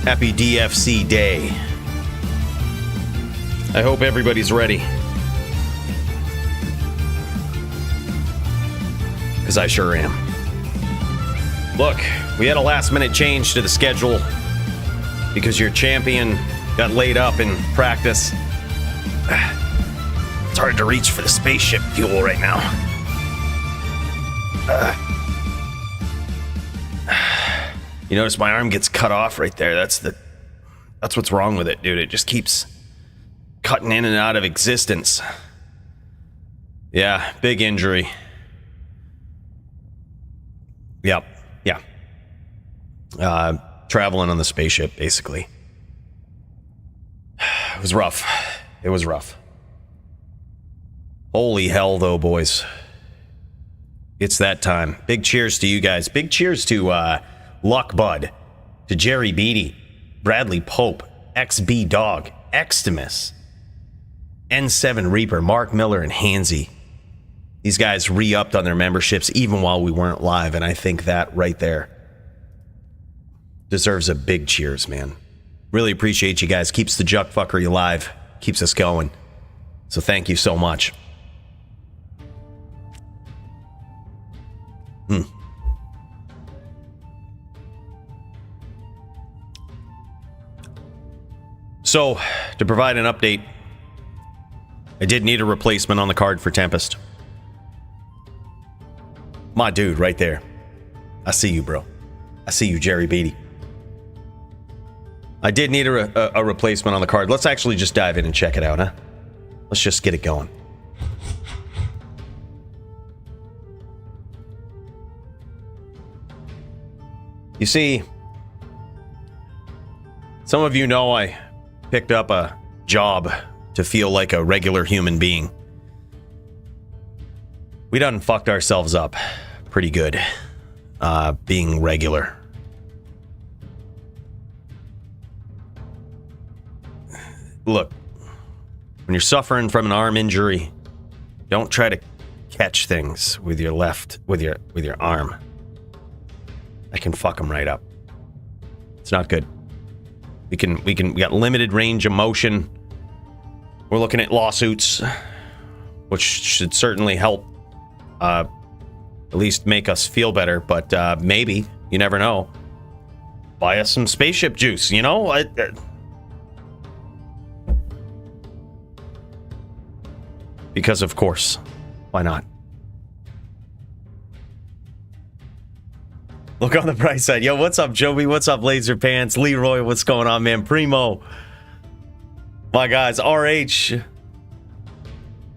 Happy DFC day. I hope everybody's ready. Because I sure am. Look, we had a last-minute change to the schedule because your champion got laid up in practice. It's hard to reach for the spaceship fuel right now. You notice my arm gets cut off right there. That's what's wrong with it, dude. It just keeps cutting in and out of existence. Yeah, big injury. Yep, yeah. Traveling on the spaceship, basically. It was rough. It was rough. Holy hell, though, boys. It's that time. Big cheers to you guys. Big cheers to Luck Bud, to Jerry Beatty, Bradley Pope, XB Dog, Extimus, N7 Reaper, Mark Miller, and Hansy. These guys re-upped on their memberships even while we weren't live, and I think that right there deserves a big cheers, man. Really appreciate you guys. Keeps the Juck Fuckery alive. Keeps us going. So thank you so much. So, to provide an update, I did need a replacement on the card for Tempest. My dude, right there. I see you, bro. I see you, Jerry Beatty. I did need a replacement on the card. Let's actually just dive in and check it out, huh? Let's just get it going. You see, some of you know I picked up a job to feel like a regular human being. We done fucked ourselves up pretty good, being regular. Look, when you're suffering from an arm injury, don't try to catch things with your arm. I can fuck them right up. It's not good. We got limited range of motion. We're looking at lawsuits, which should certainly help, at least make us feel better. But maybe, you never know. Buy us some spaceship juice, you know? Because of course, why not? Look on the bright side. Yo, what's up, Joby? What's up, Laser Pants? Leroy, what's going on, man? Primo. My guys, RH.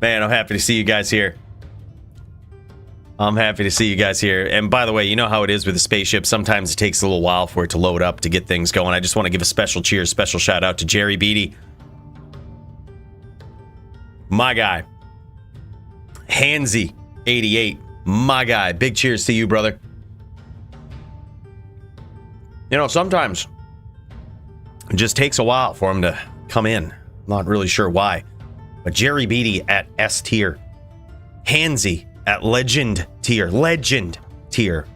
Man, I'm happy to see you guys here. I'm happy to see you guys here. And by the way, you know how it is with the spaceship. Sometimes it takes a little while for it to load up to get things going. I just want to give a special cheers, special shout out to Jerry Beatty. My guy. Hansy, 88. My guy. Big cheers to you, brother. You know, sometimes it just takes a while for him to come in. Not really sure why. But Jerry Beatty at S tier. Hansy at Legend tier. Legend tier.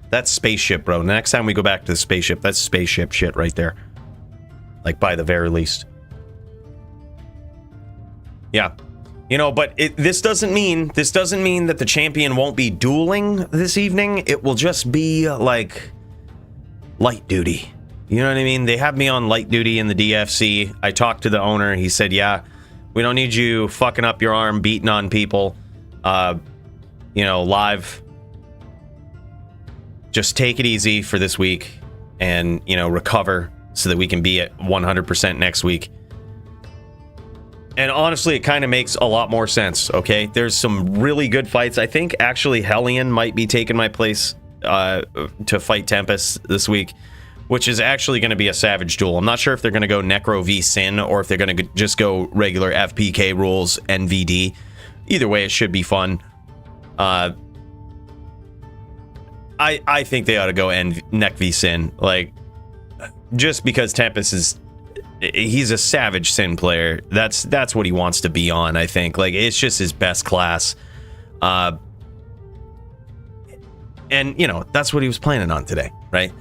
That's spaceship, bro. Next time we go back to the spaceship, that's spaceship shit right there. Like, by the very least. Yeah. You know, but this doesn't mean that the champion won't be dueling this evening. It will just be, like, light duty. You know what I mean? They have me on light duty in the DFC. I talked to the owner. He said, yeah, we don't need you fucking up your arm, beating on people, you know, live. Just take it easy for this week and, you know, recover so that we can be at 100% next week. And honestly, it kind of makes a lot more sense, okay? There's some really good fights. I think actually Hellion might be taking my place to fight Tempest this week, which is actually going to be a savage duel. I'm not sure if they're going to go Necro v Sin or if they're going to just go regular FPK rules NVD. Either way, it should be fun. I think they ought to go Nec v Sin, like, just because Tempest he's a savage Sin player. That's what he wants to be on, I think. Like, it's just his best class. And, you know, that's what he was planning on today, right?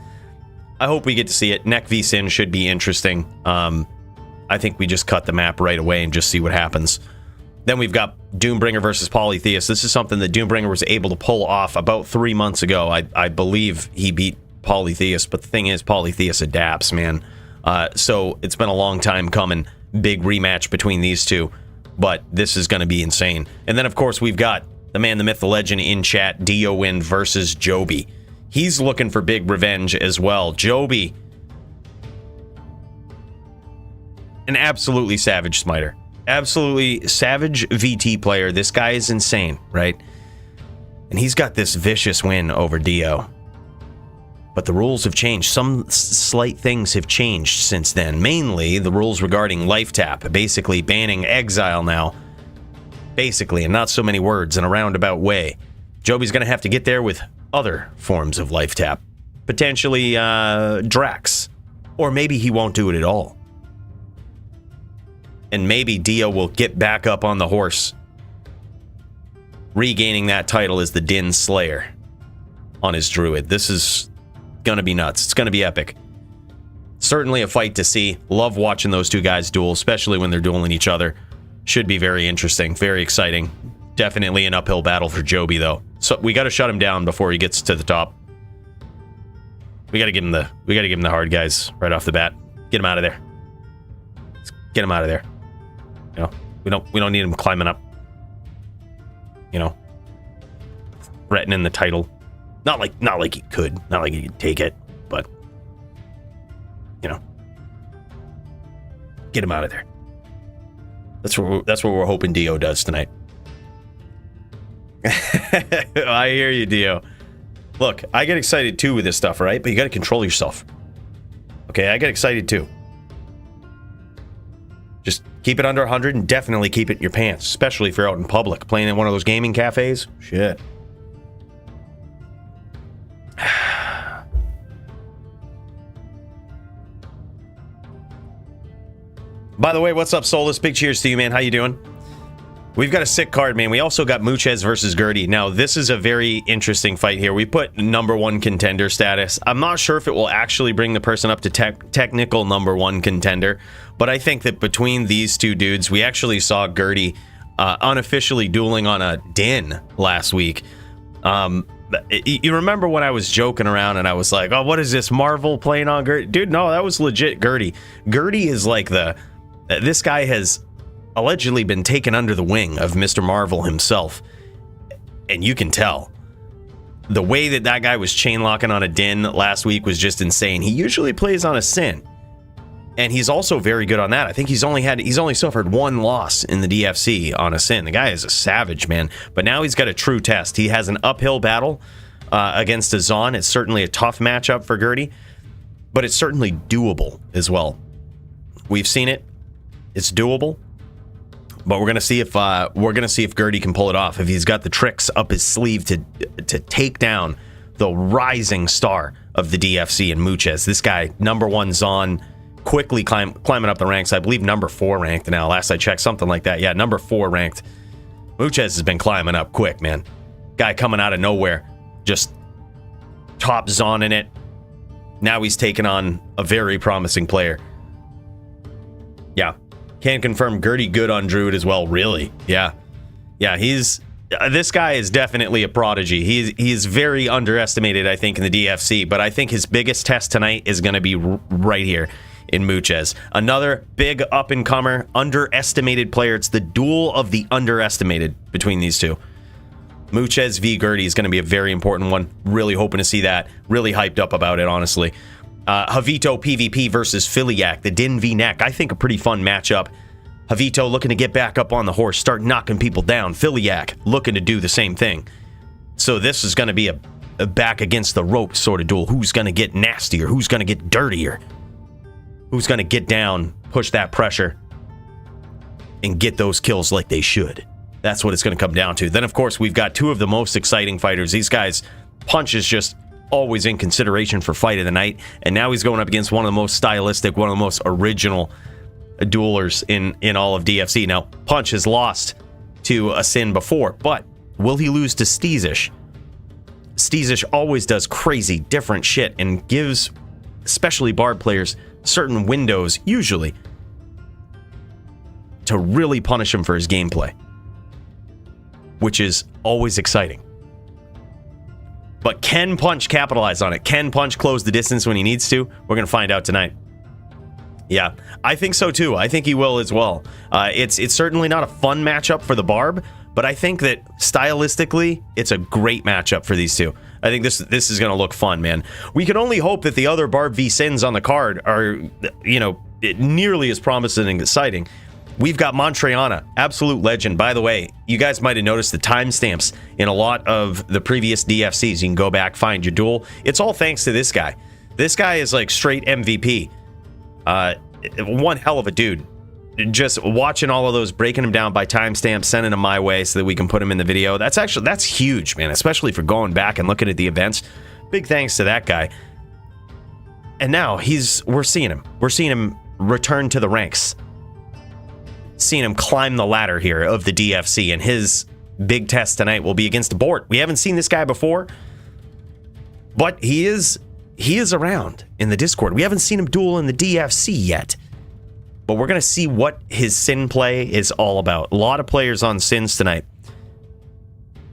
I hope we get to see it. Neck v Sin should be interesting. I think we just cut the map right away and just see what happens. Then we've got Doombringer versus Polytheist. This is something that Doombringer was able to pull off about 3 months ago. I believe he beat Polytheist, but the thing is, Polytheist adapts, man. So it's been a long time coming. Big rematch between these two, but this is going to be insane. And then, of course, we've got the man, the myth, the legend in chat, Dio versus Joby. He's looking for big revenge as well. Joby, an absolutely savage smiter. Absolutely savage VT player. This guy is insane, right? And he's got this vicious win over Dio. But the rules have changed. Some slight things have changed since then. Mainly the rules regarding life tap. Basically banning exile now. Basically, in not so many words, in a roundabout way. Joby's going to have to get there with other forms of life tap. Potentially Drax. Or maybe he won't do it at all. And maybe Dio will get back up on the horse, regaining that title as the Din Slayer on his druid. This is going to be nuts. It's going to be epic. Certainly a fight to see. Love watching those two guys duel, especially when they're dueling each other. Should be very interesting, very exciting. Definitely an uphill battle for Joby, though. So we got to shut him down before he gets to the top. We got to give him the hard guys right off the bat. Get him out of there. Let's get him out of there. You know, we don't need him climbing up. You know, threatening the title. Not like he could. Not like he could take it, but you know, get him out of there. That's what we're hoping Dio does tonight. I hear you, Dio. Look, I get excited too with this stuff, right? But you got to control yourself. Okay, I get excited too. Just keep it under 100 and definitely keep it in your pants, especially if you're out in public, playing in one of those gaming cafes. Shit. By the way, what's up, Solus? Big cheers to you, man. How you doing? We've got a sick card, man. We also got Muchez versus Gertie. Now, this is a very interesting fight here. We put #1 contender status. I'm not sure if it will actually bring the person up to technical #1 contender, but I think that between these two dudes, we actually saw Gertie unofficially dueling on a Din last week. You remember when I was joking around and I was like, oh, what is this, Marvel playing on Gertie? Dude, no, that was legit Gertie. Gertie is like this guy has allegedly been taken under the wing of Mr. Marvel himself. And you can tell. The way that guy was chain locking on a Din last week was just insane. He usually plays on a Sin. And he's also very good on that. I think he's only suffered one loss in the DFC on a Sin. The guy is a savage, man. But now he's got a true test. He has an uphill battle against a Zon. It's certainly a tough matchup for Gertie, but it's certainly doable as well. We've seen it. It's doable. But we're gonna see if Gertie can pull it off. If he's got the tricks up his sleeve to take down the rising star of the DFC and Muchez. This guy, #1 Zon, quickly climbing up the ranks. I believe #4 ranked now. Last I checked, something like that. Yeah, #4 ranked. Muchez has been climbing up quick, man. Guy coming out of nowhere, just top Zon in it. Now he's taking on a very promising player. Yeah. Can confirm Gertie good on Druid as well, really. Yeah, this guy is definitely a prodigy. He's very underestimated, I think, in the DFC, but I think his biggest test tonight is going to be right here in Muchez. Another big up-and-comer, underestimated player. It's the duel of the underestimated between these two. Muchez v. Gertie is going to be a very important one. Really hoping to see that. Really hyped up about it, honestly. Jito PvP versus Filak, the Din v Neck. I think a pretty fun matchup. Jito looking to get back up on the horse, start knocking people down. Filak looking to do the same thing. So this is going to be a back against the rope sort of duel. Who's going to get nastier? Who's going to get dirtier? Who's going to get down, push that pressure, and get those kills like they should? That's what it's going to come down to. Then, of course, we've got two of the most exciting fighters. These guys, Punch is just always in consideration for fight of the night, and now he's going up against one of the most stylistic, one of the most original duelers in all of DFC. Now, Punch has lost to a Sin before, but will he lose to Steezish? Steezish always does crazy, different shit and gives especially Barb players, certain windows, usually, to really punish him for his gameplay, which is always exciting. But can Punch capitalize on it? Can Punch close the distance when he needs to? We're going to find out tonight. Yeah, I think so too. I think he will as well. It's certainly not a fun matchup for the Barb, but I think that stylistically, it's a great matchup for these two. I think this is going to look fun, man. We can only hope that the other Barb v Sins on the card are, nearly as promising and exciting. We've got Montreana, absolute legend. By the way, you guys might have noticed the timestamps in a lot of the previous DFCs. You can go back, find your duel. It's all thanks to this guy. This guy is like straight MVP. One hell of a dude. Just watching all of those, breaking them down by timestamps, sending them my way so that we can put them in the video. That's huge, man, especially for going back and looking at the events. Big thanks to that guy. And now we're seeing him return to the ranks. Seeing him climb the ladder here of the DFC, and his big test tonight will be against Bort. We haven't seen this guy before, but he is around in the Discord. We haven't seen him duel in the DFC yet, but we're going to see what his Sin play is all about. A lot of players on Sins tonight.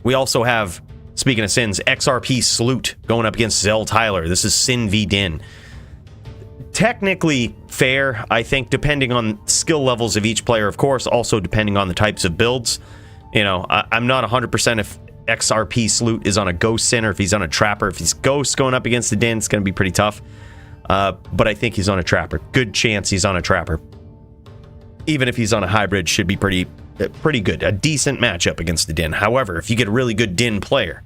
We also have, speaking of Sins, XRP Sloot going up against Zell Tyler. This is Sin v Din. Technically fair, I think, depending on skill levels of each player, of course, also depending on the types of builds. I'm not 100% if XRP Sloot is on a Ghost Sin or if he's on a Trapper. If he's Ghost going up against the Din, it's going to be pretty tough. But I think he's on a Trapper. Good chance he's on a Trapper. Even if he's on a Hybrid, should be pretty good. A decent matchup against the Din. However, if you get a really good Din player,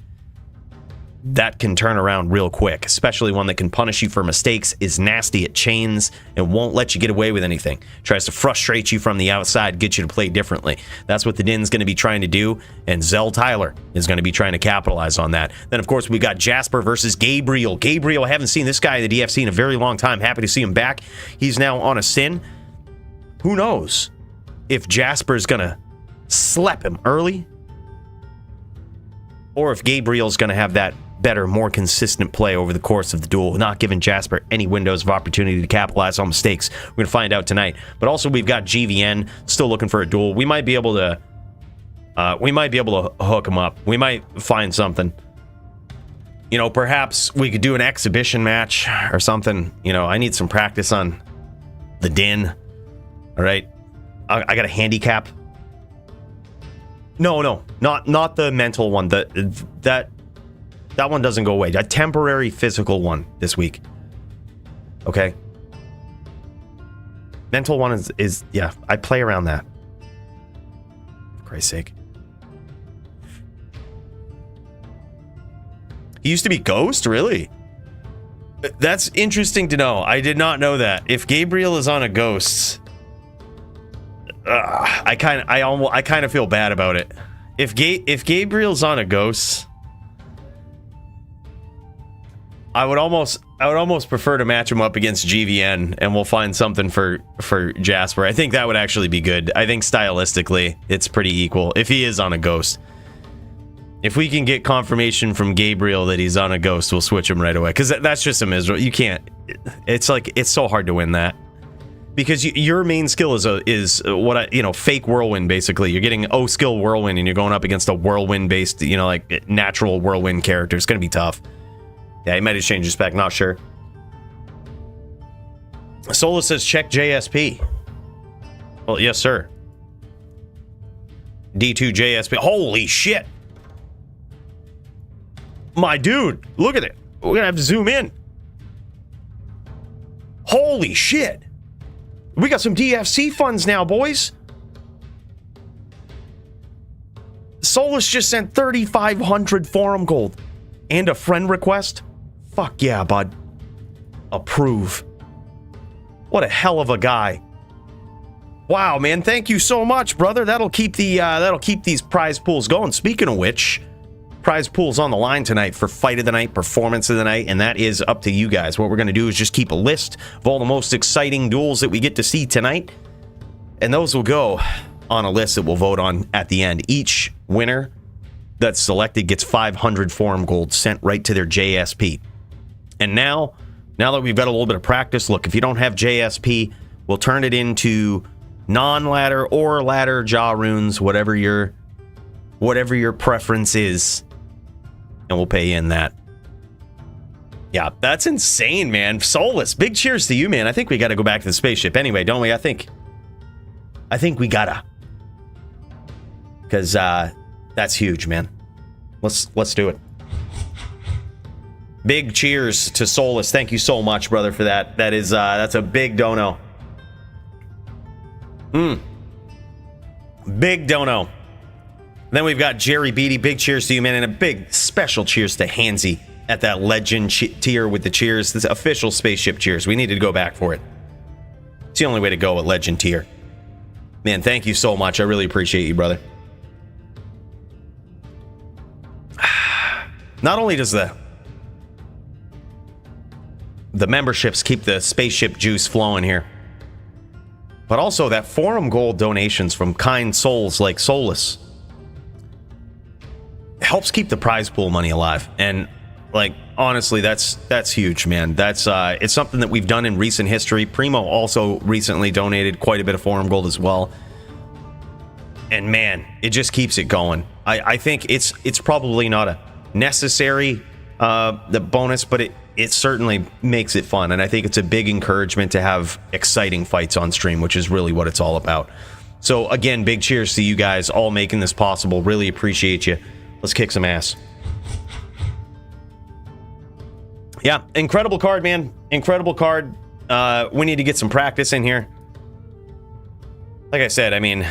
that can turn around real quick, especially one that can punish you for mistakes, is nasty at chains, and won't let you get away with anything. Tries to frustrate you from the outside, get you to play differently. That's what the Din's going to be trying to do, and Zell Tyler is going to be trying to capitalize on that. Then, of course, we got Jasper versus Gabriel. Gabriel, I haven't seen this guy in the DFC in a very long time. Happy to see him back. He's now on a Sin. Who knows if Jasper's going to slap him early, or if Gabriel's going to have that better, more consistent play over the course of the duel, not giving Jasper any windows of opportunity to capitalize on mistakes. We're going to find out tonight. But also, we've got GVN still looking for a duel. We might be able to hook him up. We might find something. Perhaps we could do an exhibition match or something. I need some practice on the Din. All right, I got a handicap. No, not the mental one. That one doesn't go away. A temporary physical one this week. Okay. Mental one is yeah, I play around that. For Christ's sake. He used to be Ghost? Really? That's interesting to know. I did not know that. If Gabriel is on a Ghost, I kind of feel bad about it. If Gabriel's on a Ghost, I would almost prefer to match him up against GVN, and we'll find something for Jasper. I think that would actually be good. I think stylistically, it's pretty equal. If he is on a Ghost, if we can get confirmation from Gabriel that he's on a Ghost, we'll switch him right away. Because that's just a miserable. You can't. It's so hard to win that. Because your main skill is fake whirlwind. Basically, you're getting skill whirlwind, and you're going up against a whirlwind based, natural whirlwind character. It's gonna be tough. Yeah, he might have changed his spec. Not sure. Sola says check JSP. Well, yes, sir. D2 JSP. Holy shit, my dude! Look at it. We're gonna have to zoom in. Holy shit! We got some DFC funds now, boys. Solus just sent 3,500 forum gold and a friend request. Fuck yeah, bud. Approve. What a hell of a guy. Wow, man, thank you so much, brother. That'll keep these prize pools going. Speaking of which, prize pools on the line tonight for fight of the night, performance of the night, and that is up to you guys. What we're going to do is just keep a list of all the most exciting duels that we get to see tonight, and those will go on a list that we'll vote on at the end. Each winner that's selected gets 500 forum gold sent right to their JSP. And now Now that we've got a little bit of practice, look, if you don't have JSP, we'll turn it into non-ladder or ladder jaw runes, whatever your preference is, and we'll pay you in that. Yeah, that's insane, man. Soulless, big cheers to you, man. I think we got to go back to the spaceship anyway, don't we? I think we gotta, because that's huge, man. Let's do it. Big cheers to Soulless. Thank you so much, brother, for that. That's a big dono. Big dono. Then we've got Jerry Beatty. Big cheers to you, man, and a big special cheers to Hansy at that legend tier with the cheers. This official spaceship cheers. We needed to go back for it. It's the only way to go at legend tier. Man, thank you so much. I really appreciate you, brother. Not only does the memberships keep the spaceship juice flowing here, but also that forum gold donations from kind souls like Soulless helps keep the prize pool money alive. And like, honestly, that's huge, man. That's it's something that we've done in recent history. Primo also recently donated quite a bit of forum gold as well, and man, it just keeps it going. I think it's probably not a necessary the bonus, but it certainly makes it fun, and I think it's a big encouragement to have exciting fights on stream, which is really what it's all about. So again, big cheers to you guys all making this possible. Really appreciate you. Let's kick some ass. Yeah, incredible card, man. Incredible card. We need to get some practice in here. Like I said, I mean,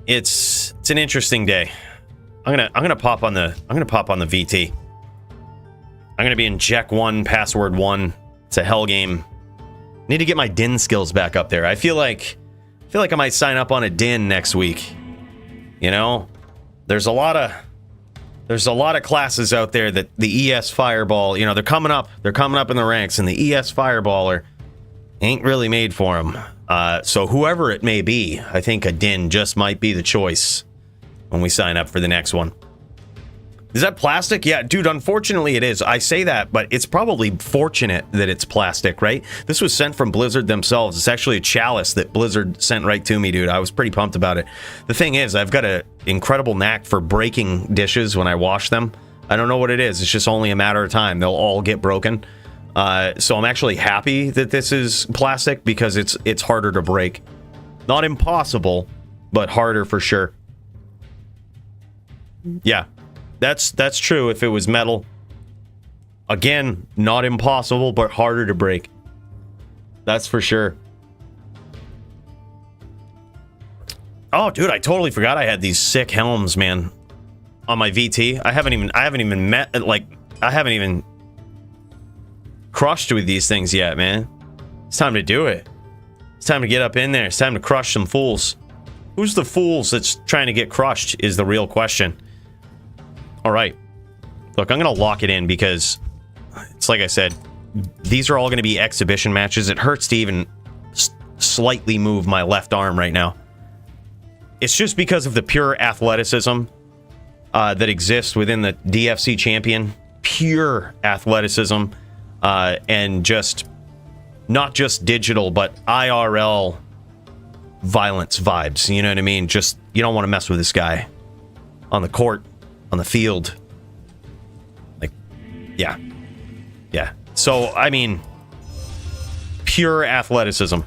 it's an interesting day. I'm gonna pop on the VT. I'm gonna be in Jack 1, password 1. It's a hell game. Need to get my Din skills back up there. I feel like I might sign up on a Din next week. You know, there's a lot of classes out there that the ES Fireball, you know, they're coming up in the ranks, and the ES Fireballer ain't really made for them. So whoever it may be, I think a Din just might be the choice when we sign up for the next one. Is that plastic? Yeah, dude, unfortunately it is. I say that, but it's probably fortunate that it's plastic, right? This was sent from Blizzard themselves. It's actually a chalice that Blizzard sent right to me, dude. I was pretty pumped about it. The thing is, I've got an incredible knack for breaking dishes when I wash them. I don't know what it is. It's just only a matter of time. They'll all get broken. So I'm actually happy that this is plastic because it's harder to break. Not impossible, but harder for sure. Yeah. That's true. If it was metal, again, not impossible, but harder to break. That's for sure. Oh, dude, I totally forgot I had these sick helms, man, on my VT. I haven't even crushed with these things yet, man. It's time to do it. It's time to get up in there. It's time to crush some fools. Who's the fools that's trying to get crushed is the real question. All right, look, I'm going to lock it in because it's like I said, these are all going to be exhibition matches. It hurts to even slightly move my left arm right now. It's just because of the pure athleticism that exists within the DFC champion. Pure athleticism and just not just digital, but IRL violence vibes. You know what I mean? Just, you don't want to mess with this guy on the court. On the field. Like, yeah. So, I mean, pure athleticism.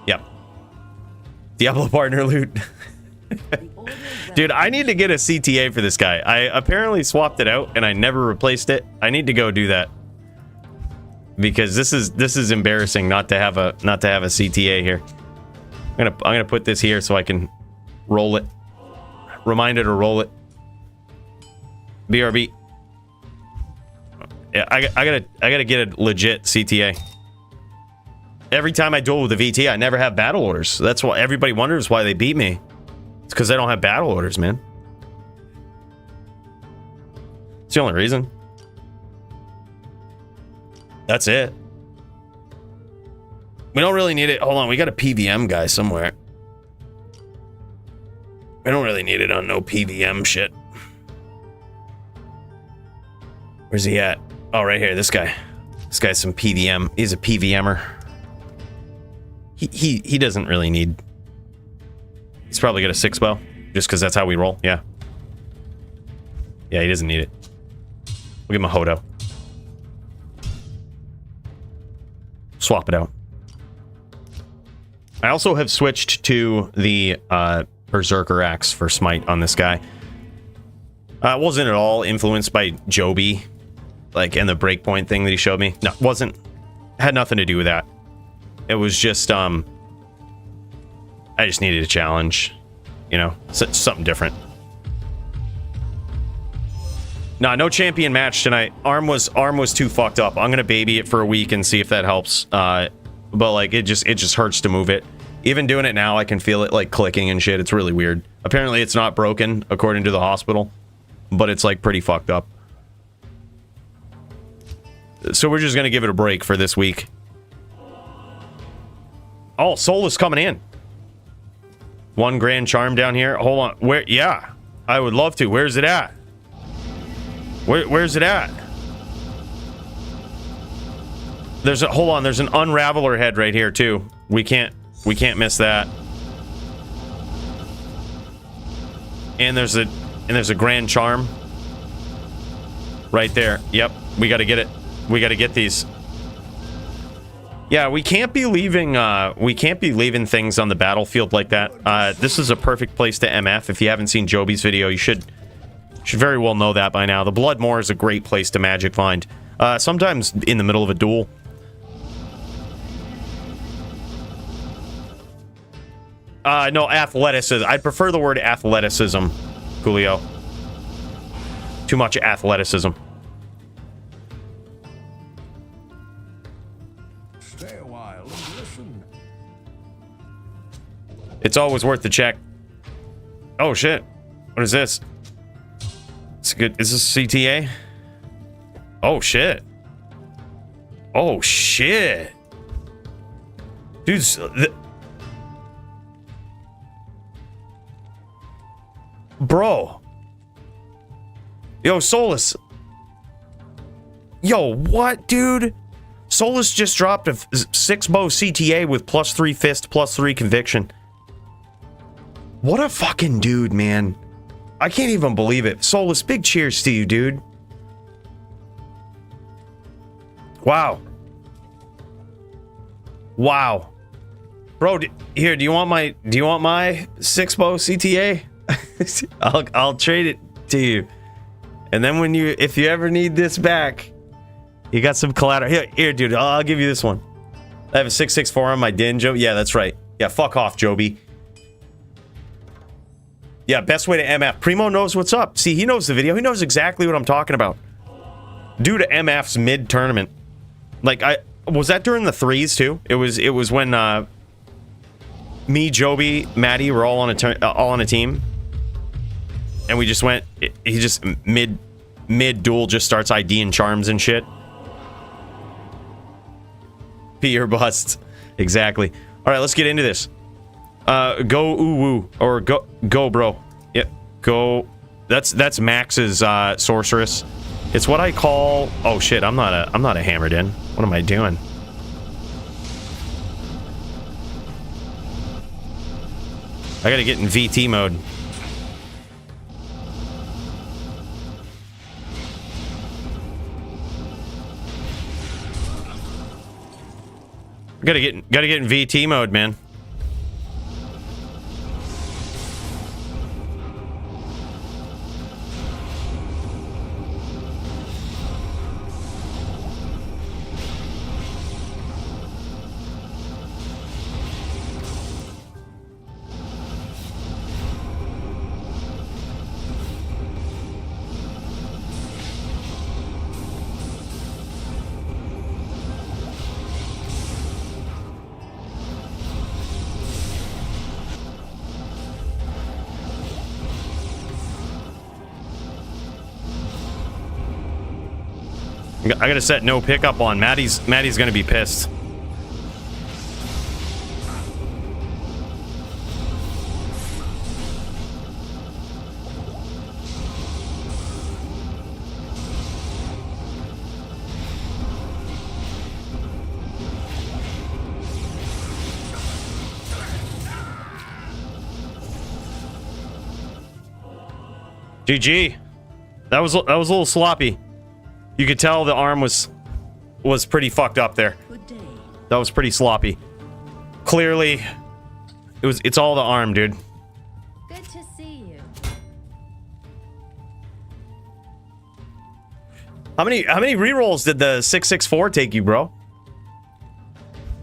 Yep. Diablo partner loot. Dude, I need to get a CTA for this guy. I apparently swapped it out and I never replaced it. I need to go do that. Because this is embarrassing not to have a CTA here. I'm gonna put this here so I can roll it. Reminder to roll it. BRB. Yeah, I gotta get a legit CTA. Every time I duel with the VT, I never have battle orders. That's why everybody wonders why they beat me. It's because I don't have battle orders, man. It's the only reason. That's it. We don't really need it. Hold on, we got a PVM guy somewhere. I don't really need it on no PVM shit. Where's he at? Oh, right here, this guy. This guy's some PVM. He's a PVMer. He doesn't really need... He's probably got a 6-bow, just because that's how we roll. Yeah. Yeah, he doesn't need it. We'll give him a Hodo. Swap it out. I also have switched to the Berserker Axe for Smite on this guy. Wasn't at all influenced by Joby, like, and the breakpoint thing that he showed me. No, wasn't. Had nothing to do with that. It was just, I just needed a challenge, you know, something different. Nah, no champion match tonight. Arm was too fucked up. I'm gonna baby it for a week and see if that helps. But like, it just hurts to move it. Even doing it now, I can feel it like clicking and shit. It's really weird. Apparently, it's not broken according to the hospital, but it's like pretty fucked up. So we're just gonna give it a break for this week. Oh, Soul is coming in. 1 grand charm down here. Hold on. Where? Yeah, I would love to. Where's it at? Where's it at? There's a, hold on, there's an Unraveler head right here too. We can't miss that. And there's a grand charm right there. Yep, we got to get it. We got to get these. Yeah, we can't be leaving things on the battlefield like that. This is a perfect place to MF. If you haven't seen Joby's video, you should very well know that by now. The Bloodmoor is a great place to magic find. Sometimes in the middle of a duel. No, athleticism. I'd prefer the word athleticism, Coolio. Too much athleticism. Stay a while and listen. It's always worth the check. Oh shit. What is this? It's good. Is this CTA? Oh shit. Oh shit. Dude, bro. Yo, Solus. Yo, what, dude? Solus just dropped a 6-bow CTA with +3 fist, +3 conviction. What a fucking dude, man. I can't even believe it. Solus, big cheers to you, dude. Wow. Wow. Bro, here, do you want my 6-bow CTA? I'll trade it to you. And then if you ever need this back, you got some collateral. Here, dude, I'll give you this one. I have a 664 on my din, Joby. Yeah, that's right. Yeah, fuck off, Joby. Yeah, best way to MF. Primo knows what's up. See, he knows the video. He knows exactly what I'm talking about. Due to MF's mid-tournament. Like, was that during the 3s, too? It was when, me, Joby, Maddie were all on a team. And we just went, he just mid-duel just starts IDing charms and shit. Pee or busts. Exactly. All right, let's get into this. Go ooh-woo, or go bro. Yep, go. That's Max's sorceress. It's what I call. Oh shit, I'm not a hammered in. What am I doing? I gotta get in VT mode. Gotta get in VT mode, man. I gotta set no pickup on. Maddie's gonna be pissed. GG. That was a little sloppy. You could tell the arm was pretty fucked up there. That was pretty sloppy. Clearly, it's all the arm, dude. Good to see you. How many rerolls did the 664 take you, bro?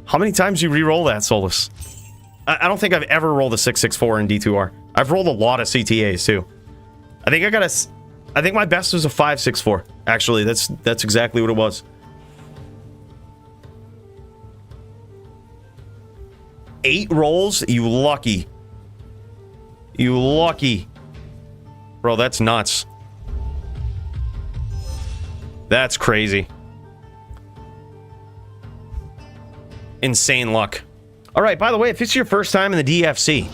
How many times you reroll that, Solus? I don't think I've ever rolled a 664 in D2R. I've rolled a lot of CTAs too. I think my best was a 564. Actually, that's exactly what it was. 8 rolls? You lucky. You lucky. Bro, that's nuts. That's crazy. Insane luck. All right, by the way, if it's your first time in the DFC,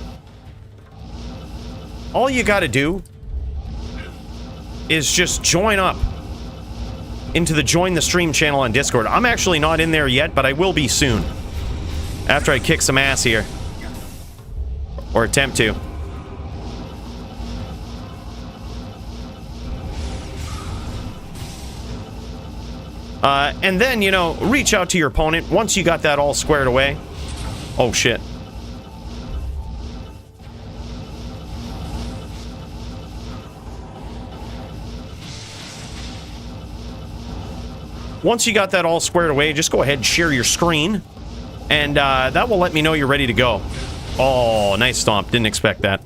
all you got to do is just join up into the Join the Stream channel on Discord. I'm actually not in there yet, but I will be soon. After I kick some ass here. Or attempt to. And then, you know, reach out to your opponent once you got that all squared away. Oh, shit. Once you got that all squared away, just go ahead and share your screen. And that will let me know you're ready to go. Oh, nice stomp. Didn't expect that.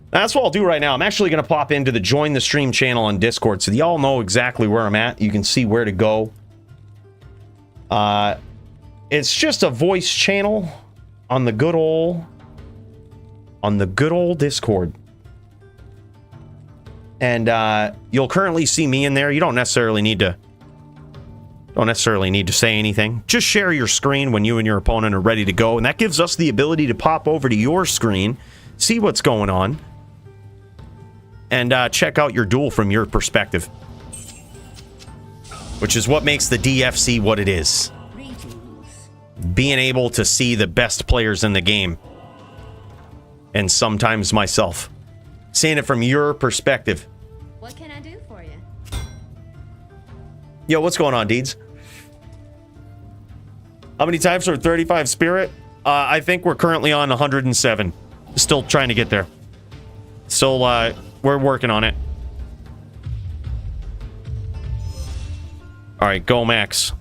That's what I'll do right now. I'm actually going to pop into the Join the Stream channel on Discord so y'all know exactly where I'm at. You can see where to go. It's just a voice channel on the good old Discord. And you'll currently see me in there. You don't necessarily need to say anything. Just share your screen when you and your opponent are ready to go, and that gives us the ability to pop over to your screen, see what's going on, and check out your duel from your perspective. Which is what makes the DFC what it is. Being able to see the best players in the game. And sometimes myself. Seeing it from your perspective. What can I do for you? Yo, what's going on, Deeds? How many times for 35 spirit? I think we're currently on 107. Still trying to get there. Still, we're working on it. All right, go Max.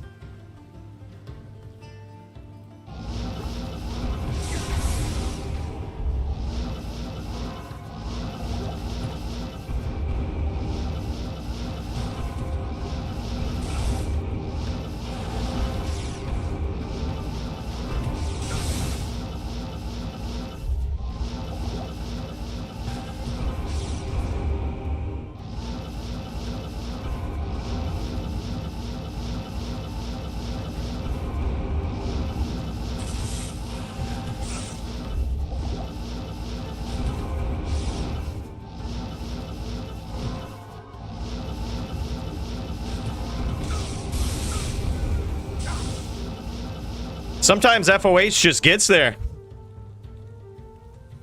Sometimes FOH just gets there.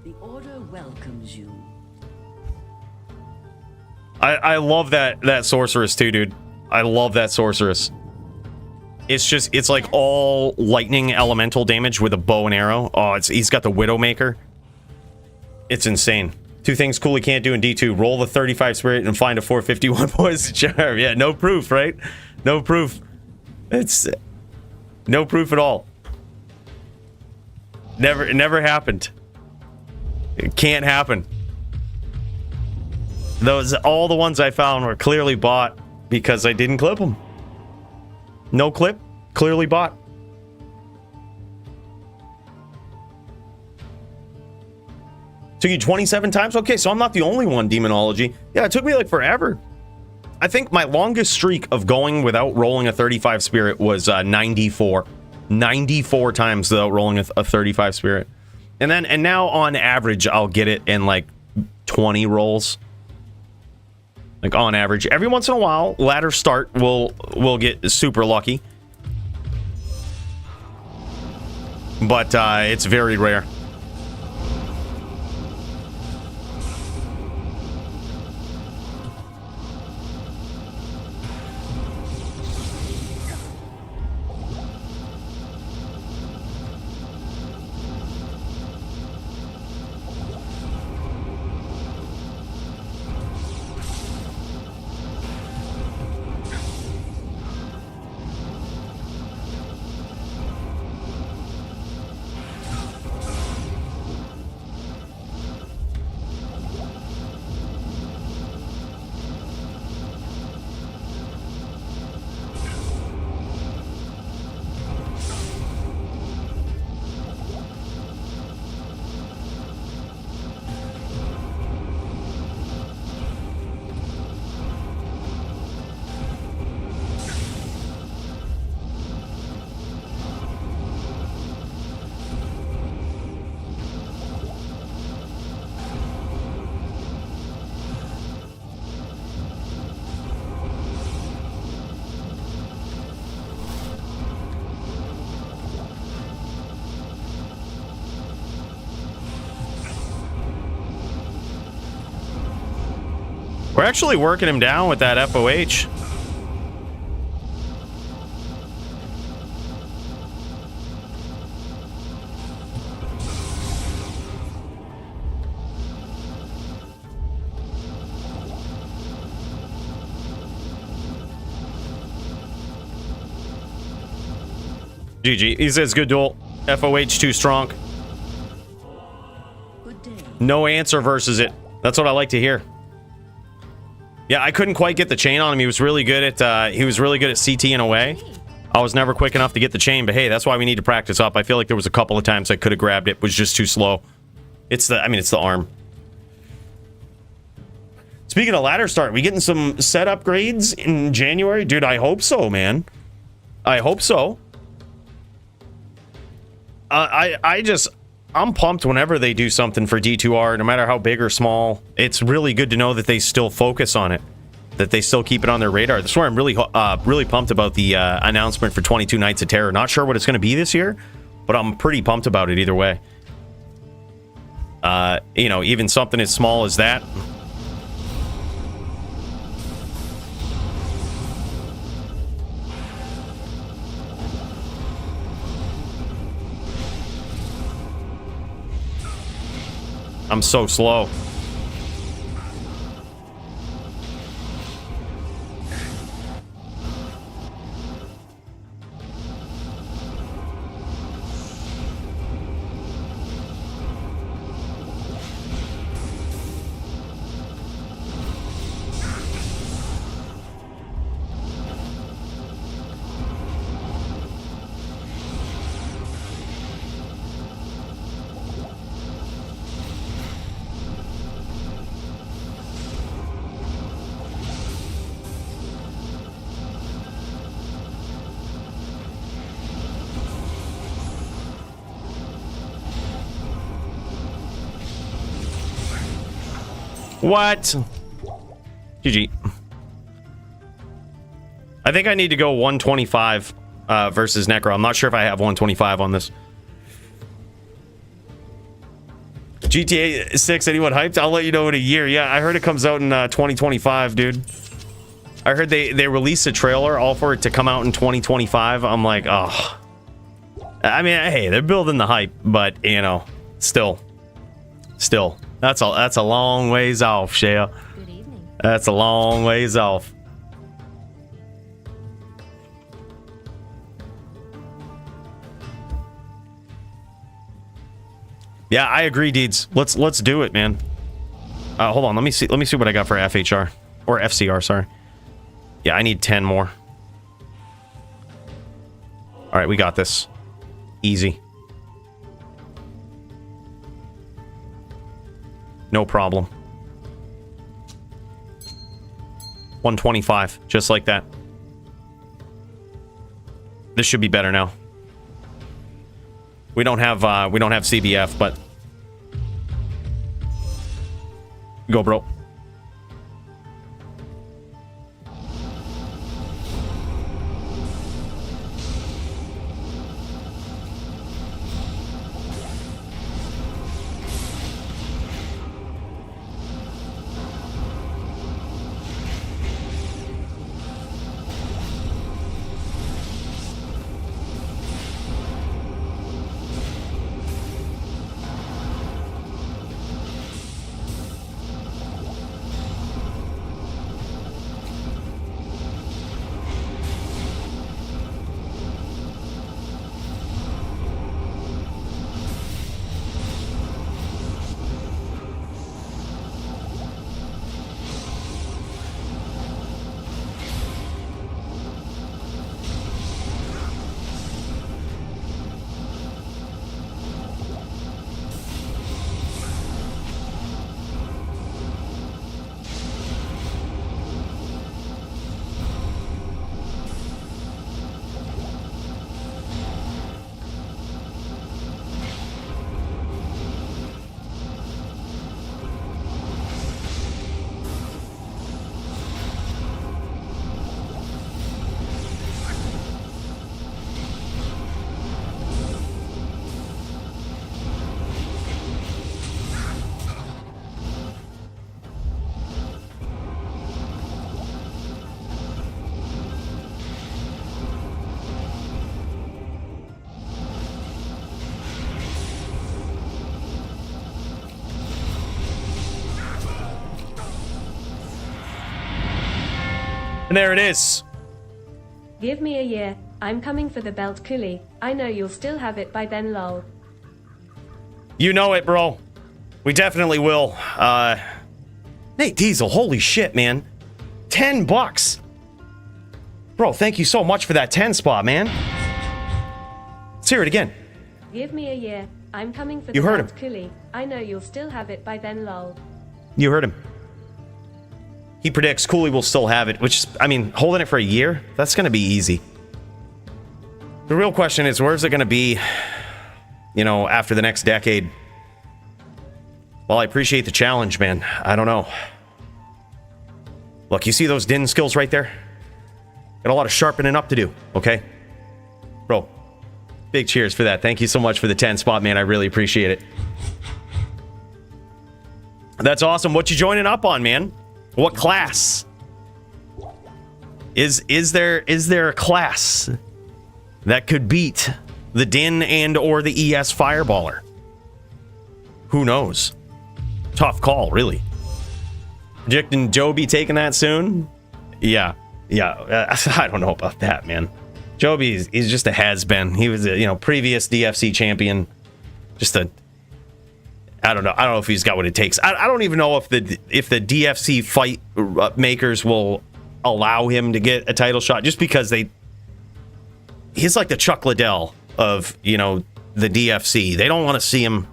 The order welcomes you. I love that sorceress too, dude. I love that sorceress. It's like all lightning elemental damage with a bow and arrow. Oh, he's got the Widowmaker. It's insane. 2 things cool he can't do in D2. Roll the 35 spirit and find a 451 poison charm. Yeah, no proof, right? No proof. It's no proof at all. It never happened. It can't happen. All the ones I found were clearly bought because I didn't clip them. No clip, clearly bought. Took you 27 times? Okay, so I'm not the only one, Demonology. Yeah, it took me like forever. I think my longest streak of going without rolling a 35 spirit was 94. 94 times without rolling a 35 spirit. And now on average I'll get it in like 20 rolls. Like on average. Every once in a while, ladder start we'll get super lucky. But it's very rare. We're actually working him down with that FOH. GG. He says good duel. FOH too strong. No answer versus it. That's what I like to hear. Yeah, I couldn't quite get the chain on him. He was really good at CT in a way. I was never quick enough to get the chain, but hey, that's why we need to practice up. I feel like there was a couple of times I could have grabbed it, was just too slow. It's the arm. Speaking of ladder start, we getting some set upgrades in January? Dude, I hope so, man. I hope so. I'm pumped whenever they do something for D2R, no matter how big or small. It's really good to know that they still focus on it, that they still keep it on their radar. That's why I'm really pumped about the announcement for 22 Nights of Terror. Not sure what it's going to be this year, but I'm pretty pumped about it either way. You know, even something as small as that. I'm so slow. What? GG. I think I need to go 125 versus Necro. I'm not sure if I have 125 on this. GTA 6, anyone hyped? I'll let you know in a year. Yeah, I heard it comes out in 2025, dude. I heard they released a trailer all for it to come out in 2025. I'm like, oh. I mean, hey, they're building the hype, but, you know, still. That's a long ways off, Shea. Good evening. That's a long ways off. Yeah, I agree, Deeds. Let's do it, man. Hold on, let me see what I got for FHR or FCR, sorry. Yeah, I need 10 more. All right, we got this. Easy. No problem. 125, just like that. This should be better now. We don't have CBF, but go, bro. And there it is. Give me a year. I'm coming for the belt, Cooley. I know you'll still have it by then, lol. You know it, bro. We definitely will. Nate Diesel, holy shit, man. $10. Bro, thank you so much for that 10 spot, man. Let's hear it again. Give me a year. I'm coming for the You heard belt, him. Cooley. I know you'll still have it by then, lol. You heard him. He predicts Cooley will still have it, which, I mean, holding it for a year, that's going to be easy. The real question is, where's it going to be, you know, after the next decade? Well, I appreciate the challenge, man. I don't know. Look, you see those din skills right there? Got a lot of sharpening up to do, okay? Bro, big cheers for that. Thank you so much for the 10 spot, man. I really appreciate it. That's awesome. What you joining up on, man? What class? Is there a class that could beat the Din and or the ES Fireballer? Who knows? Tough call, really. Predicting Joby taking that soon? Yeah. I don't know about that, man. Joby, he's just a has-been. He was a, previous DFC champion. Just a... I don't know if he's got what it takes. I don't even know if the DFC fight makers will allow him to get a title shot, just because he's like the Chuck Liddell of, the DFC. They don't want to see him.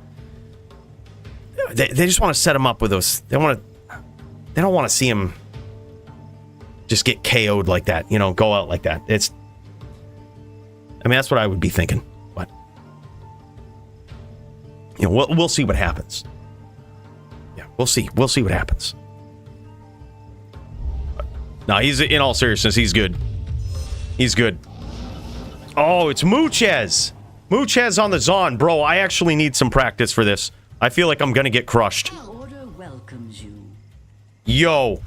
They just want to set him up with those. They don't want to see him just get KO'd like that, go out like that. That's what I would be thinking. But we'll see what happens. Yeah, we'll see what happens. No, he's, in all seriousness, he's good. He's good. Oh, it's Muchez. Muchez on the Zon. Bro, I actually need some practice for this. I feel like I'm gonna get crushed. Order welcomes you. Yo,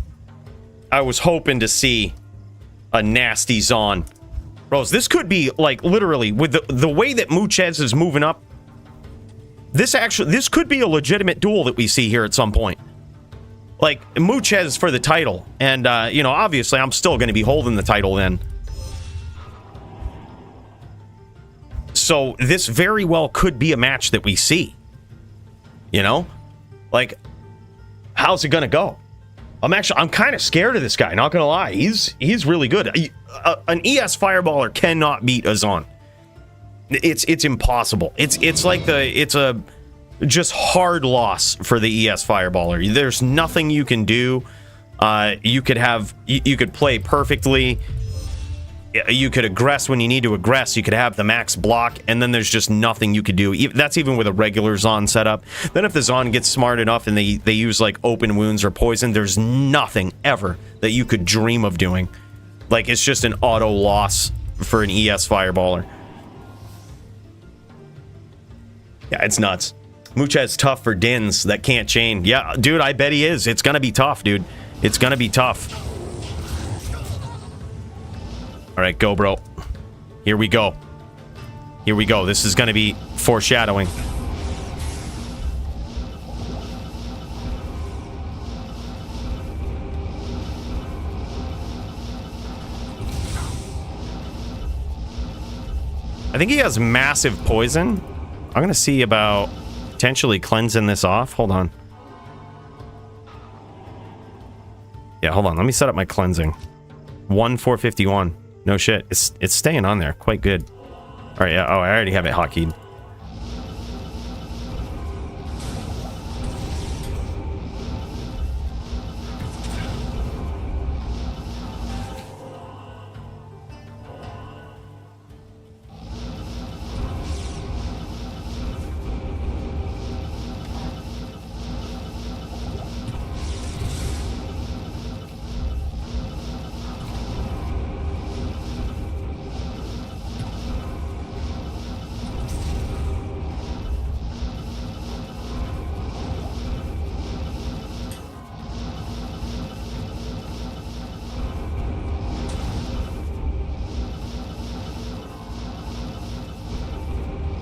I was hoping to see a nasty Zon. Bros, this could be, like, literally, with the way that Muchez is moving up, this could be a legitimate duel that we see here at some point. Like, Muchez for the title. And, obviously, I'm still going to be holding the title then. So, this very well could be a match that we see. Like, how's it going to go? I'm kind of scared of this guy, not going to lie. He's really good. An ES Fireballer cannot beat a Zon. It's impossible. It's a just hard loss for the ES Fireballer. There's nothing you can do. You could play perfectly. You could aggress when you need to aggress. You could have the max block, and then there's just nothing you could do. That's even with a regular Zon setup. Then if the Zon gets smart enough and they use like open wounds or poison, there's nothing ever that you could dream of doing. Like, it's just an auto loss for an ES Fireballer. Yeah, it's nuts. Muchez tough for Dins that can't chain. Yeah, dude, I bet he is. It's gonna be tough, dude. It's gonna be tough. All right, go, bro. Here we go. Here we go. This is gonna be foreshadowing. I think he has massive poison. I'm gonna see about potentially cleansing this off. Hold on. Yeah, hold on. Let me set up my cleansing. 451. No shit. It's staying on there quite good. All right. Yeah. Oh, I already have it hotkeyed.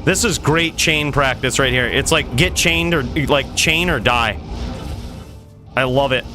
This is great chain practice right here. It's like get chained or like chain or die. I love it.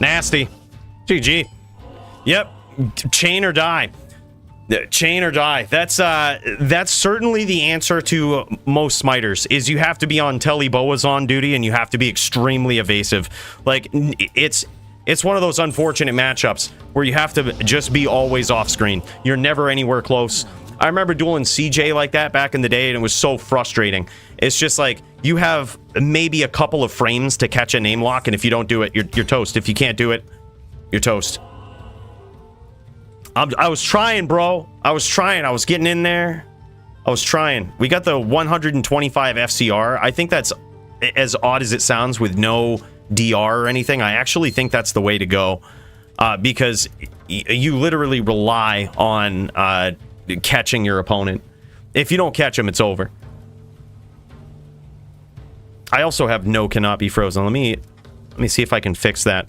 Nasty. GG. Yep. Chain or die. Chain or die. That's certainly the answer to most smiters, is you have to be on Telly Boas on duty and you have to be extremely evasive. Like, it's one of those unfortunate matchups where you have to just be always off screen. You're never anywhere close. I remember dueling CJ like that back in the day, and it was so frustrating. It's just like, you have maybe a couple of frames to catch a name lock, and if you don't do it, you're toast. If you can't do it, you're toast. I was trying, bro. I was trying. I was getting in there. I was trying. We got the 125 FCR. I think that's, as odd as it sounds, with no DR or anything, I actually think that's the way to go, because you literally rely on catching your opponent. If you don't catch him, it's over. I also have no cannot be frozen. Let me see if I can fix that.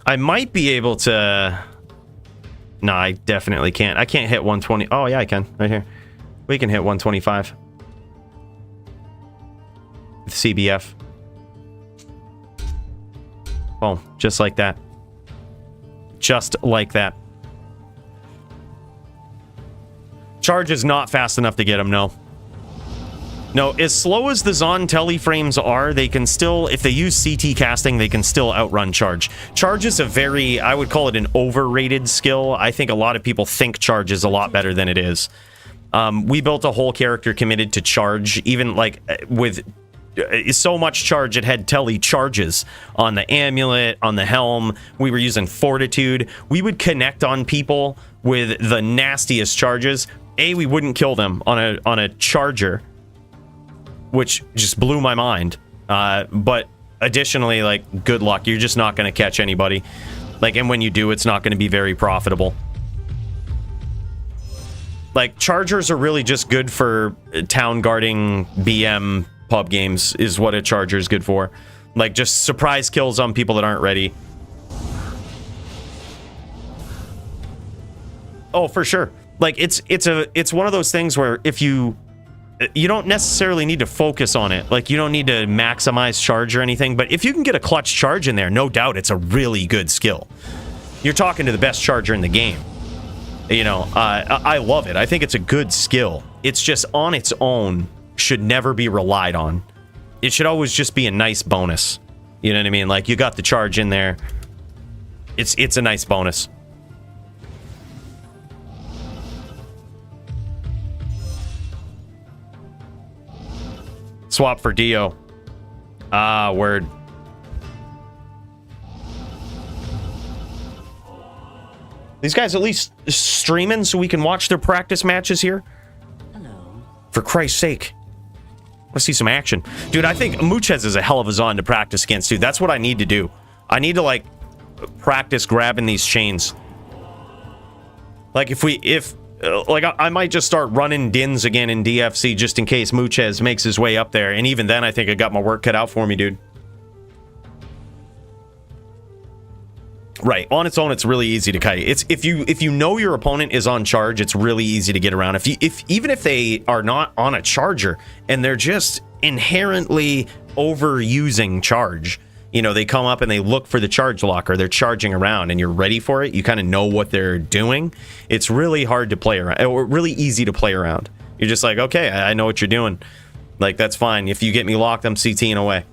I might be able to... No, I definitely can't. I can't hit 120. Oh, yeah, I can. Right here. We can hit 125. With CBF. Boom. Just like that. Just like that. Charge is not fast enough to get him, no. No, as slow as the Zon Telly frames are, they can still, if they use CT casting, they can still outrun Charge. Charge is a very, I would call it an overrated skill. I think a lot of people think Charge is a lot better than it is. We built a whole character committed to Charge, even like with so much Charge, it had Telly charges on the amulet, on the helm. We were using Fortitude. We would connect on people with the nastiest charges. We wouldn't kill them on a charger, which just blew my mind. But additionally, like, good luck. You're just not going to catch anybody. Like, and when you do, it's not going to be very profitable. Like, chargers are really just good for town guarding BM pub games, is what a charger is good for. Like, just surprise kills on people that aren't ready. Oh, for sure. Like, it's one of those things where if you don't necessarily need to focus on it. Like, you don't need to maximize charge or anything, but if you can get a clutch charge in there, no doubt it's a really good skill. You're talking to the best charger in the game. You know, I love it. I think it's a good skill. It's just on its own should never be relied on. It should always just be a nice bonus. You know what I mean? Like, you got the charge in there. It's a nice bonus. Swap for Dio. Ah, word. These guys at least streaming so we can watch their practice matches here? Hello. For Christ's sake. Let's see some action. Dude, I think Muchez is a hell of a Zon to practice against, dude. That's what I need to do. I need to, like, practice grabbing these chains. Like, like, I might just start running Dins again in DFC just in case Muchez makes his way up there. And even then, I think I got my work cut out for me, dude. Right. On its own, it's really easy to kite. It's if you know your opponent is on charge, it's really easy to get around. Even if they are not on a charger and they're just inherently overusing charge, you know, they come up and they look for the charge locker, they're charging around and you're ready for it, you kind of know what they're doing, it's really hard to play around, or really easy to play around. You're just like, okay, I know what you're doing. Like, that's fine. If you get me locked, I'm CTing away.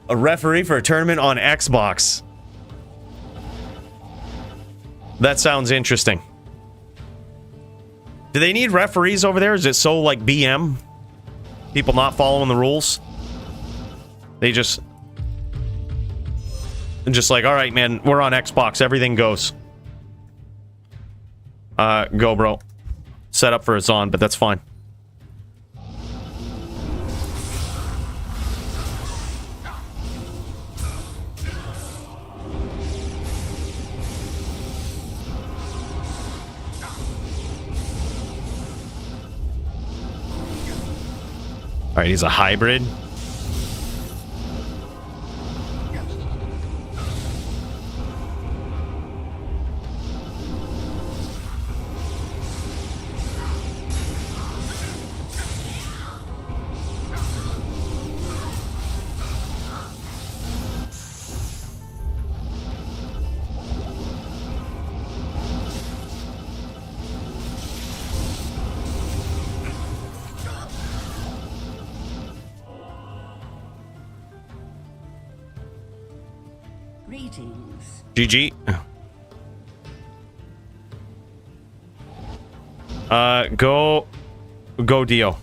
A referee for a tournament on Xbox. That sounds interesting. Do they need referees over there? Is it so like BM? People not following the rules? They just like, all right, man, we're on Xbox. Everything goes. Go, bro. Set up for a Zon, but that's fine. All right, he's a hybrid. Greetings. GG. Go Dio.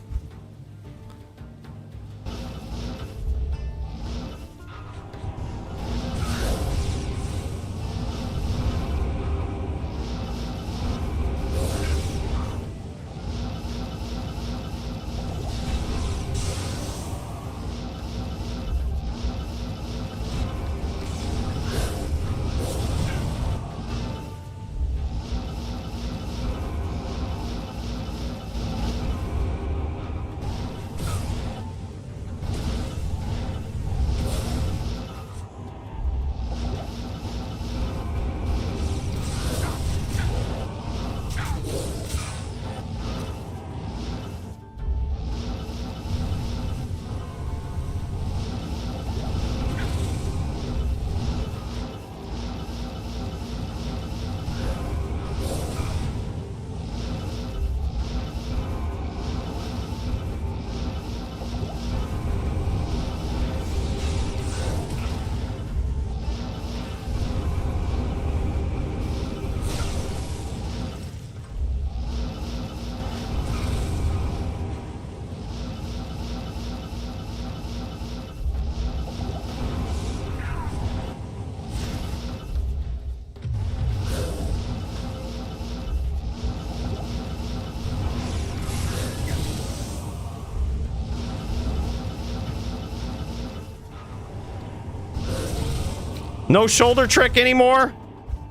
No shoulder trick anymore?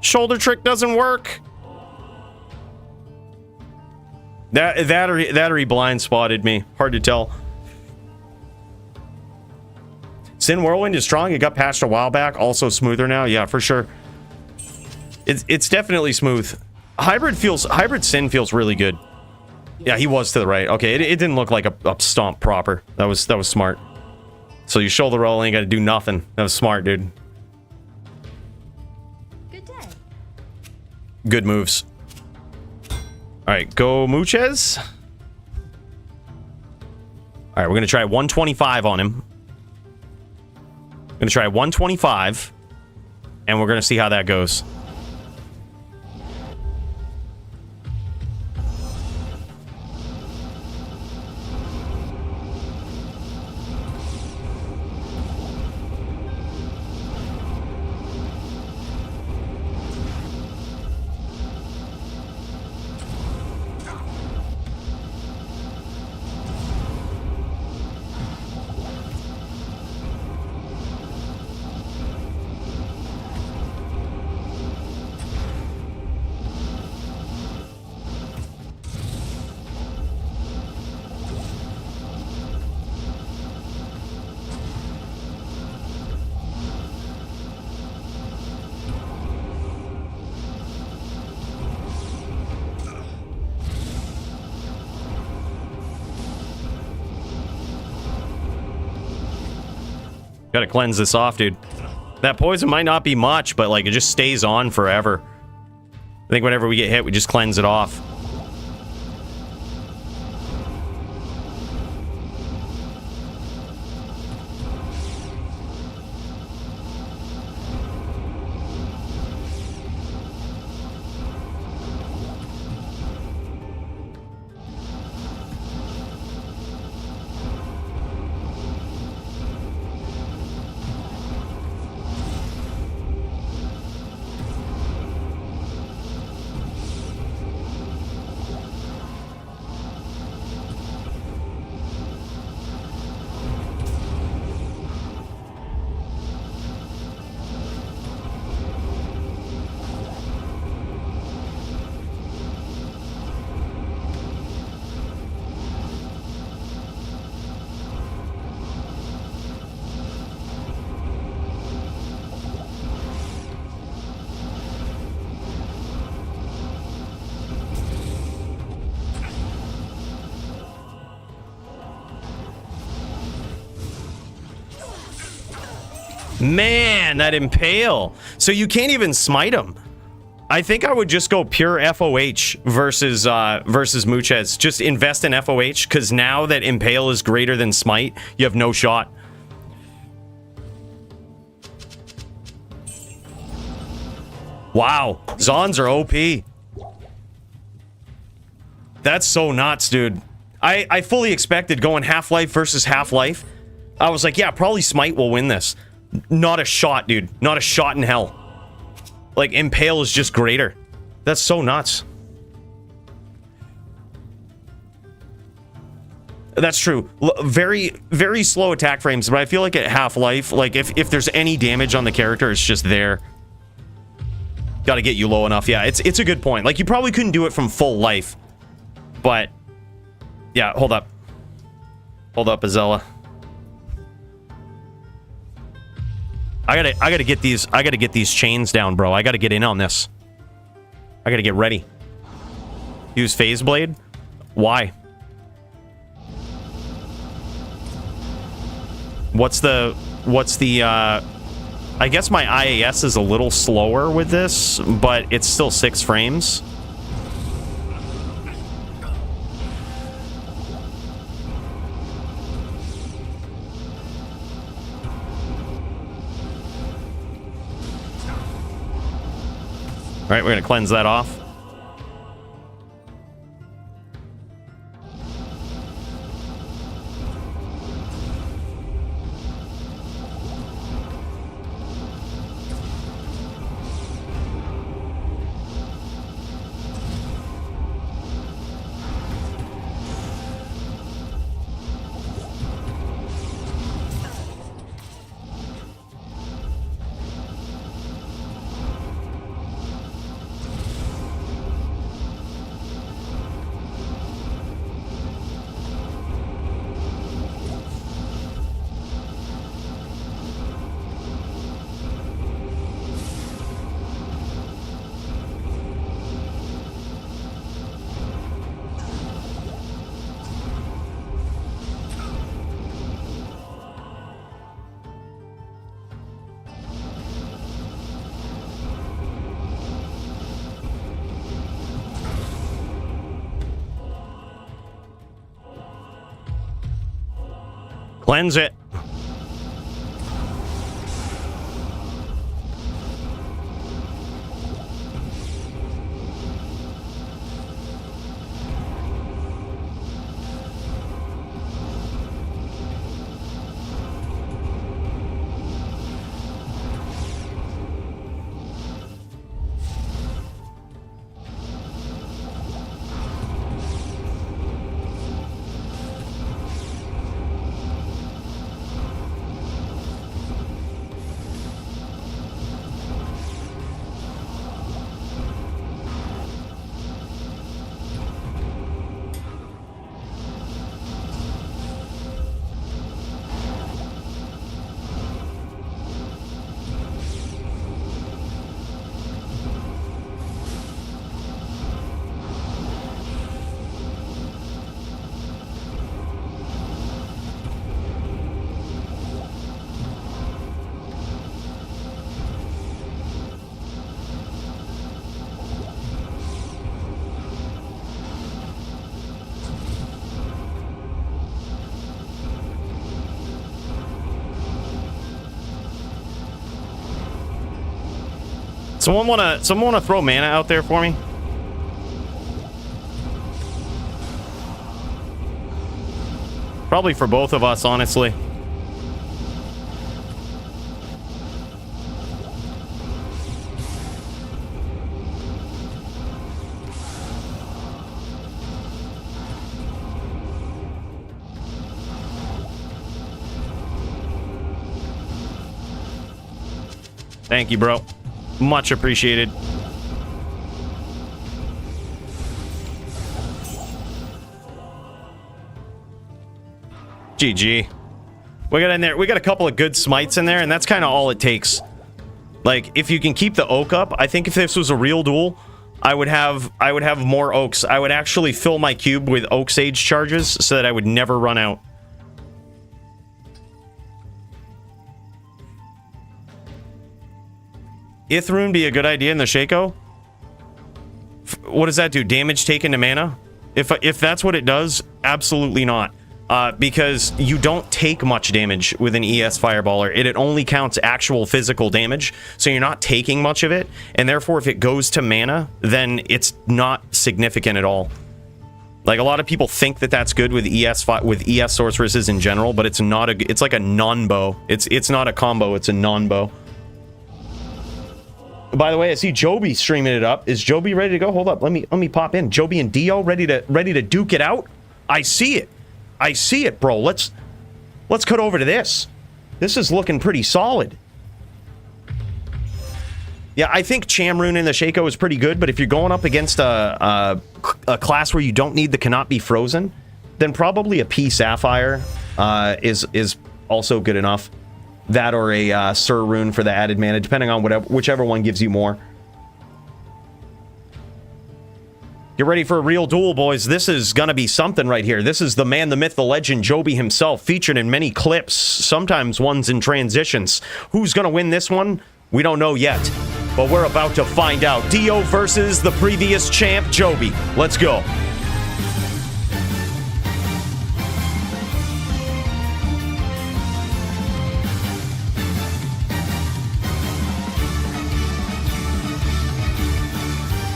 Shoulder trick doesn't work? That or he blind spotted me. Hard to tell. Sin Whirlwind is strong. It got patched a while back. Also smoother now. Yeah, for sure. It's definitely smooth. Hybrid Sin feels really good. Yeah, he was to the right. Okay, it didn't look like a stomp proper. That was smart. So you shoulder roll, ain't got to do nothing. That was smart, dude. Good day. Good moves. All right, go Muchez. All right, we're gonna try 125 on him. Gonna try 125, and we're gonna see how that goes. Gotta cleanse this off, dude. That poison might not be much, but like it just stays on forever. I think whenever we get hit, we just cleanse it off. Man, that impale. So you can't even smite him. I think I would just go pure FOH versus Muchez. Just invest in FOH, because now that impale is greater than smite, you have no shot. Wow. Zons are OP. That's so nuts, dude. I fully expected going Half-Life versus Half-Life. I was like, yeah, probably Smite will win this. Not a shot, dude. Not a shot in hell. Like, Impale is just greater. That's so nuts. That's true. Very, very slow attack frames, but I feel like at Half-Life, like, if there's any damage on the character, it's just there. Gotta get you low enough. Yeah, it's a good point. Like, you probably couldn't do it from full life. But, yeah, hold up. Hold up, Azella. I gotta get these chains down, bro. I gotta get in on this. I gotta get ready. Use Phase Blade? Why? What's the I guess my IAS is a little slower with this, but it's still 6 frames. All right, we're gonna cleanse that off. Cleanse it. Someone wanna throw mana out there for me? Probably for both of us, honestly. Thank you, bro. Much appreciated. GG. We got in there. We got a couple of good smites in there, and that's kind of all it takes. Like, if you can keep the oak up, I think if this was a real duel, I would have more oaks. I would actually fill my cube with oak sage charges so that I would never run out. Ithrune be a good idea in the Shaco? What does that do? Damage taken to mana? If that's what it does, absolutely not. because you don't take much damage with an ES Fireballer. It only counts actual physical damage, so you're not taking much of it, and therefore if it goes to mana, then it's not significant at all. Like, a lot of people think that that's good with ES sorceresses in general, but it's not a. It's like a non-bow. It's not a combo. It's a non-bow. By the way, I see Joby streaming it up. Is Joby ready to go? Hold up. Let me pop in. Joby and Dio ready to duke it out. I see it. I see it, bro. Let's cut over to this. This is looking pretty solid. Yeah, I think Chamrune in the Shaco is pretty good, but if you're going up against a class where you don't need the Cannot Be Frozen, then probably a P Sapphire is also good enough. That or a Sur Rune for the added mana, depending on whichever one gives you more. Get ready for a real duel, boys. This is gonna be something right here. This is the man, the myth, the legend, Joby himself, featured in many clips, sometimes ones in transitions. Who's gonna win this one? We don't know yet, but we're about to find out. Dio versus the previous champ, Joby. Let's go.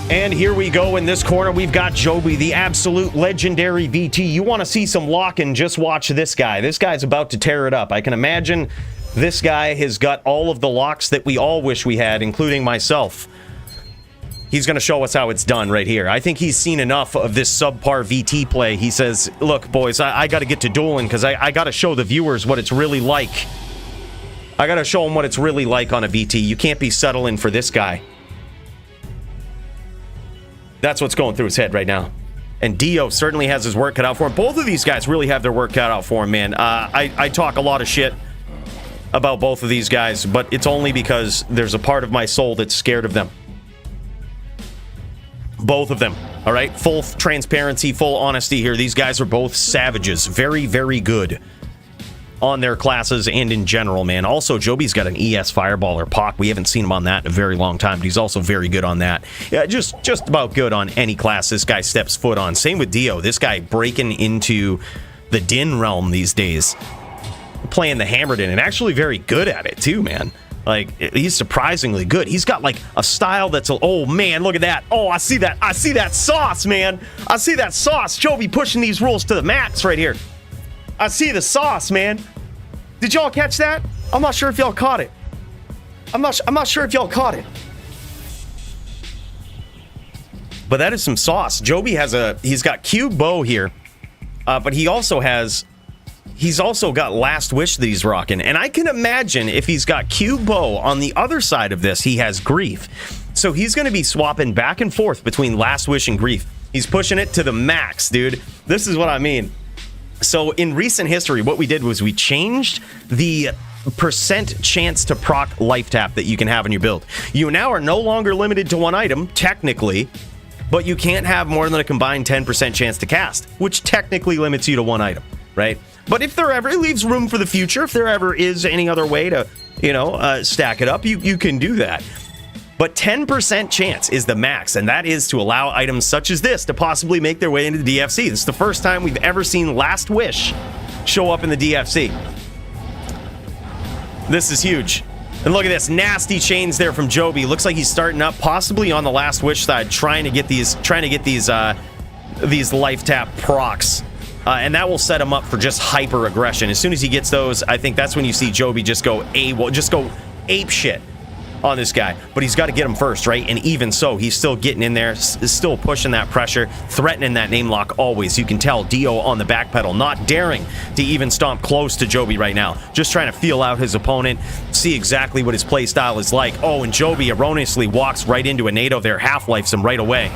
And here we go. In this corner, we've got Joby, the absolute legendary VT. You want to see some locking? Just watch this guy. This guy's about to tear it up. I can imagine this guy has got all of the locks that we all wish we had, including myself. He's going to show us how it's done right here. I think he's seen enough of this subpar VT play. He says, look, boys, I got to get to dueling because I got to show the viewers what it's really like. I got to show them what it's really like on a VT. You can't be settling for this guy. That's what's going through his head right now. And Dio certainly has his work cut out for him. Both of these guys really have their work cut out for him, man. I talk a lot of shit about both of these guys, but it's only because there's a part of my soul that's scared of them. Both of them, all right? Full transparency, full honesty here. These guys are both savages. Very, very good on their classes and in general, man. Also, Joby's got an ES Fireballer Pock. We haven't seen him on that in a very long time, but he's also very good on that. Yeah, just about good on any class this guy steps foot on. Same with Dio. This guy breaking into the Din realm these days. Playing the Hammered In and actually very good at it too, man. Like, he's surprisingly good. He's got like a style that's oh man, look at that. Oh, I see that sauce, man. I see that sauce. Joby pushing these rules to the max right here. I see the sauce, man. Did y'all catch that? I'm not sure if y'all caught it. I'm not sure if y'all caught it. But that is some sauce. Joby he's got Cube Bow here, but he's also got Last Wish that he's rocking. And I can imagine if he's got Cube Bow on the other side of this, he has Grief. So he's going to be swapping back and forth between Last Wish and Grief. He's pushing it to the max, dude. This is what I mean. So in recent history, what we did was we changed the percent chance to proc life tap that you can have in your build. You now are no longer limited to one item, technically, but you can't have more than a combined 10% chance to cast, which technically limits you to one item, right? But if there ever, it leaves room for the future. If there ever is any other way to, stack it up, you can do that. But 10% chance is the max, and that is to allow items such as this to possibly make their way into the DFC. This is the first time we've ever seen Last Wish show up in the DFC. This is huge. And look at this, nasty chains there from Joby. Looks like he's starting up, possibly on the Last Wish side, trying to get these life tap procs. And that will set him up for just hyper aggression. As soon as he gets those, I think that's when you see Joby just go ape shit on this guy. But he's got to get him first, right? And even so, he's still getting in there, still pushing that pressure, threatening that name lock always. You can tell Dio on the back pedal, not daring to even stomp close to Joby right now. Just trying to feel out his opponent, see exactly what his play style is like. Oh, and Joby erroneously walks right into a NATO there, half-lifes him right away.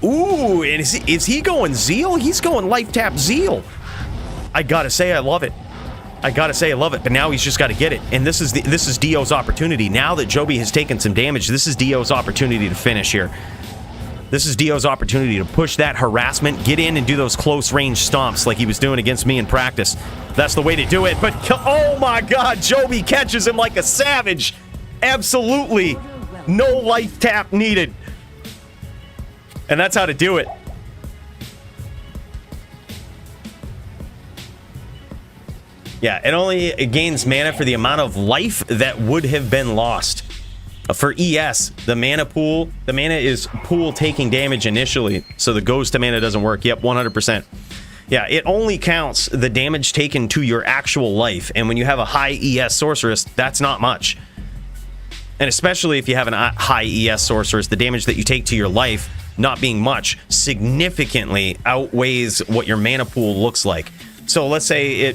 Ooh, and is he going Zeal? He's going life tap Zeal. I gotta say, I love it. But now he's just got to get it. And this is Dio's opportunity. Now that Joby has taken some damage, this is Dio's opportunity to finish here. This is Dio's opportunity to push that harassment, get in and do those close range stomps like he was doing against me in practice. That's the way to do it. But oh my God, Joby catches him like a savage. Absolutely no life tap needed. And that's how to do it. Yeah, it only gains mana for the amount of life that would have been lost. For ES, the mana is pool taking damage initially, so the ghost to mana doesn't work. Yep, 100%. Yeah, it only counts the damage taken to your actual life, and when you have a high ES sorceress, that's not much. And especially if you have a high ES sorceress, the damage that you take to your life, not being much, significantly outweighs what your mana pool looks like. So let's say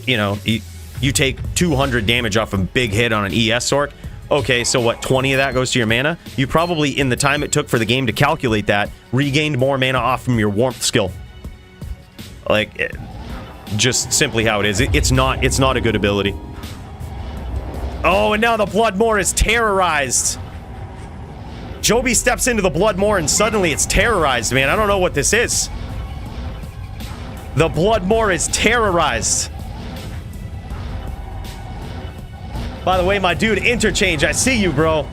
you take 200 damage off a big hit on an ES sorc. Okay, so what, 20 of that goes to your mana? You probably, in the time it took for the game to calculate that, regained more mana off from your warmth skill. Like, just simply how it is. It's not a good ability. Oh, and now the Bloodmoor is terrorized. Joby steps into the Bloodmoor and suddenly it's terrorized, man. I don't know what this is. The Bloodmoor is terrorized. By the way, my dude, Interchange, I see you, bro.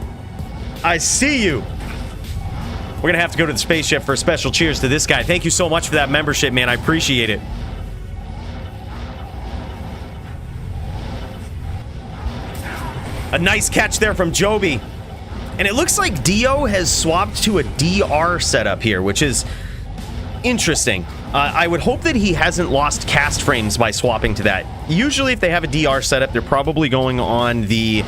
I see you. We're gonna have to go to the spaceship for a special cheers to this guy. Thank you so much for that membership, man. I appreciate it. A nice catch there from Joby. And it looks like Dio has swapped to a DR setup here, which is interesting. I would hope that he hasn't lost cast frames by swapping to that. Usually if they have a DR setup, they're probably going on the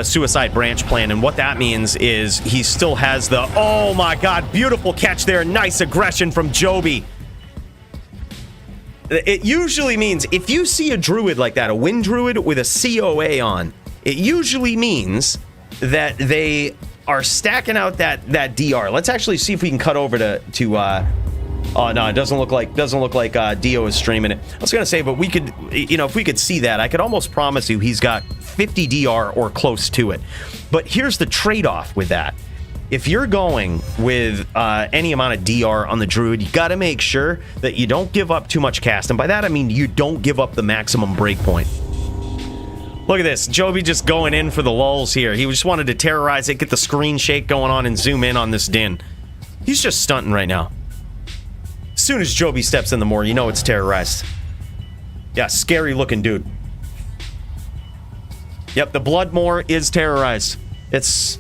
suicide branch plan, and what that means is he still has the, oh my god, beautiful catch there, nice aggression from Joby. It usually means if you see a druid like that, a wind druid with a COA on, it usually means that they are stacking out that DR. Let's actually see if we can cut over to oh no, it doesn't look like Dio is streaming it. I was gonna say, but we could, if we could see that, I could almost promise you he's got 50 DR or close to it. But here's the trade-off with that. If you're going with any amount of DR on the druid, you got to make sure that you don't give up too much cast, and by that I mean you don't give up the maximum breakpoint. Look at this, Joby just going in for the lulls here. He just wanted to terrorize it, get the screen shake going on, and zoom in on this din. He's just stunting right now. As soon as Joby steps in the moor, you know it's terrorized. Yeah, scary looking dude. Yep, the Bloodmoor is terrorized. It's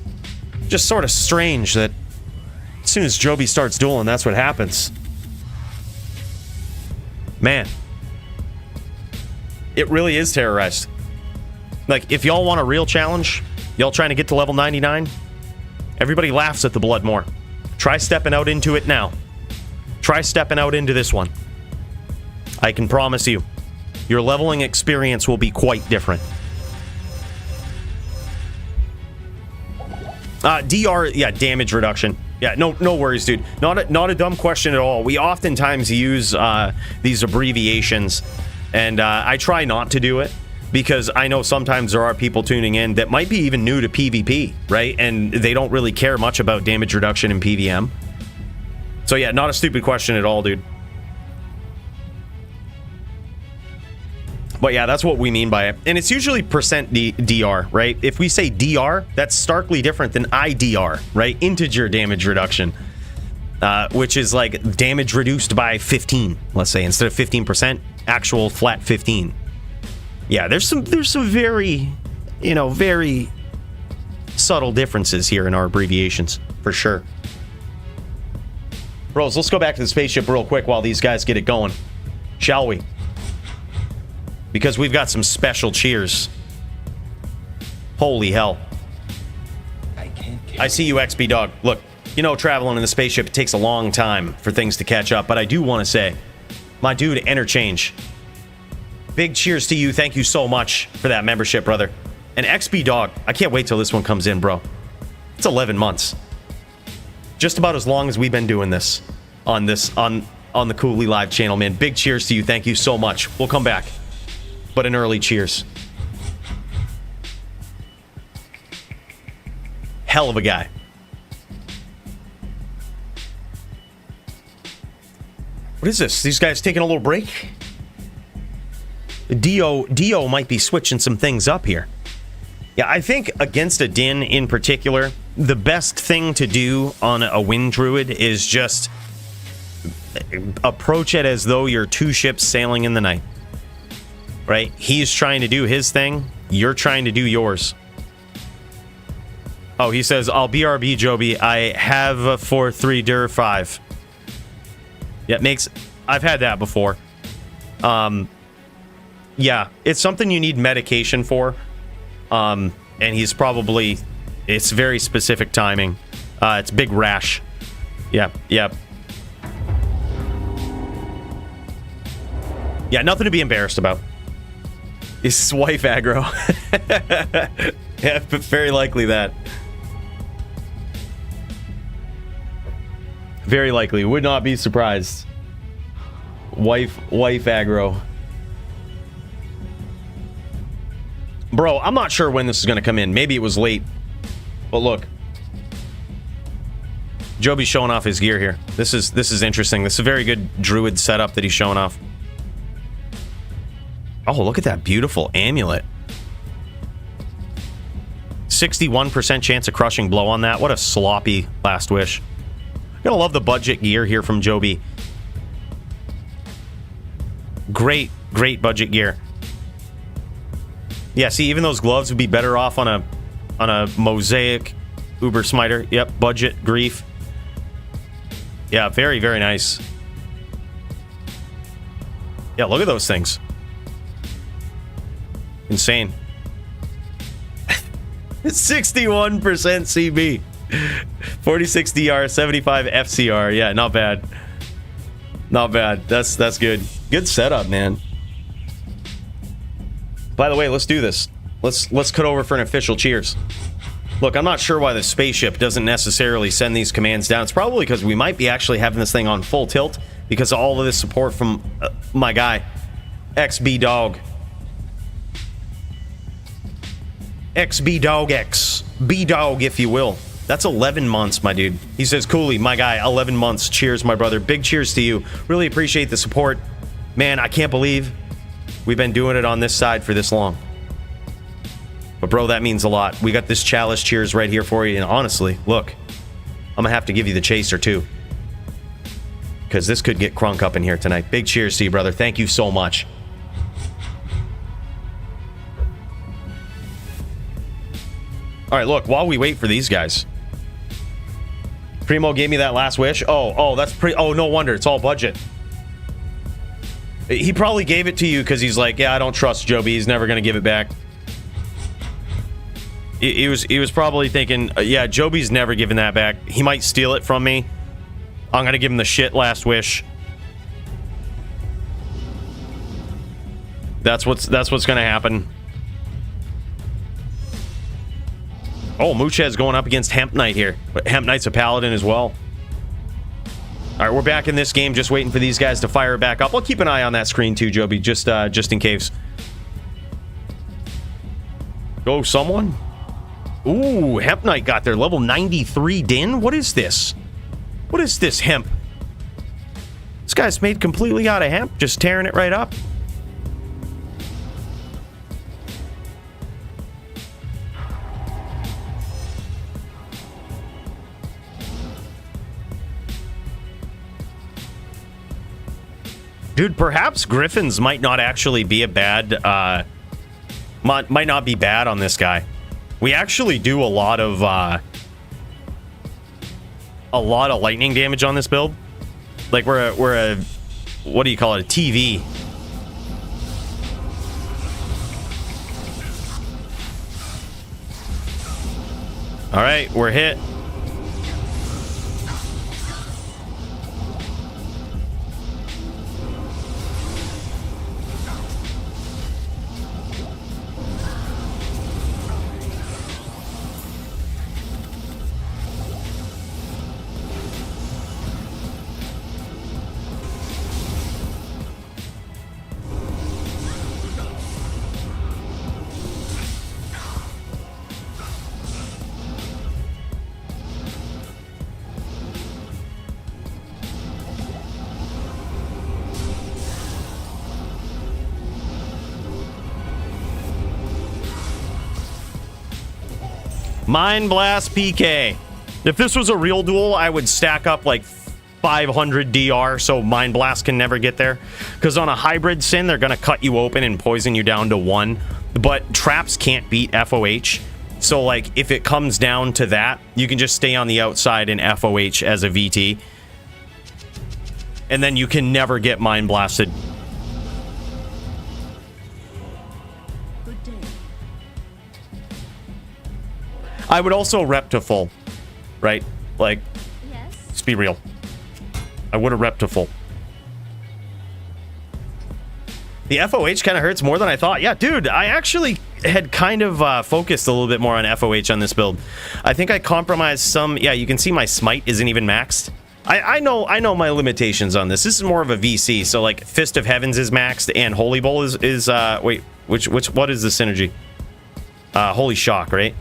just sort of strange that as soon as Joby starts dueling, that's what happens. Man. It really is terrorized. Like, if y'all want a real challenge, y'all trying to get to level 99, everybody laughs at the Bloodmoor. Try stepping out into it now. Try stepping out into this one. I can promise you, your leveling experience will be quite different. DR, yeah, damage reduction. Yeah, no worries, dude. Not a dumb question at all. We oftentimes use these abbreviations, and I try not to do it, because I know sometimes there are people tuning in that might be even new to PvP, right? And they don't really care much about damage reduction in PVM. So yeah, not a stupid question at all, dude. But yeah, that's what we mean by it. And it's usually percent DR, right? If we say DR, that's starkly different than IDR, right? Integer damage reduction. Which is like damage reduced by 15, let's say. Instead of 15%, actual flat 15. Yeah, there's some very, very subtle differences here in our abbreviations, for sure. Bros, let's go back to the spaceship real quick while these guys get it going. Shall we? Because we've got some special cheers. Holy hell. I see you, XB Dog. Look, traveling in the spaceship, it takes a long time for things to catch up, but I do want to say, my dude, Interchange. Big cheers to you. Thank you so much for that membership, brother. And XB Dog, I can't wait till this one comes in, bro. It's 11 months. Just about as long as we've been doing this on the Cooley Live channel, man. Big cheers to you. Thank you so much. We'll come back. But an early cheers. Hell of a guy. What is this? These guys taking a little break? Dio might be switching some things up here. Yeah, I think against a Din in particular, the best thing to do on a Wind Druid is just approach it as though you're two ships sailing in the night. Right? He's trying to do his thing. You're trying to do yours. Oh, he says, I'll BRB, Joby. I have a 4-3 dir 5. Yeah, I've had that before. Yeah, it's something you need medication for. And he's probably... It's very specific timing. It's big rash. Yeah. Yeah, nothing to be embarrassed about. Is his wife aggro? Yeah, but very likely that. Very likely. Would not be surprised. Wife aggro. Bro, I'm not sure when this is going to come in. Maybe it was late. But look. Joby's showing off his gear here. This is interesting. This is a very good druid setup that he's showing off. Oh, look at that beautiful amulet. 61% chance of crushing blow on that. What a sloppy last wish. Gotta love the budget gear here from Joby. Great budget gear. Yeah, see, even those gloves would be better off on a mosaic Uber Smiter. Yep, budget grief. Yeah, very, very nice. Yeah, look at those things. Insane. 61% CB. 46 DR, 75 FCR. Yeah, not bad. Not bad. That's good. Good setup, man. By the way, let's do this. Let's cut over for an official cheers. Look, I'm not sure why the spaceship doesn't necessarily send these commands down. It's probably because we might be actually having this thing on full tilt because of all of this support from my guy, XB Dog. XB Dog X. B Dog, if you will. That's 11 months, my dude. He says, Cooley, my guy, 11 months. Cheers, my brother. Big cheers to you. Really appreciate the support. Man, I can't believe we've been doing it on this side for this long. But, bro, that means a lot. We got this chalice cheers right here for you. And honestly, look, I'm going to have to give you the chaser, too. Because this could get crunk up in here tonight. Big cheers to you, brother. Thank you so much. All right, look, while we wait for these guys. Primo gave me that last wish. Oh, that's pretty... Oh, no wonder. It's all budget. He probably gave it to you because he's like, yeah, I don't trust Joby. He's never going to give it back. He was probably thinking, yeah, Joby's never giving that back. He might steal it from me. I'm going to give him the shit last wish. That's what's going to happen. Oh, Muchez's going up against Hemp Knight here. But Hemp Knight's a paladin as well. All right, we're back in this game, just waiting for these guys to fire it back up. I'll keep an eye on that screen too, Joby, just in case. Go, someone. Ooh, Hemp Knight got their level 93 Din. What is this? What is this hemp? This guy's made completely out of hemp, just tearing it right up. Dude, perhaps Griffins might not actually be a bad, might not be bad on this guy. We actually do a lot of lightning damage on this build. Like we're a what do you call it? A TV. All right, we're hit. Mind Blast PK. If this was a real duel, I would stack up like 500 DR, so Mind Blast can never get there. Because on a hybrid Sin, they're going to cut you open and poison you down to 1. But traps can't beat FOH. So, like, if it comes down to that, you can just stay on the outside in FOH as a VT. And then you can never get Mind Blasted. Good day. I would also rep to full, right? Like, Yes. let's be real. I would have rep to full. The FOH kind of hurts more than I thought. Yeah, dude, I actually had kind of focused a little bit more on FOH on this build. I think I compromised some. Yeah, you can see my smite isn't even maxed. I know my limitations on this. This is more of a VC, so like Fist of Heavens is maxed and Holy Bowl is wait, what is the synergy? Holy Shock, right?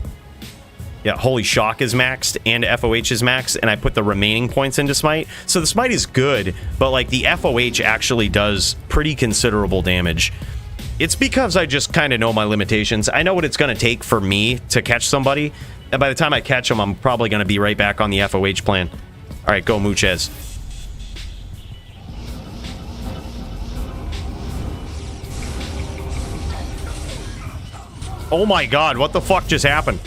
Yeah, Holy Shock is maxed and FOH is maxed, and I put the remaining points into Smite. So the Smite is good, but like the FOH actually does pretty considerable damage. It's because I just kind of know my limitations. I know what it's going to take for me to catch somebody, and by the time I catch them, I'm probably going to be right back on the FOH plan. All right, go Muchez. Oh my god, what the fuck just happened?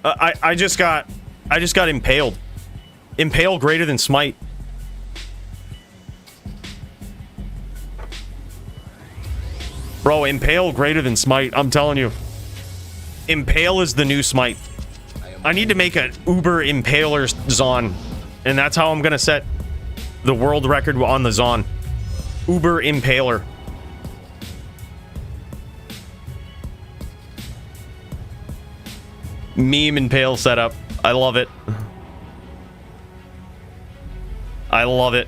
I just got impaled. Impale greater than smite. Bro, impale greater than smite. I'm telling you. Impale is the new smite. I need to make an Uber Impaler Zon. And that's how I'm gonna set the world record on the Zon. Uber Impaler. Meme Impale setup. I love it. I love it.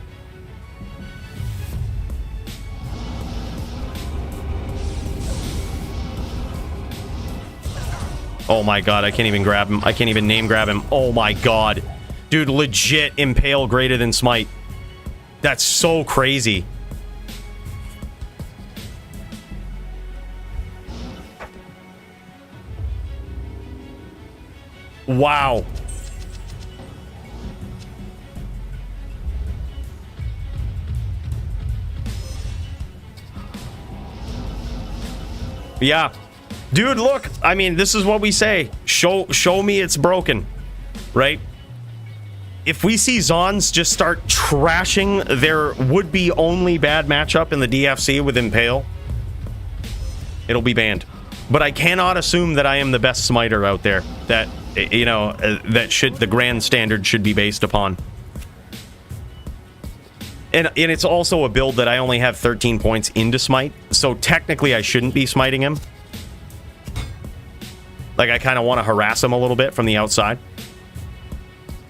Oh my god, I can't even grab him. I can't even name grab him. Oh my god. Dude, legit impale greater than smite. That's so crazy. Wow. Yeah. Dude, look. I mean, this is what we say. Show me it's broken. Right? If we see Zons just start trashing their would-be only bad matchup in the DFC with Impale, it'll be banned. But I cannot assume that I am the best smiter out there. That, you know, the grand standard should be based upon. And it's also a build that I only have 13 points into smite, so technically I shouldn't be smiting him. Like, I kind of want to harass him a little bit from the outside.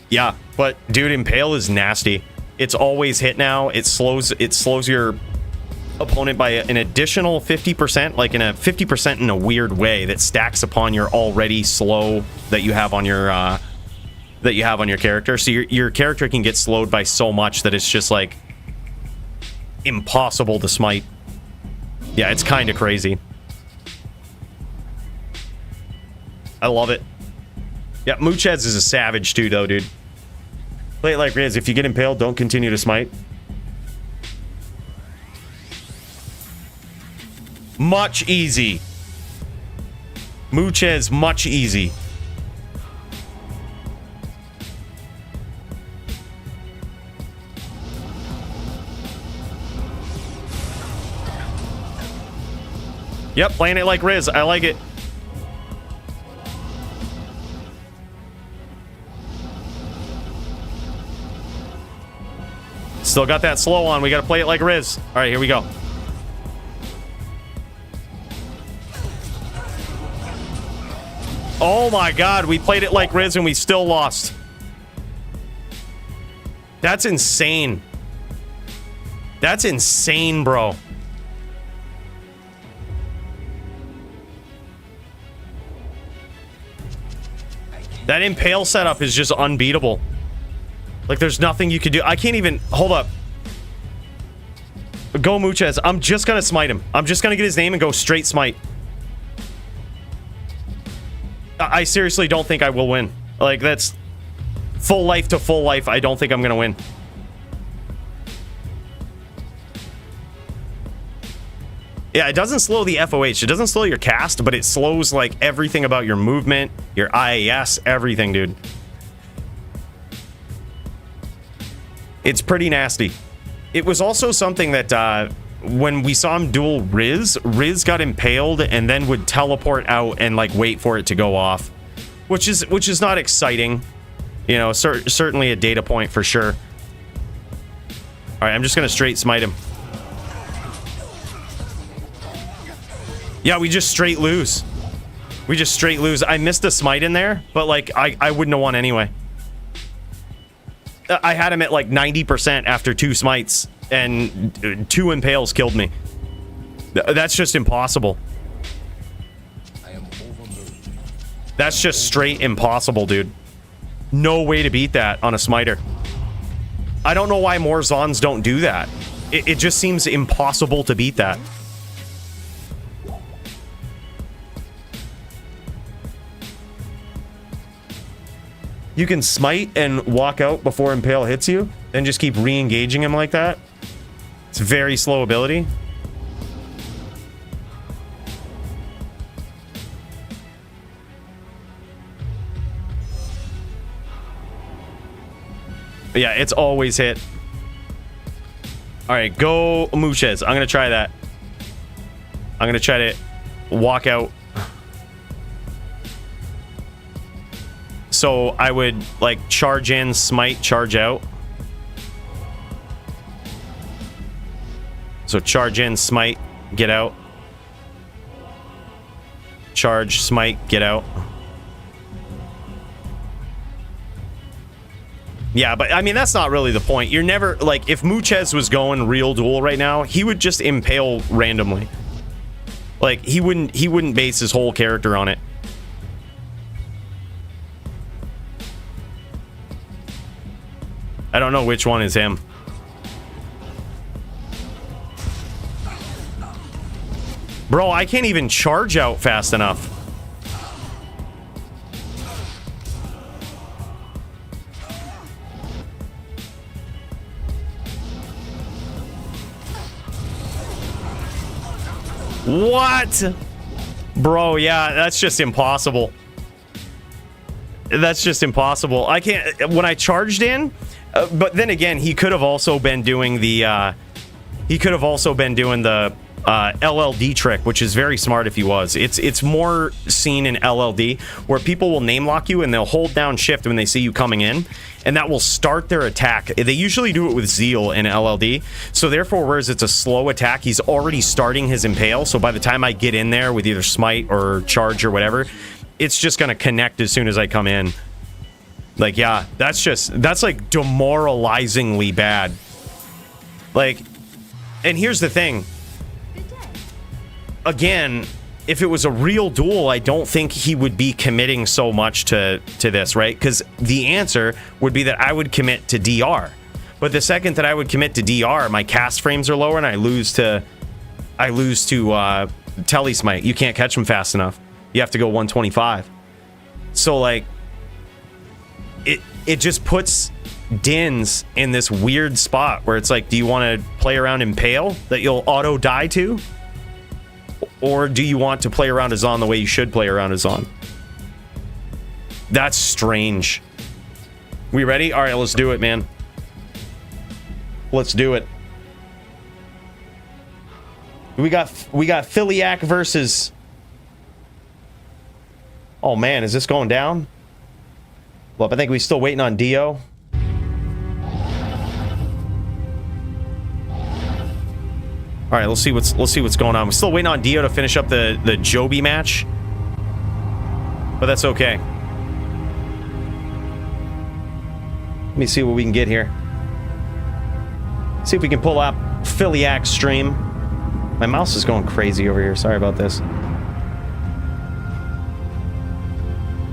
Yeah, but dude, Impale is nasty. It's always hit now. It slows your opponent by an additional 50%, like in a 50% in a weird way that stacks upon your already slow that you have on your character. So your character can get slowed by so much that it's just like impossible to smite. Yeah, it's kind of crazy. I love it. Yeah, Muchez is a savage too, though, dude. Play it like Riz. If you get impaled, don't continue to smite. Much easy. Muchez, much easy. Yep, playing it like Riz. I like it. Still got that slow on. We got to play it like Riz. All right, here we go. Oh my god, we played it like Riz and we still lost. That's insane. That's insane, bro. That Impale setup is just unbeatable. Like, there's nothing you could do. I can't even... Hold up. Go Muchez. I'm just gonna smite him. I'm just gonna get his name and go straight smite. I seriously don't think I will win. Like, that's... Full life to full life, I don't think I'm gonna win. Yeah, it doesn't slow the FOH. It doesn't slow your cast, but it slows like everything about your movement, your IAS, everything, dude. It's pretty nasty. It was also something that when we saw him duel Riz got impaled and then would teleport out and like wait for it to go off, which is not exciting. You know, certainly a data point for sure. All right, I'm just gonna straight smite him. Yeah, we just straight lose. We just straight lose. I missed a smite in there, but like I wouldn't have won anyway. I had him at like 90% after 2 smites, and 2 impales killed me. That's just impossible. That's just straight impossible, dude. No way to beat that on a smiter. I don't know why more Zons don't do that. It just seems impossible to beat that. You can smite and walk out before Impale hits you, then just keep re-engaging him like that. It's very slow ability. But yeah, it's always hit. All right, go Muchez. I'm going to try that. I'm going to try to walk out. So I would like charge in, smite, charge out. So charge in, smite, get out. Charge, smite, get out. Yeah, but I mean, that's not really the point. You're never like, if Muchez was going real duel right now, he would just impale randomly. Like he wouldn't base his whole character on it. I don't know which one is him. Bro, I can't even charge out fast enough. What? Bro, yeah, that's just impossible. That's just impossible. I can't... When I charged in... but then again, he could have also been doing the... LLD trick, which is very smart if he was. It's more seen in LLD, where people will name lock you and they'll hold down shift when they see you coming in, and that will start their attack. They usually do it with Zeal in LLD, so therefore, whereas it's a slow attack, he's already starting his impale, so by the time I get in there with either smite or charge or whatever, it's just gonna connect as soon as I come in. Like, yeah, that's like demoralizingly bad. Like, and here's the thing. Again, if it was a real duel, I don't think he would be committing so much to this, right? Because the answer would be that I would commit to DR. But the second that I would commit to DR, my cast frames are lower and I lose to Tele Smite. You can't catch him fast enough. You have to go 125. So like it just puts Dins in this weird spot where it's like, do you want to play around Impale that you'll auto die to? Or do you want to play around Azan the way you should play around Azan? That's strange. We ready? All right, let's do it, man. Let's do it. We got Filak versus... Oh, man, is this going down? Well, I think we're still waiting on Dio. All right, let's see what's going on. We're still waiting on Dio to finish up the Joby match, but that's okay. Let me see what we can get here. See if we can pull up Filak's stream. My mouse is going crazy over here. Sorry about this. All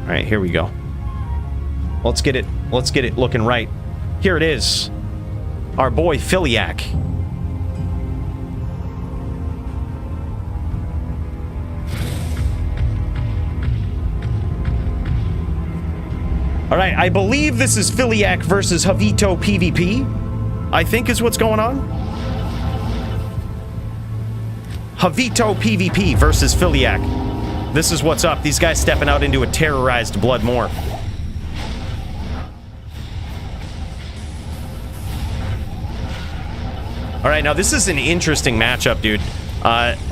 right, here we go. Let's get it looking right. Here it is. Our boy Filak. All All right, I believe this is Filak versus Jito PvP. I think is what's going on. Jito PvP versus Filak. This is what's up. These guys stepping out into a terrorized Blood Moor. All right, now this is an interesting matchup, dude.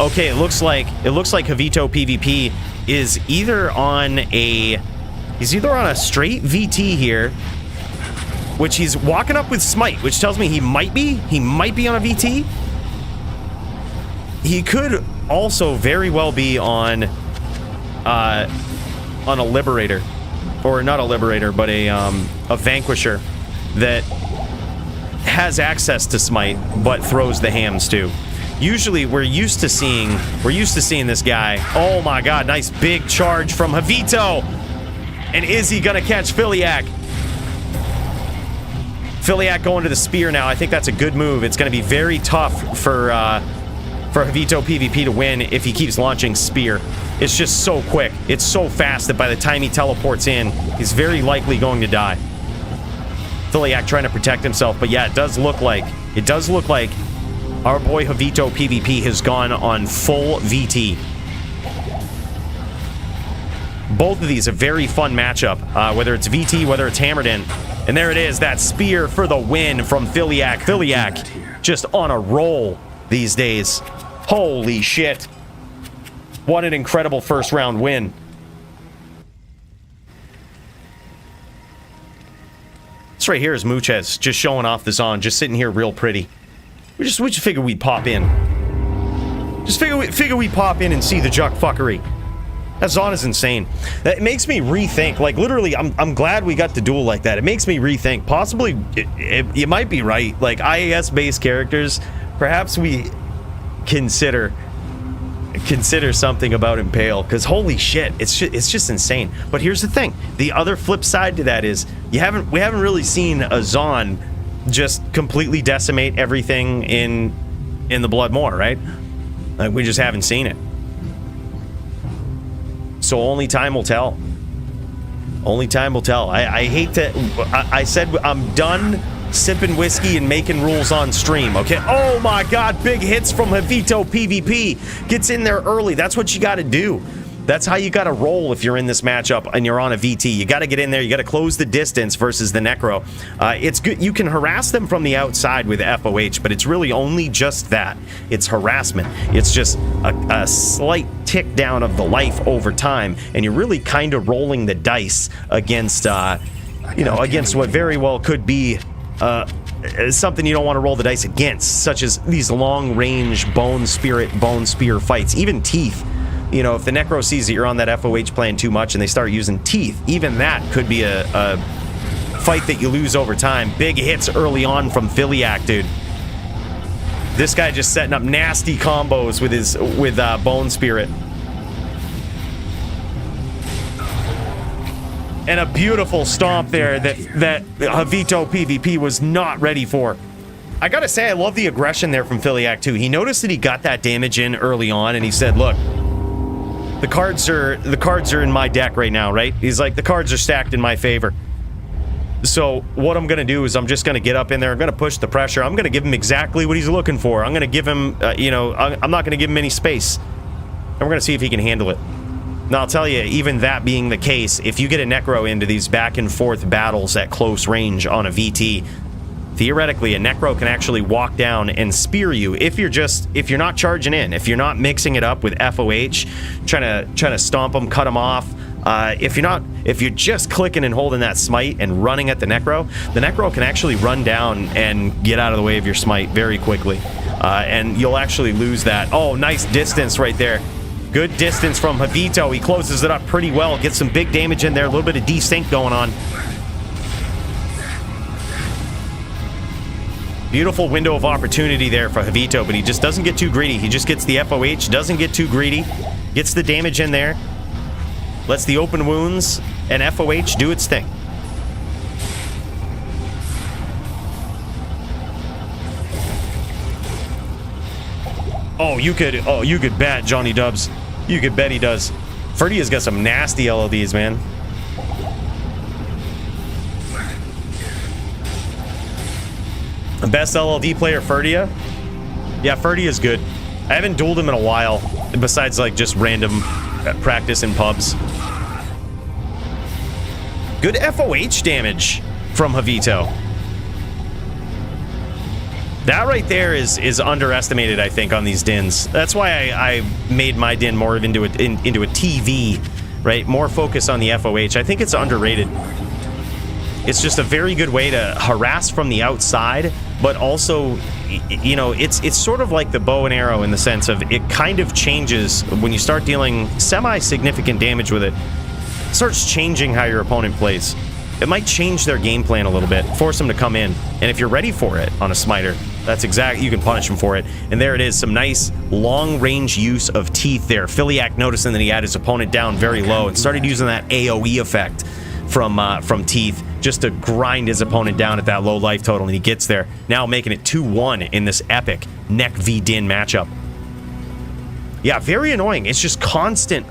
Okay, it looks like Jito PvP is either on a straight VT here, which he's walking up with Smite, which tells me he might be on a VT. He could also very well be on a Liberator, or not a Liberator, but a Vanquisher that has access to Smite but throws the hams too. Usually we're used to seeing this guy. Oh my god, nice big charge from Jito. And is he gonna catch Filak? Filak going to the spear now. I think that's a good move. It's gonna be very tough for Jito PvP to win if he keeps launching spear. It's just so quick. It's so fast that by the time he teleports in, he's very likely going to die. Filak trying to protect himself, but yeah, it does look like our boy Jito PvP has gone on full VT. Both of these a very fun matchup, whether it's VT, whether it's hammered in. And there it is, that spear for the win from Filak. Filak just on a roll these days. Holy shit. What an incredible first round win. This right here is Muchez just showing off the Zon, just sitting here real pretty. We just figured we'd pop in. Just figure we'd pop in and see the Juck fuckery. That Zon is insane. That makes me rethink. Like, literally, I'm glad we got to duel like that. It makes me rethink. Possibly, you might be right. Like, IAS-based characters, perhaps we consider something about Impale, because holy shit, it's just insane. But here's the thing: the other flip side to that is we haven't really seen a Zon just completely decimate everything in the Blood Moor, right? Like, we just haven't seen it. So only time will tell. Only time will tell. I hate to... I said I'm done sipping whiskey and making rules on stream, okay? Oh my god, big hits from Jito PvP. Gets in there early. That's what you gotta do. That's how you gotta roll if you're in this matchup and you're on a VT. You gotta get in there, you gotta close the distance versus the Necro. It's good. You can harass them from the outside with FOH, but it's really only just that. It's harassment. It's just a slight tick down of the life over time, and you're really kind of rolling the dice against, against what very well could be something you don't want to roll the dice against, such as these long-range bone spear fights, even teeth. You know, if the Necro sees that you're on that FOH playing too much and they start using teeth, even that could be a fight that you lose over time. Big hits early on from Filak, dude. This guy just setting up nasty combos with Bone Spirit. And a beautiful stomp there that Jito PvP was not ready for. I gotta say, I love the aggression there from Filak too. He noticed that he got that damage in early on, and he said, look, the cards are in my deck right now, right? He's like, the cards are stacked in my favor. So what I'm gonna do is I'm just gonna get up in there. I'm gonna push the pressure. I'm gonna give him exactly what he's looking for. I'm gonna give him, I'm not gonna give him any space. And we're gonna see if he can handle it. Now, I'll tell you, even that being the case, if you get a Necro into these back and forth battles at close range on a VT, theoretically, a Necro can actually walk down and spear you if you're not charging in, if you're not mixing it up with FOH, trying to stomp them, cut them off. If you're just clicking and holding that smite and running at the Necro can actually run down and get out of the way of your smite very quickly, and you'll actually lose that. Oh, nice distance right there. Good distance from Jito. He closes it up pretty well. Gets some big damage in there. A little bit of desync going on. Beautiful window of opportunity there for Jito, but he just doesn't get too greedy. He just gets the FOH, doesn't get too greedy, gets the damage in there, lets the open wounds and FOH do its thing. Oh, you could bet, Johnny Dubs. You could bet he does. Ferdy has got some nasty LODs, man. Best LLD player, Ferdia? Yeah, Ferdia is good. I haven't dueled him in a while, besides like just random practice in pubs. Good FOH damage from Javito. That right there is underestimated, I think, on these dins. That's why I made my din more into a TV, right? More focus on the FOH. I think it's underrated. It's just a very good way to harass from the outside, but also, you know, it's sort of like the bow and arrow in the sense of it kind of changes when you start dealing semi-significant damage with it. It starts changing how your opponent plays. It might change their game plan a little bit, force them to come in, and if you're ready for it on a smiter, that's exactly, you can punish him for it. And there it is, some nice long-range use of teeth there. Filak noticing that he had his opponent down very low and started using that AoE effect from teeth just to grind his opponent down at that low life total, and he gets there. Now making it 2-1 in this epic neck v din matchup. Yeah, very annoying. It's just constant,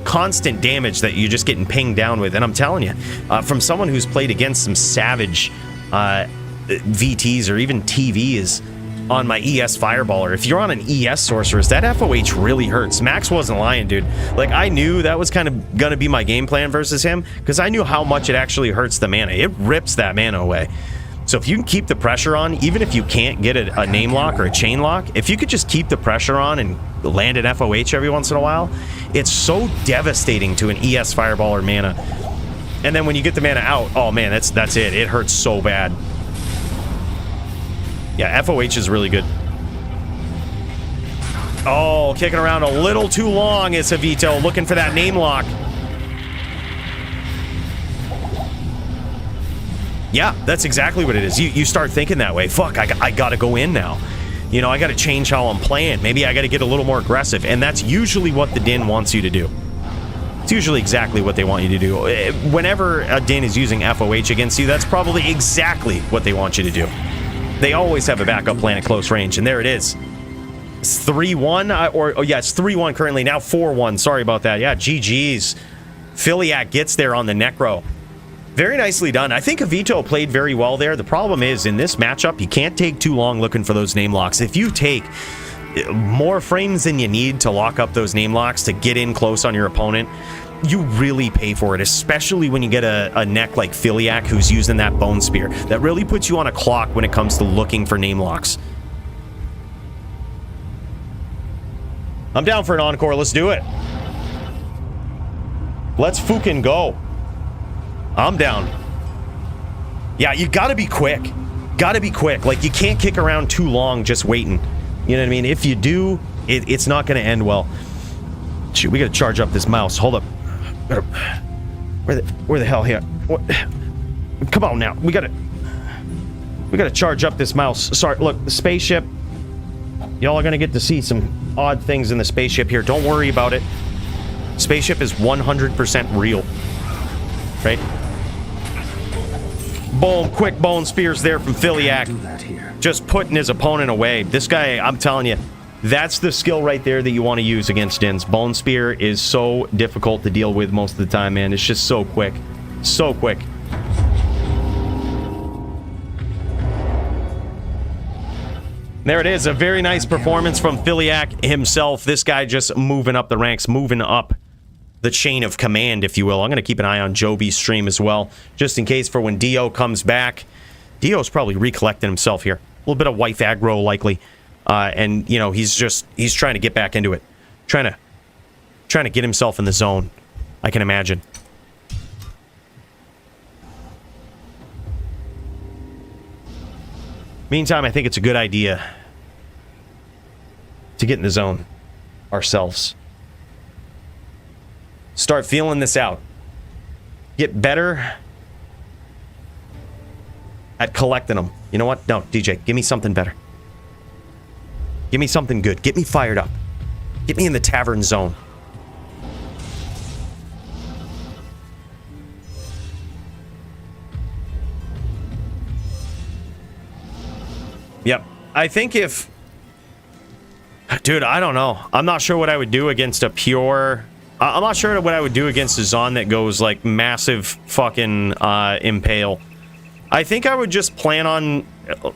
constant damage that you're just getting pinged down with. And I'm telling you, from someone who's played against some savage VTs or even TVs on my ES Fireballer, if you're on an ES Sorceress, that FOH really hurts. Max wasn't lying, dude. Like, I knew that was kind of going to be my game plan versus him, because I knew how much it actually hurts the mana. It rips that mana away. So if you can keep the pressure on, even if you can't get a name lock or a chain lock, if you could just keep the pressure on and land an FOH every once in a while, it's so devastating to an ES Fireballer mana. And then when you get the mana out, oh man, that's it. It hurts so bad. Yeah, FOH is really good. Oh, kicking around a little too long is Javito, looking for that name lock. Yeah, that's exactly what it is. You start thinking that way. Fuck, I gotta go in now. You know, I gotta change how I'm playing. Maybe I gotta get a little more aggressive. And that's usually what the din wants you to do. It's usually exactly what they want you to do. Whenever a din is using FOH against you, that's probably exactly what they want you to do. They always have a backup plan at close range, and there it is. It's 3-1, yeah, it's 3-1 currently, now 4-1. Sorry about that. Yeah, GG's. Filak gets there on the Necro. Very nicely done. I think Javito played very well there. The problem is, in this matchup, you can't take too long looking for those name locks. If you take more frames than you need to lock up those name locks to get in close on your opponent, you really pay for it, especially when you get a neck like Filak who's using that Bone Spear. That really puts you on a clock when it comes to looking for name locks. I'm down for an encore. Let's do it. Let's fucking go. I'm down. Yeah, you gotta be quick. Gotta be quick. Like, you can't kick around too long just waiting. You know what I mean? If you do, it's not gonna end well. Shoot, we gotta charge up this mouse. Hold up. Where the hell here? What? Come on now. We gotta charge up this mouse. Sorry, look, the spaceship. Y'all are gonna get to see some odd things in the spaceship here. Don't worry about it. Spaceship is 100% real. Right? Boom, quick bone spears there from Filak. Just putting his opponent away. This guy, I'm telling you, that's the skill right there that you want to use against dins. Bone Spear is so difficult to deal with most of the time, man. It's just so quick. So quick. There it is. A very nice performance from Filak himself. This guy just moving up the ranks, moving up the chain of command, if you will. I'm going to keep an eye on Joby's stream as well, just in case for when Dio comes back. Dio's probably recollecting himself here. A little bit of wife aggro, likely. And, you know, he's trying to get back into it. Trying to get himself in the zone, I can imagine. Meantime, I think it's a good idea to get in the zone ourselves. Start feeling this out. Get better at collecting them. You know what? No, DJ, give me something better. Give me something good. Get me fired up. Get me in the tavern zone. Yep. I think if... Dude, I don't know. I'm not sure what I would do against a pure... I'm not sure what I would do against a Zon that goes, like, massive fucking Impale. I think I would just plan on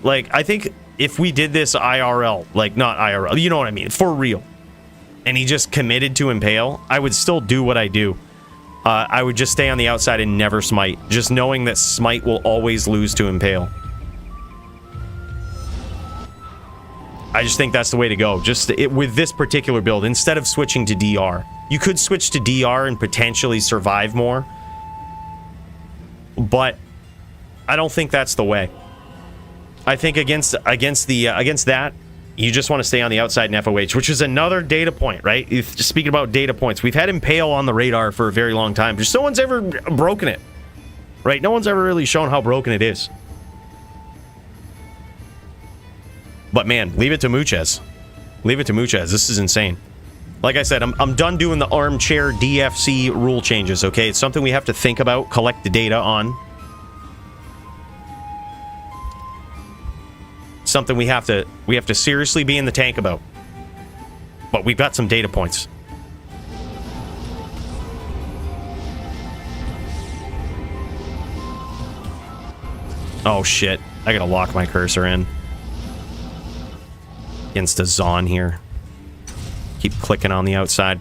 like, I think if we did this IRL, like, not IRL, you know what I mean, for real, and he just committed to Impale, I would still do what I do. I would just stay on the outside and never smite, just knowing that smite will always lose to Impale. I just think that's the way to go. With this particular build, instead of switching to DR. You could switch to DR and potentially survive more, but I don't think that's the way. I think against that, you just want to stay on the outside in FOH, which is another data point, right? Just speaking about data points, we've had Impale on the radar for a very long time. Just no one's ever broken it, right? No one's ever really shown how broken it is. But man, leave it to Muchez. Leave it to Muchez. This is insane. Like I said, I'm done doing the armchair DFC rule changes, okay? It's something we have to think about, collect the data on. Something we have to seriously be in the tank about. But we've got some data points. Oh shit. I gotta lock my cursor in. Against a Zon here. Keep clicking on the outside.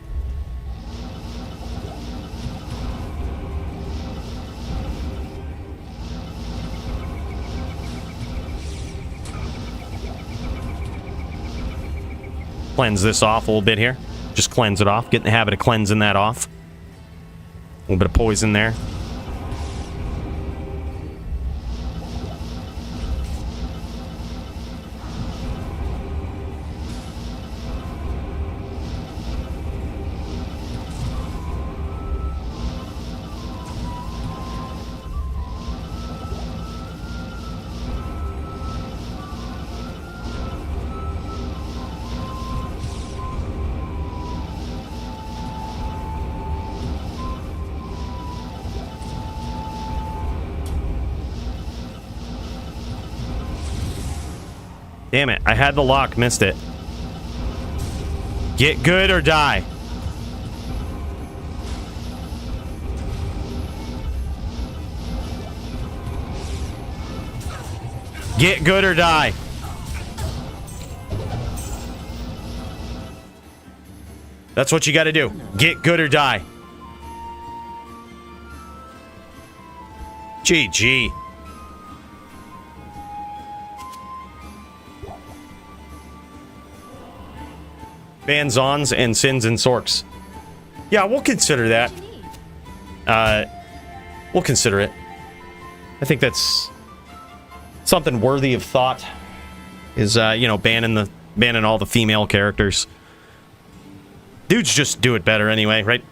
Cleanse this off a little bit here. Just cleanse it off. Get in the habit of cleansing that off. A little bit of poison there. Damn it, I had the lock, missed it. Get good or die. Get good or die. That's what you gotta do. Get good or die. GG. Ban Zons and Sins and Sorks. Yeah, we'll consider that. We'll consider it. I think that's something worthy of thought. Is you know, banning all the female characters. Dudes just do it better anyway, right?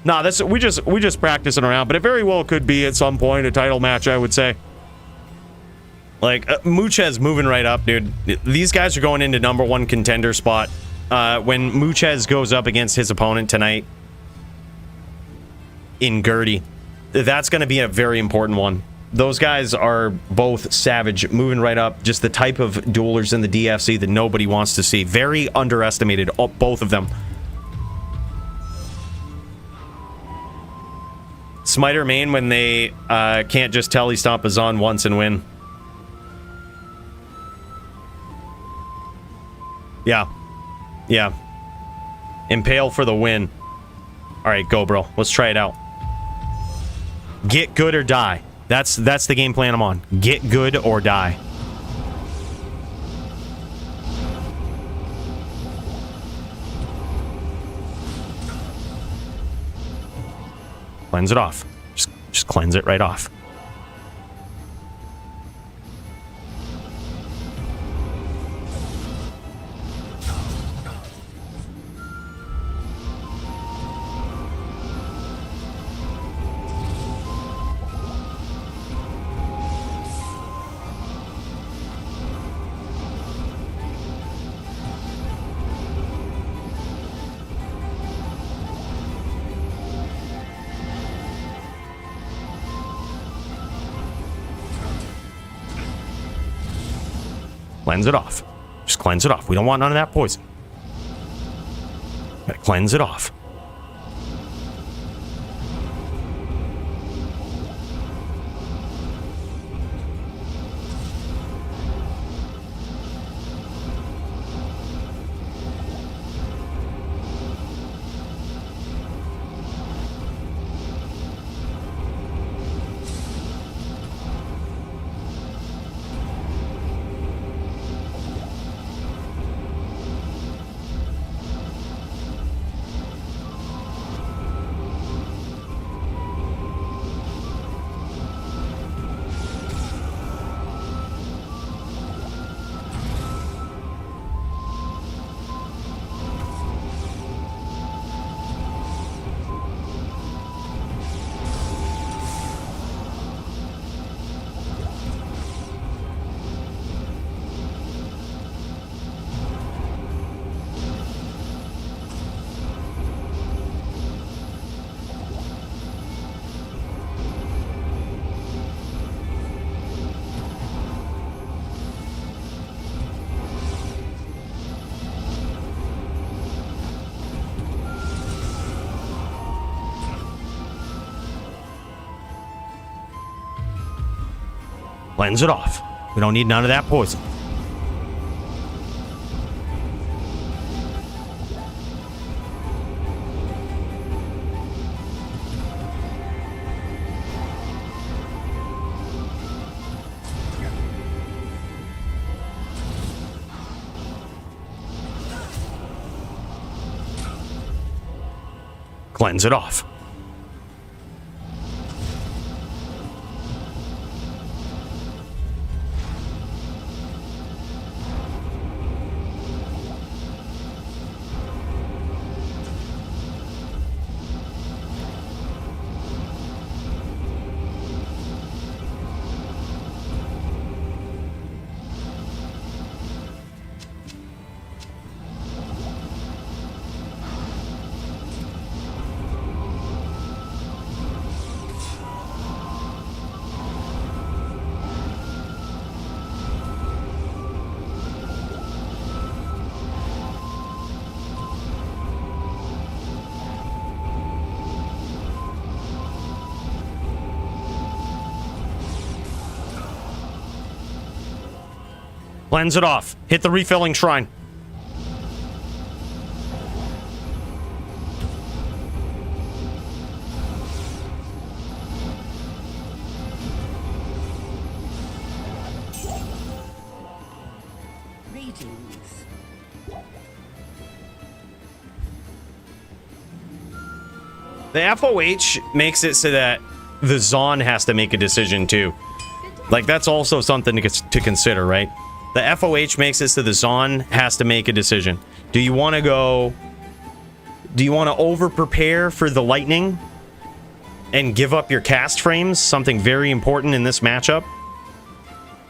Nah, that's we just practicing around, but it very well could be at some point a title match, I would say. Like, Muchez moving right up, dude. These guys are going into #1 contender spot. When Muchez goes up against his opponent tonight in Gertie, that's going to be a very important one. Those guys are both savage, moving right up. Just the type of duelers in the DFC that nobody wants to see. Very underestimated, both of them. Smiter main when they can't just telly stomp a Zon once and win. Yeah. Yeah. Impale for the win. Alright, go, bro. Let's try it out. Get good or die. That's the game plan I'm on. Get good or die. Cleanse it off. Just cleanse it right off. Cleanse it off. Just cleanse it off. We don't want none of that poison. Gotta cleanse it off. Cleanse it off. We don't need none of that poison. Cleanse it off. Cleanse it off. Hit the refilling shrine. Greetings. The FOH makes it so that the Zon has to make a decision too. Like, that's also something to consider, right? The FOH makes it so the Zon has to make a decision. Do you want to go... Do you want to over-prepare for the lightning and give up your cast frames, something very important in this matchup?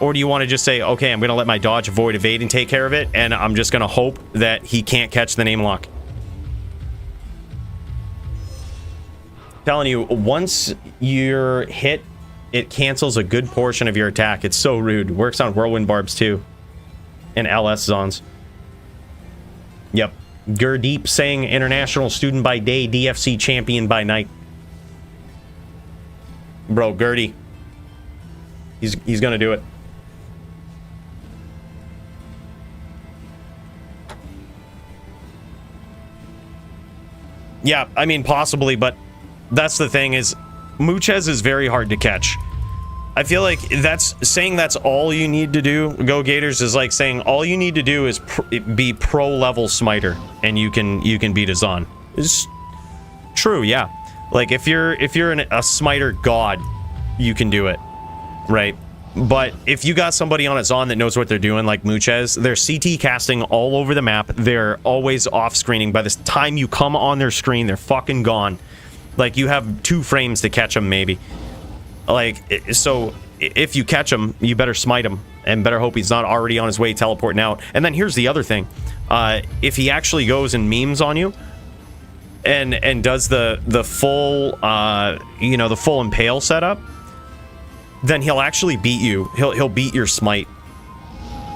Or do you want to just say, okay, I'm going to let my dodge, avoid, evade, and take care of it, and I'm just going to hope that he can't catch the name lock? Telling you, once you're hit, it cancels a good portion of your attack. It's so rude. Works on whirlwind barbs too. And LS zones. Yep. Gertie saying international student by day, DFC champion by night. Bro, Gertie. He's gonna do it. Yeah, I mean, possibly, but that's the thing is, Muchez is very hard to catch. I feel like that's all you need to do, Go Gators, is like saying all you need to do is be pro level smiter and you can beat a Zon. It's true, yeah. Like if you're a smiter god, you can do it, right? But if you got somebody on a Zon that knows what they're doing, like Muchez, they're CT casting all over the map. They're always off screening. By the time you come on their screen, they're fucking gone. Like, you have 2 frames to catch them, maybe. Like, so if you catch him, you better smite him and better hope he's not already on his way teleporting out. And then here's the other thing. If he actually goes and memes on you and does the full, the full impale setup, then he'll actually beat you. He'll beat your smite.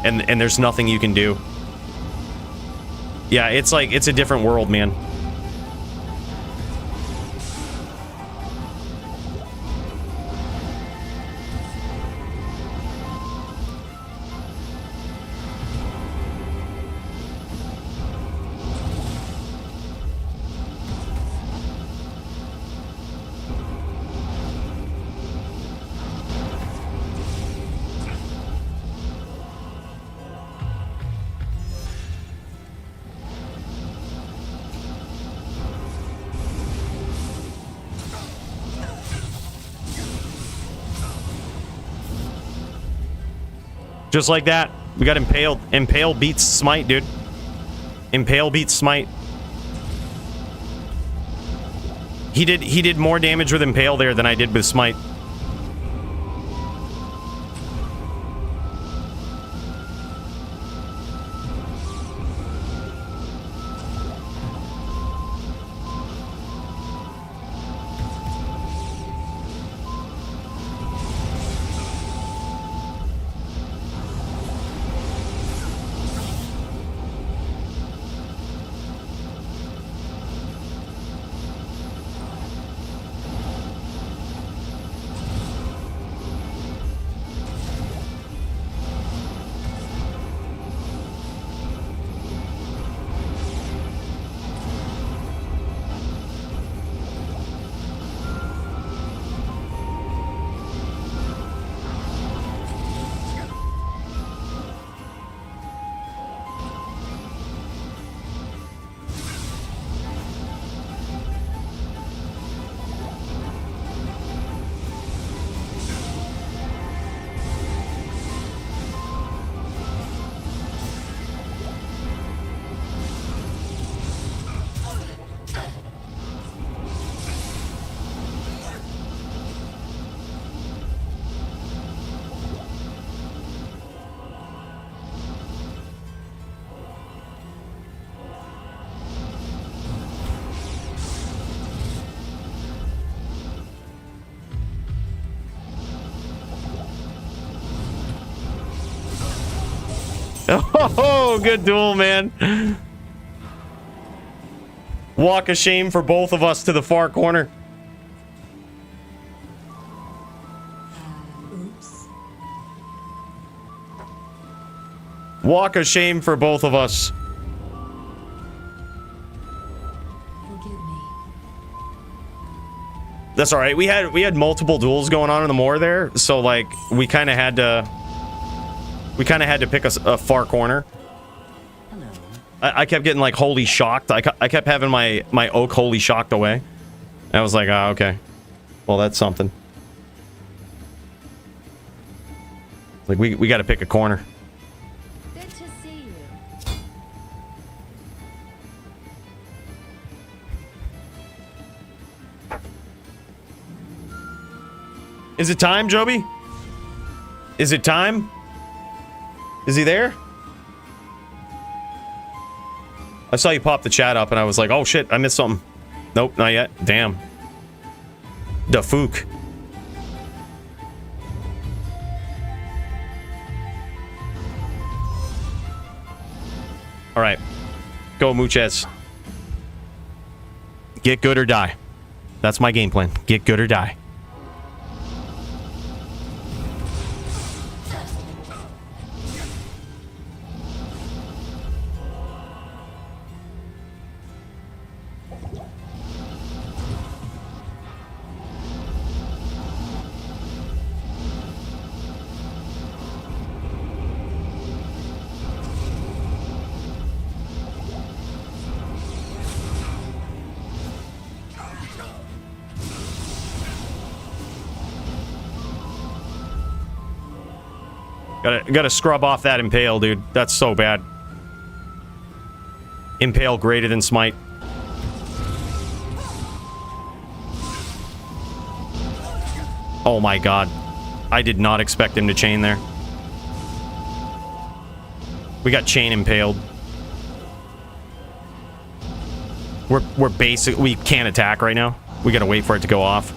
And there's nothing you can do. Yeah, it's like, it's a different world, man. Just like that, we got impaled. Impale beats smite, dude. Impale beats smite. He did more damage with impale there than I did with smite. Oh, good duel, man. Walk of shame for both of us to the far corner. Oops. Walk of shame for both of us. Forgive me. That's all right. We had multiple duels going on in the moor there, so like we kind of had to pick a far corner. Hello. I kept getting like holy shocked. I kept having my oak holy shocked away. And I was like, ah, okay. Well, that's something. Like we got to pick a corner. Good to see you. Is it time, Joby? Is it time? Is he there? I saw you pop the chat up and I was like, oh shit, I missed something. Nope, not yet. Damn. Da fook. All right. Go, Muchez. Get good or die. That's my game plan. Get good or die. Gotta scrub off that impale, dude. That's so bad. Impale greater than smite. Oh my god. I did not expect him to chain there. We got chain impaled. We're basic. We can't attack right now. We gotta wait for it to go off.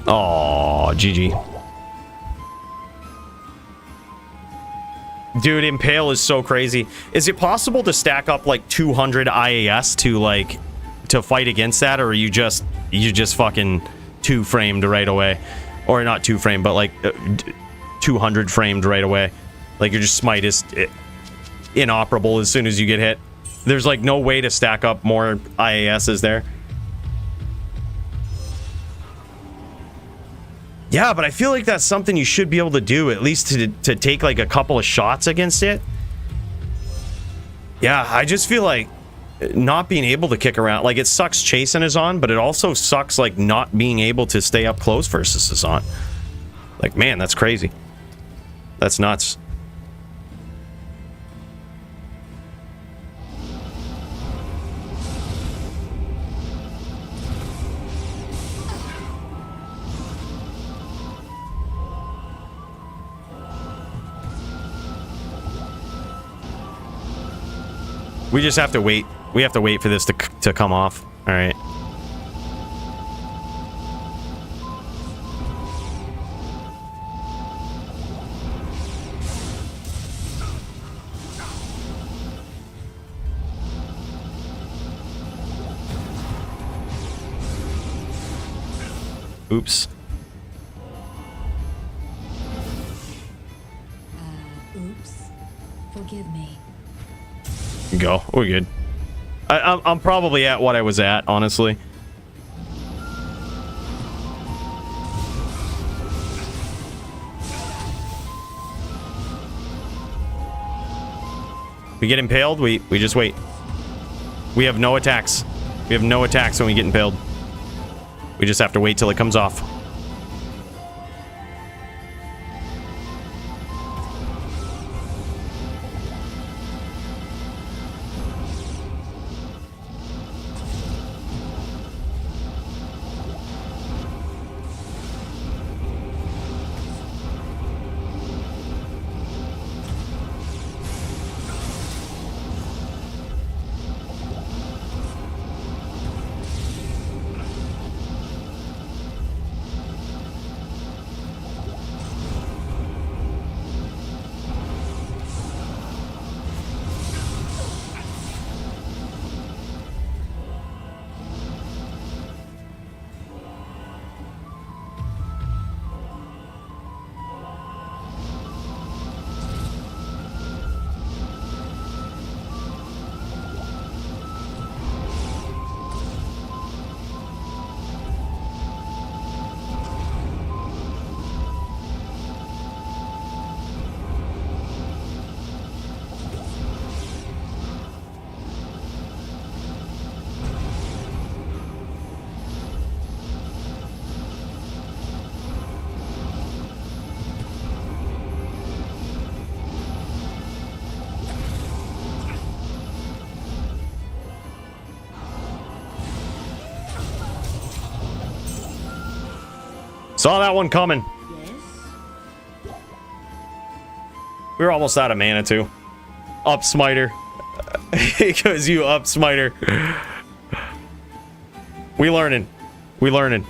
Oh, GG. Dude, Impale is so crazy. Is it possible to stack up like 200 IAS to fight against that, or are you just fucking two-framed right away? Or not two-framed, but like 200 framed right away. Like your just smite is inoperable as soon as you get hit. There's like no way to stack up more IASs there. Yeah, but I feel like that's something you should be able to do, at least to take like a couple of shots against it. Yeah, I just feel like not being able to kick around, like it sucks chasing Azan, but it also sucks like not being able to stay up close versus Azan. Like, man, that's crazy. That's nuts. We just have to wait. We have to wait for this to come off. All right. Oops. Oops. Forgive me. Go. We're good. I'm probably at what I was at, honestly. We get impaled, we just wait. We have no attacks. We have no attacks when we get impaled. We just have to wait till it comes off. Saw that one coming. Yes? We were almost out of mana too. Up smiter. Because you up smiter. We learning. We learning.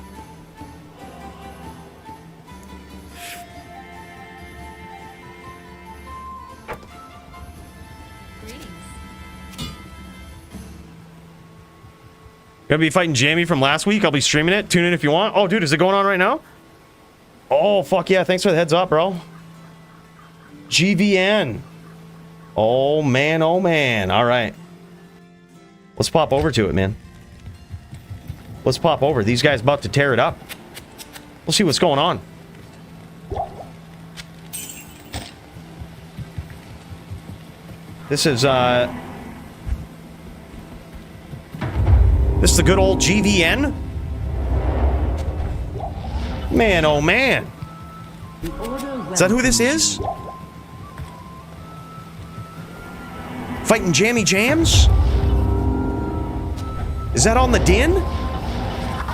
Greetings. Gonna be fighting Jamie from last week. I'll be streaming it. Tune in if you want. Oh, dude, is it going on right now? Oh, fuck yeah. Thanks for the heads up, bro. GVN. Oh, man. Oh, man. All right. Let's pop over to it, man. Let's pop over. These guys about to tear it up. We'll see what's going on. This is, This is the good old GVN? Man, oh man. Is that who this is? Fighting Jammy Jams? Is that on the Din?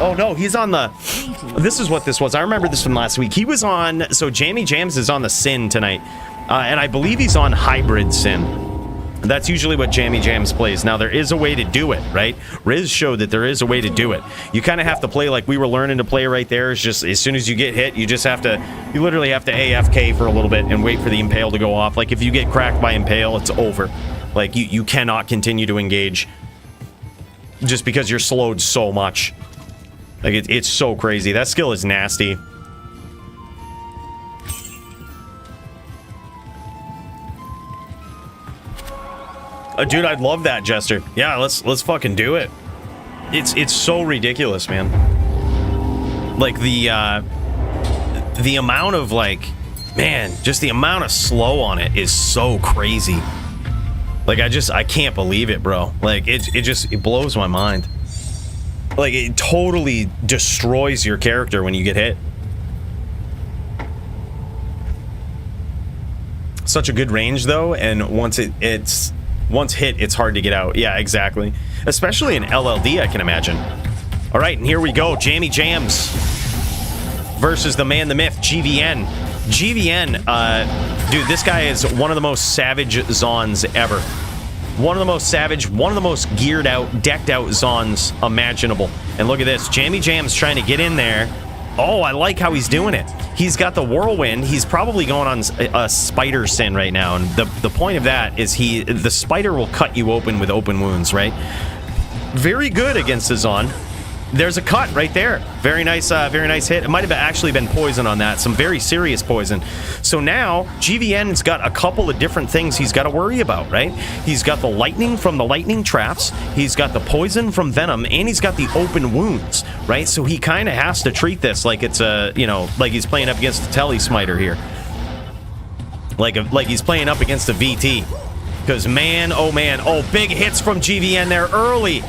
Oh no, he's on the... This is what this was. I remember this from last week. He was on... So Jammy Jams is on the Sin tonight. And I believe he's on Hybrid Sin. That's usually what Jammy Jams plays. Now, there is a way to do it, right? Riz showed that there is a way to do it. You kind of have to play like we were learning to play right there. It's just, as soon as you get hit, you just have to... You literally have to AFK for a little bit and wait for the Impale to go off. Like, if you get cracked by Impale, it's over. Like, you cannot continue to engage just because you're slowed so much. Like, it's so crazy. That skill is nasty. Dude, I'd love that, Jester. Yeah, let's fucking do it. It's so ridiculous, man. Like, the amount of, like... Man, just the amount of slow on it is so crazy. Like, I can't believe it, bro. Like, it blows my mind. Like, it totally destroys your character when you get hit. Such a good range, though, and once hit, it's hard to get out. Yeah, exactly. Especially in LLD, I can imagine. All right, and here we go. Jammy Jams versus the man, the myth, GVN. GVN, dude, this guy is one of the most savage Zons ever. One of the most savage, one of the most geared out, decked out Zons imaginable. And look at this. Jammy Jam's trying to get in there. Oh, I like how he's doing it. He's got the whirlwind. He's probably going on a spider sin right now. And the point of that is the spider will cut you open with open wounds, right? Very good against the Zon. There's a cut right there. Very nice hit. It might have actually been poison on that. Some very serious poison. So now, GVN's got a couple of different things he's got to worry about, right? He's got the lightning from the lightning traps. He's got the poison from venom. And he's got the open wounds, right? So he kind of has to treat this like it's a, like he's playing up against the Telly Smiter here. Like he's playing up against a VT. Because man, oh, big hits from GVN there early.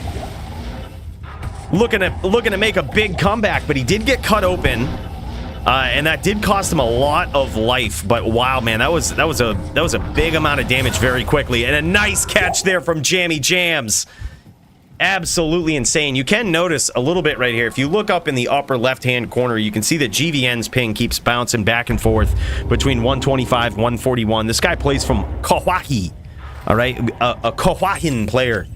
Looking to make a big comeback, but he did get cut open, and that did cost him a lot of life. But wow, man, that was a big amount of damage very quickly, and a nice catch there from Jammy Jams. Absolutely insane. You can notice a little bit right here. If you look up in the upper left-hand corner, you can see that GVN's ping keeps bouncing back and forth between 125, 141. This guy plays from Kauai, all right, a Kauaian player.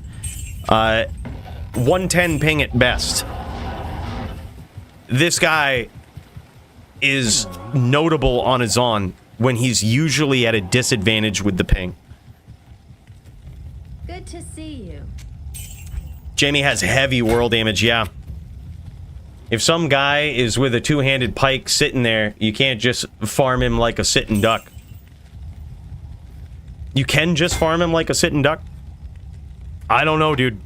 110 ping at best. This guy is notable on his own when he's usually at a disadvantage with the ping. Good to see you. Jamie has heavy whirl damage, yeah. If some guy is with a two-handed pike sitting there, you can't just farm him like a sitting duck. You can just farm him like a sitting duck? I don't know, dude.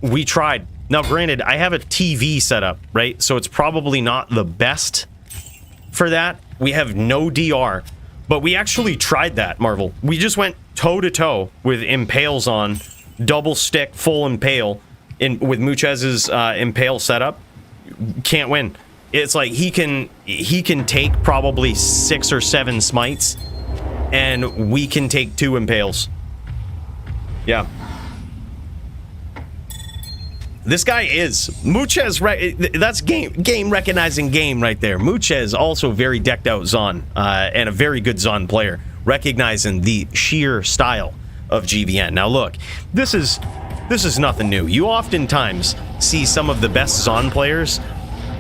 We tried. Now, granted, I have a TV set up, right? So it's probably not the best for that. We have no DR. But we actually tried that, Marvel. We just went toe-to-toe with Impales on, double stick, full Impale, with Muchez's Impale setup. Can't win. It's like he can take probably 6 or 7 smites, and we can take 2 Impales. Yeah. This guy is. Muchez, that's game recognizing game right there. Muchez also very decked out Zon, and a very good Zon player, recognizing the sheer style of GVN. Now look, this is nothing new. You oftentimes see some of the best Zon players,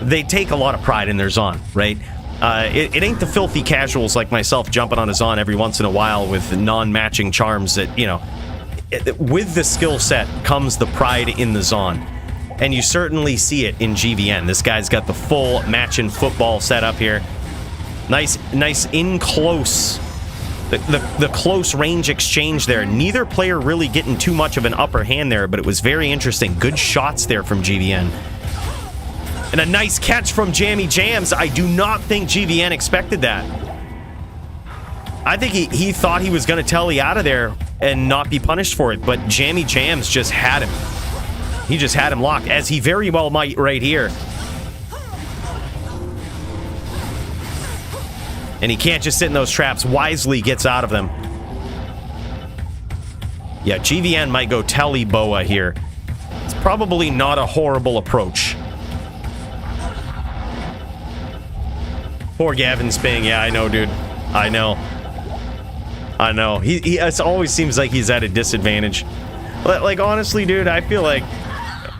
they take a lot of pride in their Zon, right? It ain't the filthy casuals like myself jumping on a Zon every once in a while with non-matching charms that, you know, with the skill set comes the pride in the Zon. And you certainly see it in GVN. This guy's got the full match-in football setup here. Nice in close. The close range exchange there. Neither player really getting too much of an upper hand there, but it was very interesting. Good shots there from GVN. And a nice catch from Jammy Jams. I do not think GVN expected that. I think he thought he was going to telly out of there and not be punished for it, but Jammy Jams just had him. He just had him locked, as he very well might right here. And he can't just sit in those traps. Wisely gets out of them. Yeah, GVN might go telly boa here. It's probably not a horrible approach. Poor Gavin Sping. Yeah, I know, dude. I know. He it always seems like he's at a disadvantage. Like, honestly, dude, I feel like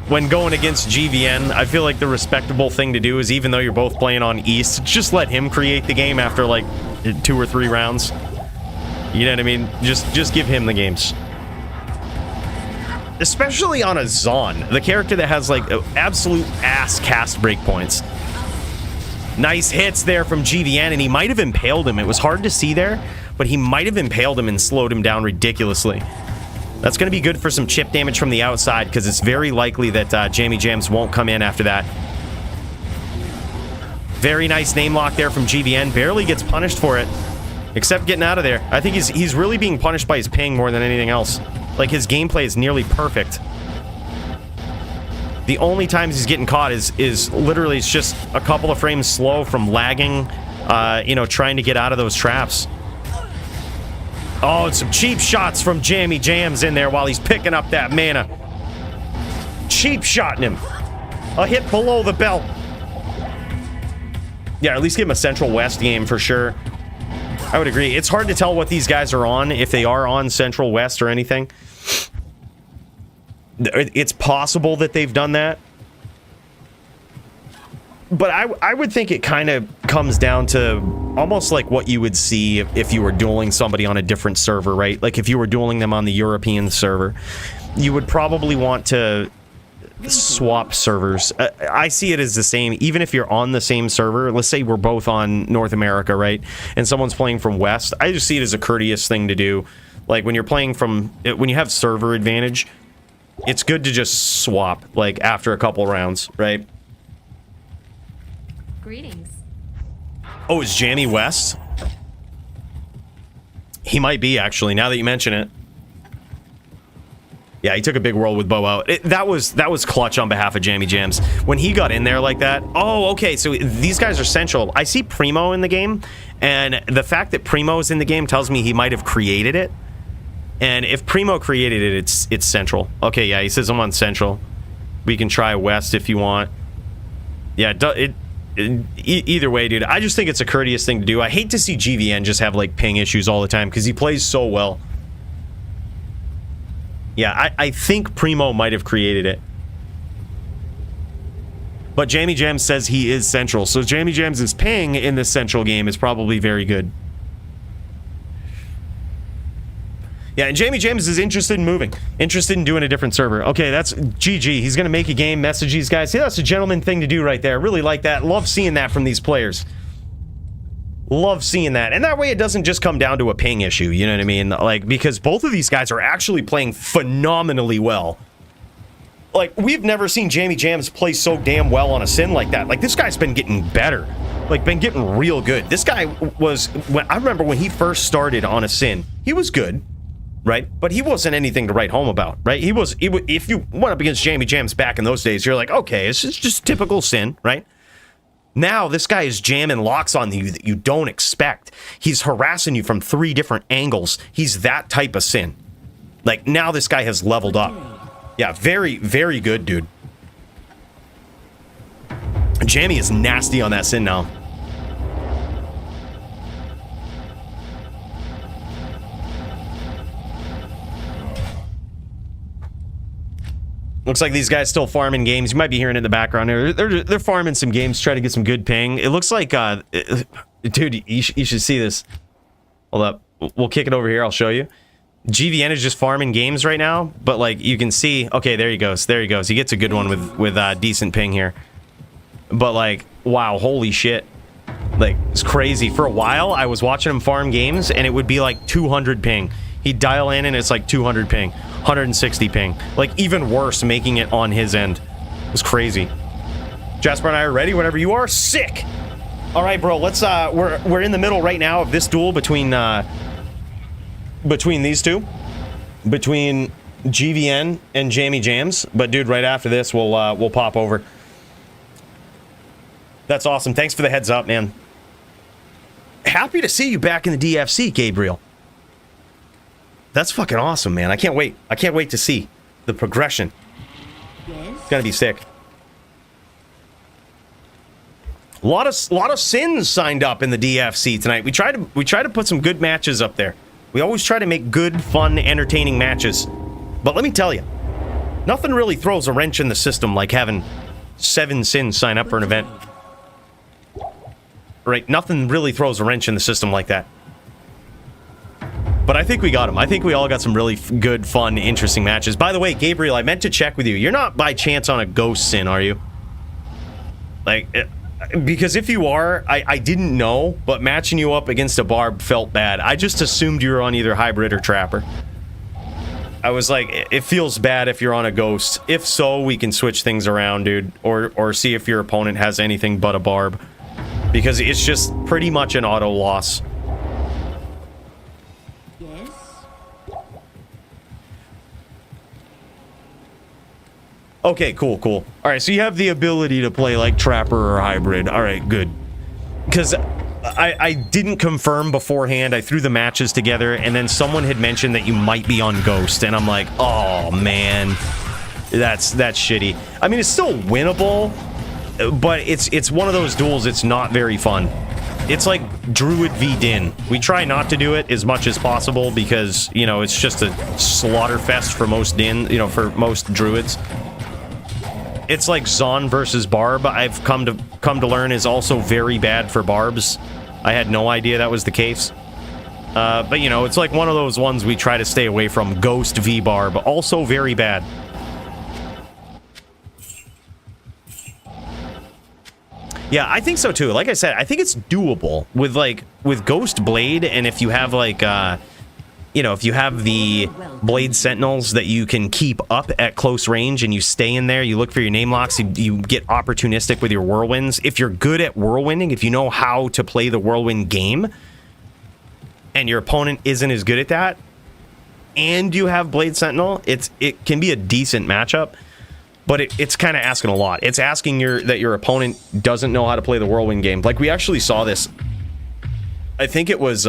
when going against GVN, I feel like the respectable thing to do is, even though you're both playing on East, just let him create the game after like 2 or 3 rounds. You know what I mean? Just give him the games. Especially on a Zon, the character that has like absolute ass cast breakpoints. Nice hits there from GVN, and he might have impaled him. It was hard to see there, but he might have impaled him and slowed him down ridiculously. That's going to be good for some chip damage from the outside, because it's very likely that Jammy Jams won't come in after that. Very nice name lock there from GVN. Barely gets punished for it, except getting out of there. I think he's really being punished by his ping more than anything else. Like, his gameplay is nearly perfect. The only times he's getting caught is literally it's just a couple of frames slow from lagging, you know, trying to get out of those traps. Oh, and some cheap shots from Jammy Jams in there while he's picking up that mana. Cheap shotting him. A hit below the belt. Yeah, at least give him a Central West game for sure. I would agree. It's hard to tell what these guys are on, if they are on Central West or anything. It's possible that they've done that. But I would think it kind of comes down to almost like what you would see if you were dueling somebody on a different server, right? Like if you were dueling them on the European server, you would probably want to swap servers. I see it as the same, even if you're on the same server. Let's say we're both on North America, right? And someone's playing from West. I just see it as a courteous thing to do. Like when you're playing from, when you have server advantage, it's good to just swap, like after a couple rounds, right? Greetings. Oh, is Jammy West? He might be, actually, now that you mention it. Yeah, he took a big roll with Bo out. That was clutch on behalf of Jammy Jams. When he got in there like that... Oh, okay, so these guys are Central. I see Primo in the game, and the fact that Primo is in the game tells me he might have created it. And if Primo created it, it's Central. Okay, yeah, he says I'm on Central. We can try West if you want. Yeah, either way, dude, I just think it's a courteous thing to do. I hate to see GVN just have like ping issues all the time because he plays so well. Yeah, I think Primo might have created it. But Jammy Jams says he is Central, so Jammy Jams' ping in this Central game is probably very good. Yeah, and Jammy Jams is interested in moving. Interested in doing a different server. Okay, that's GG. He's going to make a game, message these guys. Yeah, that's a gentleman thing to do right there. Really like that. Love seeing that from these players. Love seeing that. And that way it doesn't just come down to a ping issue, you know what I mean? Like, because both of these guys are actually playing phenomenally well. Like, we've never seen Jammy Jams play so damn well on a Sin like that. Like, this guy's been getting better. Like, been getting real good. This guy was... I remember when he first started on a Sin, he was good. Right? But he wasn't anything to write home about, right? If you went up against Jammy Jams back in those days, you're like, okay, it's just typical Sin, right? Now, this guy is jamming locks on you that you don't expect. He's harassing you from 3 different angles. He's that type of Sin. Like, now this guy has leveled up. Yeah, very, very good, dude. Jamie is nasty on that sin now. Looks like these guys still farming games. You might be hearing it in the background. They're farming some games, trying to get some good ping. It looks like, dude, you should see this. Hold up. We'll kick it over here. I'll show you. GVN is just farming games right now, but like you can see, okay, there he goes. There he goes. He gets a good one with decent ping here. But like, wow, holy shit. Like, it's crazy. For a while, I was watching him farm games, and it would be like 200 ping. He'd dial in, and it's like 200 ping, 160 ping. Like, even worse, making it on his end. It was crazy. Jasper and I are ready whenever you are. Sick! All right, bro, let's, we're in the middle right now of this duel between these two. Between GVN and Jamie Jams. But, dude, right after this, we'll pop over. That's awesome. Thanks for the heads up, man. Happy to see you back in the DFC, Gabriel. That's fucking awesome, man. I can't wait. I can't wait to see the progression. Yes. It's gonna be sick. A lot of sins signed up in the DFC tonight. We try to put some good matches up there. We always try to make good, fun, entertaining matches. But let me tell you, nothing really throws a wrench in the system like having 7 sins sign up for an event. Right? Nothing really throws a wrench in the system like that. But I think we got him. I think we all got some really good, fun, interesting matches. By the way, Gabriel, I meant to check with you. You're not by chance on a ghost sin, are you? Like, because if you are, I didn't know, but matching you up against a barb felt bad. I just assumed you were on either hybrid or trapper. I was like, it feels bad if you're on a ghost. If so, we can switch things around, dude. Or see if your opponent has anything but a barb. Because it's just pretty much an auto loss. Yes. Okay, cool. All right, so you have the ability to play like trapper or hybrid. All right, good. Because I didn't confirm beforehand. I threw the matches together, and then someone had mentioned that you might be on Ghost, and I'm like, oh man, that's shitty. I mean, it's still winnable, but it's one of those duels. It's not very fun. It's like Druid v Din. We try not to do it as much as possible because, you know, it's just a slaughter fest for most Din, you know, for most Druids. It's like Zon versus Barb. I've come to learn is also very bad for Barbs. I had no idea that was the case. But you know, it's like one of those ones we try to stay away from. Ghost v Barb, also very bad. Yeah, I think so too. Like I said, I think it's doable with Ghost Blade, and if you have like you know, if you have the Blade Sentinels that you can keep up at close range and you stay in there, you look for your name locks, you get opportunistic with your whirlwinds. If you're good at whirlwinding, if you know how to play the whirlwind game, and your opponent isn't as good at that, and you have Blade Sentinel, it can be a decent matchup. But it's kind of asking a lot. It's asking that your opponent doesn't know how to play the whirlwind game. Like, we actually saw this. I think it was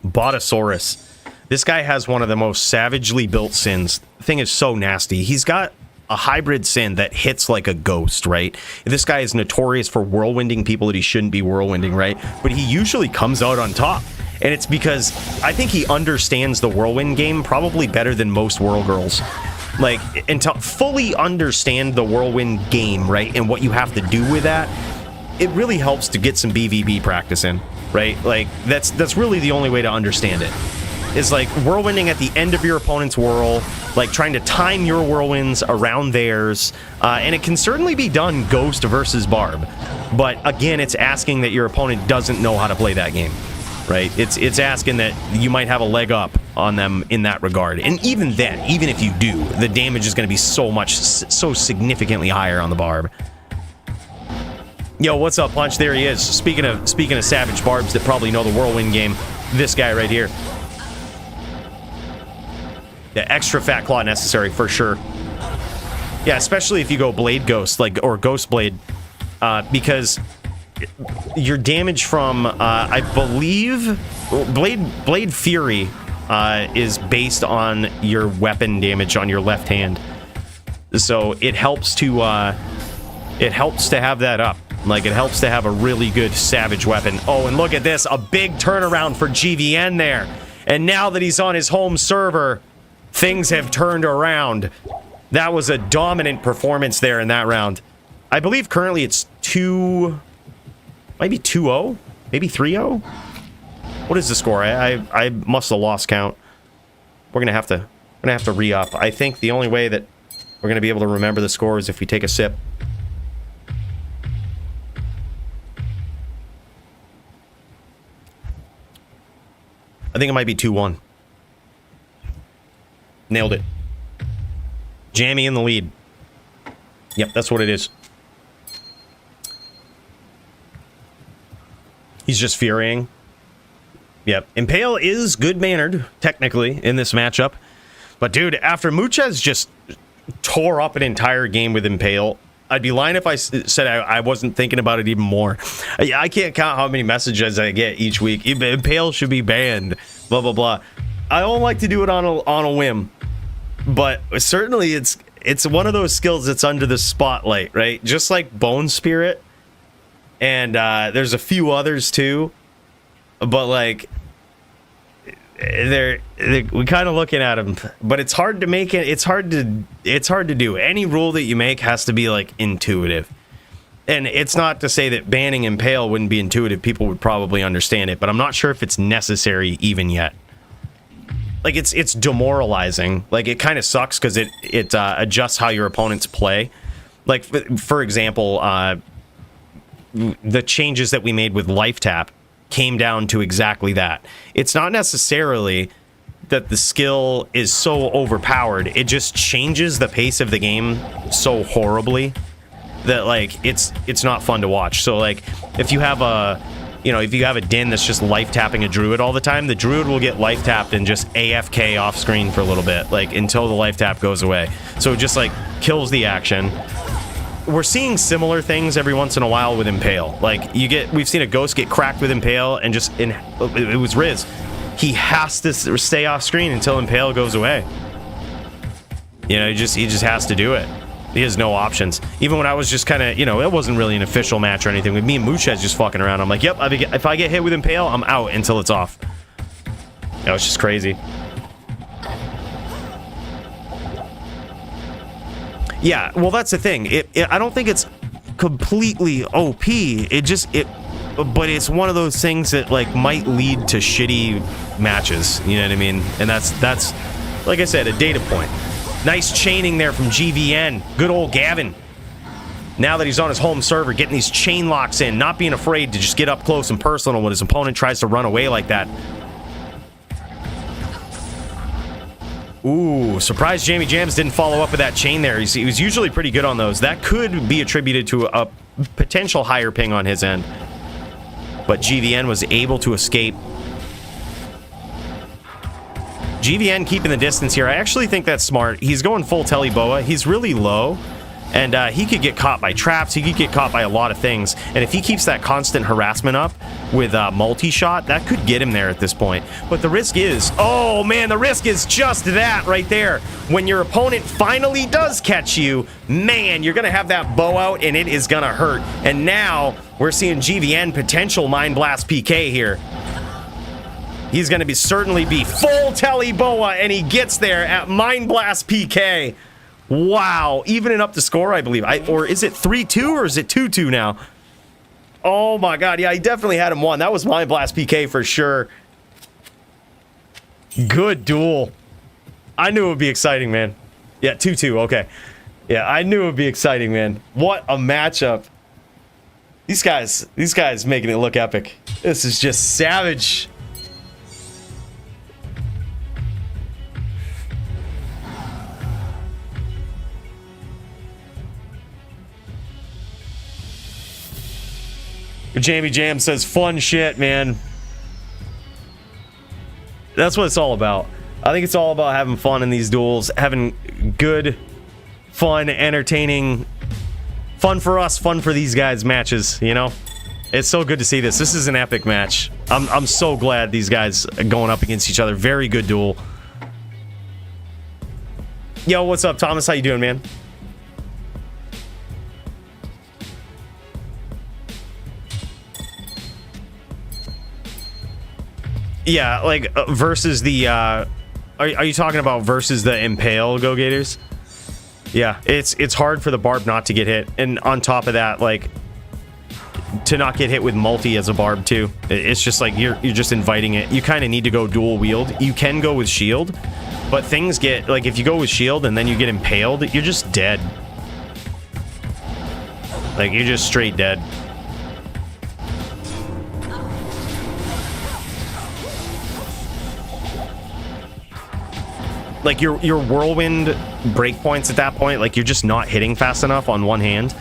Botosaurus. This guy has one of the most savagely built sins. The thing is so nasty. He's got a hybrid sin that hits like a ghost, right? This guy is notorious for whirlwinding people that he shouldn't be whirlwinding, right? But he usually comes out on top. And it's because I think he understands the whirlwind game probably better than most whirl girls. Like, and to fully understand the whirlwind game, right, and what you have to do with that, it really helps to get some BVB practice in, right? Like, that's really the only way to understand it. Is like whirlwinding at the end of your opponent's whirl, like trying to time your whirlwinds around theirs, and it can certainly be done Ghost versus Barb. But again, it's asking that your opponent doesn't know how to play that game. Right? It's asking that you might have a leg up on them in that regard. And even then, even if you do, the damage is going to be so significantly higher on the Barb. Yo, what's up, Punch? There he is. Speaking of savage Barbs that probably know the whirlwind game, this guy right here. Yeah, extra fat claw necessary for sure. Yeah, especially if you go Blade Ghost, like, or Ghost Blade, because your damage from, I believe, Blade Fury is based on your weapon damage on your left hand. So it helps to it helps to have that up. Like, it helps to have a really good savage weapon. Oh, and look at this. A big turnaround for GVN there. And now that he's on his home server, things have turned around. That was a dominant performance there in that round. I believe currently it's 2... maybe 2-0? Maybe 3-0? What is the score? I must have lost count. We're gonna have to re-up. I think the only way that we're gonna be able to remember the score is if we take a sip. I think it might be 2-1. Nailed it. Jammy in the lead. Yep, that's what it is. He's just furying. Yep. Impale is good-mannered, technically, in this matchup. But, dude, after Muchez just tore up an entire game with Impale, I'd be lying if I said I wasn't thinking about it even more. I can't count how many messages I get each week. Impale should be banned, blah, blah, blah. I don't like to do it on a whim. But certainly it's one of those skills that's under the spotlight, right? Just like Bone Spirit. And there's a few others, too. But, like, we're kind of looking at them, but it's hard to make it. It's hard to do. Any rule that you make has to be like intuitive, and it's not to say that banning Impale wouldn't be intuitive. People would probably understand it, but I'm not sure if it's necessary even yet. Like it's demoralizing. Like it kind of sucks because it adjusts how your opponents play. Like for example, the changes that we made with Life Tap came down to exactly that. It's not necessarily that the skill is so overpowered. It just changes the pace of the game so horribly that like it's not fun to watch. So like if you have a Din that's just life tapping a druid all the time, the druid will get life tapped and just AFK off screen for a little bit, like until the life tap goes away. So it just like kills the action. We're seeing similar things every once in a while with Impale. Like we've seen a ghost get cracked with Impale, and it was Riz. He has to stay off screen until Impale goes away. You know, he just has to do it. He has no options. Even when I was just kind of, it wasn't really an official match or anything. With me and Muchez just fucking around, I'm like, yep, if I get hit with Impale, I'm out until it's off. It's just crazy. Yeah, well, that's the thing. I don't think it's completely OP. But it's one of those things that like might lead to shitty matches. You know what I mean? And that's like I said, a data point. Nice chaining there from GVN. Good old Gavin. Now that he's on his home server, getting these chain locks in, not being afraid to just get up close and personal when his opponent tries to run away like that. Ooh, surprised Jamie Jams didn't follow up with that chain there. He was usually pretty good on those. That could be attributed to a potential higher ping on his end. But GVN was able to escape. GVN keeping the distance here. I actually think that's smart. He's going full Telly Boa. He's really low. And he could get caught by traps. He could get caught by a lot of things. And if he keeps that constant harassment up with multi-shot, that could get him there at this point. But the risk is, oh man, the risk is just that right there. When your opponent finally does catch you, man, you're going to have that bow out and it is going to hurt. And now we're seeing GVN potential Mind Blast PK here. He's going to certainly be full Telly Boa, and he gets there at Mind Blast PK. Wow, evening up the score, I believe. Or is it 3-2 or is it 2-2 now? Oh my god, yeah, he definitely had him won. That was Mind Blast PK for sure. Good duel. I knew it would be exciting, man. Yeah, 2-2, okay. Yeah, I knew it would be exciting, man. What a matchup. These guys making it look epic. This is just savage. Jamie Jam says, fun shit, man. That's what it's all about. I think it's all about having fun in these duels, having good, fun, entertaining, fun for us, fun for these guys matches, you know? It's so good to see this. This is an epic match. I'm so glad these guys are going up against each other. Very good duel. Yo, what's up, Thomas? How you doing, man? Yeah, like versus the are you talking about versus the Impale Go Gators? Yeah, it's hard for the barb not to get hit, and on top of that, like, to not get hit with multi as a barb too. It's just like you're just inviting it. You kind of need to go dual wield. You can go with shield, but things get, like, if you go with shield and then you get impaled, you're just dead. Like, you're just straight dead. Like, your whirlwind breakpoints at that point, like, you're just not hitting fast enough on one hand.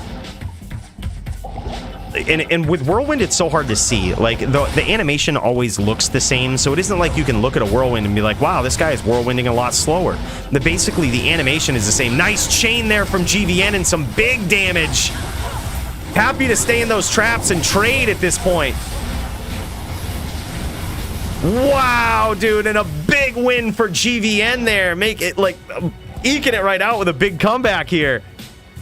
And with whirlwind, it's so hard to see. Like, the animation always looks the same, so it isn't like you can look at a whirlwind and be like, wow, this guy is whirlwinding a lot slower. Basically, the animation is the same. Nice chain there from GVN and some big damage. Happy to stay in those traps and trade at this point. Wow, dude, and a big win for GVN there. Make it, like, eking it right out with a big comeback here.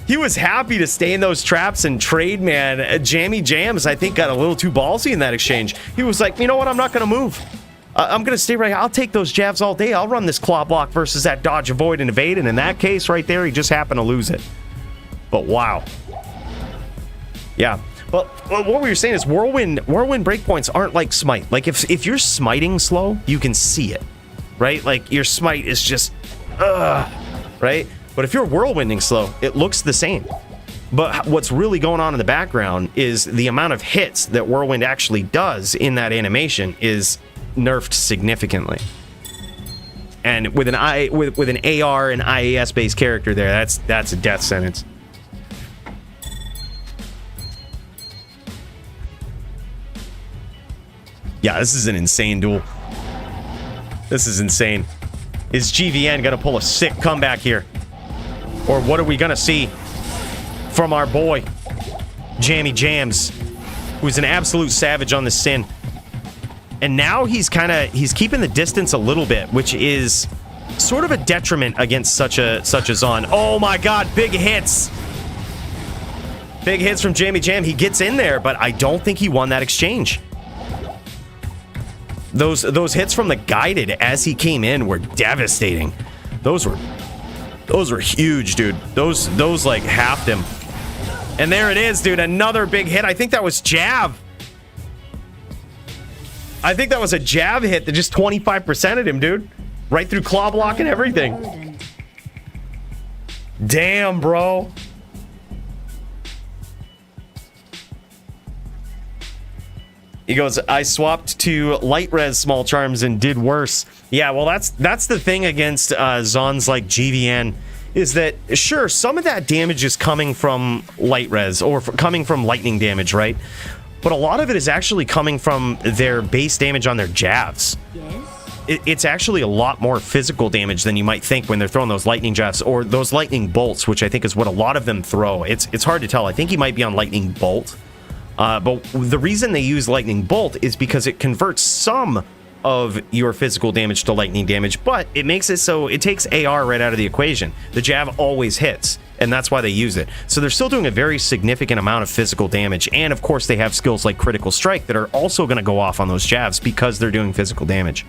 He was happy to stay in those traps and trade, man. Jammy Jams, I think, got a little too ballsy in that exchange. He was like, you know what, I'm not going to move. I'm going to stay right here. I'll take those jabs all day. I'll run this claw block versus that dodge, avoid, and evade. And in that case right there, he just happened to lose it. But wow. Yeah. But what we were saying is whirlwind breakpoints aren't like smite. Like, if you're smiting slow, you can see it, right? Like, your smite is just, right? But if you're whirlwinding slow, it looks the same. But what's really going on in the background is the amount of hits that whirlwind actually does in that animation is nerfed significantly. And with an AR and IAS based character there, that's a death sentence. Yeah, this is an insane duel. This is insane. Is GVN gonna pull a sick comeback here? Or what are we gonna see from our boy, Jammy Jams, who's an absolute savage on the Sin? And now he's keeping the distance a little bit, which is sort of a detriment against such a Zon. Oh my god, big hits! Big hits from Jammy Jam. He gets in there, but I don't think he won that exchange. Those hits from the guided as he came in were devastating. Those were huge, dude. Those like halved him. And there it is, dude. Another big hit. I think that was jab. I think that was a jab hit that just 25%ed him, dude. Right through claw block and everything. Damn, bro. He goes, I swapped to light res small charms and did worse. Yeah, well, that's the thing against Zons like GVN, is that, sure, some of that damage is coming from light res or coming from lightning damage, right? But a lot of it is actually coming from their base damage on their jabs. Yes? It's actually a lot more physical damage than you might think when they're throwing those lightning jabs or those lightning bolts, which I think is what a lot of them throw. It's hard to tell. I think he might be on lightning bolt. But the reason they use lightning bolt is because it converts some of your physical damage to lightning damage, but it makes it so it takes AR right out of the equation. The jab always hits, and that's why they use it. So they're still doing a very significant amount of physical damage, and of course they have skills like critical strike that are also going to go off on those jabs because they're doing physical damage.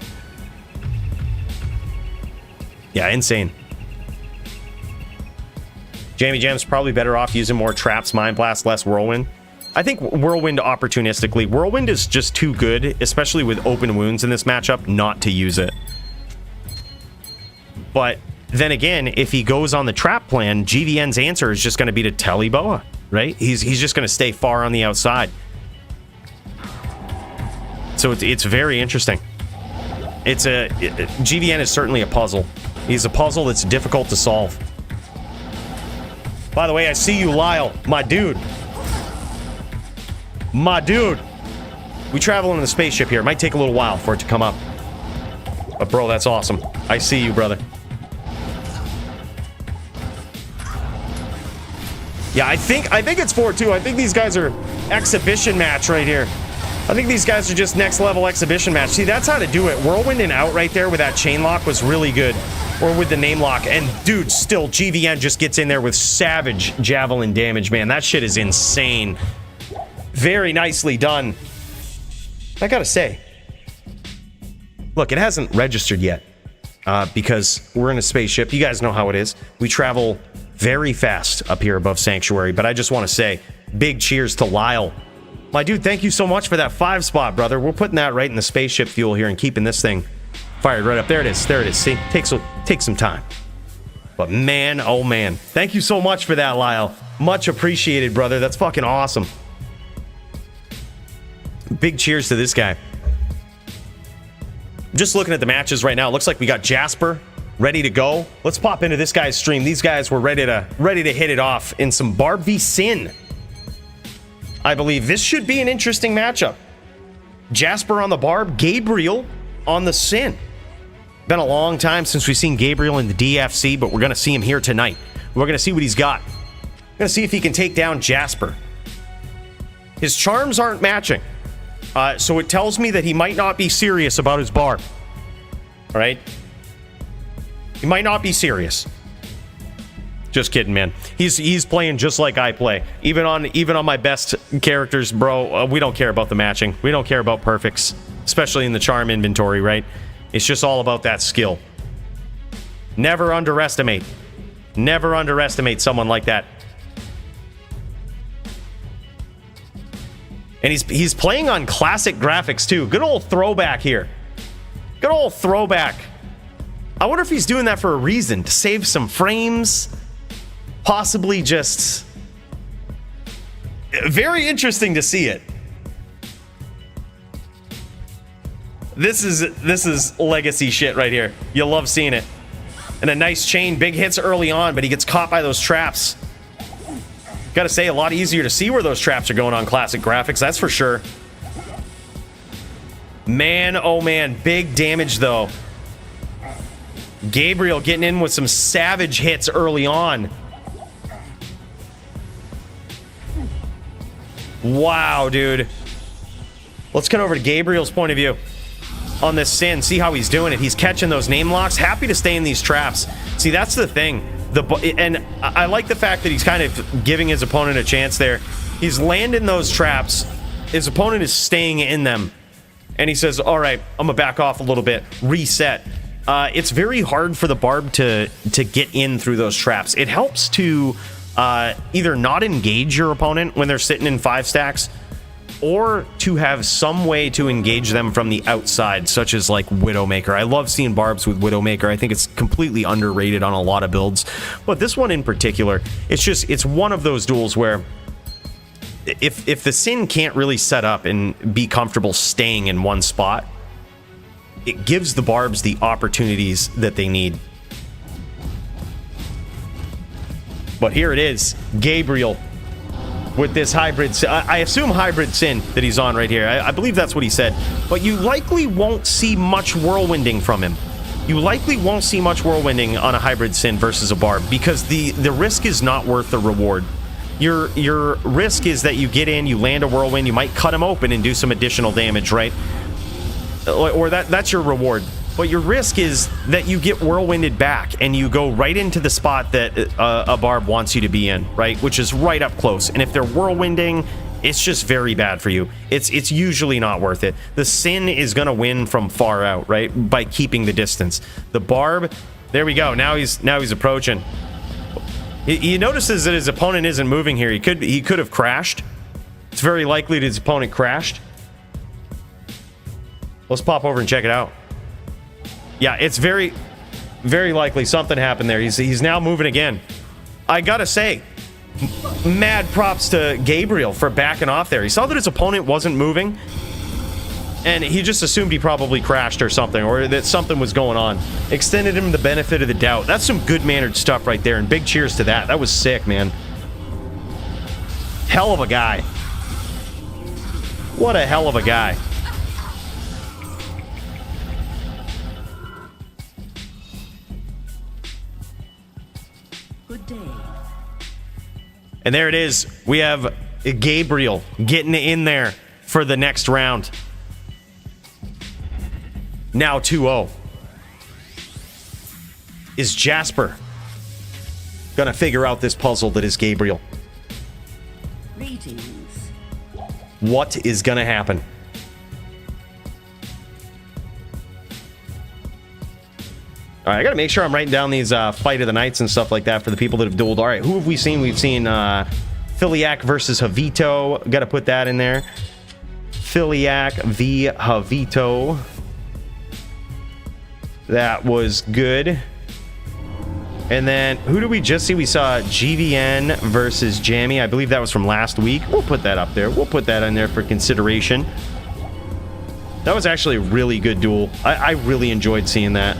Yeah, insane. Jammy Jam's probably better off using more traps, Mind Blast, less Whirlwind. I think Whirlwind opportunistically. Whirlwind is just too good, especially with open wounds in this matchup, not to use it. But then again, if he goes on the trap plan, GVN's answer is just going to be to Telly Boa, right? He's just going to stay far on the outside. So it's very interesting. GVN is certainly a puzzle. He's a puzzle that's difficult to solve. By the way, I see you, Lyle, my dude. My dude. We travel in the spaceship here. It might take a little while for it to come up. But bro, that's awesome. I see you, brother. Yeah, I think it's 4-2. I think these guys are exhibition match right here. I think these guys are just next level exhibition match. See, that's how to do it. Whirlwind and out right there with that chain lock was really good. Or with the name lock. And dude, still, GVN just gets in there with savage javelin damage, man. That shit is insane. Very nicely done. I gotta say, Look, it hasn't registered yet because we're in a spaceship. You guys know how it is. We travel very fast up here above Sanctuary, but I just want to say big cheers to Lyle. My dude, thank you so much for that 5 spot, brother. We're putting that right in the spaceship fuel here and keeping this thing fired right up. There it is. There it is. See? Take some time. But man, oh man. Thank you so much for that, Lyle. Much appreciated, brother. That's fucking awesome. Big cheers to this guy. Just looking at the matches right now, it looks like we got Jasper ready to go. Let's pop into this guy's stream. These guys were ready to hit it off in some Barb v Sin. I believe this should be an interesting matchup. Jasper on the Barb, Gabriel on the Sin. Been a long time since we've seen Gabriel in the DFC, but we're going to see him here tonight. We're going to see what he's got. We're going to see if he can take down Jasper. His charms aren't matching. So it tells me that he might not be serious about his Barb. All right? He might not be serious. Just kidding, man. He's playing just like I play. Even on my best characters, bro, we don't care about the matching. We don't care about perfects, especially in the charm inventory, right? It's just all about that skill. Never underestimate someone like that. And he's playing on classic graphics too. Good old throwback here. Good old throwback. I wonder if he's doing that for a reason, to save some frames. Possibly just very interesting to see it. This is legacy shit right here. You'll love seeing it. And a nice chain, big hits early on, but he gets caught by those traps. Gotta say, a lot easier to see where those traps are going on classic graphics, that's for sure. Man, oh man, big damage though. Gabriel getting in with some savage hits early on. Wow, dude. Let's get over to Gabriel's point of view on this Sin. See how he's doing it. He's catching those name locks. Happy to stay in these traps. See, that's the thing. And I like the fact that he's kind of giving his opponent a chance there. He's landing those traps. His opponent is staying in them. And he says, all right, I'm going to back off a little bit. Reset. It's very hard for the Barb to get in through those traps. It helps to either not engage your opponent when they're sitting in 5 stacks, or to have some way to engage them from the outside, such as like Widowmaker. I love seeing Barbs with Widowmaker. I think it's completely underrated on a lot of builds. But this one in particular, it's one of those duels where if the Sin can't really set up and be comfortable staying in one spot, it gives the Barbs the opportunities that they need. But here it is, Gabriel with this hybrid, I assume hybrid Sin that he's on right here. I believe that's what he said. But you likely won't see much whirlwinding from him. You likely won't see much whirlwinding on a hybrid Sin versus a Barb, because the risk is not worth the reward. Your risk is that you get in, you land a whirlwind, you might cut him open and do some additional damage, right? Or that's your reward. But your risk is that you get whirlwinded back and you go right into the spot that a Barb wants you to be in, right? Which is right up close. And if they're whirlwinding, it's just very bad for you. It's usually not worth it. The Sin is going to win from far out, right? By keeping the distance. The Barb, there we go. Now he's approaching. He notices that his opponent isn't moving here. He could have crashed. It's very likely that his opponent crashed. Let's pop over and check it out. Yeah, it's very, very likely something happened there. He's now moving again. I gotta say, mad props to Gabriel for backing off there. He saw that his opponent wasn't moving, and he just assumed he probably crashed or something, or that something was going on. Extended him the benefit of the doubt. That's some good-mannered stuff right there, and big cheers to that. That was sick, man. Hell of a guy. What a hell of a guy. Good day. And there it is. We have Gabriel getting in there for the next round. Now 2-0. Is Jasper gonna figure out this puzzle that is Gabriel? Greetings. What is gonna happen? All right, I got to make sure I'm writing down these fight of the nights and stuff like that for the people that have dueled. All right, who have we seen? We've seen Filak versus Javito. Got to put that in there. Filak v. Javito. That was good. And then, who did we just see? We saw GVN versus Jammy. I believe that was from last week. We'll put that up there. We'll put that in there for consideration. That was actually a really good duel. I really enjoyed seeing that.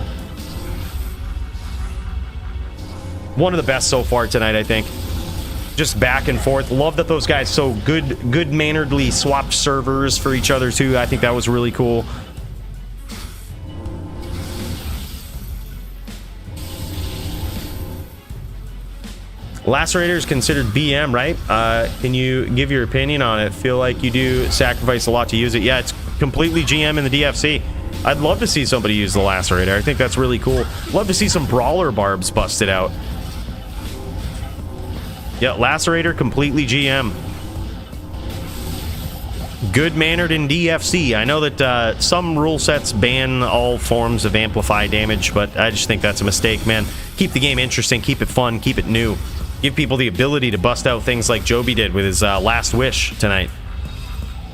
One of the best so far tonight, I think. Just back and forth. Love that those guys so good-manneredly swapped servers for each other, too. I think that was really cool. Lacerator is considered BM, right? Can you give your opinion on it? Feel like you do sacrifice a lot to use it. Yeah, it's completely GM in the DFC. I'd love to see somebody use the Lacerator. I think that's really cool. Love to see some Brawler Barbs busted out. Yeah, Lacerator, completely GM. Good-mannered in DFC. I know that some rule sets ban all forms of amplify damage, but I just think that's a mistake, man. Keep the game interesting, keep it fun, keep it new. Give people the ability to bust out things like Joby did with his last wish tonight.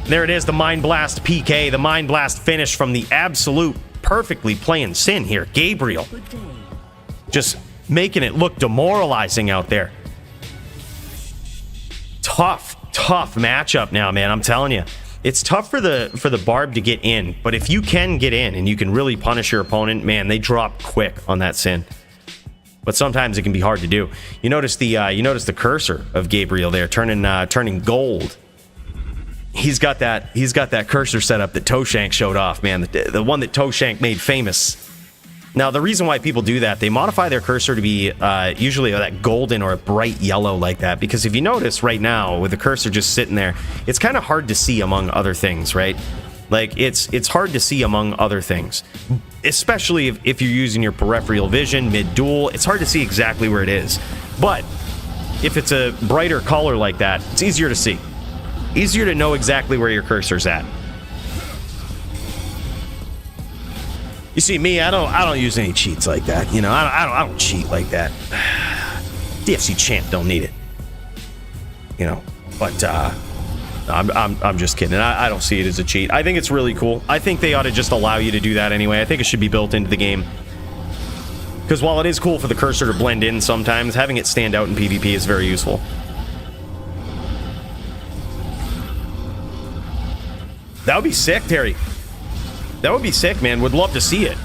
There it is, the Mind Blast PK, the Mind Blast finish from the absolute perfectly playing Sin here. Gabriel. Just making it look demoralizing out there. Tough matchup now, man. I'm telling you. It's tough for the Barb to get in, but if you can get in and you can really punish your opponent, man, they drop quick on that Sin. But sometimes it can be hard to do. You notice the cursor of Gabriel there turning gold. He's got that cursor setup that Toshank showed off, man. The one that Toshank made famous. Now, the reason why people do that, they modify their cursor to be usually that golden or a bright yellow like that. Because if you notice right now, with the cursor just sitting there, it's kind of hard to see among other things, right? Like, it's hard to see among other things. Especially if you're using your peripheral vision mid-duel, it's hard to see exactly where it is. But if it's a brighter color like that, it's easier to see. Easier to know exactly where your cursor's at. You see, me, I don't use any cheats like that. You know, I don't cheat like that. DFC champ don't need it. You know, but I'm just kidding. I don't see it as a cheat. I think it's really cool. I think they ought to just allow you to do that anyway. I think it should be built into the game. Because while it is cool for the cursor to blend in sometimes, having it stand out in PvP is very useful. That would be sick, Terry. That would be sick, man. Would love to see it.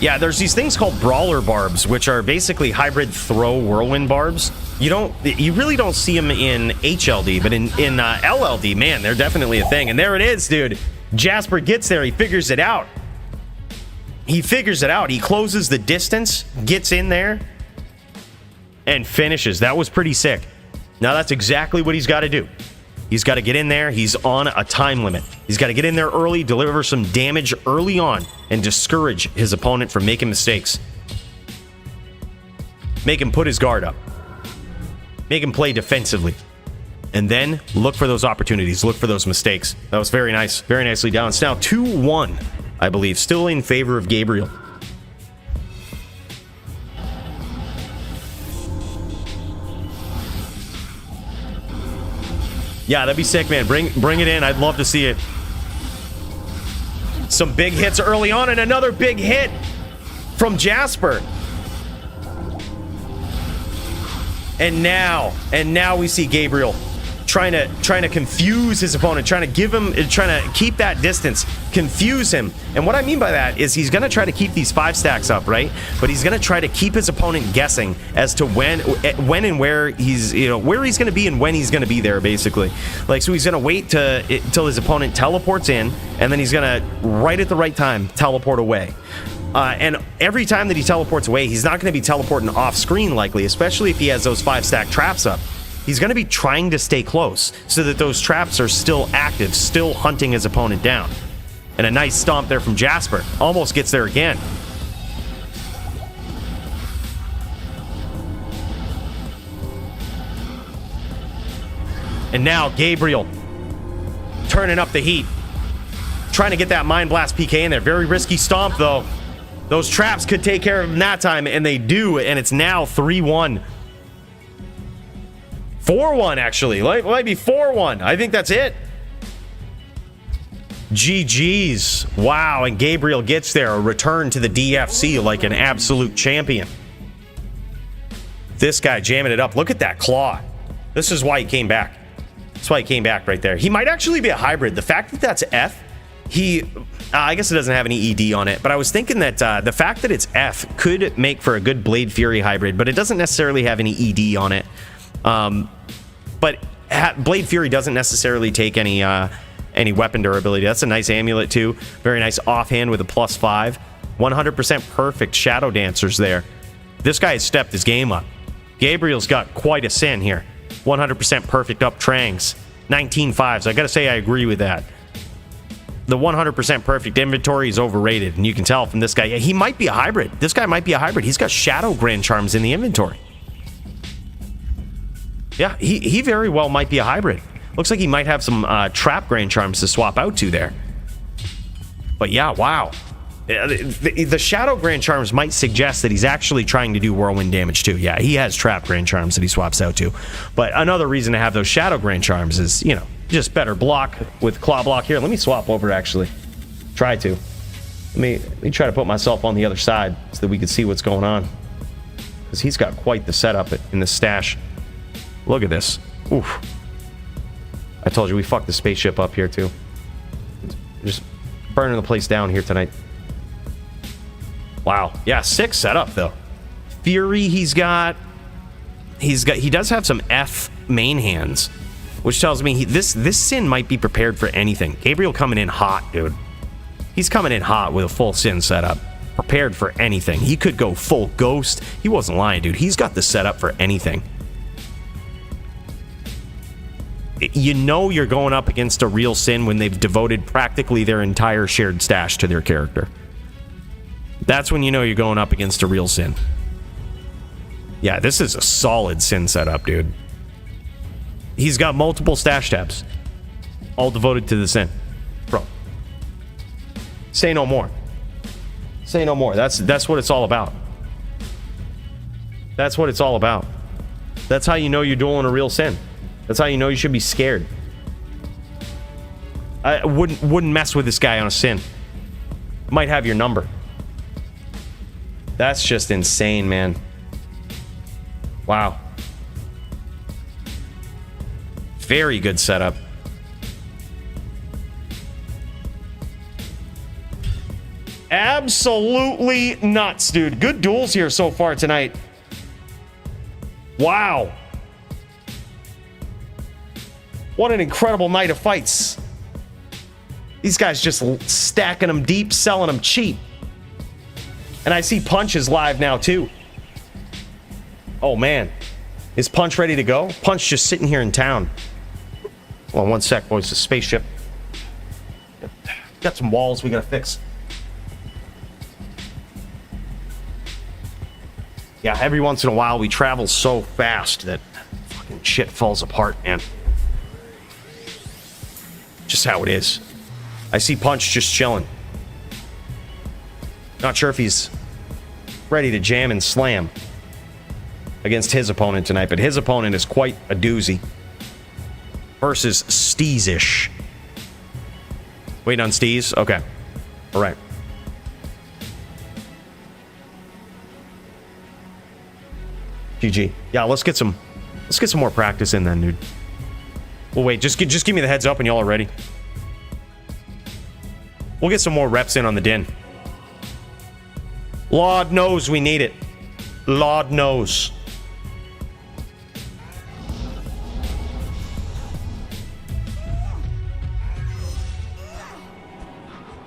Yeah, there's these things called Brawler Barbs, which are basically hybrid throw whirlwind barbs. You really don't see them in HLD, but in LLD, man, they're definitely a thing. And there it is, dude. Jasper gets there. He figures it out. He figures it out. He closes the distance, gets in there, and finishes. That was pretty sick. Now that's exactly what he's got to do. He's got to get in there. He's on a time limit. He's got to get in there early, deliver some damage early on, and discourage his opponent from making mistakes. Make him put his guard up. Make him play defensively. And then look for those opportunities. Look for those mistakes. That was very nice. Very nicely done. It's now 2-1, I believe. Still in favor of Gabriel. Yeah, that'd be sick, man. Bring it in. I'd love to see it. Some big hits early on, and another big hit from Jasper. And now we see Gabriel trying to confuse his opponent, trying to keep that distance, confuse him. And what I mean by that is he's going to try to keep these 5 stacks up, right? But he's going to try to keep his opponent guessing as to when and where he's, where he's going to be and when he's going to be there, basically. Like, so he's going to wait till his opponent teleports in, and then he's going to, right at the right time, teleport away. And every time that he teleports away, he's not going to be teleporting off screen, likely, especially if he has those 5-stack traps up. He's going to be trying to stay close so that those traps are still active, still hunting his opponent down. And a nice stomp there from Jasper. Almost gets there again. And now Gabriel turning up the heat. Trying to get that Mind Blast PK in there. Very risky stomp, though. Those traps could take care of him that time, and they do, and it's now 3-1. 4-1, actually. Might be 4-1. I think that's it. GG's. Wow, and Gabriel gets there. A return to the DFC like an absolute champion. This guy jamming it up. Look at that claw. This is why he came back. That's why he came back right there. He might actually be a hybrid. The fact that that's F, I guess it doesn't have any ED on it, but I was thinking that the fact that it's F could make for a good Blade Fury hybrid, but it doesn't necessarily have any ED on it. But Blade Fury doesn't necessarily take any weapon durability. That's a nice amulet too. Very nice offhand with a +5. 100% perfect Shadow Dancers there. This guy has stepped his game up. Gabriel's got quite a sin here. 100% perfect up Trangs. 19 5s. I gotta say I agree with that. The 100% perfect inventory is overrated, and you can tell from this guy. Yeah, he might be a hybrid. This guy might be a hybrid. He's got Shadow Grand Charms in the inventory. Yeah, he very well might be a hybrid. Looks like he might have some Trap Grand Charms to swap out to there. But yeah, wow. The Shadow Grand Charms might suggest that he's actually trying to do whirlwind damage too. Yeah, he has Trap Grand Charms that he swaps out to. But another reason to have those Shadow Grand Charms is, you know, just better block with Claw Block here. Let me swap over, actually. Try to. Let me try to put myself on the other side so that we can see what's going on. Because he's got quite the setup in the stash. Look at this. Oof. I told you, we fucked the spaceship up here too. Just burning the place down here tonight. Wow. Yeah, sick setup though. Fury he does have some F main hands, which tells me this Sin might be prepared for anything. Gabriel coming in hot, dude. He's coming in hot with a full Sin setup. Prepared for anything. He could go full Ghost. He wasn't lying, dude. He's got the setup for anything. You know you're going up against a real Sin when they've devoted practically their entire shared stash to their character. That's when you know you're going up against a real Sin. Yeah, this is a solid Sin setup, dude. He's got multiple stash tabs, all devoted to the Sin. Bro, say no more. Say no more. That's what it's all about. That's what it's all about. That's how you know you're dueling a real Sin. That's how you know you should be scared. I wouldn't mess with this guy on a Sin. Might have your number. That's just insane, man. Wow. Very good setup. Absolutely nuts, dude. Good duels here so far tonight. Wow. What an incredible night of fights. These guys just stacking them deep, selling them cheap. And I see Punch is live now, too. Oh, man. Is Punch ready to go? Punch just sitting here in town. Hold on one sec, boys. The spaceship. Got some walls we gotta fix. Yeah, every once in a while we travel so fast that fucking shit falls apart, man. Just how it is. I see Punch just chilling. Not sure if he's ready to jam and slam against his opponent tonight, but his opponent is quite a doozy. Versus Steezish. Waiting on Steez? Okay. All right. GG. Yeah, let's get some more practice in then, dude. Well, wait, just give me the heads up when y'all are ready. We'll get some more reps in on the Din. Lord knows we need it. Lord knows.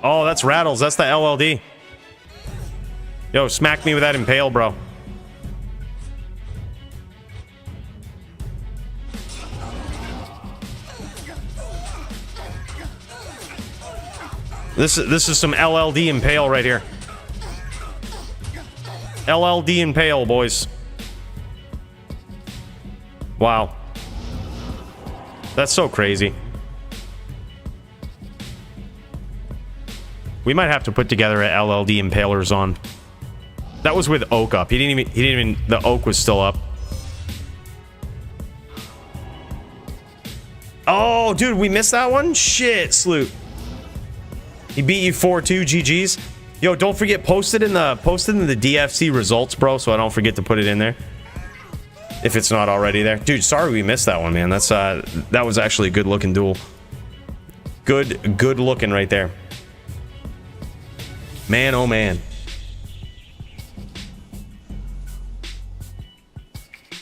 Oh, that's Rattles. That's the LLD. Yo, smack me with that impale, bro. This is some LLD impale right here. LLD impale, boys. Wow. That's so crazy. We might have to put together a LLD Impalers on. That was with Oak up. He didn't even, the Oak was still up. Oh, dude, we missed that one? Shit, Sloot. He beat you 4-2, GG's. Yo, don't forget, post it in the DFC results, bro, so I don't forget to put it in there. If it's not already there. Dude, sorry we missed that one, man. That's that was actually a good looking duel. Good looking right there. Man, oh man.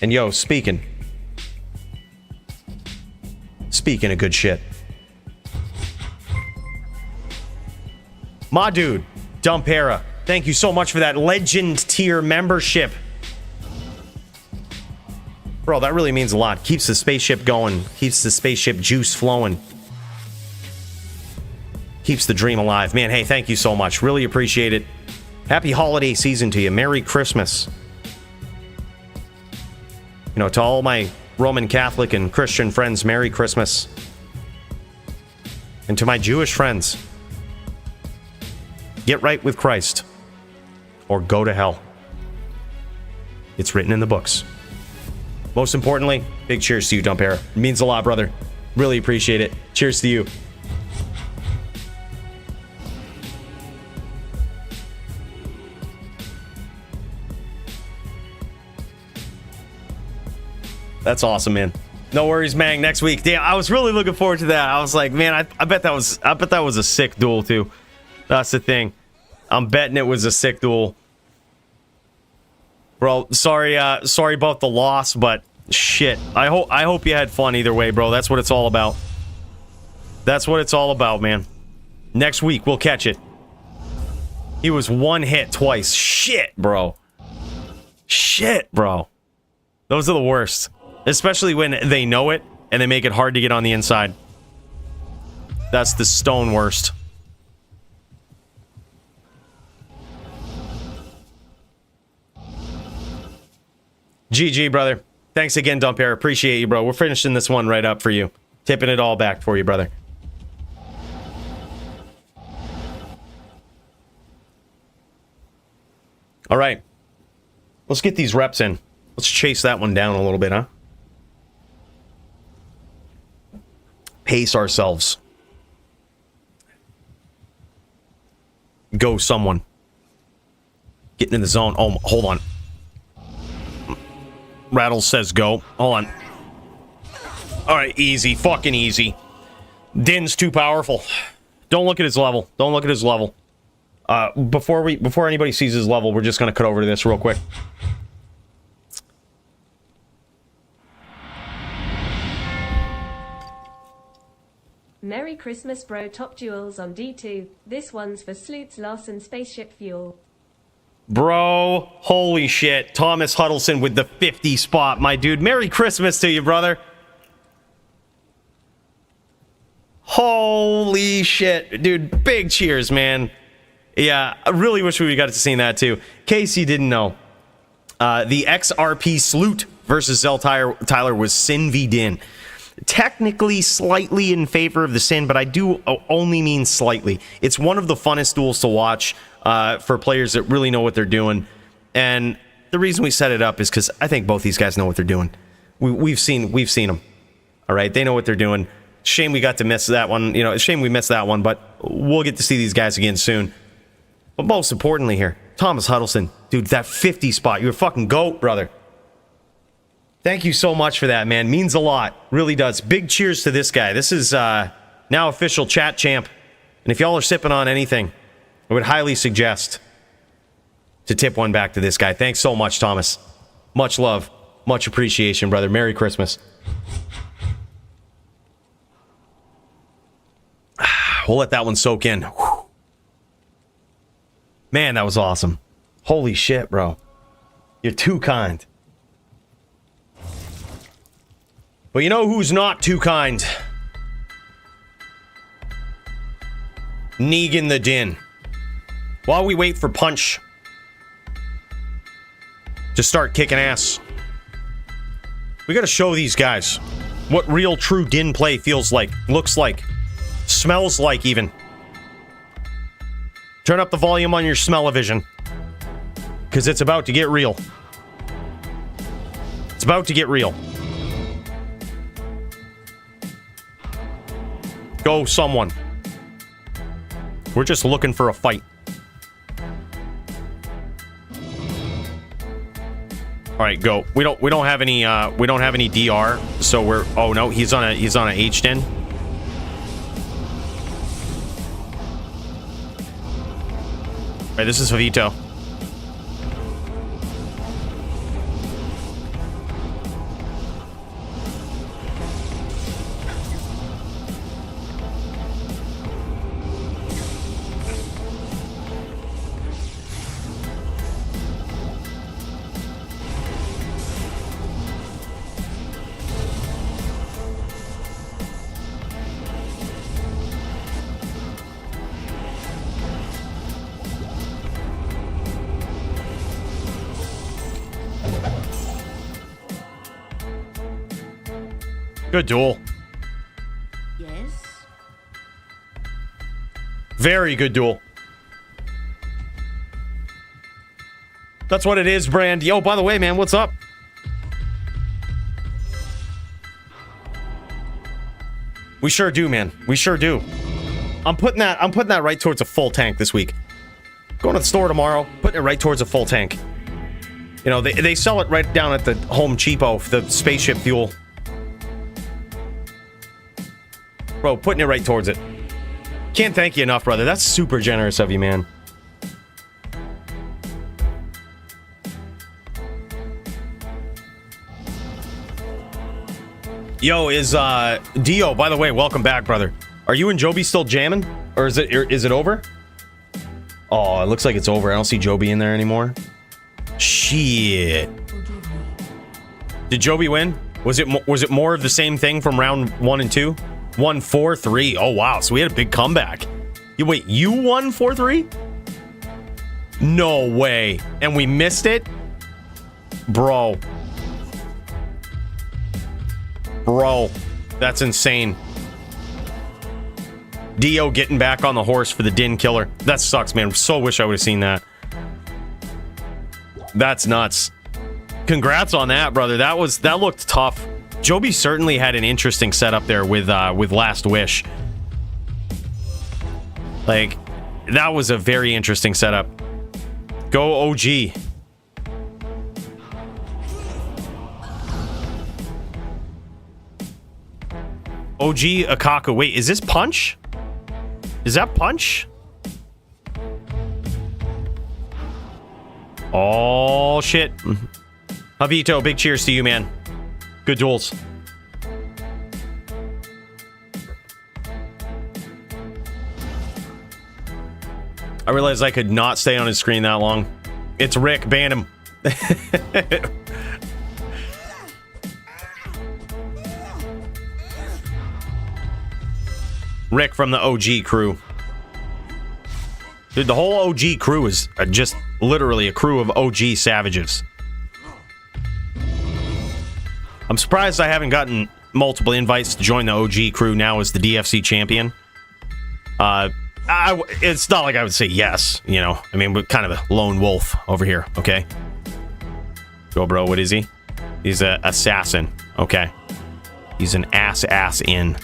And yo, speaking of good shit. My dude, Dumpera, thank you so much for that legend tier membership. Bro, that really means a lot. Keeps the spaceship going. Keeps the spaceship juice flowing. Keeps the dream alive. Man, hey, thank you so much. Really appreciate it. Happy holiday season to you. Merry Christmas. You know, to all my Roman Catholic and Christian friends, Merry Christmas. And to my Jewish friends, get right with Christ or go to hell. It's written in the books. Most importantly, big cheers to you, Dumpera. It means a lot, brother. Really appreciate it. Cheers to you. That's awesome, man. No worries, Mang. Next week. Damn, I was really looking forward to that. I was like, man, I bet that was a sick duel too. That's the thing. I'm betting it was a sick duel. Bro, sorry about the loss, but shit. I hope you had fun either way, bro. That's what it's all about. That's what it's all about, man. Next week we'll catch it. He was one hit twice. Shit, bro. Shit, bro. Those are the worst. Especially when they know it and they make it hard to get on the inside. That's the stone worst. GG, brother. Thanks again, Dumpera. Appreciate you, bro. We're finishing this one right up for you. Tipping it all back for you, brother. All right. Let's get these reps in. Let's chase that one down a little bit, huh? Pace ourselves. Go, someone. Getting in the zone. Oh, hold on. Rattles says go. Hold on. Alright, easy. Fucking easy. Din's too powerful. Don't look at his level. Don't look at his level. Before anybody sees his level, we're just gonna cut over to this real quick. Merry Christmas, bro. Top duels on D2. This one's for Sloot's loss and spaceship fuel. Bro, holy shit. Thomas Huddleston with the 50 spot, my dude. Merry Christmas to you, brother. Holy shit. Dude, big cheers, man. Yeah, I really wish we got to see that too. Casey didn't know. The XRP Sloot versus Zell Tyler was Sin v Din. Technically slightly in favor of the Sin, but I do only mean slightly. It's one of the funnest duels to watch for players that really know what they're doing. And the reason we set it up is because I think both these guys know what they're doing. We've seen them. All right, they know what they're doing. Shame we got to miss that one. You know, shame we missed that one, but we'll get to see these guys again soon. But most importantly here, Thomas Huddleston. Dude, that 50 spot, you're a fucking GOAT, brother. Thank you so much for that, man. Means a lot. Really does. Big cheers to this guy. This is now official chat champ. And if y'all are sipping on anything, I would highly suggest to tip one back to this guy. Thanks so much, Thomas. Much love. Much appreciation, brother. Merry Christmas. We'll let that one soak in. Whew. Man, that was awesome. Holy shit, bro. You're too kind. But you know who's not too kind? Negan the Din. While we wait for Punch to start kicking ass, we gotta show these guys what real true Din play feels like, looks like, smells like even. Turn up the volume on your smell-o-vision. Because it's about to get real. It's about to get real. Go, someone. We're just looking for a fight. All right, go. We don't have any DR, so we're. Oh no, he's on a H10. All right, this is Vito. Good duel. Yes. Very good duel. That's what it is, Brand. Yo, by the way, man, what's up? We sure do, man. We sure do. I'm putting that right towards a full tank this week. Going to the store tomorrow, putting it right towards a full tank. You know, they sell it right down at the Home Cheapo, the spaceship fuel. Bro, putting it right towards it. Can't thank you enough, brother. That's super generous of you, man. Yo, is Dio, by the way, welcome back, brother. Are you and Joby still jamming? Or is it over? Oh, it looks like it's over. I don't see Joby in there anymore. Shit. Did Joby win? Was it more of the same thing from round 1 and 2? 1 4-3. Oh wow, so we had a big comeback. Wait, you won 4-3? No way. And we missed it? Bro, that's insane. Dio getting back on the horse for the Din killer. That sucks, man. So wish I would have seen that. That's nuts. Congrats on that, brother. That looked tough. Joby certainly had an interesting setup there with Last Wish. Like, that was a very interesting setup. Go OG. OG Akaku. Wait, is this Punch? Is that Punch? Oh, shit. Javito, big cheers to you, man. Good duels. I realized I could not stay on his screen that long. It's Rick. Ban him. Rick from the OG crew. Dude, the whole OG crew is just literally a crew of OG savages. I'm surprised I haven't gotten multiple invites to join the OG crew now as the DFC champion. It's not like I would say yes, you know. I mean, we're kind of a lone wolf over here, okay? Go, bro. What is he? He's an assassin. Okay. He's an ass in.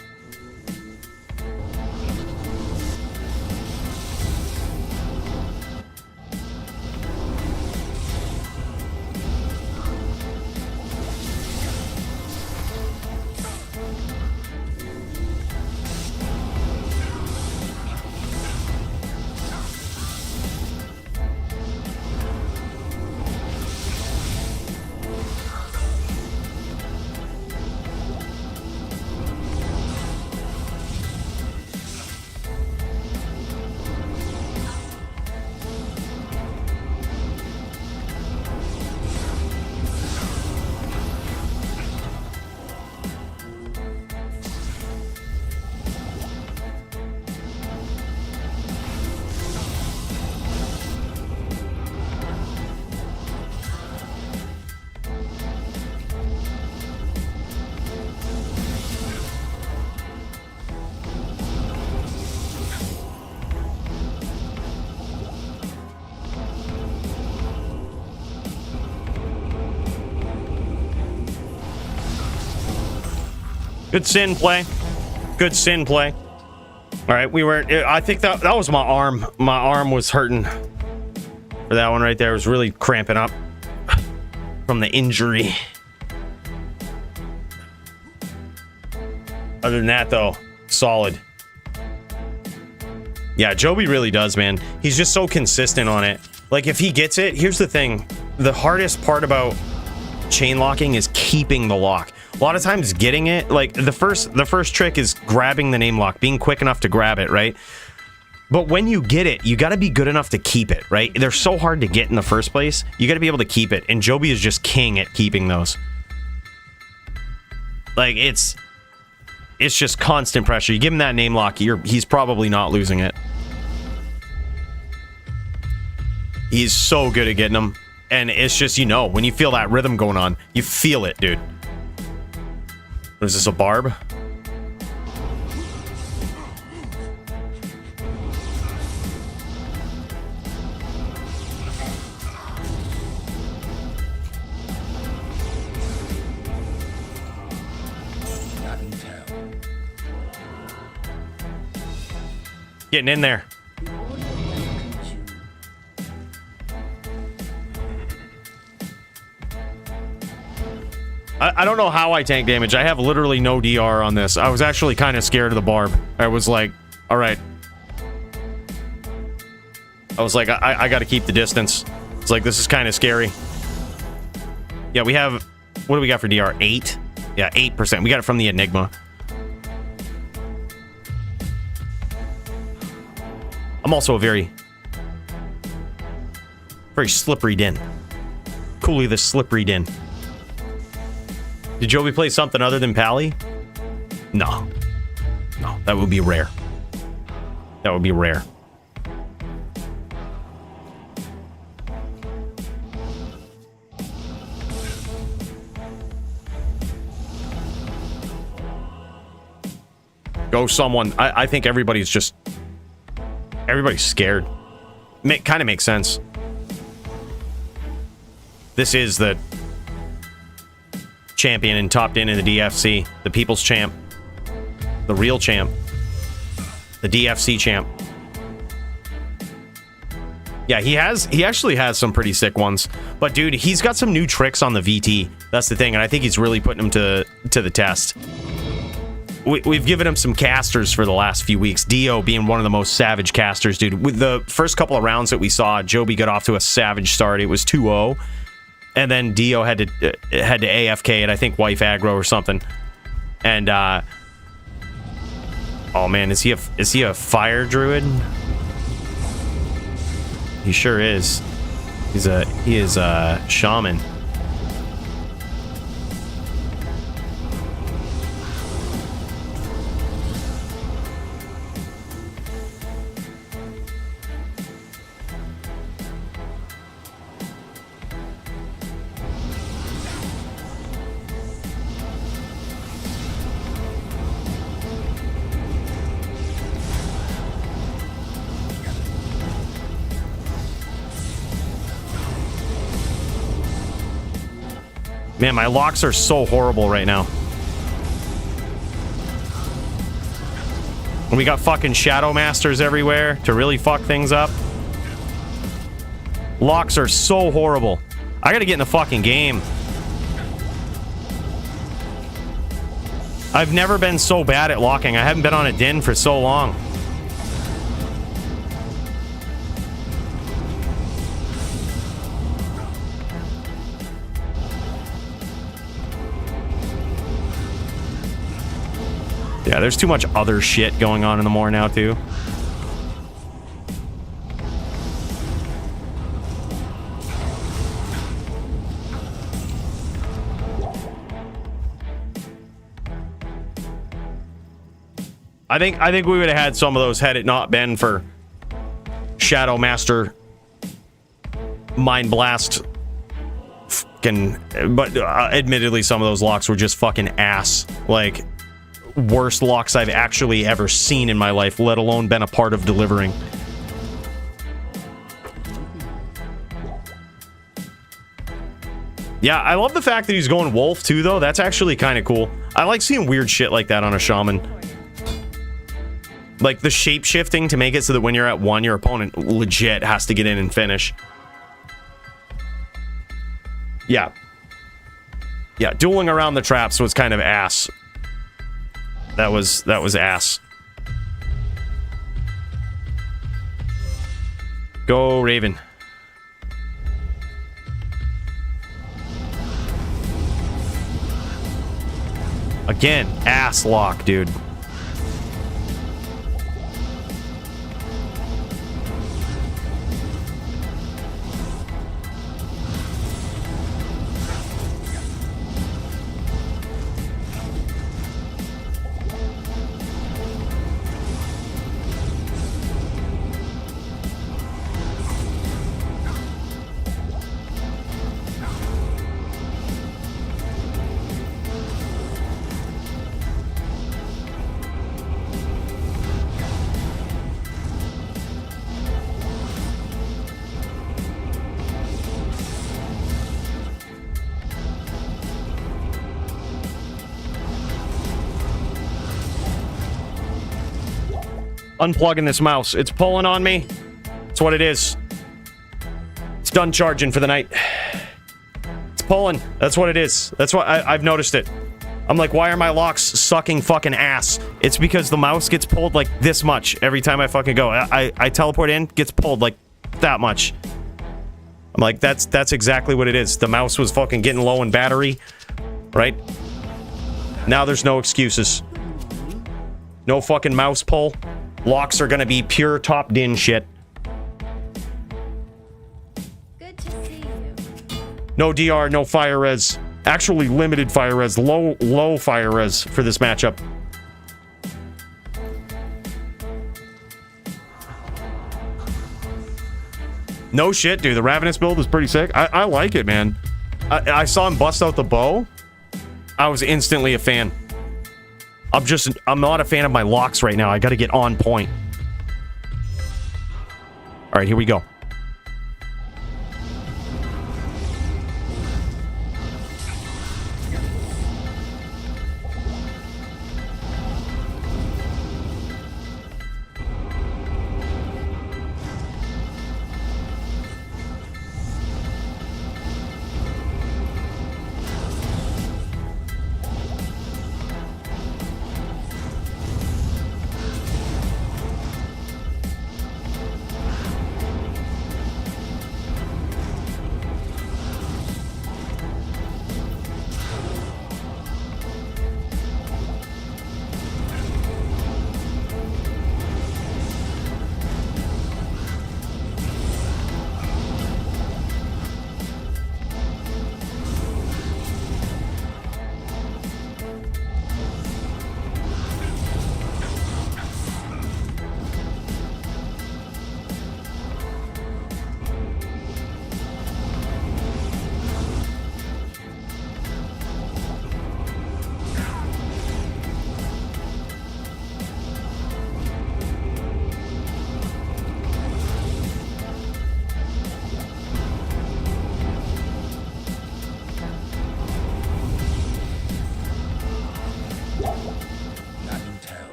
Good sin play. Good sin play. All right, we were. I think that was my arm. My arm was hurting for that one right there. It was really cramping up from the injury. Other than that, though, solid. Yeah, Joby really does, man. He's just so consistent on it. Like, if he gets it, here's the thing. The hardest part about chain locking is keeping the lock. A lot of times getting it, like, the first trick is grabbing the name lock, being quick enough to grab it, right? But when you get it, you got to be good enough to keep it, right? They're so hard to get in the first place. You got to be able to keep it, and Joby is just king at keeping those. Like, it's just constant pressure. You give him that name lock, he's probably not losing it. He's so good at getting them. And it's just, you know, when you feel that rhythm going on, you feel it, dude. What is this, a barb? Getting in there. I don't know how I tank damage. I have literally no DR on this. I was actually kind of scared of the barb. I was like, all right. I was like, I got to keep the distance. It's like, this is kind of scary. Yeah, we have, what do we got for DR? 8? Yeah, 8%. We got it from the Enigma. I'm also a very slippery din. Coolly the slippery din. Did Joby play something other than Pally? No. No, that would be rare. That would be rare. Go someone. I think everybody's scared. Kind of makes sense. This is the champion and topped in the DFC, the people's champ, the real champ, the DFC champ. Yeah, he actually has some pretty sick ones. But dude, he's got some new tricks on the VT. That's the thing, and I think he's really putting him to the test. We've given him some casters for the last few weeks. Dio being one of the most savage casters, dude. With the first couple of rounds that we saw, Joby got off to a savage start. It was 2-0. And then Dio had to AFK it, I think wife aggro or something. And oh man, is he a fire druid? He sure is. He is a shaman. Man, my locks are so horrible right now. And we got fucking Shadow Masters everywhere to really fuck things up. Locks are so horrible. I gotta get in the fucking game. I've never been so bad at locking. I haven't been on a din for so long. Yeah, there's too much other shit going on in the more now, too. I think we would have had some of those had it not been for Shadow Master Mind Blast. But admittedly, some of those locks were just fucking ass. Like, worst locks I've actually ever seen in my life, let alone been a part of delivering. Yeah, I love the fact that he's going wolf too, though. That's actually kind of cool. I like seeing weird shit like that on a shaman. Like the shape shifting to make it so that when you're at 1, your opponent legit has to get in and finish. Yeah. Yeah, dueling around the traps was kind of ass. That was ass. Go, Raven. Again, ass lock, dude. Unplugging this mouse. It's pulling on me. That's what it is. It's done charging for the night. It's pulling. That's what it is. That's what I've noticed it. I'm like, why are my locks sucking fucking ass? It's because the mouse gets pulled like this much every time I fucking go. I teleport in, gets pulled like that much. I'm like, that's exactly what it is. The mouse was fucking getting low in battery, right? Now there's no excuses. No fucking mouse pull. Locks are gonna be pure top-din shit. Good to see you. No DR, no fire res. Actually limited fire res. Low fire res for this matchup. No shit, dude. The Ravenous build is pretty sick. I like it, man. I saw him bust out the bow. I was instantly a fan. I'm not a fan of my locks right now. I gotta get on point. All right, here we go.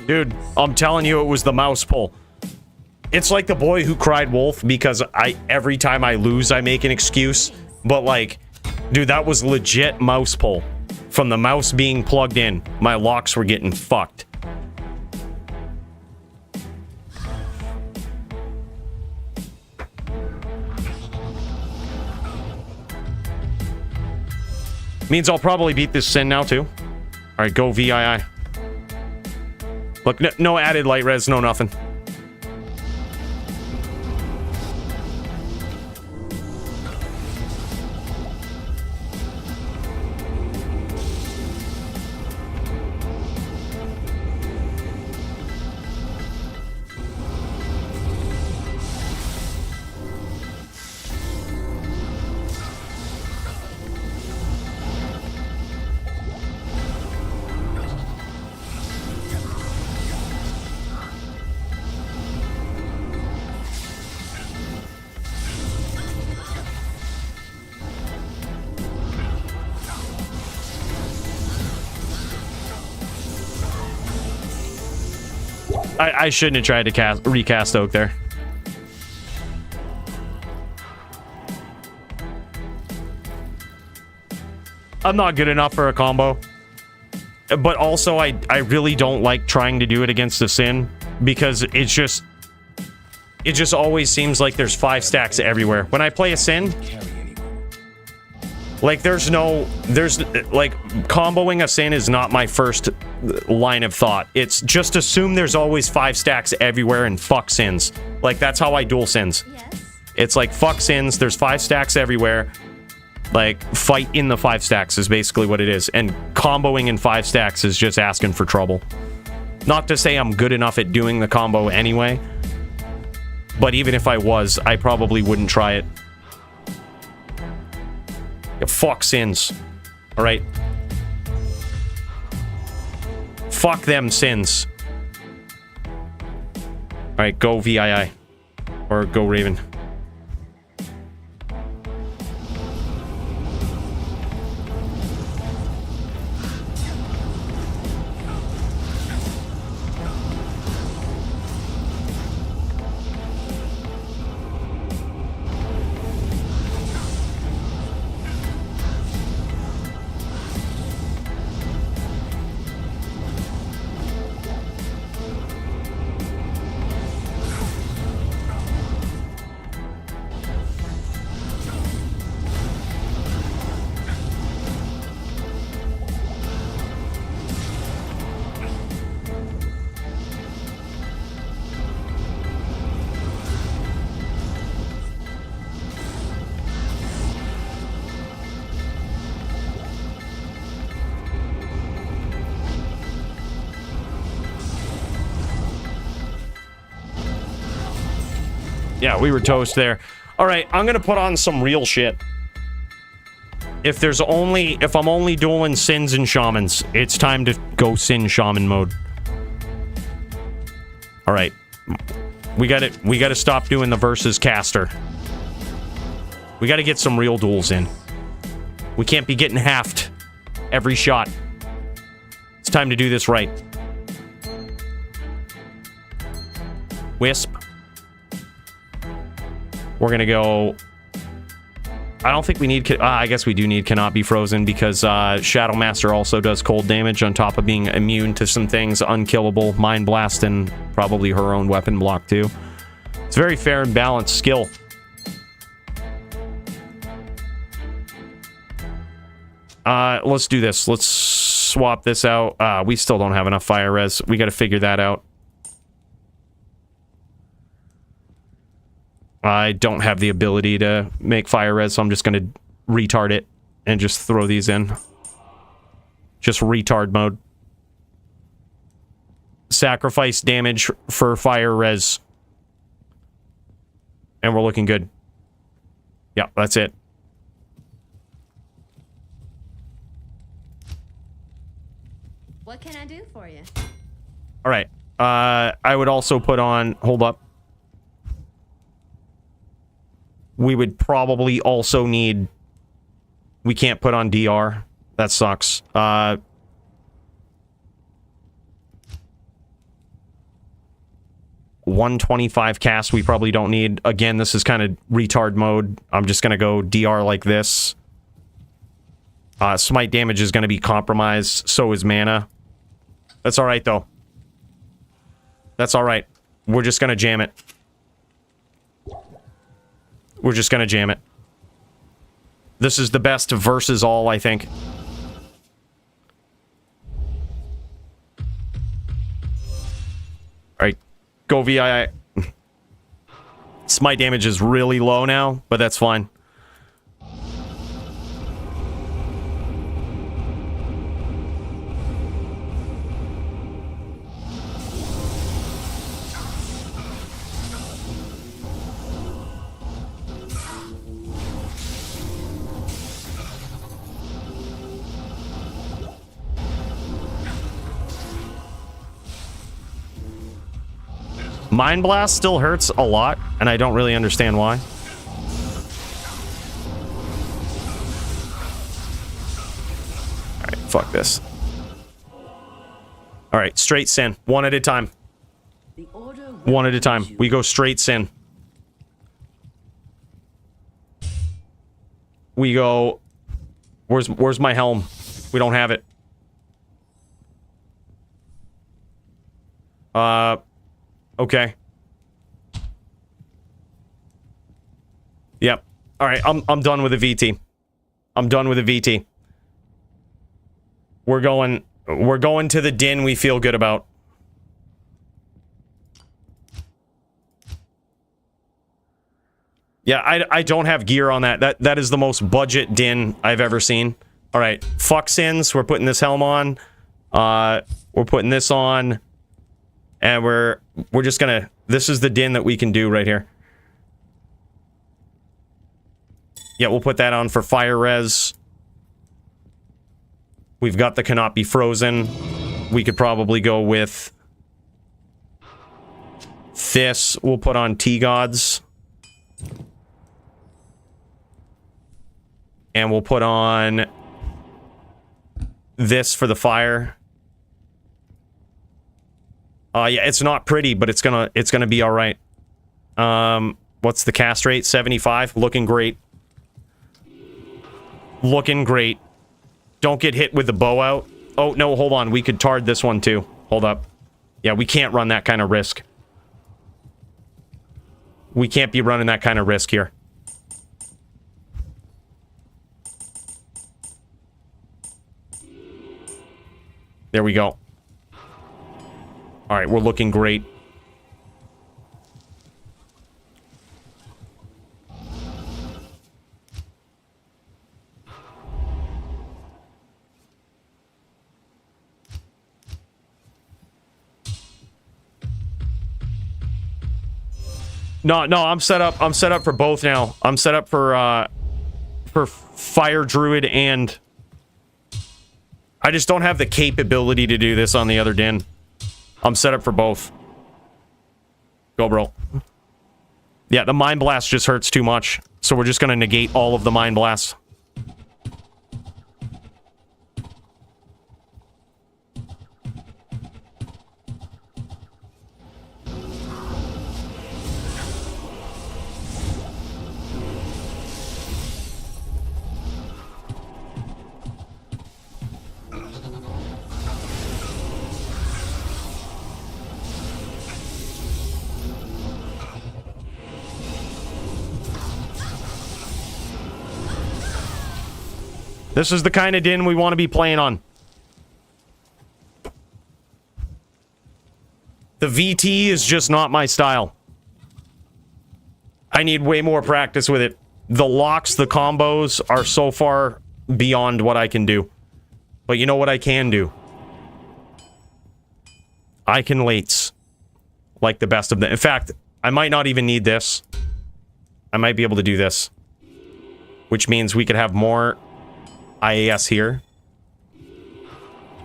Dude, I'm telling you, it was the mouse pull. It's like the boy who cried wolf because every time I lose, I make an excuse. But like, dude, that was legit mouse pull. From the mouse being plugged in, my locks were getting fucked. Means I'll probably beat this sin now too. All right, go VII. Look, no added light res, no nothing. I shouldn't have tried to recast Oak there. I'm not good enough for a combo. But also, I really don't like trying to do it against the Sin, because it just always seems like there's 5 stacks everywhere. When I play a Sin, like there's like comboing a Sin is not my first line of thought. It's just assume there's always 5 stacks everywhere and fuck Sins. Like that's how I duel Sins. Yes. It's like fuck Sins, there's 5 stacks everywhere. Like, fight in the 5 stacks is basically what it is. And comboing in 5 stacks is just asking for trouble. Not to say I'm good enough at doing the combo anyway. But even if I was, I probably wouldn't try it. Yeah, fuck Sins. Alright. Fuck them Sins. Alright, go VII. Or go Raven. Yeah, we were toast there. All right, I'm gonna put on some real shit. If I'm only dueling Sins and Shamans, it's time to go Sin Shaman mode. All right, we gotta stop doing the versus caster. We gotta get some real duels in. We can't be getting halved every shot. It's time to do this right. Wisp. We're gonna go... I don't think we need... I guess we do need Cannot Be Frozen, because Shadow Master also does cold damage on top of being immune to some things. Unkillable, Mind Blast, and probably her own weapon block too. It's very fair and balanced skill. Let's do this. Let's swap this out. We still don't have enough fire res. We gotta figure that out. I don't have the ability to make fire res, so I'm just going to retard it and just throw these in. Just retard mode. Sacrifice damage for fire res. And we're looking good. Yeah, that's it. What can I do for you? All right. I would also put on... Hold up. We would probably also need... We can't put on DR. That sucks. 125 cast we probably don't need. Again, this is kind of retard mode. I'm just going to go DR like this. Smite damage is going to be compromised. So is mana. That's alright, though. That's alright. We're just going to jam it. We're just gonna jam it. This is the best versus all, I think. Alright, go VII. Smite damage is really low now, but that's fine. Mind Blast still hurts a lot, and I don't really understand why. Alright, fuck this. Alright, straight Sin. One at a time. The order One at a time. welcomes you. We go straight sin. We go... Where's my helm? We don't have it. Okay. Yep. Alright, I'm done with the VT. I'm done with the VT. We're going to the din we feel good about. Yeah, I don't have gear on that. That is the most budget din I've ever seen. All right, fuck sins. We're putting this helm on. We're putting this on, and we're just gonna. This is the din that we can do right here. Yeah, we'll put that on for fire res. We've got the cannot be frozen. We could probably go with this. We'll put on T-Gods. And we'll put on this for the fire. Yeah, it's not pretty, but it's gonna be all right. What's the cast rate? 75. Looking great. Looking great. Don't get hit with the bow out. Oh no, hold on. We could tard this one too. Hold up. Yeah, we can't run that kind of risk. We can't be running that kind of risk here. There we go. Alright, we're looking great. No, I'm set up. I'm set up for both now. I'm set up for Fire Druid and... I just don't have the capability to do this on the other din. I'm set up for both. Go, bro. Yeah, the Mind Blast just hurts too much. So we're just going to negate all of the Mind Blasts. This is the kind of din we want to be playing on. The VT is just not my style. I need way more practice with it. The locks, the combos are so far beyond what I can do. But you know what I can do? I can lates. Like the best of them. In fact, I might not even need this. I might be able to do this. Which means we could have more... IAS here.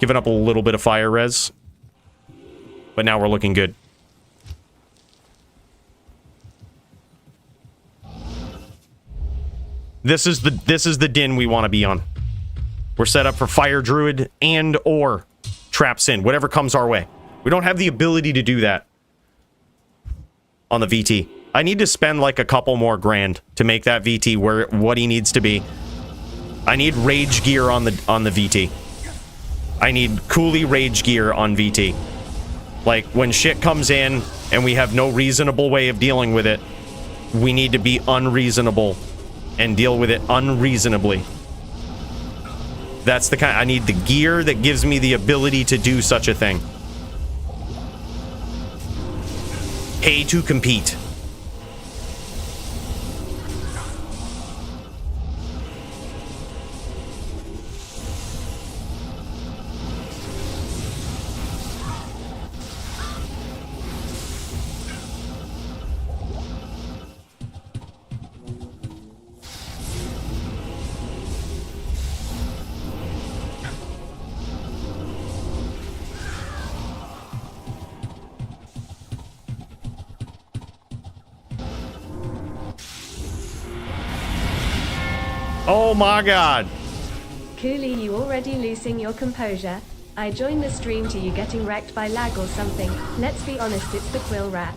Giving up a little bit of fire res. But now we're looking good. This is the din we want to be on. We're set up for Fire Druid and or Trap Sin. Whatever comes our way. We don't have the ability to do that on the VT. I need to spend like a couple more grand to make that VT where what he needs to be. I need rage gear on the VT. I need Cooley rage gear on VT. Like, when shit comes in and we have no reasonable way of dealing with it, we need to be unreasonable and deal with it unreasonably. That's the kind... I need the gear that gives me the ability to do such a thing. Pay to compete. Oh my god. Cooley, you already losing your composure. I joined the stream to you getting wrecked by lag or something. Let's be honest, it's the quill rat.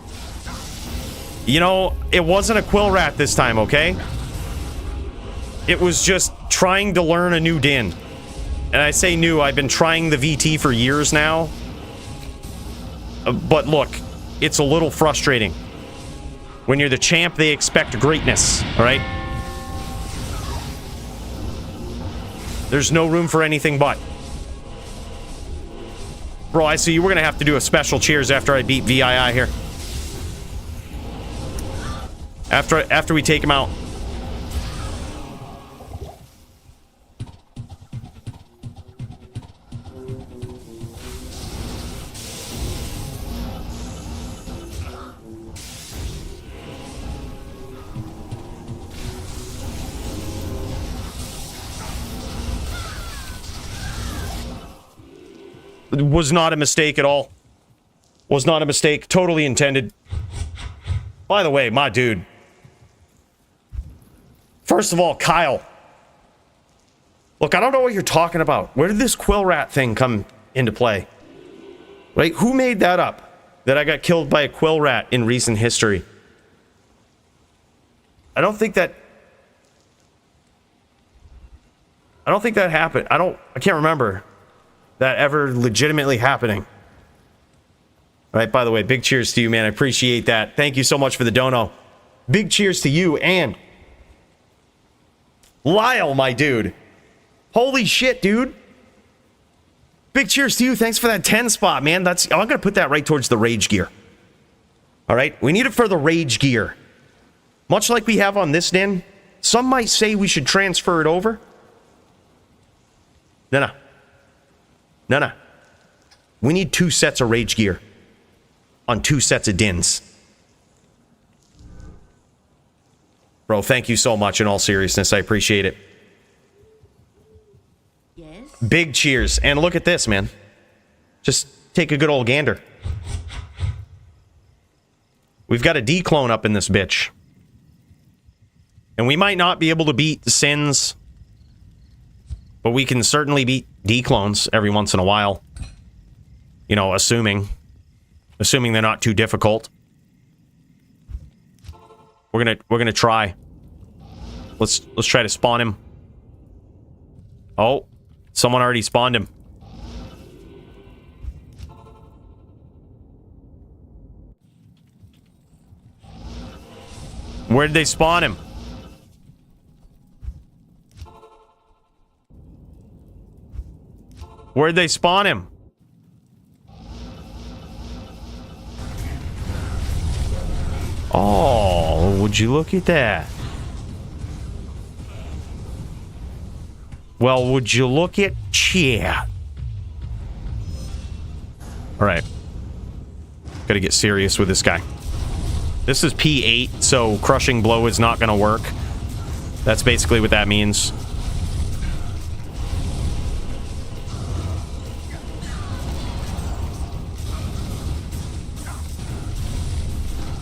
You know, it wasn't a quill rat this time, okay? It was just trying to learn a new din. And I say new, I've been trying the VT for years now. But look, it's a little frustrating. When you're the champ, they expect greatness, alright? There's no room for anything but. Bro, I see you. We're gonna have to do a special cheers after I beat VII here. After we take him out. It was not a mistake at all. Was not a mistake. Totally intended. By the way, my dude. First of all, Kyle. Look, I don't know what you're talking about. Where did this quill rat thing come into play? Right? Who made that up? That I got killed by a quill rat in recent history? I don't think that happened. I can't remember that ever legitimately happening. All right, by the way, big cheers to you, man. I appreciate that. Thank you so much for the dono. Big cheers to you and Lyle, my dude. Holy shit, dude. Big cheers to you. Thanks for that 10 spot, man. I'm going to put that right towards the rage gear. All right, we need it for the rage gear. Much like we have on this din, some might say we should transfer it over. No. We need 2 sets of rage gear on 2 sets of dins. Bro, thank you so much in all seriousness. I appreciate it. Yes. Big cheers. And look at this, man. Just take a good old gander. We've got a D-clone up in this bitch. And we might not be able to beat the Sins, but we can certainly beat D-clones every once in a while. You know, assuming they're not too difficult. We're gonna try. Let's try to spawn him. Oh, someone already spawned him. Where did they spawn him? Where'd they spawn him? Oh, would you look at that? Well, would you look at chat? Alright. Gotta get serious with this guy. This is P8, so crushing blow is not gonna work. That's basically what that means.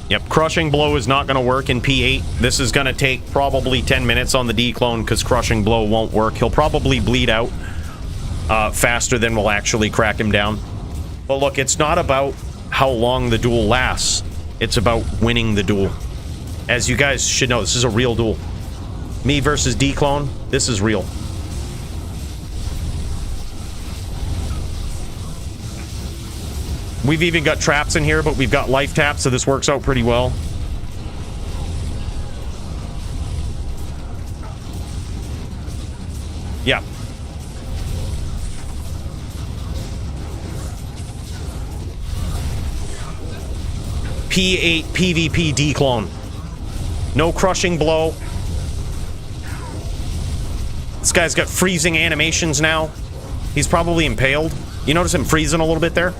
Yep, crushing blow is not going to work in P8. This is going to take probably 10 minutes on the D-clone because crushing blow won't work. He'll probably bleed out faster than we'll actually crack him down. But look, it's not about how long the duel lasts. It's about winning the duel. As you guys should know, this is a real duel. Me versus D-clone, this is real. We've even got traps in here, but we've got life taps, so this works out pretty well. Yeah. P8 PvP D-clone. No crushing blow. This guy's got freezing animations now. He's probably impaled. You notice him freezing a little bit there?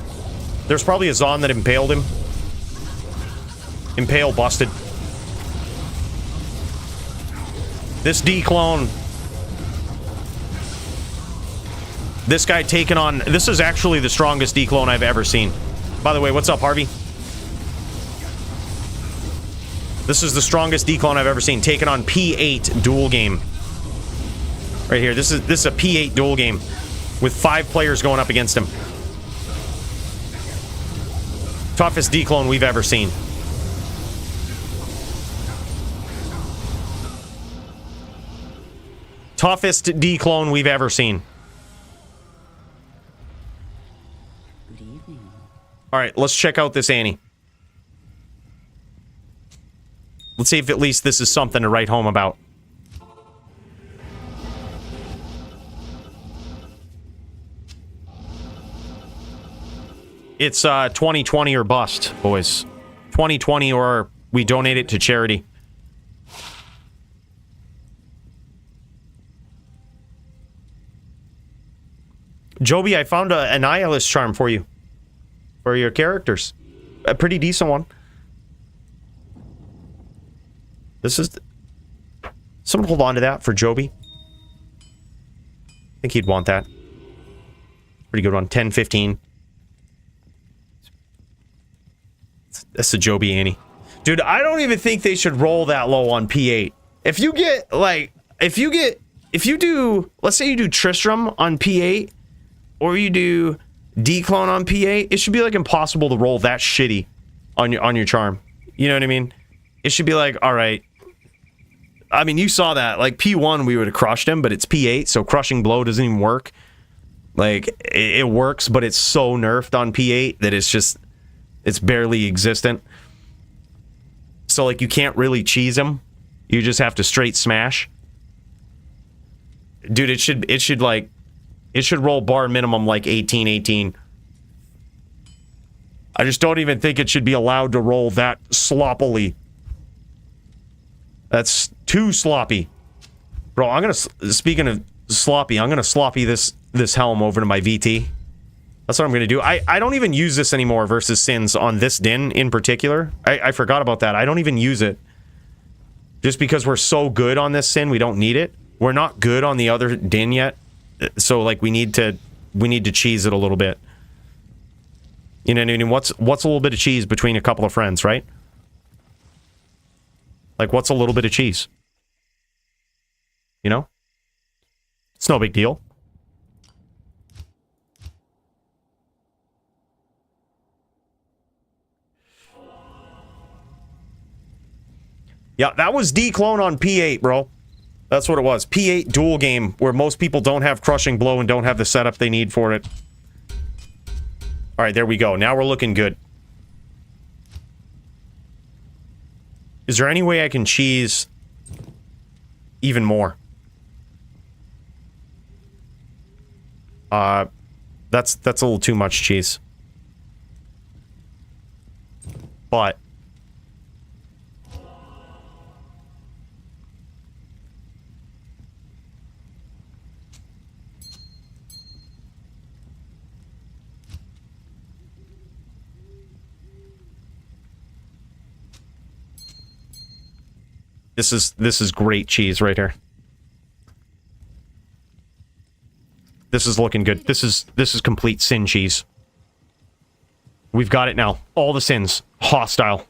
There's probably a Zon that impaled him. Impale busted. This D-clone. This guy taking on... This is actually the strongest D-clone I've ever seen. By the way, what's up, Harvey? This is the strongest D-clone I've ever seen. Taking on P8 duel game. Right here. This is a P8 duel game. with 5 players going up against him. Toughest declone we've ever seen. Toughest declone we've ever seen. Good evening. Alright, let's check out this Annie. Let's see if at least this is something to write home about. It's 2020 or bust, boys. 2020 or we donate it to charity. Joby, I found a nihilist charm for you. For your characters. A pretty decent one. This is... Someone hold on to that for Joby. I think he'd want that. Pretty good one. 10, 15. That's a Joby Annie. Dude, I don't even think they should roll that low on P8. If you get, like... If you do... Let's say you do Tristram on P8... Or you do declone on P8, it should be like impossible to roll that shitty on your charm. You know what I mean? It should be like, all right. I mean, you saw that. Like P1, we would have crushed him, but it's P8, so crushing blow doesn't even work. Like it works, but it's so nerfed on P8 that it's barely existent. So like you can't really cheese him. You just have to straight smash. Dude, it should roll bar minimum like 18. I just don't even think it should be allowed to roll that sloppily. That's too sloppy. Bro, I'm gonna... Speaking of sloppy, I'm gonna sloppy this helm over to my VT. That's what I'm gonna do. I don't even use this anymore versus Sins on this din in particular. I forgot about that. I don't even use it. Just because we're so good on this Sin, we don't need it. We're not good on the other din yet. So like we need to cheese it a little bit. You know what I mean? What's a little bit of cheese between a couple of friends, right? Like what's a little bit of cheese? You know? It's no big deal. Yeah, that was declone on P8, bro. That's what it was. P8 duel game where most people don't have crushing blow and don't have the setup they need for it. All right, there we go. Now we're looking good. Is there any way I can cheese even more? That's a little too much cheese. But this is great cheese right here. This is looking good. This is complete Sin cheese. We've got it now. All the Sins. Hostile.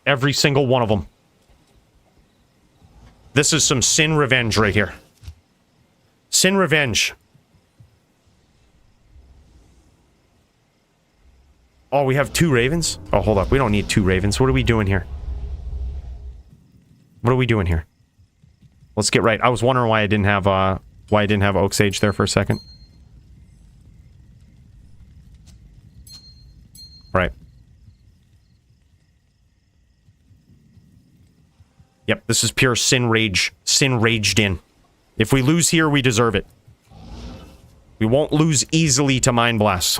Every single one of them. This is some Sin revenge right here. Sin revenge. Oh, we have 2 ravens? Oh, hold up. We don't need 2 ravens. What are we doing here? What are we doing here? Let's get right. I was wondering why I didn't have Oak Sage there for a second. Right. Yep, this is pure Sin rage. Sin raged in. If we lose here, we deserve it. We won't lose easily to Mind Blast.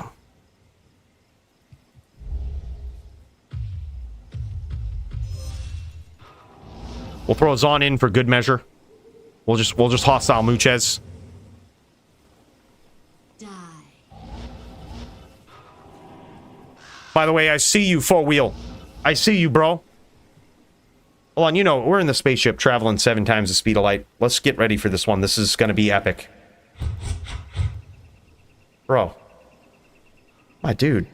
We'll throw Zon in for good measure. We'll just hostile Muchez. Die. By the way, I see you, 4-wheel. I see you, bro. Hold on, you know, we're in the spaceship traveling 7 times the speed of light. Let's get ready for this one. This is gonna be epic. Bro. My dude.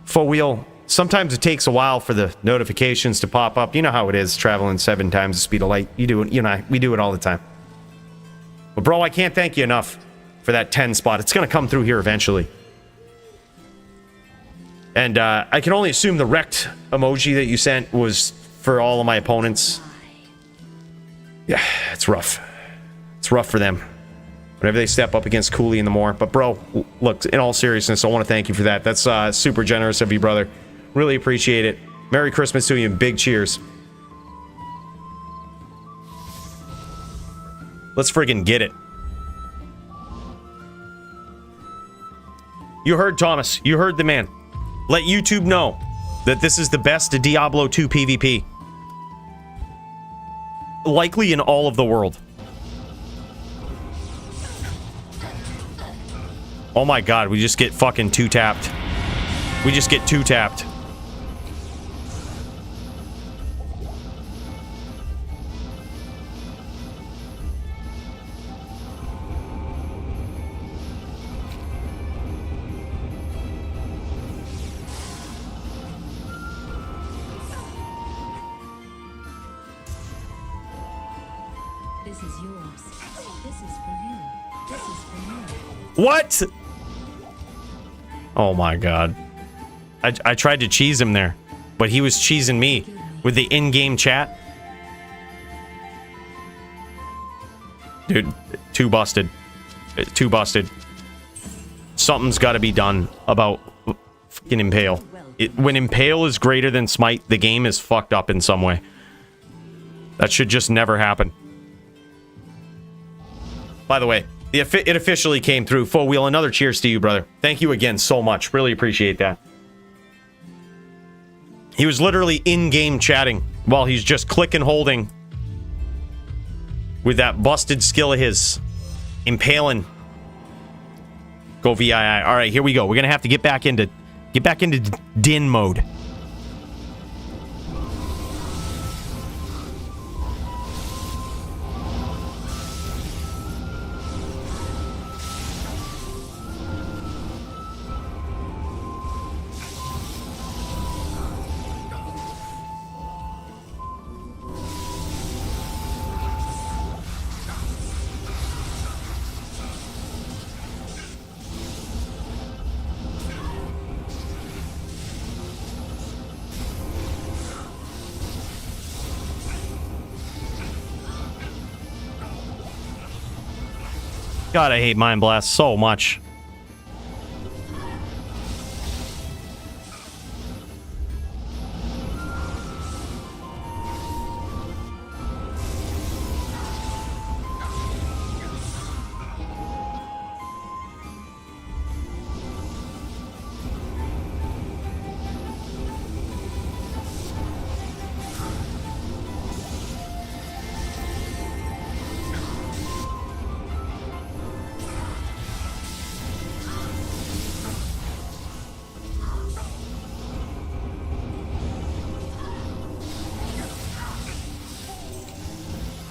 Four-wheel sometimes it takes a while for the notifications to pop up. You know how it is traveling 7 times the speed of light. You do it, you know, we do it all the time. But bro, I can't thank you enough for that 10 spot. It's gonna come through here eventually. And I can only assume the wrecked emoji that you sent was for all of my opponents. Yeah, it's rough. It's rough for them whenever they step up against Cooley in the Moor. But bro, look, in all seriousness, I want to thank you for that. That's super generous of you, brother. Really appreciate it. Merry Christmas to you and big cheers. Let's friggin' get it. You heard Thomas. You heard the man. Let YouTube know that this is the best Diablo 2 PvP. Likely in all of the world. Oh my god, we just get fucking 2-tapped. We just get 2-tapped. This is yours. This is for you. This is for you. What? Oh my god. I tried to cheese him there, but he was cheesing me with the in-game chat. Dude, too busted. Too busted. Something's got to be done about fucking Impale. When Impale is greater than Smite, the game is fucked up in some way. That should just never happen. By the way, it officially came through. Full Wheel, another cheers to you, brother. Thank you again so much. Really appreciate that. He was literally in-game chatting while he's just clicking holding with that busted skill of his. Impaling. Go VII. All right, here we go. We're going to have to get back into din mode. God, I hate Mind Blast so much.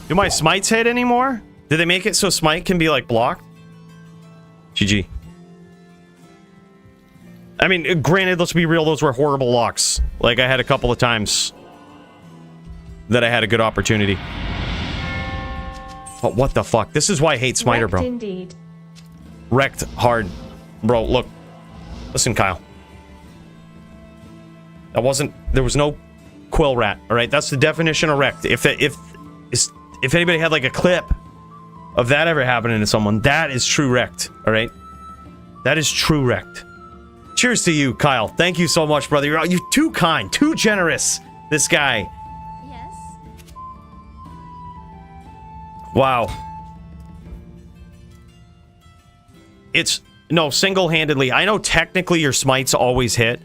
Do my smites hit anymore? Did they make it so smite can be like blocked? GG. I mean, granted, let's be real, those were horrible locks. Like, I had a couple of times that I had a good opportunity. But what the fuck? This is why I hate Smiter, bro. Wrecked indeed. Wrecked hard. Bro, look. Listen, Kyle. That wasn't... There was no quill rat, alright? That's the definition of wrecked. If anybody had like a clip of that ever happening to someone, that is true wrecked, all right? That is true wrecked. Cheers to you, Kyle. Thank you so much, brother. You're too kind, too generous, this guy. Yes. Wow. It's, no, single-handedly. I know technically your smites always hit,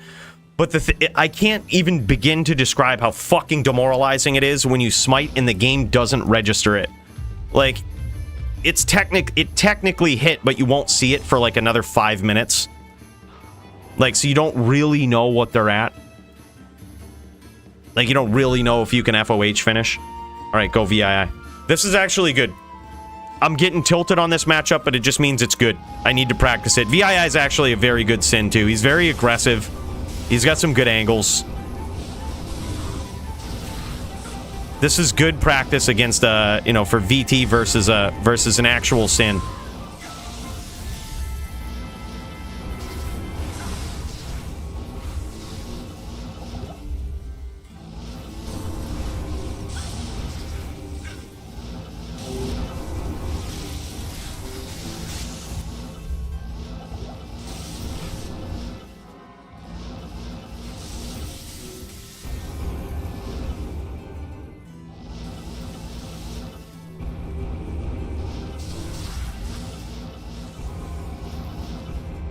but I can't even begin to describe how fucking demoralizing it is when you smite and the game doesn't register it. Like, it technically hit, but you won't see it for like another 5 minutes. Like, so you don't really know what they're at. Like, you don't really know if you can FOH finish. Alright, go VII. This is actually good. I'm getting tilted on this matchup, but it just means it's good. I need to practice it. VII is actually a very good sin, too. He's very aggressive. He's got some good angles. This is good practice against, you know, for VT versus an actual Sin.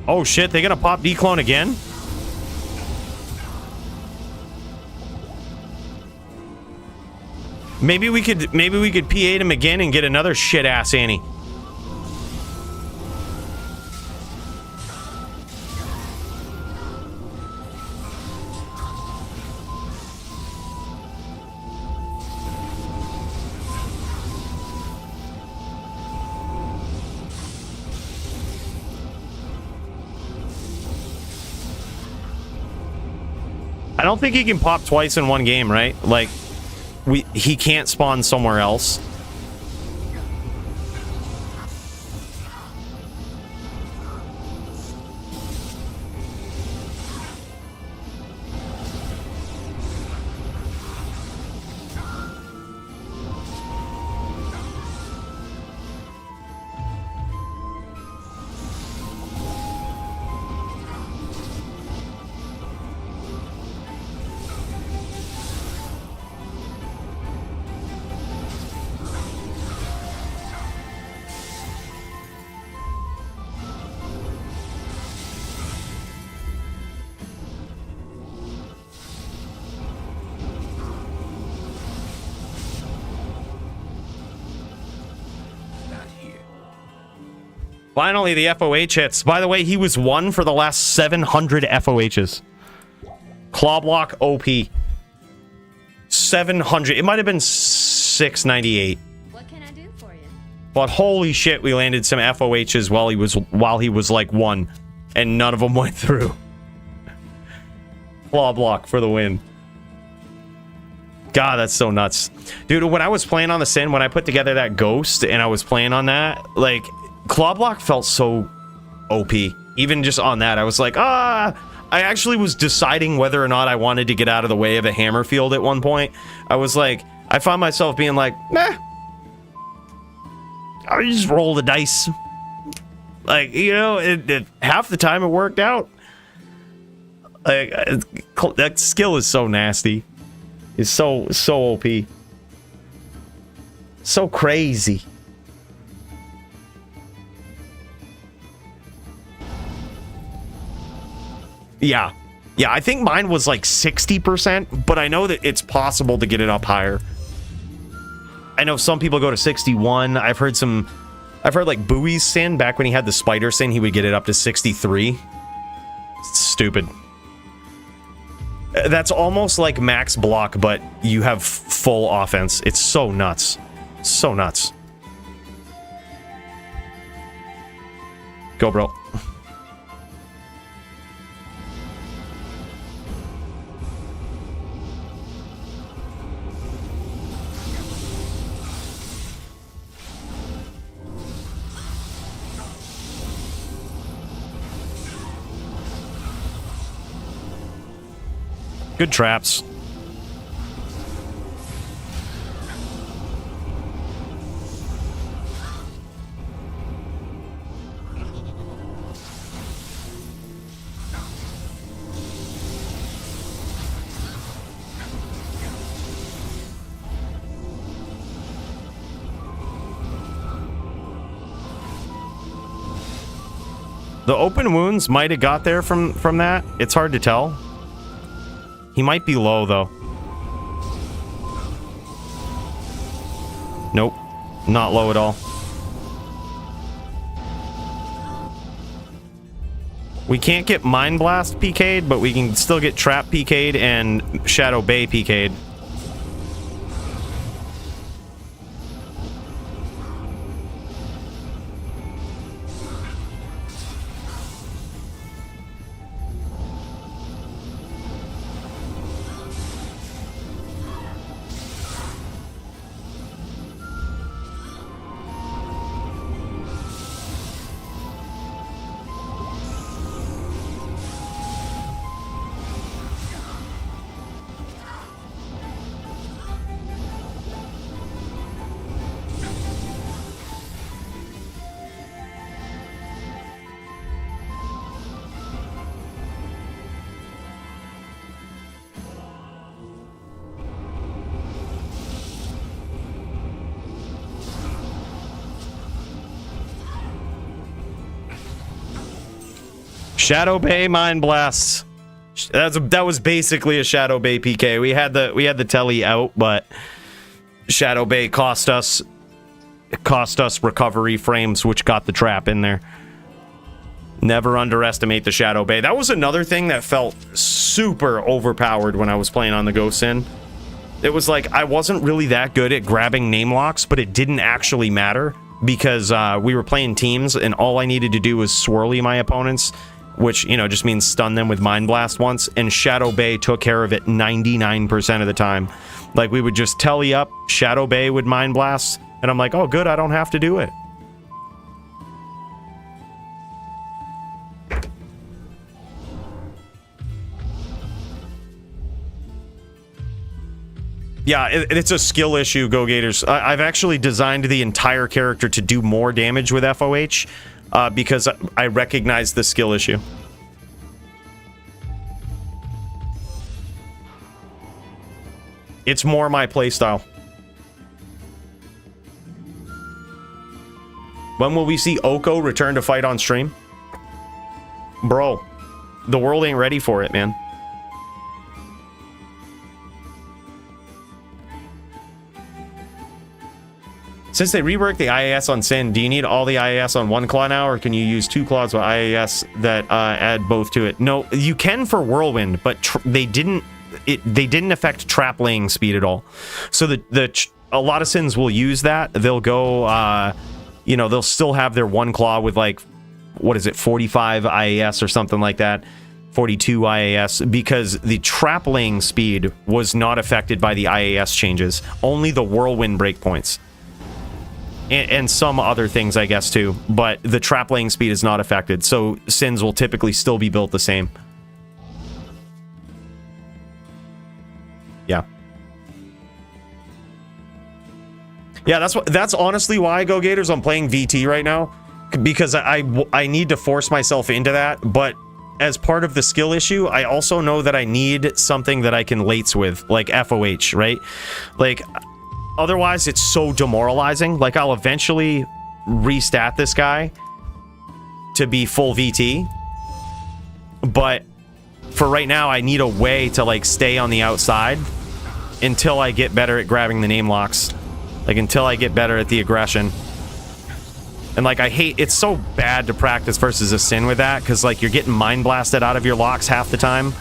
Oh shit, they gonna pop D-clone again? Maybe we could P8 him again and get another shit ass Annie. I don't think he can pop twice in one game, right? Like, he can't spawn somewhere else. Finally, the FOH hits. By the way, he was 1 for the last 700 FOHs. Claw block OP. 700. It might have been 698. What can I do for you? But holy shit, we landed some FOHs while he was like 1, and none of them went through. Claw block for the win. God, that's so nuts. Dude, when I was playing on the Sin, when I put together that ghost and I was playing on that, like, claw block felt so OP. Even just on that, I was like, I actually was deciding whether or not I wanted to get out of the way of a hammer field at one point. I was like, I found myself being like, nah, I'll just roll the dice. Like, you know, half the time it worked out. Like, that skill is so nasty. It's so OP. So crazy. Yeah, I think mine was like 60%, but I know that it's possible to get it up higher. I know some people go to 61. I've heard like Bowie's Sin, back when he had the spider Sin, he would get it up to 63. It's stupid. That's almost like max block, but you have full offense. It's so nuts. So nuts. Go, bro. Good traps. The open wounds might have got there from that. It's hard to tell. He might be low, though. Nope. Not low at all. We can't get Mind Blast PK'd, but we can still get Trap PK'd and Shadow Bay PK'd. Shadow Bay Mind Blasts. That was basically a Shadow Bay PK. We had the telly out, but Shadow Bay cost us recovery frames, which got the trap in there. Never underestimate the Shadow Bay. That was another thing that felt super overpowered when I was playing on the Ghost Sin. It was like I wasn't really that good at grabbing name locks, but it didn't actually matter because we were playing teams and all I needed to do was swirly my opponents, which, you know, just means stun them with Mind Blast once, and Shadow Bay took care of it 99% of the time. Like, we would just telly up, Shadow Bay would Mind Blast, and I'm like, oh, good, I don't have to do it. Yeah, it's a skill issue, Go Gators. I've actually designed the entire character to do more damage with FOH because I recognize the skill issue. It's more my playstyle. When will we see Oko return to fight on stream? Bro, the world ain't ready for it, man. Since they reworked the IAS on Sin, do you need all the IAS on one claw now, or can you use two claws with IAS that add both to it? No, you can for Whirlwind, but they didn't affect trap laying speed at all. So a lot of Sins will use that. They'll go, you know, they'll still have their one claw with like, what is it, 45 IAS or something like that, 42 IAS, because the trap laying speed was not affected by the IAS changes. Only the Whirlwind breakpoints. And some other things, I guess, too. But the trap laying speed is not affected, so Sins will typically still be built the same. Yeah. Yeah, that's honestly why I Go Gators. I'm playing VT right now, because I need to force myself into that, but as part of the skill issue, I also know that I need something that I can lates with, like FOH, right? Like, otherwise, it's so demoralizing. Like, I'll eventually restat this guy to be full VT. But for right now, I need a way to, like, stay on the outside until I get better at grabbing the name locks. Like, until I get better at the aggression. And, like, I hate... It's so bad to practice versus a Sin with that, because, like, you're getting Mind Blasted out of your locks half the time.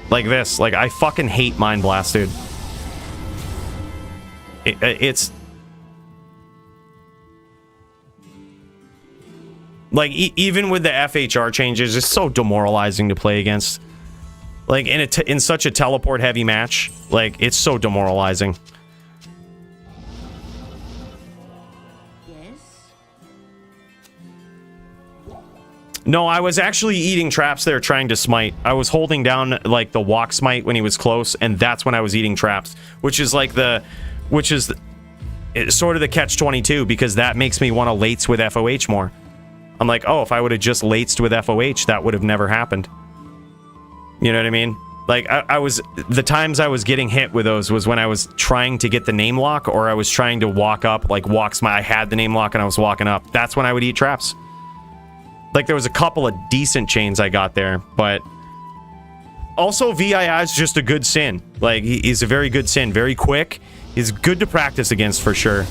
Like this. Like, I fucking hate Mind Blast, dude. It's... Like, even with the FHR changes, it's so demoralizing to play against. Like, in such a teleport-heavy match, like, it's so demoralizing. No, I was actually eating traps there trying to smite. I was holding down, like, the walk smite when he was close, and that's when I was eating traps. Which is, like, it's sort of the catch-22, because that makes me want to lates with FOH more. I'm like, oh, if I would have just latesed with FOH, that would have never happened. You know what I mean? Like, the times I was getting hit with those was when I was trying to get the name lock, or I was trying to walk up, like, I had the name lock and I was walking up. That's when I would eat traps. Like, there was a couple of decent chains I got there, but also VII is just a good Sin. Like, he's a very good Sin, very quick. He's good to practice against for sure.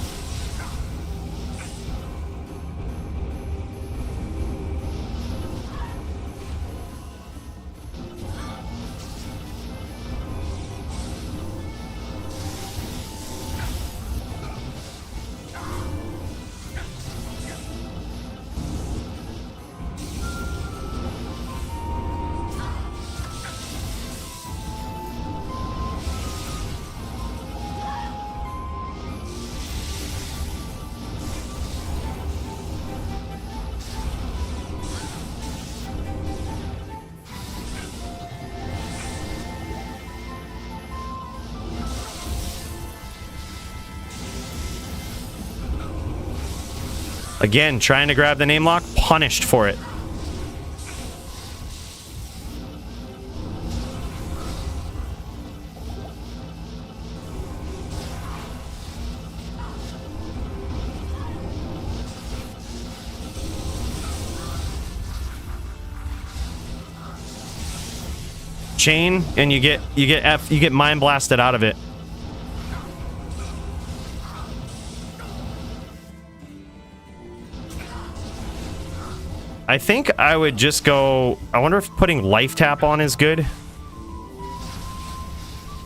Again, trying to grab the name lock, punished for it. Chain, and you get mind blasted out of it. I think I would just go. I wonder if putting life tap on is good.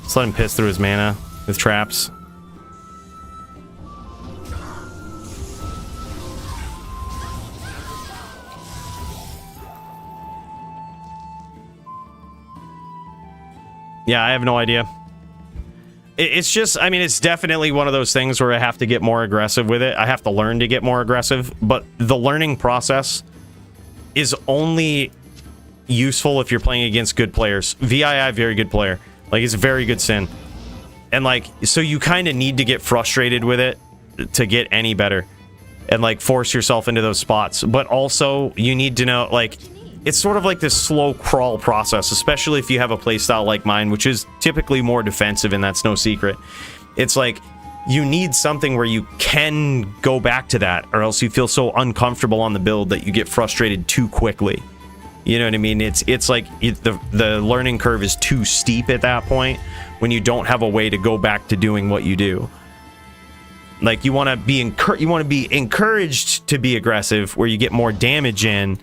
Just let him piss through his mana with traps. Yeah, I have no idea. It's just, I mean, it's definitely one of those things where I have to get more aggressive with it. I have to learn to get more aggressive, but the learning process is only useful if you're playing against good players. VII, very good player. Like, he's a very good Sin. And, like, so you kind of need to get frustrated with it to get any better. And, like, force yourself into those spots. But also, you need to know, like, it's sort of like this slow crawl process, especially if you have a playstyle like mine, which is typically more defensive, and that's no secret. It's like, you need something where you can go back to that, or else you feel so uncomfortable on the build that you get frustrated too quickly. You know what I mean? It's like the learning curve is too steep at that point when you don't have a way to go back to doing what you do. Like, you want to be encouraged to be aggressive, where you get more damage in,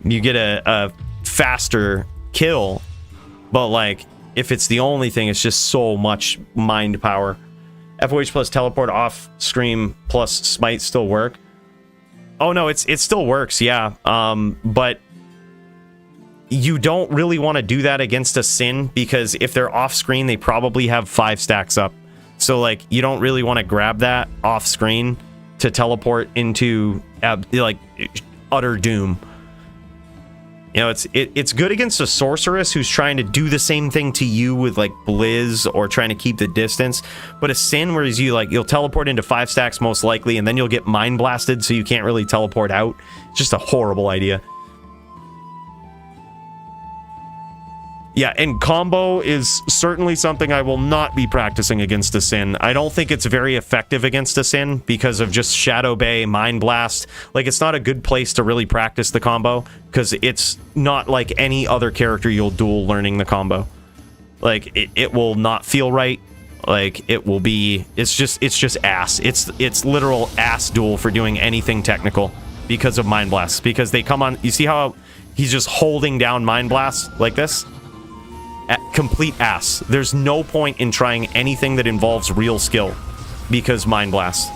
you get a faster kill, but like, if it's the only thing, it's just so much mind power. FOH plus teleport off screen plus smite still work? Oh no, it still works, yeah. But you don't really want to do that against a Sin, because if they're off screen, they probably have 5 stacks up. So like, you don't really want to grab that off screen to teleport into like utter doom. You know, it's good against a sorceress who's trying to do the same thing to you with like Blizz or trying to keep the distance. But a Sin, whereas you'll teleport into 5 stacks most likely, and then you'll get mind blasted, so you can't really teleport out. It's just a horrible idea. Yeah, and combo is certainly something I will not be practicing against a Sin. I don't think it's very effective against a Sin because of just Shadow Bay, Mind Blast. Like, it's not a good place to really practice the combo, because it's not like any other character you'll duel learning the combo. Like, it will not feel right. Like, it will be... It's just ass. It's literal ass duel for doing anything technical because of Mind Blast. Because they come on... You see how he's just holding down Mind Blast like this? Complete ass. There's no point in trying anything that involves real skill because Mind Blast.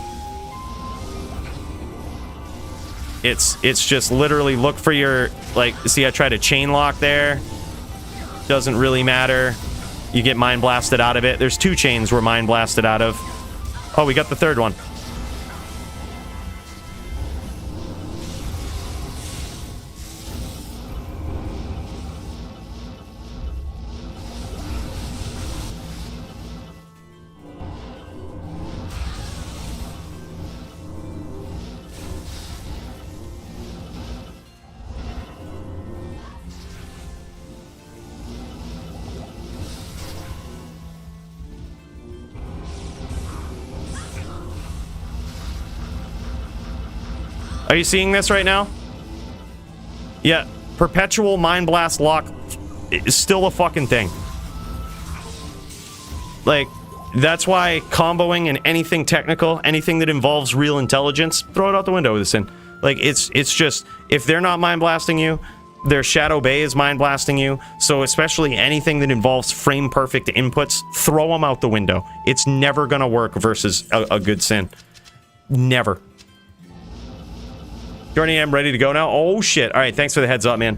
It's just literally look for your, like, see, I tried a chain lock there. Doesn't really matter. You get Mind Blasted out of it. There's 2 chains we're Mind Blasted out of. Oh, we got the 3rd one. Are you seeing this right now? Yeah, perpetual Mind Blast lock is still a fucking thing. Like, that's why comboing and anything technical, anything that involves real intelligence, throw it out the window with this in. Like, it's just, if they're not Mind Blasting you, their Shadow Bay is Mind Blasting you. So especially anything that involves frame perfect inputs, throw them out the window. It's never gonna work versus a good Sin. Never. Gertie, I'm ready to go now. Oh shit! All right, thanks for the heads up, man.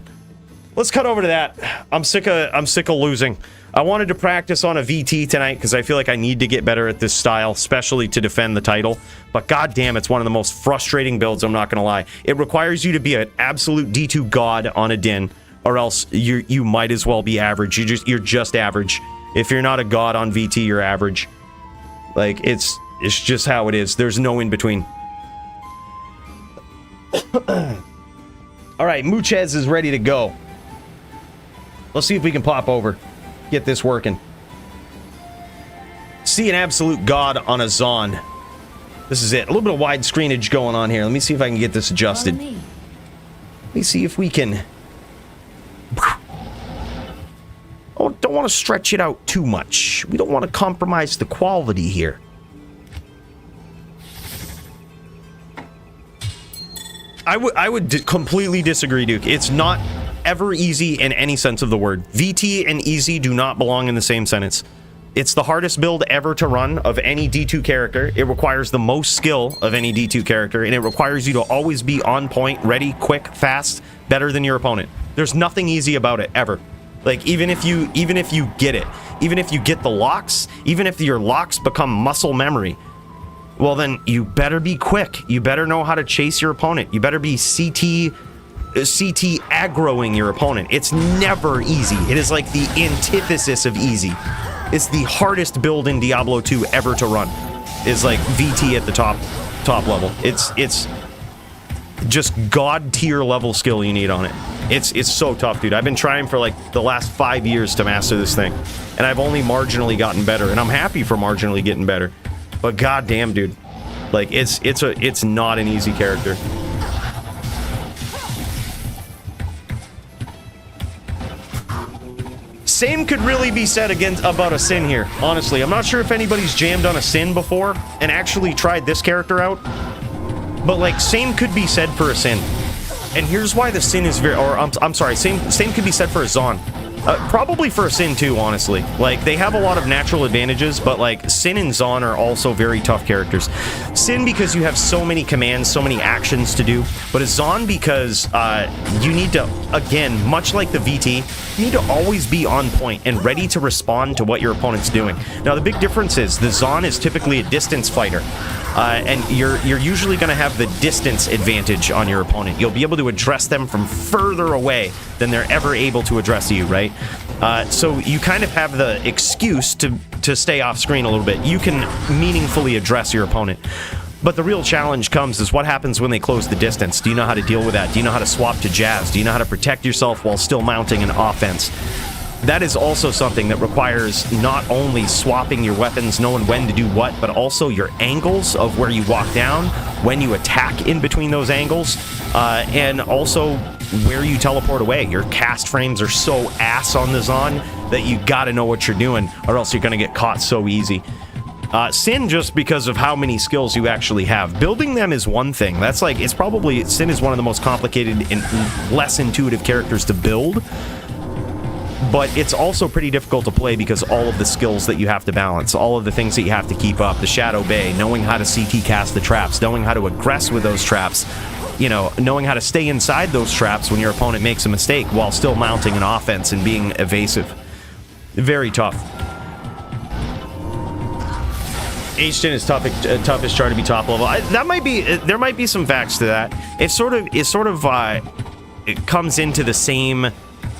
Let's cut over to that. I'm sick of losing. I wanted to practice on a VT tonight because I feel like I need to get better at this style, especially to defend the title. But goddamn, it's one of the most frustrating builds. I'm not gonna lie. It requires you to be an absolute D2 god on a din, or else you might as well be average. You're just average. If you're not a god on VT, you're average. Like, it's just how it is. There's no in between. All right, Muchez is ready to go. Let's see if we can pop over. Get this working. See an absolute god on a Zon. This is it. A little bit of widescreenage going on here. Let me see if I can get this adjusted. Follow me. Let me see if we can... Oh, don't want to stretch it out too much. We don't want to compromise the quality here. I would completely disagree, Duke. It's not ever easy in any sense of the word. VT and easy do not belong in the same sentence. It's the hardest build ever to run of any D2 character. It requires the most skill of any D2 character, and it requires you to always be on point, ready, quick, fast, better than your opponent. There's nothing easy about it, ever. Like, even if you get it, even if you get the locks, even if your locks become muscle memory, well then, you better be quick. You better know how to chase your opponent. You better be CT aggroing your opponent. It's never easy. It is like the antithesis of easy. It's the hardest build in Diablo 2 ever to run. Is like VT at the top level. It's just god tier level skill you need on it. It's so tough, dude. I've been trying for like the last 5 years to master this thing, and I've only marginally gotten better, and I'm happy for marginally getting better. But goddamn, dude, like it's not an easy character. Same could really be said about a Sin here, honestly. I'm not sure if anybody's jammed on a Sin before and actually tried this character out, but like same could be said for a Sin. And here's why the Sin is very, or I'm sorry, same could be said for a Zon. Probably for a Sin too, honestly. Like, they have a lot of natural advantages, but like Sin and Zon are also very tough characters. Sin because you have so many commands, so many actions to do, but a Zon because you need to, again, much like the VT, you need to always be on point and ready to respond to what your opponent's doing. Now, the big difference is the Zon is typically a distance fighter. And you're usually going to have the distance advantage on your opponent. You'll be able to address them from further away than they're ever able to address you, right? So you kind of have the excuse to stay off screen a little bit. You can meaningfully address your opponent. But the real challenge comes is what happens when they close the distance. Do you know how to deal with that? Do you know how to swap to jabs? Do you know how to protect yourself while still mounting an offense? That is also something that requires not only swapping your weapons, knowing when to do what, but also your angles of where you walk down, when you attack in between those angles, and also where you teleport away. Your cast frames are so ass on the Zon that you gotta know what you're doing, or else you're gonna get caught so easy. Sin, just because of how many skills you actually have. Building them is one thing. That's like, it's probably, Sin is one of the most complicated and less intuitive characters to build. But it's also pretty difficult to play because all of the skills that you have to balance, all of the things that you have to keep up, the Shadow Bay, knowing how to CT cast the traps, knowing how to aggress with those traps, you know, knowing how to stay inside those traps when your opponent makes a mistake while still mounting an offense and being evasive. Very tough. H10 is toughest char to be top level. That might be, there might be some facts to that. It comes into the same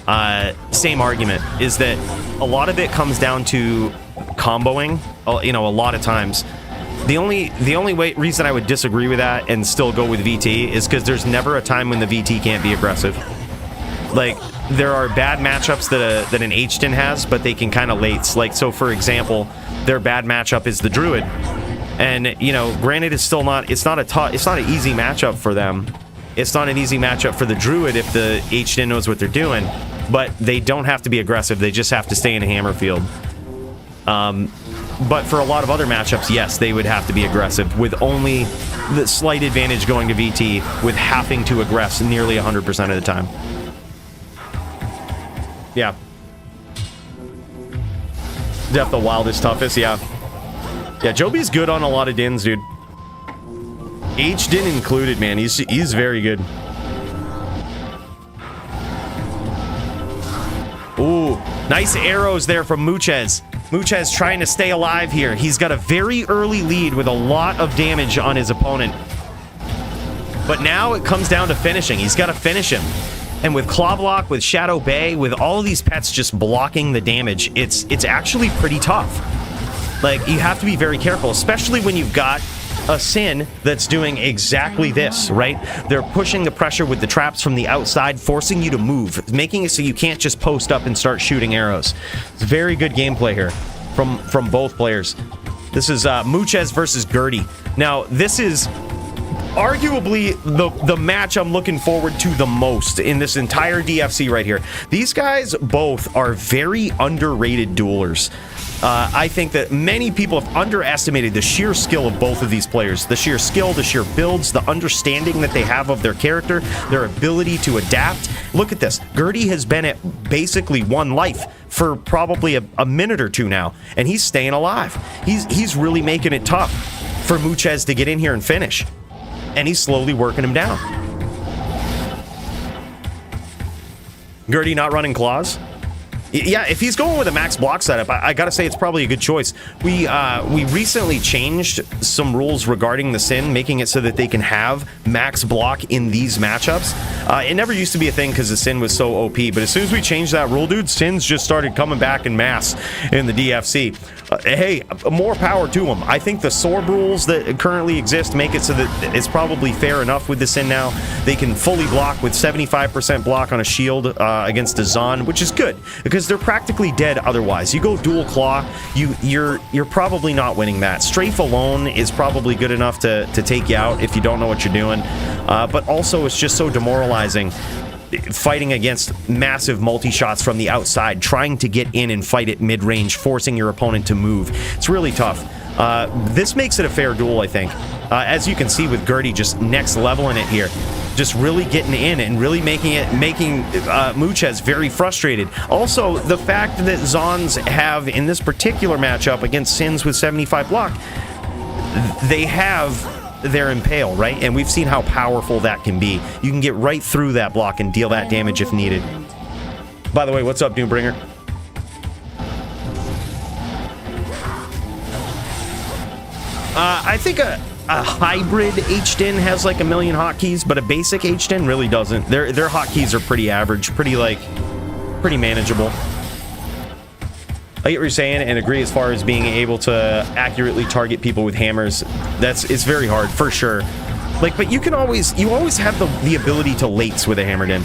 argument, is that a lot of it comes down to comboing, you know, a lot of times. The only reason I would disagree with that and still go with VT is because there's never a time when the VT can't be aggressive. Like, there are bad matchups that an H10 has, but they can kind of lates. Like, so for example, their bad matchup is the Druid, and you know, granted, it's not an easy matchup for them. It's not an easy matchup for the Druid if the H10 knows what they're doing, but they don't have to be aggressive. They just have to stay in a hammer field. But for a lot of other matchups, yes, they would have to be aggressive, with only the slight advantage going to VT, with having to aggress nearly 100% of the time. Yeah. Depth the wildest, toughest, yeah. Yeah, Joby's good on a lot of dins, dude. H-din included, man. He's very good. Ooh, nice arrows there from Muchez. Muchez trying to stay alive here. He's got a very early lead with a lot of damage on his opponent. But now it comes down to finishing. He's got to finish him. And with Claw Block, with Shadow Bay, with all of these pets just blocking the damage, it's actually pretty tough. Like, you have to be very careful, especially when you've got a Sin that's doing exactly this, right? They're pushing the pressure with the traps from the outside, forcing you to move, making it so you can't just post up and start shooting arrows. It's very good gameplay here from both players. This is Muchez versus Gertie. Now, this is arguably the match I'm looking forward to the most in this entire DFC right here. These guys both are very underrated duelers. I think that many people have underestimated the sheer skill of both of these players. The sheer skill, the sheer builds, the understanding that they have of their character, their ability to adapt. Look at this. Gertie has been at basically one life for probably a minute or two now, and he's staying alive. He's really making it tough for Muchez to get in here and finish. And he's slowly working him down. Gertie not running claws? Yeah, if he's going with a max block setup, I gotta say it's probably a good choice. We recently changed some rules regarding the Sin, making it so that they can have max block in these matchups. It never used to be a thing because the Sin was so OP, but as soon as we changed that rule, dude, Sins just started coming back in mass in the DFC. Hey, more power to them. I think the Sorb rules that currently exist make it so that it's probably fair enough with the Sin now. They can fully block with 75% block on a shield against a Zon, which is good because they're practically dead otherwise. You go dual claw, you're probably not winning that. Strafe alone is probably good enough to take you out if you don't know what you're doing. But also it's just so demoralizing fighting against massive multi-shots from the outside, trying to get in and fight at mid-range, forcing your opponent to move. It's really tough. This makes it a fair duel, I think. As you can see with Gertie just next leveling it here. Just really getting in and really making Muchez very frustrated. Also, the fact that Zons have, in this particular matchup against Sins with 75 block, they have their Impale, right? And we've seen how powerful that can be. You can get right through that block and deal that damage if needed. By the way, what's up, Doombringer? I think a hybrid HDIN has like a million hotkeys, but a basic HDIN really doesn't. Their hotkeys are pretty average, pretty manageable. I get what you're saying and agree as far as being able to accurately target people with hammers. It's very hard for sure. Like, but you always have the ability to lates with a hammered in.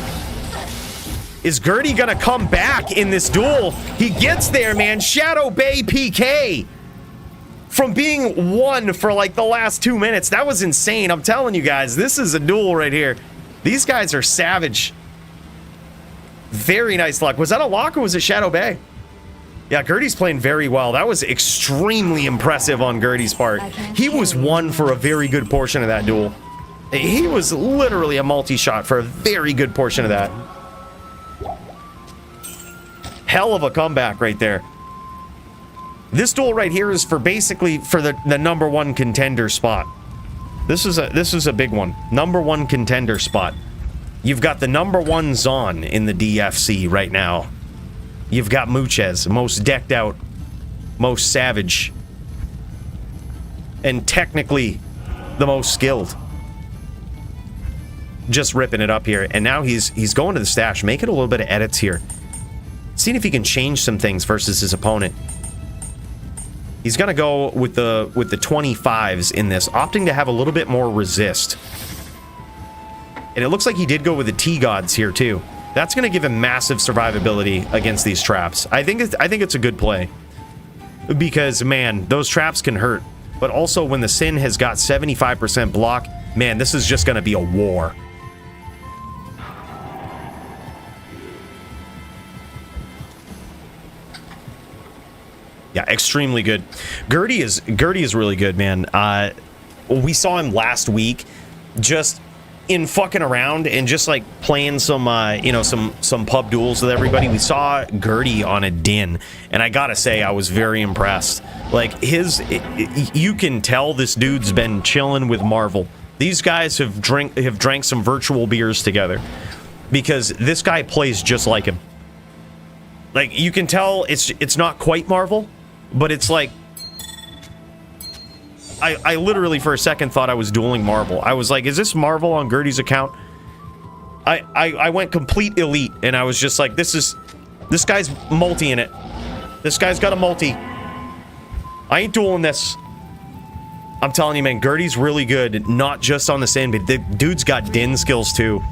Is Gertie gonna come back in this duel? He gets there, man. Shadow Bay PK. From being one for like the last 2 minutes. That was insane. I'm telling you guys, this is a duel right here. These guys are savage. Very nice luck. Was that a lock or was it Shadow Bay? Yeah, Gertie's playing very well. That was extremely impressive on Gertie's part. He was one for a very good portion of that duel. He was literally a multi-shot for a very good portion of that. Hell of a comeback right there. This duel right here is for basically for the #1 contender spot. This is a big one. #1 contender spot. You've got the #1 Zon in the DFC right now. You've got Muchez, most decked out, most savage, and technically the most skilled. Just ripping it up here. And now he's going to the stash, making a little bit of edits here. Seeing if he can change some things versus his opponent. He's gonna go with the 25s in this, opting to have a little bit more resist. And it looks like he did go with the T-Gods here too. That's gonna give him massive survivability against these traps. I think it's a good play. Because man, those traps can hurt. But also when the Sin has got 75% block, man, this is just gonna be a war. Yeah, extremely good. Gertie is really good, man. We saw him last week, just in fucking around and just like playing some, some pub duels with everybody. We saw Gertie on a din, and I gotta say, I was very impressed. Like you can tell this dude's been chilling with Marvel. These guys have drank some virtual beers together, because this guy plays just like him. Like you can tell it's not quite Marvel. But it's like, I literally for a second thought I was dueling Marvel. I was like, is this Marvel on Gertie's account? I went complete elite, and I was just like, this guy's multi in it. This guy's got a multi. I ain't dueling this. I'm telling you, man, Gertie's really good, not just on the Sin, but the dude's got Din skills too.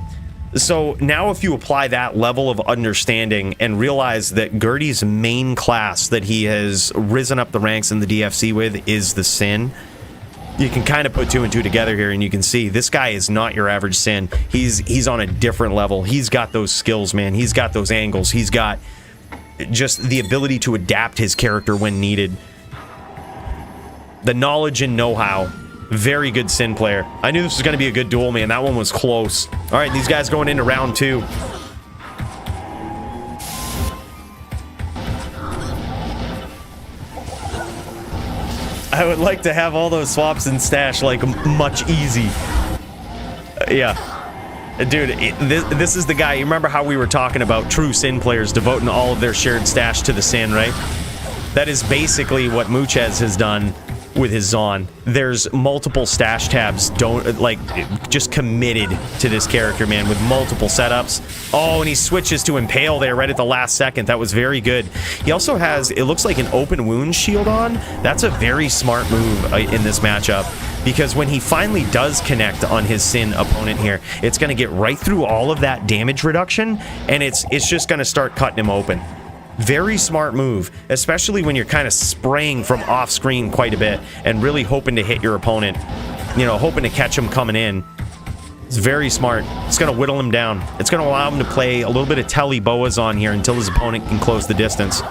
So now if you apply that level of understanding and realize that Gertie's main class that he has risen up the ranks in the DFC with is the Sin, you can kind of put 2 and 2 together here, and you can see this guy is not your average Sin. He's on a different level. He's got those skills, man. He's got those angles. He's got just the ability to adapt his character when needed. The knowledge and know-how. Very good Sin player. I knew this was going to be a good duel, man. That one was close. All right, these guys going into round 2. I would like to have all those swaps in stash, like, much easy. Yeah. Dude, this is the guy. You remember how we were talking about true Sin players devoting all of their shared stash to the Sin, right? That is basically what Muchez has done with his Zon. There's multiple stash tabs, just committed to this character, man, with multiple setups. Oh, and he switches to Impale there right at the last second. That was very good. He also has, it looks like, an open wound shield on. That's a very smart move in this matchup, because when he finally does connect on his Sin opponent here, it's going to get right through all of that damage reduction, and it's just going to start cutting him open. Very smart move, especially when you're kind of spraying from off screen quite a bit and really hoping to hit your opponent, you know, hoping to catch him coming in. It's very smart. It's going to whittle him down. It's going to allow him to play a little bit of Telly Boas on here until his opponent can close the distance.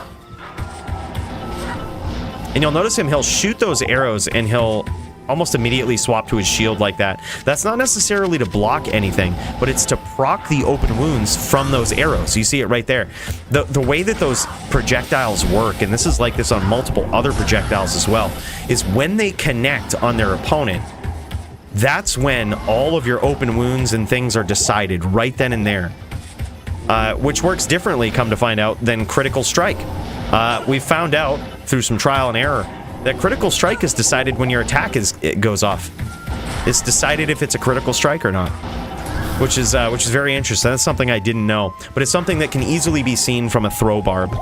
And you'll notice he'll shoot those arrows and he'll almost immediately swap to his shield like that. That's not necessarily to block anything, but it's to proc the open wounds from those arrows. You see it right there. The way that those projectiles work, and this is like this on multiple other projectiles as well, is when they connect on their opponent, that's when all of your open wounds and things are decided right then and there. Which works differently, come to find out, than Critical Strike. We found out through some trial and error that Critical Strike is decided when your attack goes off. It's decided if it's a critical strike or not, which is very interesting. That's something I didn't know, but it's something that can easily be seen from a throw barb,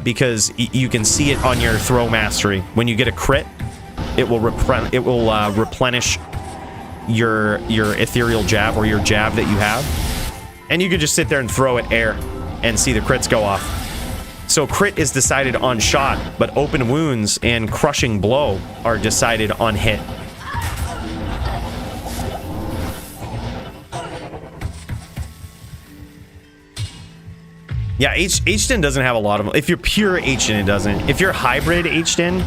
because you can see it on your throw mastery. When you get a crit, it will replenish your ethereal jab or your jab that you have, and you can just sit there and throw at air and see the crits go off. So crit is decided on shot, but open wounds and crushing blow are decided on hit. Yeah, H-Din doesn't have a lot of them. If you're pure H-Din, it doesn't. If you're hybrid H-Din,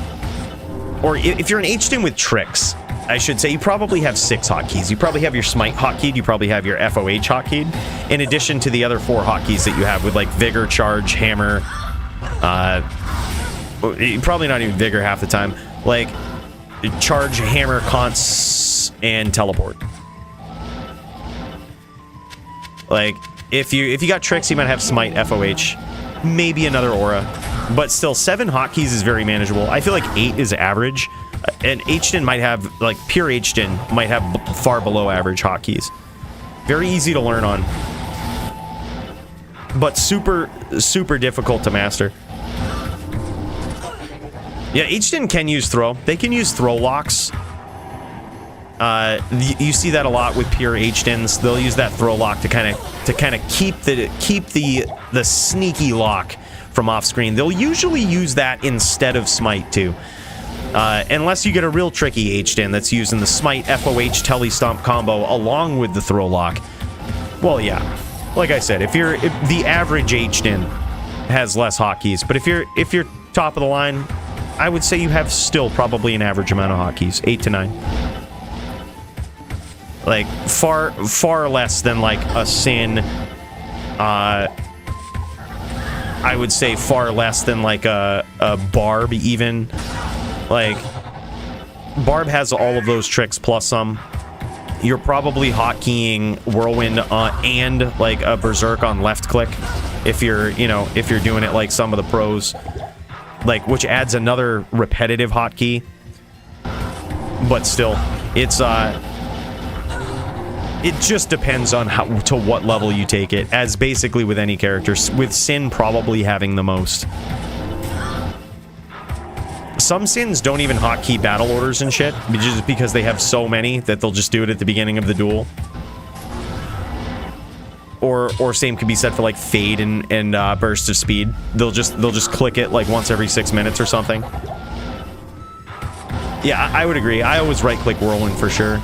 or if you're an H-Din with tricks, I should say, you probably have 6 hotkeys. You probably have your Smite hotkeyed, you probably have your FOH hotkeyed, in addition to the other 4 hotkeys that you have with, like, Vigor, Charge, Hammer, probably not even Vigor half the time, like Charge, Hammer, Conts, and Teleport. Like, if you got tricks, you might have Smite, FOH, maybe another Aura, but still 7 hotkeys is very manageable. I feel like 8 is average, and H-Din might have, like, pure H-Din might have far below average hotkeys. Very easy to learn on, but super difficult to master. Yeah, H-Din can use throw. They can use throw locks. You see that a lot with pure H-Dins. They'll use that throw lock to kind of keep the sneaky lock from off screen. They'll usually use that instead of Smite too. Unless you get a real tricky H-Din that's using the Smite FOH Telly Stomp combo along with the throw lock. Well, yeah. Like I said, if the average H-Din has less hotkeys, but if you're top of the line, I would say you have still probably an average amount of hotkeys, 8 to 9. Like far less than like a Sin. I would say far less than like a Barb even. Like Barb has all of those tricks plus some. You're probably hotkeying Whirlwind and like a Berserk on left click if you're doing it like some of the pros, like, which adds another repetitive hotkey. But still, it just depends on to what level you take it, as basically with any character, with Sin probably having the most. some sins don't even hotkey battle orders and shit, just because they have so many that they'll just do it at the beginning of the duel. Or same could be said for like fade and burst of speed. They'll just click it like once every 6 minutes or something. Yeah, I would agree. I always right click whirlwind for sure.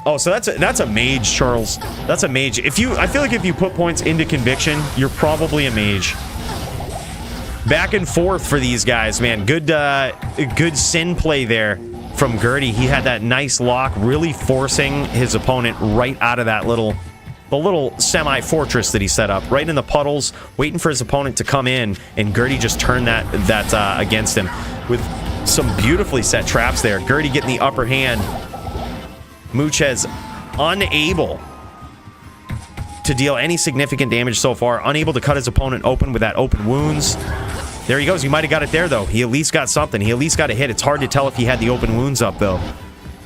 Oh, so that's a mage, Charles. That's a mage. I feel like if you put points into conviction, you're probably a mage. Back and forth for these guys, man. Good sin play there from Gertie. He had that nice lock, really forcing his opponent right out of that little semi-fortress that he set up, right in the puddles, waiting for his opponent to come in, and Gertie just turned that against him with some beautifully set traps there. Gertie getting the upper hand. Muchez unable to deal any significant damage so far, unable to cut his opponent open with that open wounds. There he goes. He might have got it there, though. He at least got something. He at least got a hit. It's hard to tell if he had the open wounds up, though.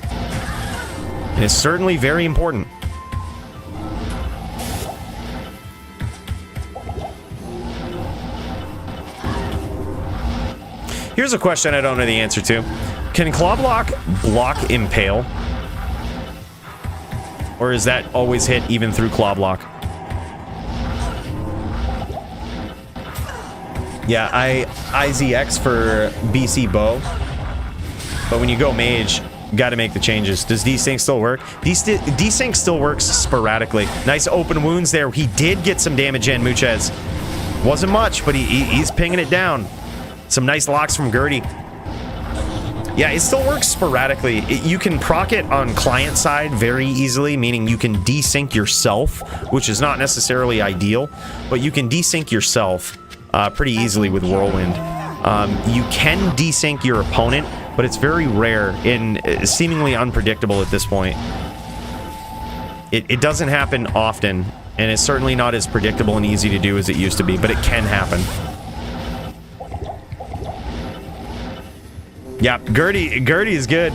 And it's certainly very important. Here's a question I don't know the answer to. Can Clawblock block Impale? Or is that always hit even through Clawblock? Yeah, IZX for BC Bow. But when you go mage, got to make the changes. Does desync still work? Desync still works sporadically. Nice open wounds there. He did get some damage in, Muchez. Wasn't much, but he's pinging it down. Some nice locks from Gertie. Yeah, it still works sporadically. You can proc it on client side very easily, meaning you can desync yourself, which is not necessarily ideal, but you can desync yourself pretty easily with Whirlwind. You can desync your opponent, but it's very rare and seemingly unpredictable at this point. It doesn't happen often, and it's certainly not as predictable and easy to do as it used to be, but it can happen. Yeah, Gertie is good.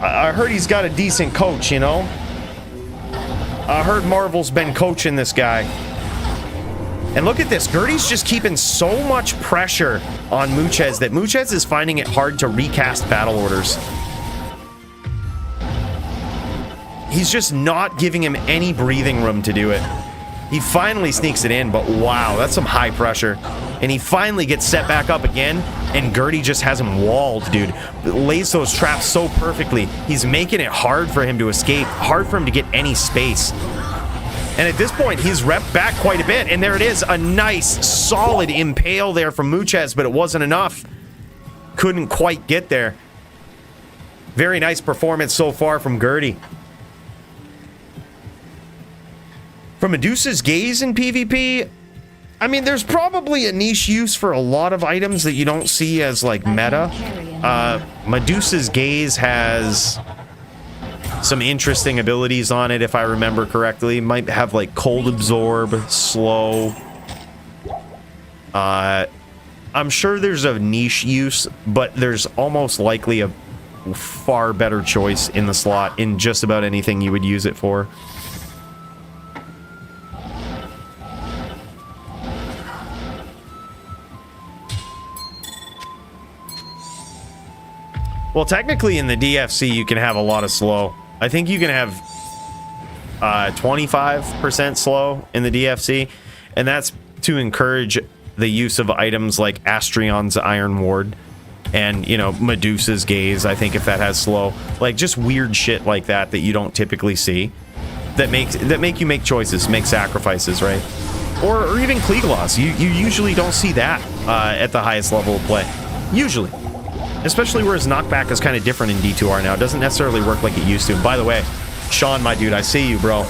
I heard he's got a decent coach, you know? I heard Marvel's been coaching this guy. And look at this. Gertie's just keeping so much pressure on Muchez that Muchez is finding it hard to recast battle orders. He's just not giving him any breathing room to do it. He finally sneaks it in, but wow, that's some high pressure. And he finally gets set back up again, and Gertie just has him walled, dude. Lays those traps so perfectly. He's making it hard for him to escape, hard for him to get any space. And at this point, he's repped back quite a bit, and there it is, a nice, solid impale there from Muchez, but it wasn't enough. Couldn't quite get there. Very nice performance so far from Gertie. From Medusa's Gaze in PvP, I mean, there's probably a niche use for a lot of items that you don't see as, like, meta. Medusa's Gaze has some interesting abilities on it, if I remember correctly. Might have, like, Cold Absorb, Slow. I'm sure there's a niche use, but there's almost likely a far better choice in the slot in just about anything you would use it for. Well, technically in the DFC, you can have a lot of slow. I think you can have 25% slow in the DFC, and that's to encourage the use of items like Astrion's Iron Ward and, you know, Medusa's Gaze, I think, if that has slow. Like, just weird shit like that that you don't typically see that make you make choices, make sacrifices, right? Or even Kleeglaws. You usually don't see that at the highest level of play. Usually. Especially where his knockback is kind of different in D2R now. It doesn't necessarily work like it used to. And by the way, Sean, my dude, I see you, bro.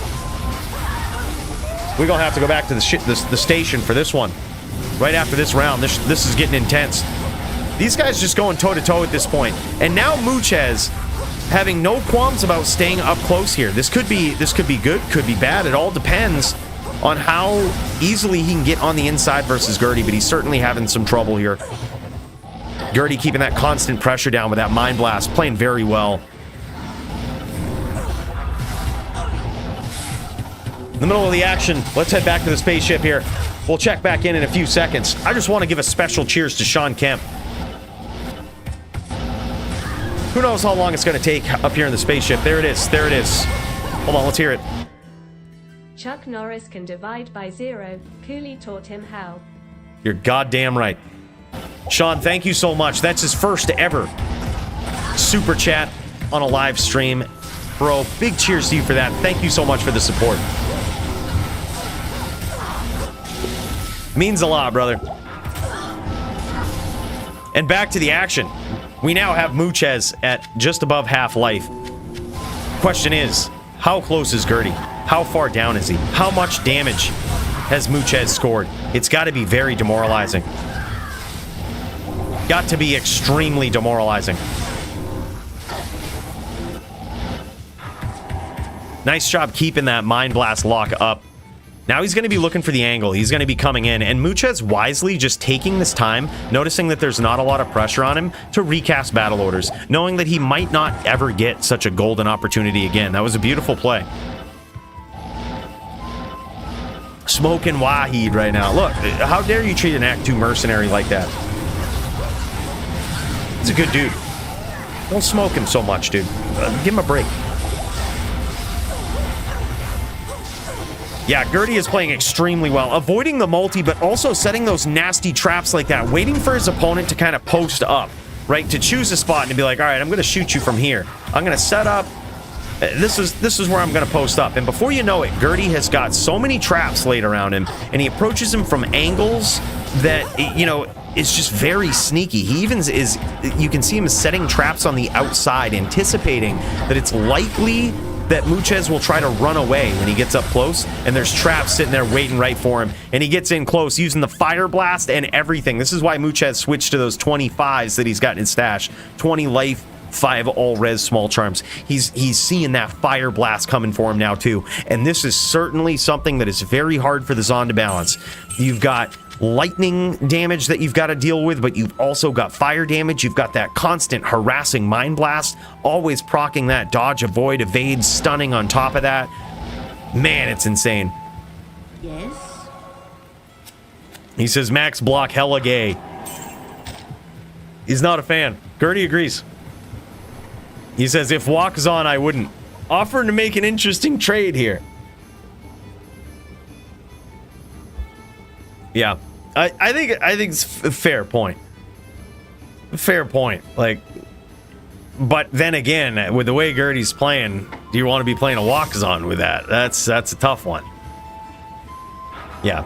We're going to have to go back to the station for this one. Right after this round. This is getting intense. These guys just going toe-to-toe at this point. And now Muchez having no qualms about staying up close here. This could be good, could be bad. It all depends on how easily he can get on the inside versus Gertie, but he's certainly having some trouble here. Gertie keeping that constant pressure down with that Mind Blast, playing very well. the middle of the action. Let's head back to the spaceship here. We'll check back in a few seconds. I just want to give a special cheers to Sean Kemp. Who knows how long it's going to take up here in the spaceship. There it is. There it is. Hold on, let's hear it. Chuck Norris can divide by 0. Cooley taught him how. You're goddamn right. Sean, thank you so much. That's his first ever super chat on a live stream. Bro, big cheers to you for that. Thank you so much for the support. Means a lot, brother. And back to the action. We now have Muchez at just above half life. Question is, how close is Gertie? How far down is he? How much damage has Muchez scored? It's got to be very demoralizing. Got to be extremely demoralizing. Nice job keeping that Mind Blast lock up. Now he's going to be looking for the angle. He's going to be coming in. And Muchez wisely just taking this time, noticing that there's not a lot of pressure on him, to recast battle orders, knowing that he might not ever get such a golden opportunity again. That was a beautiful play. Smoking Wahid right now. Look, how dare you treat an Act 2 mercenary like that? He's a good dude. Don't smoke him so much, dude. Give him a break. Yeah, Gertie is playing extremely well, avoiding the multi, but also setting those nasty traps like that, waiting for his opponent to kind of post up, right? To choose a spot and to be like, all right, I'm going to shoot you from here. I'm going to set up. This is where I'm going to post up. And before you know it, Gertie has got so many traps laid around him, and he approaches him from angles that, you know, it's just very sneaky. He even is, you can see him setting traps on the outside, anticipating that it's likely that Muchez will try to run away when he gets up close, and there's traps sitting there waiting right for him, and he gets in close using the Fire Blast and everything. This is why Muchez switched to those 25s that he's got in his stash. 20 life, 5 all-res small charms. He's seeing that Fire Blast coming for him now too, and this is certainly something that is very hard for the Zon to balance. You've got lightning damage that you've got to deal with, but you've also got fire damage. You've got that constant harassing Mind Blast, always proccing that dodge, avoid, evade, stunning on top of that. Man, it's insane. Yes? He says Max Block hella gay. He's not a fan. Gertie agrees. He says if Walk's on, I wouldn't. Offering to make an interesting trade here. Yeah, I think it's a fair point. Fair point. Like, but then again, with the way Gertie's playing, do you want to be playing a walk-on with that? That's a tough one. Yeah,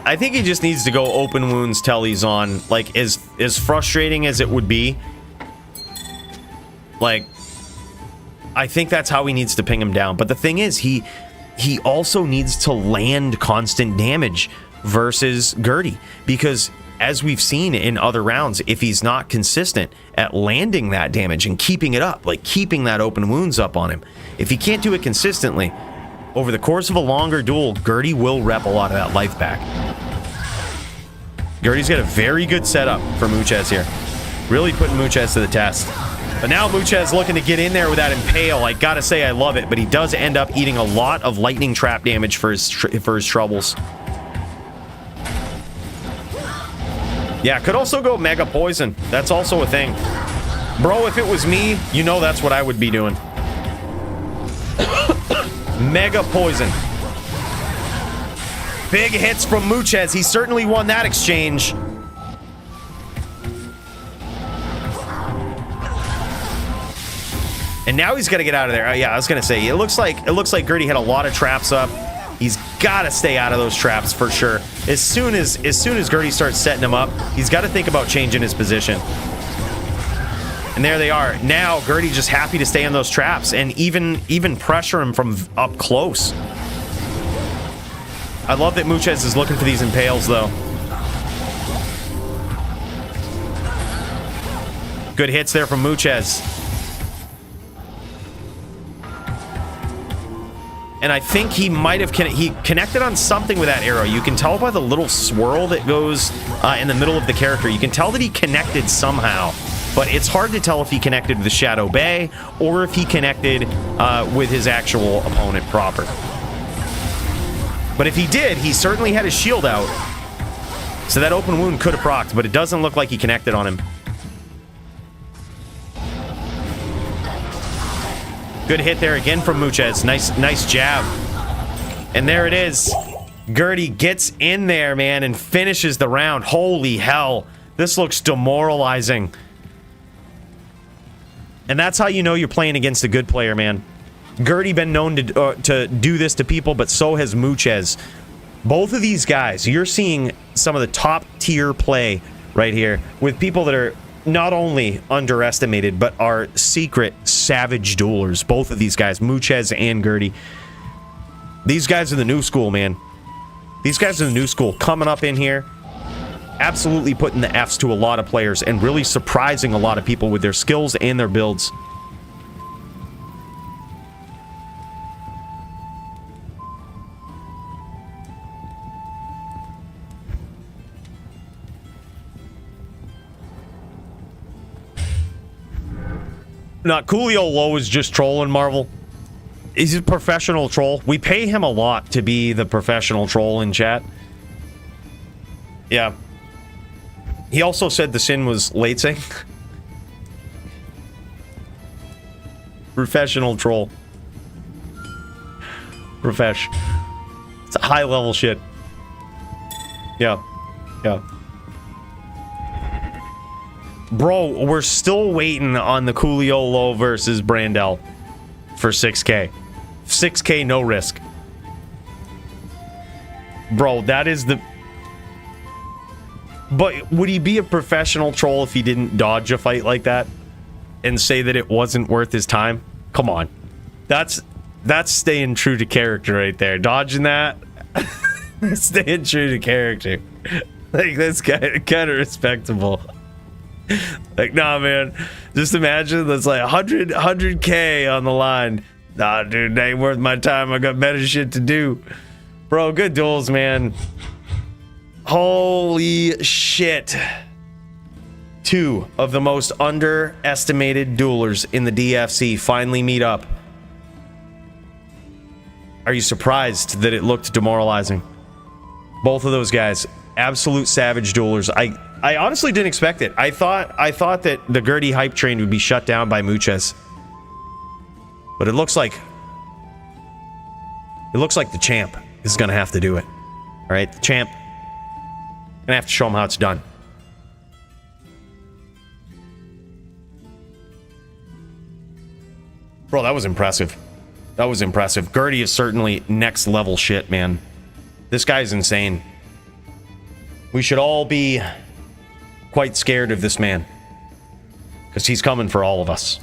I think he just needs to go open wounds till he's on. Like, as frustrating as it would be, like, I think that's how he needs to ping him down. But the thing is, he also needs to land constant damage versus Gertie, because as we've seen in other rounds, if he's not consistent at landing that damage and keeping it up, like keeping that open wounds up on him, if he can't do it consistently over the course of a longer duel, Gertie will rep a lot of that life back. Gertie's got a very good setup for Muchez here, really putting Muchez to the test. But now Muchez looking to get in there with that Impale. I gotta say I love it, but he does end up eating a lot of lightning trap damage for his troubles. Yeah, could also go Mega Poison. That's also a thing. Bro, if it was me, you know that's what I would be doing. Mega Poison. Big hits from Muchez. He certainly won that exchange. And now he's got to get out of there. Yeah, I was going to say, it looks like Gertie had a lot of traps up. He's got to stay out of those traps for sure. As soon as Gertie starts setting him up, he's got to think about changing his position. And there they are. Now Gertie just happy to stay in those traps and even pressure him from up close. I love that Muchez is looking for these impales though. Good hits there from Muchez. And I think he might have he connected on something with that arrow. You can tell by the little swirl that goes in the middle of the character. You can tell that he connected somehow, but it's hard to tell if he connected with the Shadow Bay or if he connected with his actual opponent proper. But if he did, he certainly had his shield out. So that open wound could have procced, but it doesn't look like he connected on him. Good hit there again from Muchez. Nice jab. And there it is. Gertie gets in there, man, and finishes the round. Holy hell. This looks demoralizing. And that's how you know you're playing against a good player, man. Gertie been known to do this to people, but so has Muchez. Both of these guys, you're seeing some of the top tier play right here with people that are not only underestimated, but are secret savage duelers. Both of these guys, Muchez and Gertie. These guys are the new school, man. These guys are the new school coming up in here, absolutely putting the Fs to a lot of players and really surprising a lot of people with their skills and their builds. Not Coolio Low is just trolling Marvel. He's a professional troll. We pay him a lot to be the professional troll in chat. Yeah. He also said the sin was late sync. Professional troll. Profesh. It's a high level shit. Yeah. Yeah. Bro, we're still waiting on the Coolio Low versus Brandel for 6K. 6K no risk. Bro, that is the... But would he be a professional troll if he didn't dodge a fight like that and say that it wasn't worth his time? Come on. That's staying true to character right there. Dodging that, staying true to character. Like, that's kind of respectable. Like, nah, man. Just imagine that's like 100K on the line. Nah, dude, that ain't worth my time. I got better shit to do. Bro, good duels, man. Holy shit. Two of the most underestimated duelers in the DFC finally meet up. Are you surprised that it looked demoralizing? Both of those guys, absolute savage duelers. I honestly didn't expect it. I thought that the Gertie hype train would be shut down by Muchez. But it looks like the champ is gonna have to do it. Alright, the champ gonna have to show him how it's done. Bro, that was impressive. That was impressive. Gertie is certainly next level shit, man. This guy's insane. We should all be quite scared of this man, because he's coming for all of us.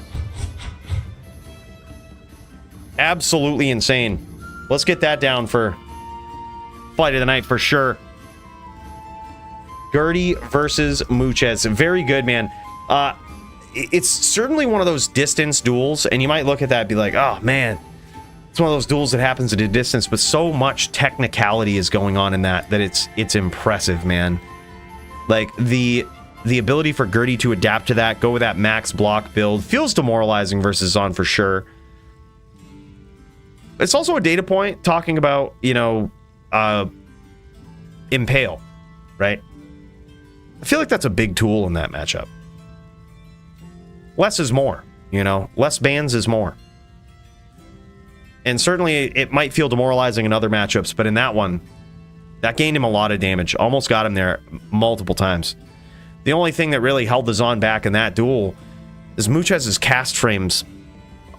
Absolutely insane. Let's get that down for Fight of the Night for sure. Gertie versus Muchez. Very good, man. It's certainly one of those distance duels, and you might look at that and be like, oh man, it's one of those duels that happens at a distance, but so much technicality is going on in that it's impressive, man. Like, the ability for Gertie to adapt to that, go with that max block build, feels demoralizing versus Zon for sure. It's also a data point talking about, you know, Impale, right? I feel like that's a big tool in that matchup. Less is more, you know? Less bans is more. And certainly it might feel demoralizing in other matchups, but in that one, that gained him a lot of damage. Almost got him there multiple times. The only thing that really held the Zon back in that duel is Muchez's cast frames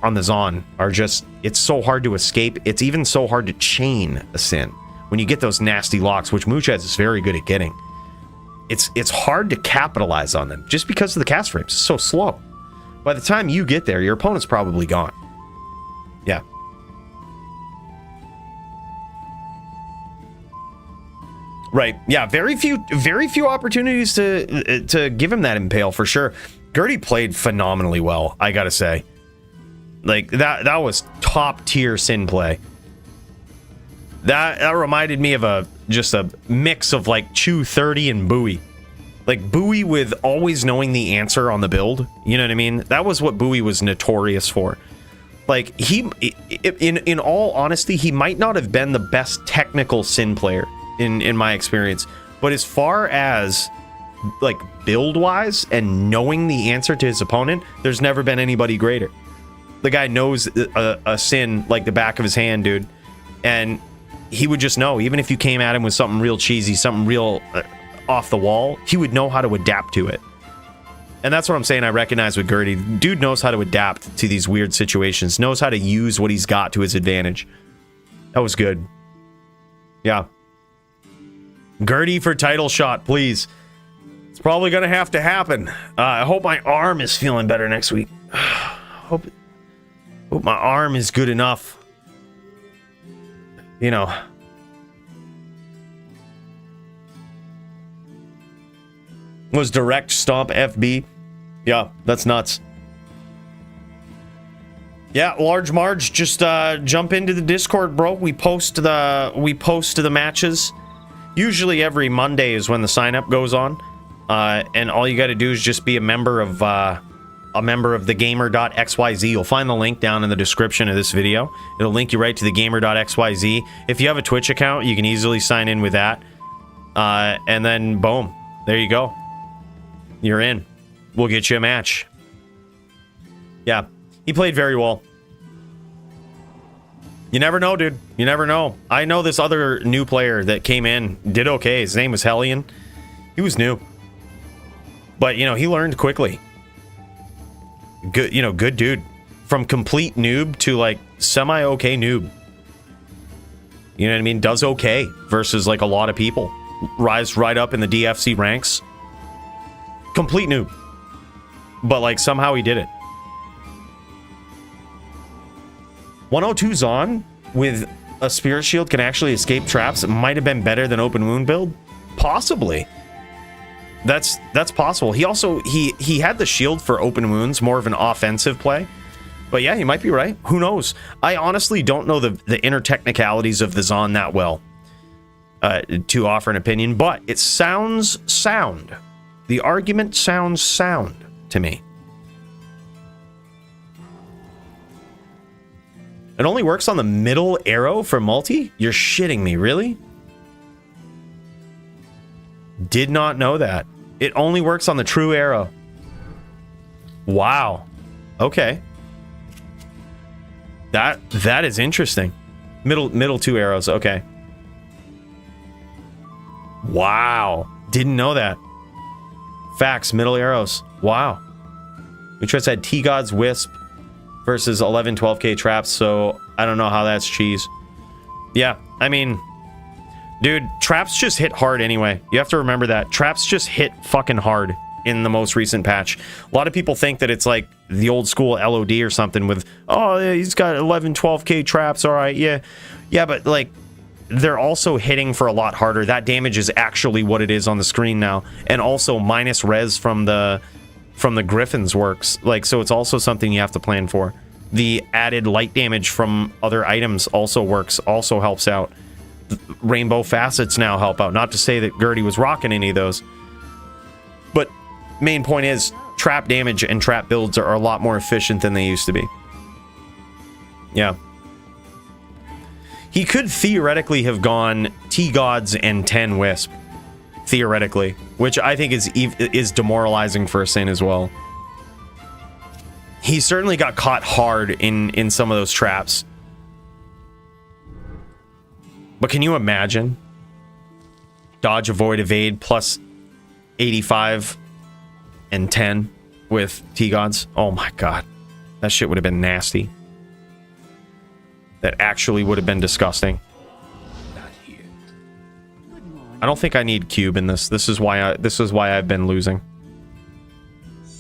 on the Zon are just, it's so hard to escape. It's even so hard to chain a Sin when you get those nasty locks, which Muchez is very good at getting. It's hard to capitalize on them just because of the cast frames. It's so slow. By the time you get there, your opponent's probably gone. Yeah. Right. Yeah, very few opportunities to give him that impale for sure. Gertie played phenomenally well, I gotta say. Like, that was top tier Sin play. That reminded me of just a mix of like Chew 30 and Bowie. Like Bowie with always knowing the answer on the build. You know what I mean? That was what Bowie was notorious for. Like, in all honesty, he might not have been the best technical Sin player in my experience. But as far as, like, build-wise and knowing the answer to his opponent, there's never been anybody greater. The guy knows a Sin like the back of his hand, dude. And he would just know, even if you came at him with something real cheesy, something real off the wall, he would know how to adapt to it. And that's what I'm saying I recognize with Gertie. Dude knows how to adapt to these weird situations, knows how to use what he's got to his advantage. That was good. Yeah. Gertie for title shot, please. It's probably going to have to happen. I hope my arm is feeling better next week. Hope my arm is good enough. You know. Was direct stomp FB? Yeah, that's nuts. Yeah, Large Marge, just jump into the Discord, bro. We post the matches. Usually every Monday is when the sign up goes on. And all you got to do is just be a member of the gamer.xyz. You'll find the link down in the description of this video. It'll link you right to the gamer.xyz. If you have a Twitch account, you can easily sign in with that. And then boom, there you go. You're in. We'll get you a match. Yeah, he played very well. You never know, dude. You never know. I know this other new player that came in, did okay. His name was Hellion. He was new. But, you know, he learned quickly. Good, you know, good dude. From complete noob to, like, semi-okay noob. You know what I mean? Does okay versus, like, a lot of people. Rise right up in the DFC ranks. Complete noob. But, like, somehow he did it. 102's on with a Spirit Shield can actually escape traps. It might have been better than Open Wound build. Possibly. That's possible. He also, he had the shield for Open Wounds, more of an offensive play. But yeah, he might be right. Who knows? I honestly don't know the inner technicalities of the Zon that well to offer an opinion, but it sounds sound. The argument sounds sound to me. It only works on the middle arrow for multi? You're shitting me, really? Did not know that. It only works on the true arrow. Wow. Okay. That is interesting. Middle two arrows, okay. Wow. Didn't know that. Facts, middle arrows. Wow. We just had T-God's Wisp versus 11, 12k traps, so I don't know how that's cheese. Yeah, I mean, dude, traps just hit hard anyway. You have to remember that. Traps just hit fucking hard in the most recent patch. A lot of people think that it's like the old school LOD or something with, oh, yeah, he's got 11, 12k traps, all right, yeah. Yeah, but like, they're also hitting for a lot harder. That damage is actually what it is on the screen now. And also minus res from the Griffins works. Like, so it's also something you have to plan for. The added light damage from other items also works, also helps out. Rainbow facets now help out. Not to say that Gertie was rocking any of those. But main point is, trap damage and trap builds are a lot more efficient than they used to be. Yeah. He could theoretically have gone T-Gods and 10 Wisp. Theoretically. Which I think is demoralizing for a Sin as well. He certainly got caught hard in some of those traps. But can you imagine? Dodge, avoid, evade, plus 85 and 10 with T-Gods. Oh my god. That shit would have been nasty. That actually would have been disgusting. I don't think I need cube in this. This is why I've been losing.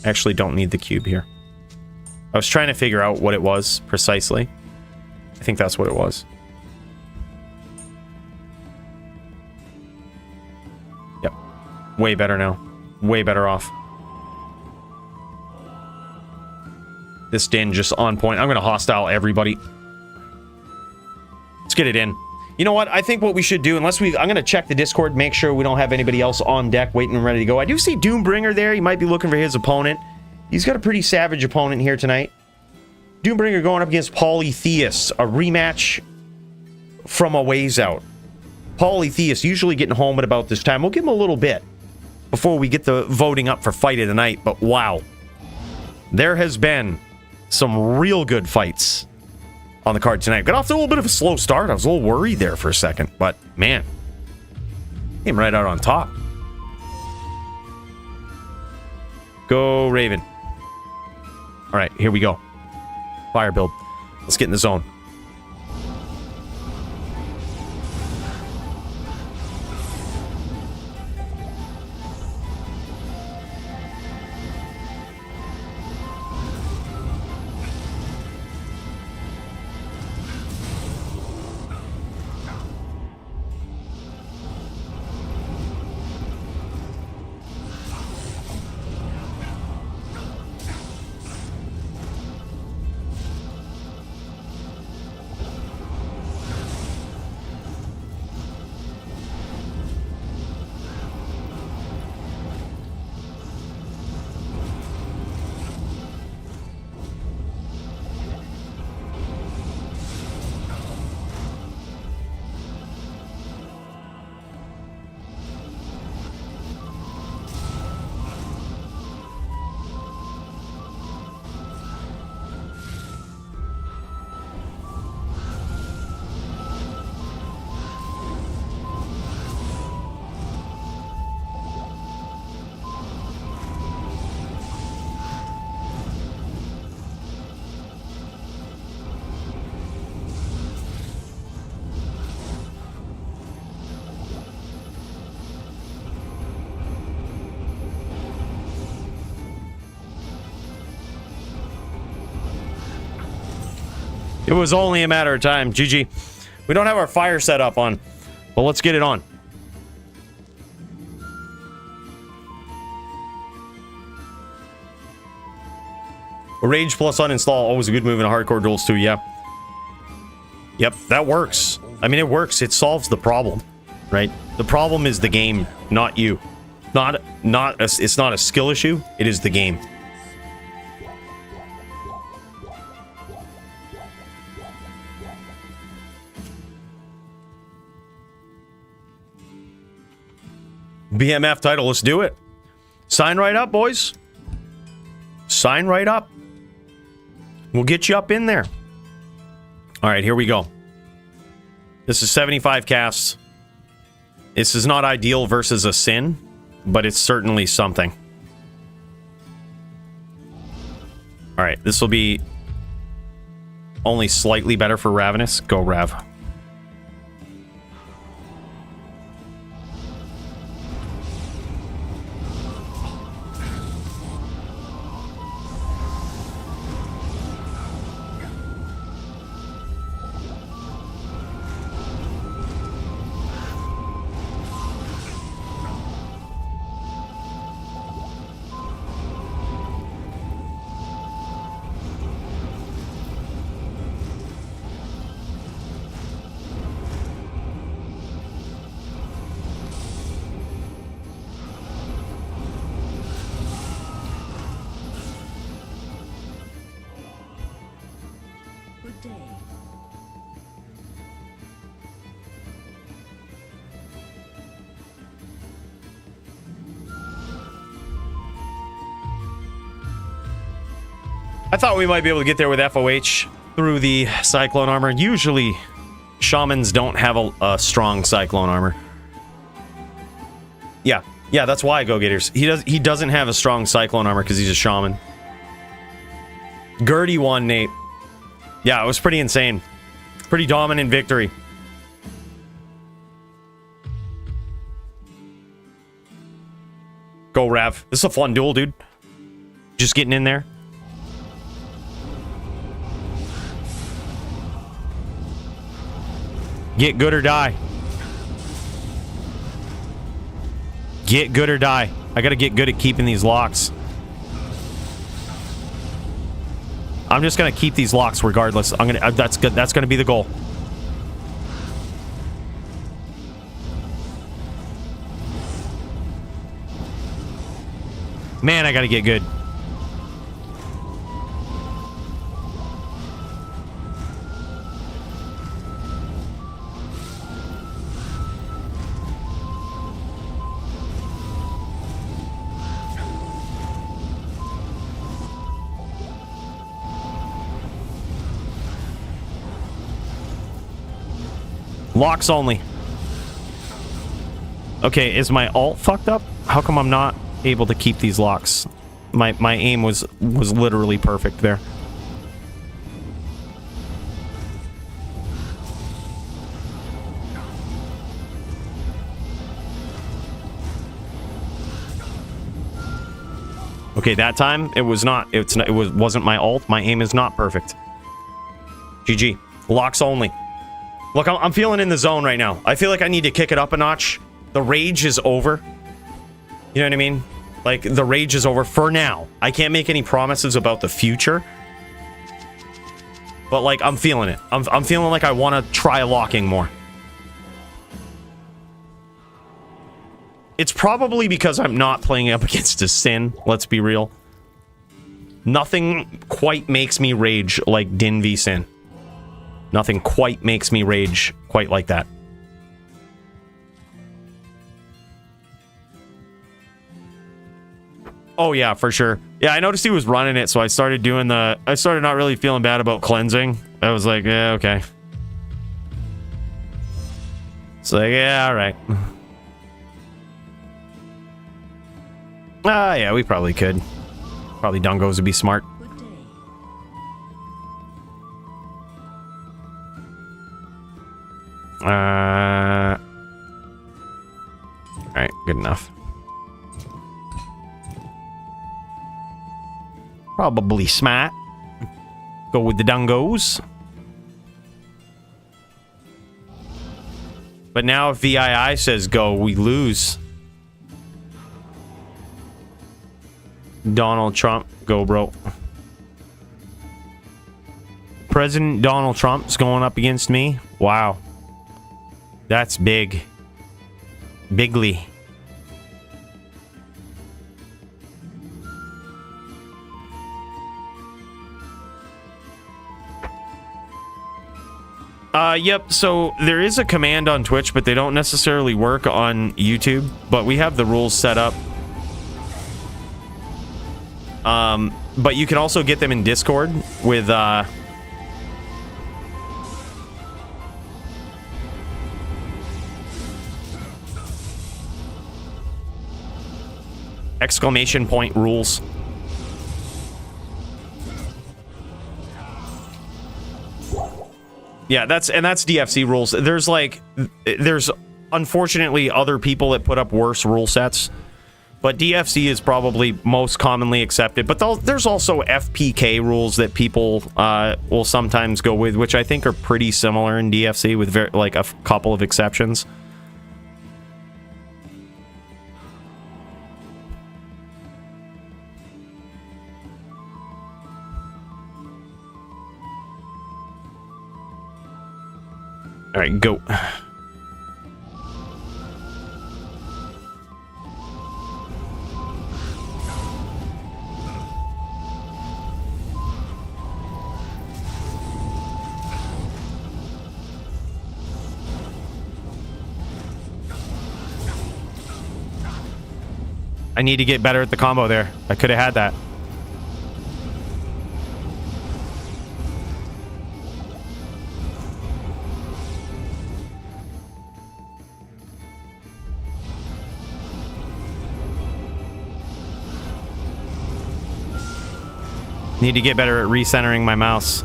I actually don't need the cube here. I was trying to figure out what it was precisely. I think that's what it was. Yep. Way better now. Way better off. This Din just on point. I'm going to hostile everybody. Let's get it in. You know what? I think what we should do, I'm going to check the Discord, make sure we don't have anybody else on deck waiting and ready to go. I do see Doombringer there. He might be looking for his opponent. He's got a pretty savage opponent here tonight. Doombringer going up against Polytheus. A rematch from a ways out. Polytheus usually getting home at about this time. We'll give him a little bit before we get the voting up for fight of the night. But wow. There has been some real good fights on the card tonight. Got off to a little bit of a slow start. I was a little worried there for a second. But man, came right out on top. Go Raven. All right, here we go. Fire build. Let's get in the zone. It was only a matter of time. GG. We don't have our fire set up on, but let's get it on. Rage plus uninstall. Always a good move in hardcore duels too, yeah. Yep, that works. I mean, it works. It solves the problem, right? The problem is the game, not you. It's not a skill issue. It is the game. BMF title, let's do it. Sign right up, boys. Sign right up. We'll get you up in there. All right, here we go. This is 75 casts. This is not ideal versus a Sin, but it's certainly something. All right, this will be only slightly better for Ravenous. Go, Rav. I thought we might be able to get there with FOH through the Cyclone armor. Usually, Shamans don't have a strong Cyclone armor. Yeah, that's why, Go Gators. He doesn't have a strong Cyclone armor because he's a Shaman. Gertie won, Nate. Yeah, it was pretty insane. Pretty dominant victory. Go, Rav. This is a fun duel, dude. Just getting in there. Get good or die. Get good or die. I gotta get good at keeping these locks. I'm just gonna keep these locks regardless. That's good. That's gonna be the goal. Man, I gotta get good. Locks only. Okay, is my alt fucked up? How come I'm not able to keep these locks? My aim was literally perfect there. Okay, that time it wasn't my ult. My aim is not perfect. GG. Locks only. Look, I'm feeling in the zone right now. I feel like I need to kick it up a notch. The rage is over. You know what I mean? Like, the rage is over for now. I can't make any promises about the future. But, like, I'm feeling it. I'm feeling like I want to try locking more. It's probably because I'm not playing up against a Sin, let's be real. Nothing quite makes me rage like Din v Sin. Nothing quite makes me rage quite like that. Oh yeah, for sure. Yeah, I noticed he was running it, so I started doing the... I started not really feeling bad about cleansing. I was like, yeah, okay. It's like, yeah, alright. Ah, yeah, we probably could. Probably Dungos would be smart. Good day. Alright, good enough. Probably smart. Go with the Dungos. But now if VII says go, we lose. Donald Trump, go bro. President Donald Trump's going up against me? Wow. That's big. Bigly. Yep, so there is a command on Twitch, but they don't necessarily work on YouTube. But we have the rules set up. But you can also get them in Discord with, exclamation point rules. Yeah, that's DFC rules. There's unfortunately other people that put up worse rule sets, but DFC is probably most commonly accepted. But there's also FPK rules that people will sometimes go with, which I think are pretty similar in DFC with like a couple of exceptions. All right, go. I need to get better at the combo there. I could have had that. Need to get better at recentering my mouse.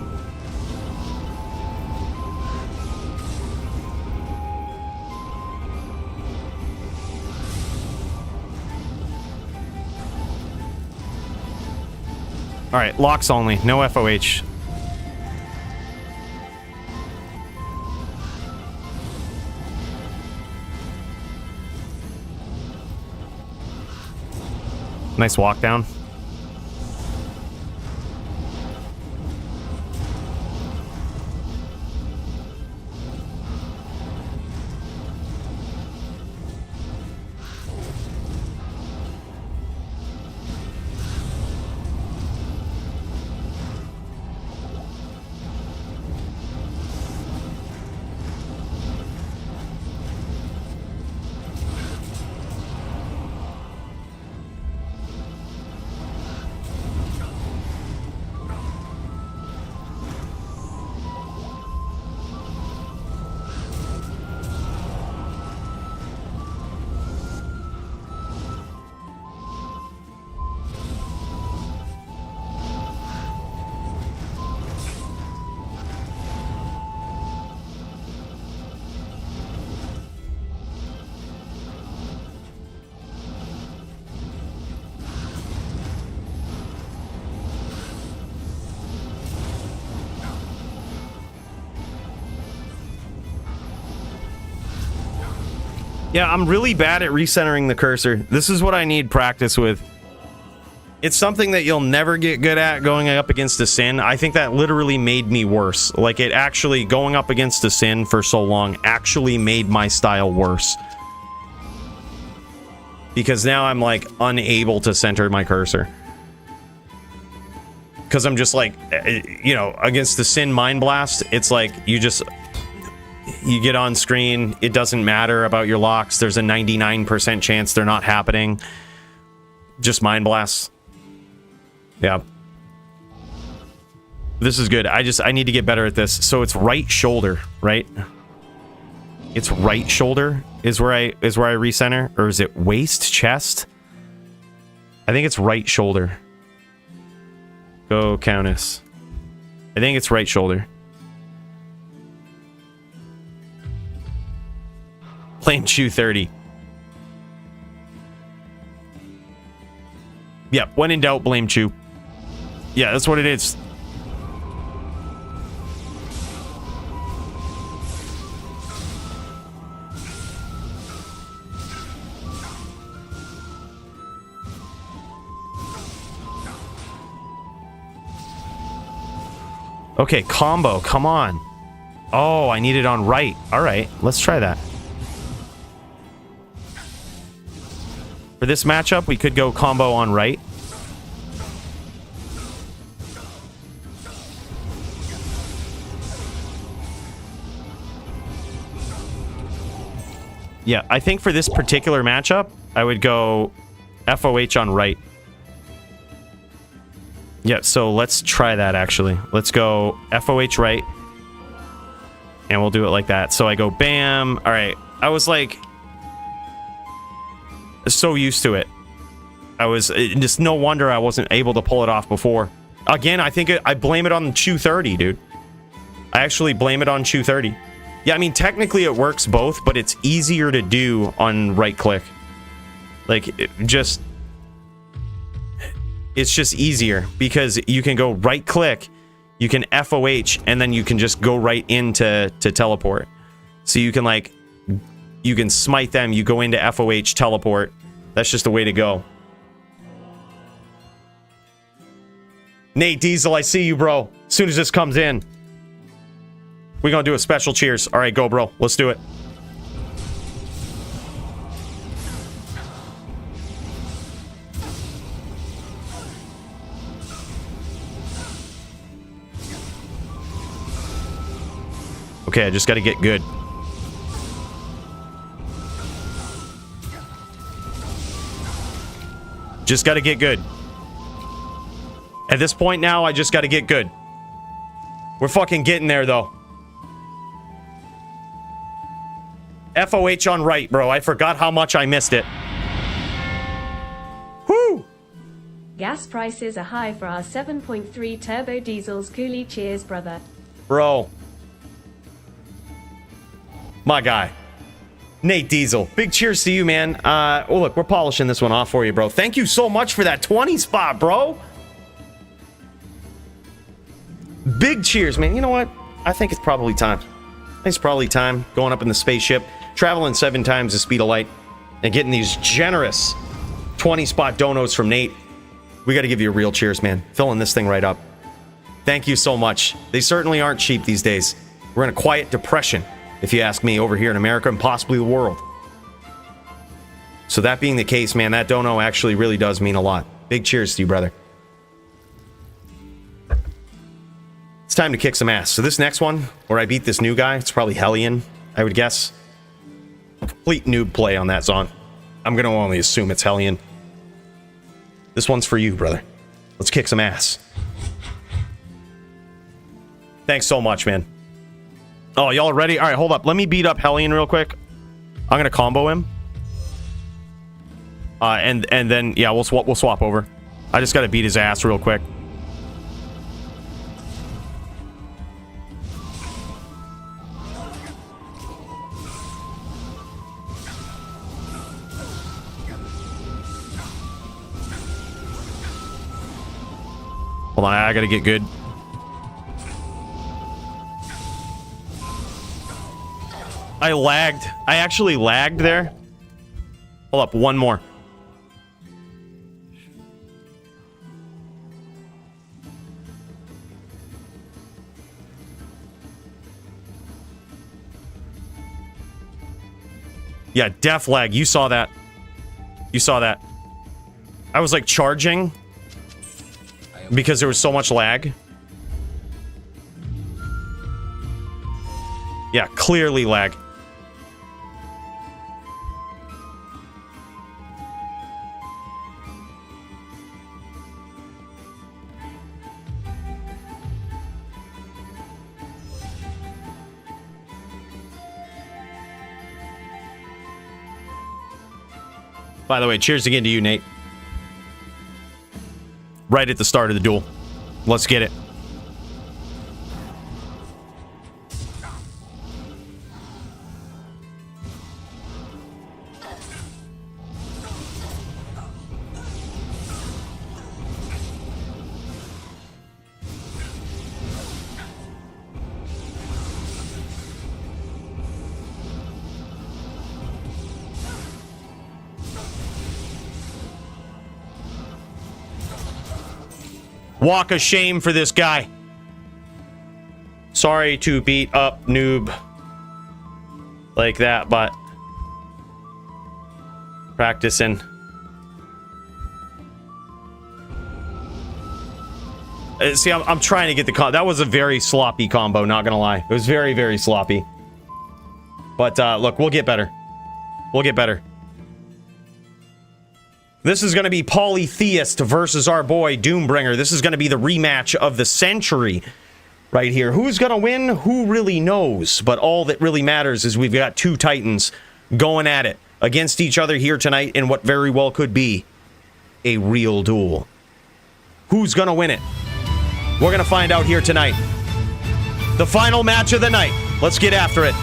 All right, locks only, no FOH. Nice walk down. Yeah, I'm really bad at recentering the cursor. This is what I need practice with. It's something that you'll never get good at going up against a Sin. I think that literally made me worse. Like, it actually, going up against a Sin for so long actually made my style worse. Because now I'm, like, unable to center my cursor. Because I'm just, like, you know, against the Sin Mind Blast, it's like, you get on screen, it doesn't matter about your locks. There's a 99% chance they're not happening. Just Mind Blasts. Yeah. This is good. I need to get better at this. So it's right shoulder, right? It's right shoulder is where I recenter, or is it waist, chest? I think it's right shoulder. Go Countess. I think it's right shoulder. Blame Chew 30. Yeah, when in doubt, blame Chew. Yeah, that's what it is. Okay, combo, come on. Oh, I need it on right. All right, let's try that. For this matchup, we could go combo on right. Yeah, I think for this particular matchup, I would go FOH on right. Yeah, so let's try that, actually. Let's go FOH right. And we'll do it like that. So I go bam. All right. I was like so used to it. I was just no wonder I wasn't able to pull it off before. Again, I think I blame it on Chew 30, dude. I actually blame it on Chew 30. Yeah, I mean, technically it works both, but it's easier to do on right click. Like, it's just easier because you can go right click, you can FOH, and then you can just go right into teleport. So you can, like, you can smite them, you go into FOH, teleport. That's just the way to go. Nate Diesel, I see you, bro. As soon as this comes in, we're gonna do a special cheers. All right, go, bro. Let's do it. Okay, I just gotta get good. Just gotta get good. At this point now, I just gotta get good. We're fucking getting there, though. FOH on right, bro. I forgot how much I missed it. Whoo! Gas prices are high for our 7.3 turbo diesels. Coolie, cheers, brother. Bro. My guy. Nate Diesel. Big cheers to you, man. Oh, look, we're polishing this one off for you, bro. Thank you so much for that 20 spot, bro. Big cheers, man. You know what? I think it's probably time. It's probably time going up in the spaceship, traveling 7 times the speed of light, and getting these generous 20 spot donos from Nate. We got to give you a real cheers, man. Filling this thing right up. Thank you so much. They certainly aren't cheap these days. We're in a quiet depression, if you ask me, over here in America and possibly the world. So that being the case, man, that dono actually really does mean a lot. Big cheers to you, brother. It's time to kick some ass. So this next one, where I beat this new guy, it's probably Hellion, I would guess. Complete noob play on that song. I'm going to only assume it's Hellion. This one's for you, brother. Let's kick some ass. Thanks so much, man. Oh, y'all ready? All right, hold up. Let me beat up Hellion real quick. I'm going to combo him. And then, yeah, we'll swap over. I just got to beat his ass real quick. Hold on, I gotta get good. I lagged. I actually lagged there. Hold up, one more. Yeah, def lag. You saw that. You saw that. I was like charging because there was so much lag. Yeah, clearly lag. By the way, cheers again to you, Nate. Right at the start of the duel. Let's get it. Walk of shame for this guy. Sorry to beat up noob like that, but practicing. See, I'm trying to get the combo. That was a very sloppy combo, not gonna lie. It was very, very sloppy. But look, we'll get better. We'll get better. This is going to be Polytheist versus our boy Doombringer. This is going to be the rematch of the century right here. Who's going to win? Who really knows? But all that really matters is we've got two Titans going at it against each other here tonight in what very well could be a real duel. Who's going to win it? We're going to find out here tonight. The final match of the night. Let's get after it.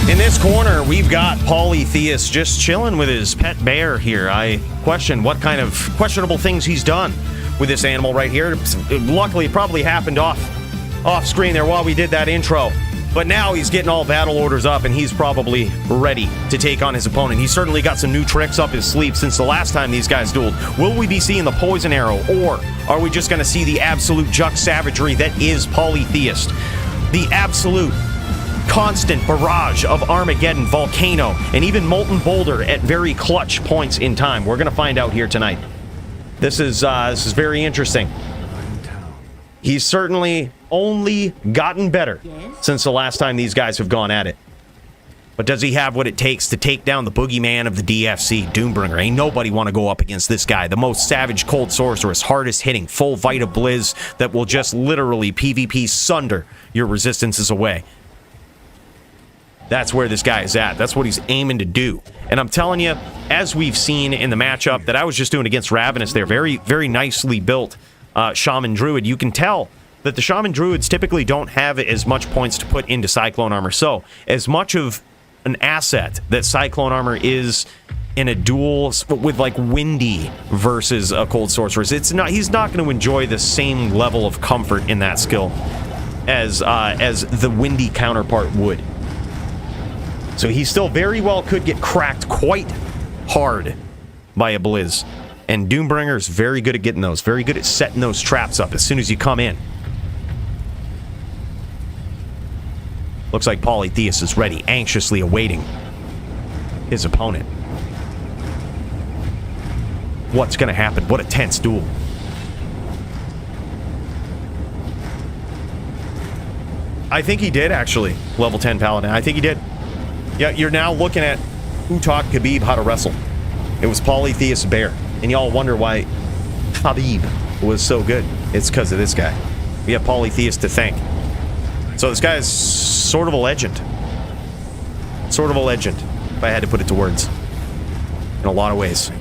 In this corner, we've got Polytheist just chilling with his pet bear here. I question what kind of questionable things he's done with this animal right here. Luckily, it probably happened off screen there while we did that intro. But now he's getting all battle orders up, and he's probably ready to take on his opponent. He's certainly got some new tricks up his sleeve since the last time these guys dueled. Will we be seeing the poison arrow, or are we just going to see the absolute juck savagery that is Polytheist? The absolute constant barrage of Armageddon, Volcano, and even Molten Boulder at very clutch points in time. We're going to find out here tonight. This is very interesting. He's certainly only gotten better since the last time these guys have gone at it. But does he have what it takes to take down the boogeyman of the DFC, Doombringer? Ain't nobody want to go up against this guy. The most savage cold sorceress, hardest hitting, full Vita Blizz that will just literally PvP sunder your resistances away. That's where this guy is at. That's what he's aiming to do. And I'm telling you, as we've seen in the matchup that I was just doing against Ravenous there, very, very nicely built Shaman Druid, you can tell that the Shaman Druids typically don't have as much points to put into Cyclone Armor. So, as much of an asset that Cyclone Armor is in a duel with, like, Windy versus a Cold Sorceress, he's not going to enjoy the same level of comfort in that skill as the Windy counterpart would. So he still very well could get cracked quite hard by a Blizz. And Doombringer is very good at getting those. Very good at setting those traps up as soon as you come in. Looks like Polytheist is ready, anxiously awaiting his opponent. What's going to happen? What a tense duel. I think he did, actually. Level 10 Paladin. I think he did. Yeah, you're now looking at who taught Khabib how to wrestle. It was Polytheist Bear. And y'all wonder why Khabib was so good. It's because of this guy. We have Polytheist to thank. So this guy is sort of a legend. Sort of a legend, if I had to put it to words. In a lot of ways.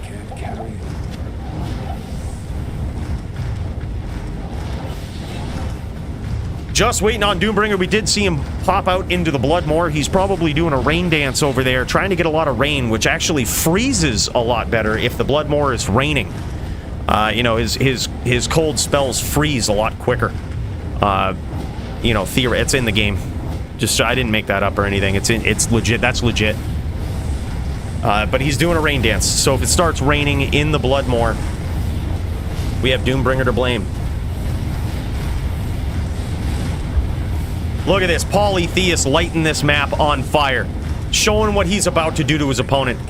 Just waiting on Doombringer. We did see him pop out into the Bloodmoor. He's probably doing a rain dance over there, trying to get a lot of rain, which actually freezes a lot better if the Bloodmoor is raining. You know, his cold spells freeze a lot quicker. You know, it's in the game. Just I didn't make that up or anything. It's legit. That's legit. But he's doing a rain dance. So if it starts raining in the Bloodmoor, we have Doombringer to blame. Look at this. Polytheist lighting this map on fire. Showing what he's about to do to his opponent.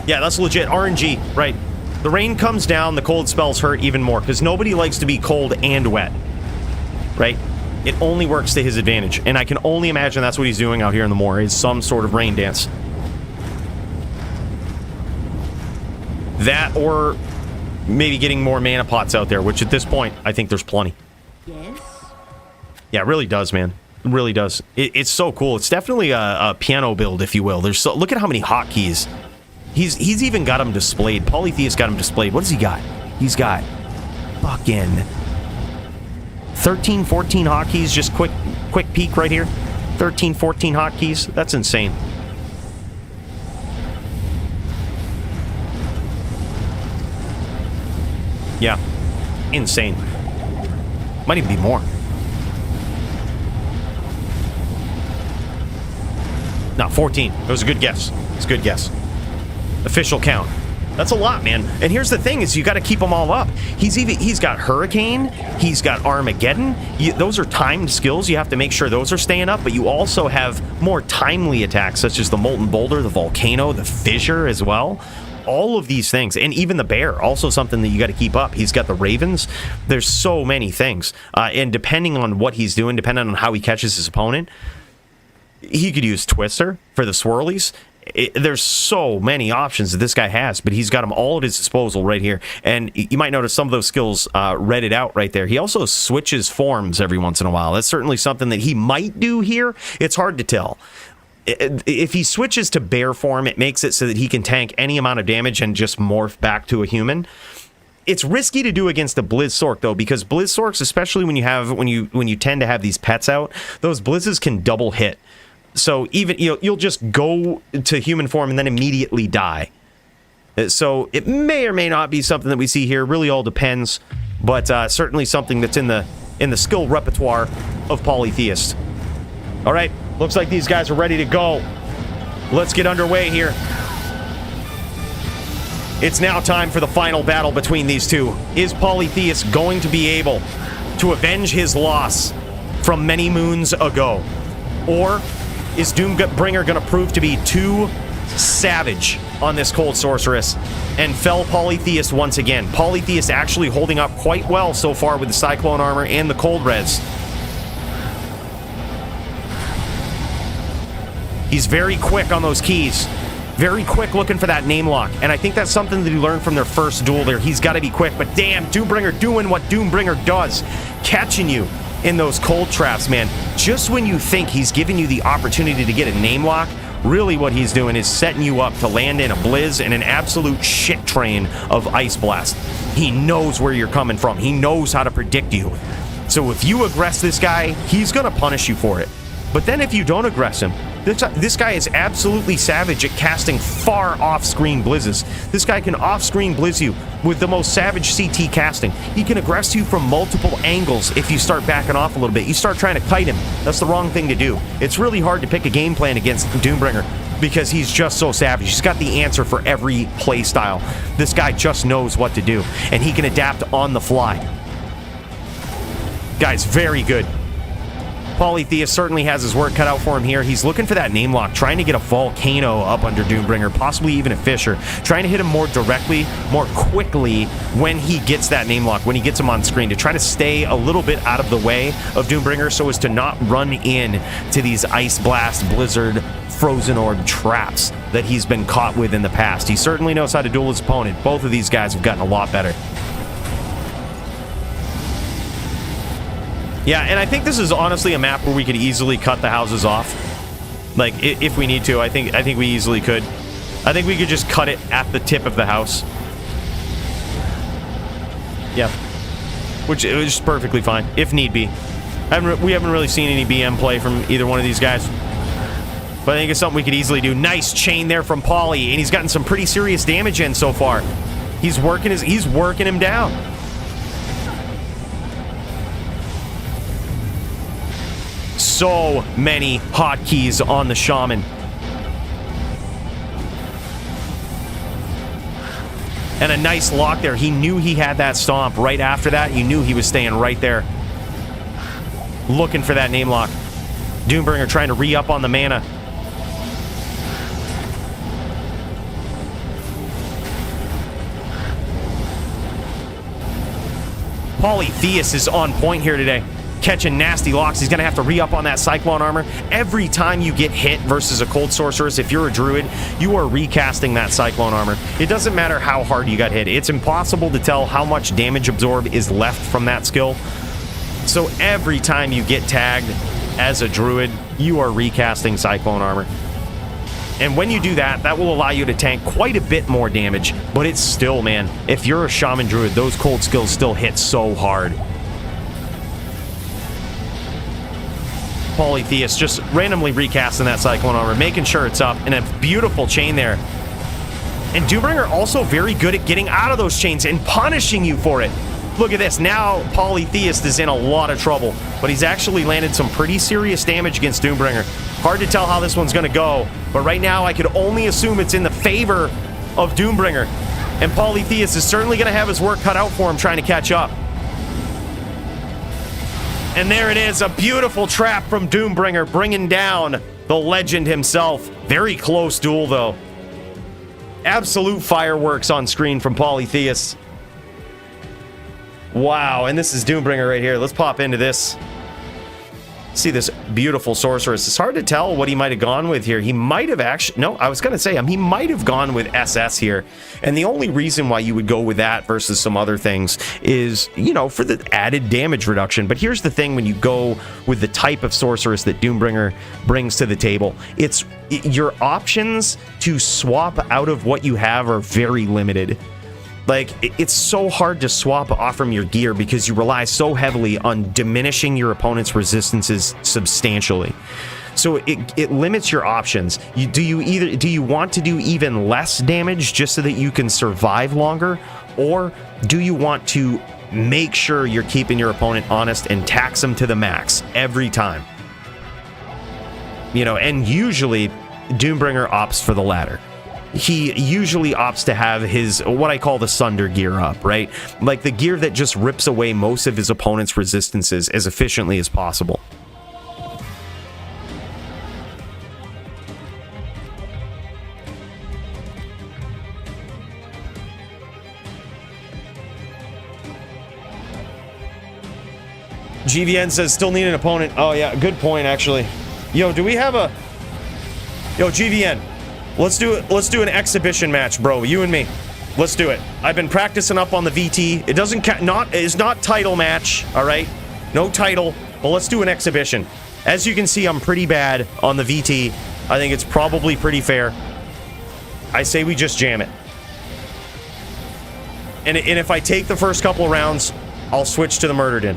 Yeah, that's legit. RNG, right. The rain comes down, the cold spells hurt even more, because nobody likes to be cold and wet. Right? It only works to his advantage. And I can only imagine that's what he's doing out here in the moor, is some sort of rain dance. That, or maybe getting more mana pots out there, which at this point, I think there's plenty. Yes. Yeah, it really does, man. It really does. It's so cool. It's definitely a piano build, if you will. Look at how many hotkeys. He's even got them displayed. Polytheist got them displayed. What does he got? He's got fucking 13, 14 hotkeys. Just quick peek right here. 13, 14 hotkeys. That's insane. Yeah. Insane. Might even be more. No, 14. It was a good guess. It's a good guess. Official count. That's a lot, man. And here's the thing: is you got to keep them all up. He's got Hurricane. He's got Armageddon. Those are timed skills. You have to make sure those are staying up. But you also have more timely attacks, such as the Molten Boulder, the Volcano, the Fissure as well. All of these things, and even the Bear, also something that you got to keep up. He's got the Ravens. There's so many things, and depending on what he's doing, depending on how he catches his opponent. He could use Twister for the swirlies. There's so many options that this guy has, but he's got them all at his disposal right here. And you might notice some of those skills redded out right there. He also switches forms every once in a while. That's certainly something that he might do here. It's hard to tell. If he switches to bear form, it makes it so that he can tank any amount of damage and just morph back to a human. It's risky to do against a Blizzsork though, because Blizzsorks, especially when you tend to have these pets out, those Blizzes can double hit. So even you'll just go to human form and then immediately die. So it may or may not be something that we see here. Really all depends, but certainly something that's in the skill repertoire of Polytheist. All right, looks like these guys are ready to go. Let's get underway here. It's now time for the final battle between these two. Is Polytheist going to be able to avenge his loss from many moons ago, or is Doombringer going to prove to be too savage on this Cold Sorceress and fell Polytheist once again? Polytheist actually holding up quite well so far with the Cyclone armor and the Cold Res. He's very quick on those keys. Very quick looking for that name lock. And I think that's something that he learned from their first duel there. He's got to be quick. But damn, Doombringer doing what Doombringer does. Catching you in those cold traps, man. Just when you think he's giving you the opportunity to get a name lock, really what he's doing is setting you up to land in a Blizz and an absolute shit train of Ice Blast. He knows where you're coming from. He knows how to predict you. So if you aggress this guy, he's going to punish you for it. But then if you don't aggress him, this guy is absolutely savage at casting far off-screen blizzes. This guy can off-screen blizz you with the most savage CT casting. He can aggress you from multiple angles if you start backing off a little bit. You start trying to kite him. That's the wrong thing to do. It's really hard to pick a game plan against Doombringer because he's just so savage. He's got the answer for every play style. This guy just knows what to do, and he can adapt on the fly. Guy's very good. Polytheist certainly has his work cut out for him here. He's looking for that name lock, trying to get a Volcano up under Doombringer, possibly even a Fissure, trying to hit him more directly, more quickly when he gets that name lock, when he gets him on screen, to try to stay a little bit out of the way of Doombringer so as to not run in to these Ice Blast, Blizzard, Frozen Orb traps that he's been caught with in the past. He certainly knows how to duel his opponent. Both of these guys have gotten a lot better. Yeah, and I think this is honestly a map where we could easily cut the houses off. Like, if we need to, I think we easily could. I think we could just cut it at the tip of the house. Yeah. Which is perfectly fine, if need be. We haven't really seen any BM play from either one of these guys. But I think it's something we could easily do. Nice chain there from Pauly, and he's gotten some pretty serious damage in so far. He's working him down. So many hotkeys on the Shaman. And a nice lock there. He knew he had that stomp. Right after that, he knew he was staying right there. Looking for that name lock. Doombringer trying to re-up on the mana. Polytheus is on point here today. Catching nasty locks. He's going to have to re-up on that Cyclone armor. Every time you get hit versus a Cold Sorceress, if you're a Druid, you are recasting that Cyclone armor. It doesn't matter how hard you got hit. It's impossible to tell how much damage absorb is left from that skill. So every time you get tagged as a Druid, you are recasting Cyclone armor. And when you do that, that will allow you to tank quite a bit more damage. But it's still, man, if you're a Shaman Druid, those cold skills still hit so hard. Polytheus just randomly recasting that Cyclone armor, making sure it's up, and a beautiful chain there. And Doombringer also very good at getting out of those chains and punishing you for it. Look at this. Now Polytheist is in a lot of trouble, but he's actually landed some pretty serious damage against Doombringer. Hard to tell how this one's going to go, but right now I could only assume it's in the favor of Doombringer. And Polytheist is certainly going to have his work cut out for him trying to catch up. And there it is, a beautiful trap from Doombringer, bringing down the legend himself. Very close duel, though. Absolute fireworks on screen from Polytheus. Wow, and this is Doombringer right here. Let's pop into this. See this beautiful Sorceress. It's hard to tell what he might have gone with here. He might have actually... No, I was going to say, he might have gone with SS here. And the only reason why you would go with that versus some other things is, you know, for the added damage reduction. But here's the thing when you go with the type of Sorceress that Doombringer brings to the table. It's your options to swap out of what you have are very limited. Like, it's so hard to swap off from your gear because you rely so heavily on diminishing your opponent's resistances substantially. So it limits your options. Do you want to do even less damage just so that you can survive longer? Or do you want to make sure you're keeping your opponent honest and tax them to the max every time? You know, and usually Doombringer opts for the latter. He usually opts to have his, what I call the Sunder gear up, right? Like the gear that just rips away most of his opponent's resistances as efficiently as possible. GVN says, still need an opponent. Oh yeah, good point actually. Yo, do we have a... Yo, GVN. Let's do an exhibition match, bro. You and me. Let's do it. I've been practicing up on the VT. It doesn't it's not title match, all right? No title, but let's do an exhibition. As you can see, I'm pretty bad on the VT. I think it's probably pretty fair. I say we just jam it. And if I take the first couple of rounds, I'll switch to the Murdered In.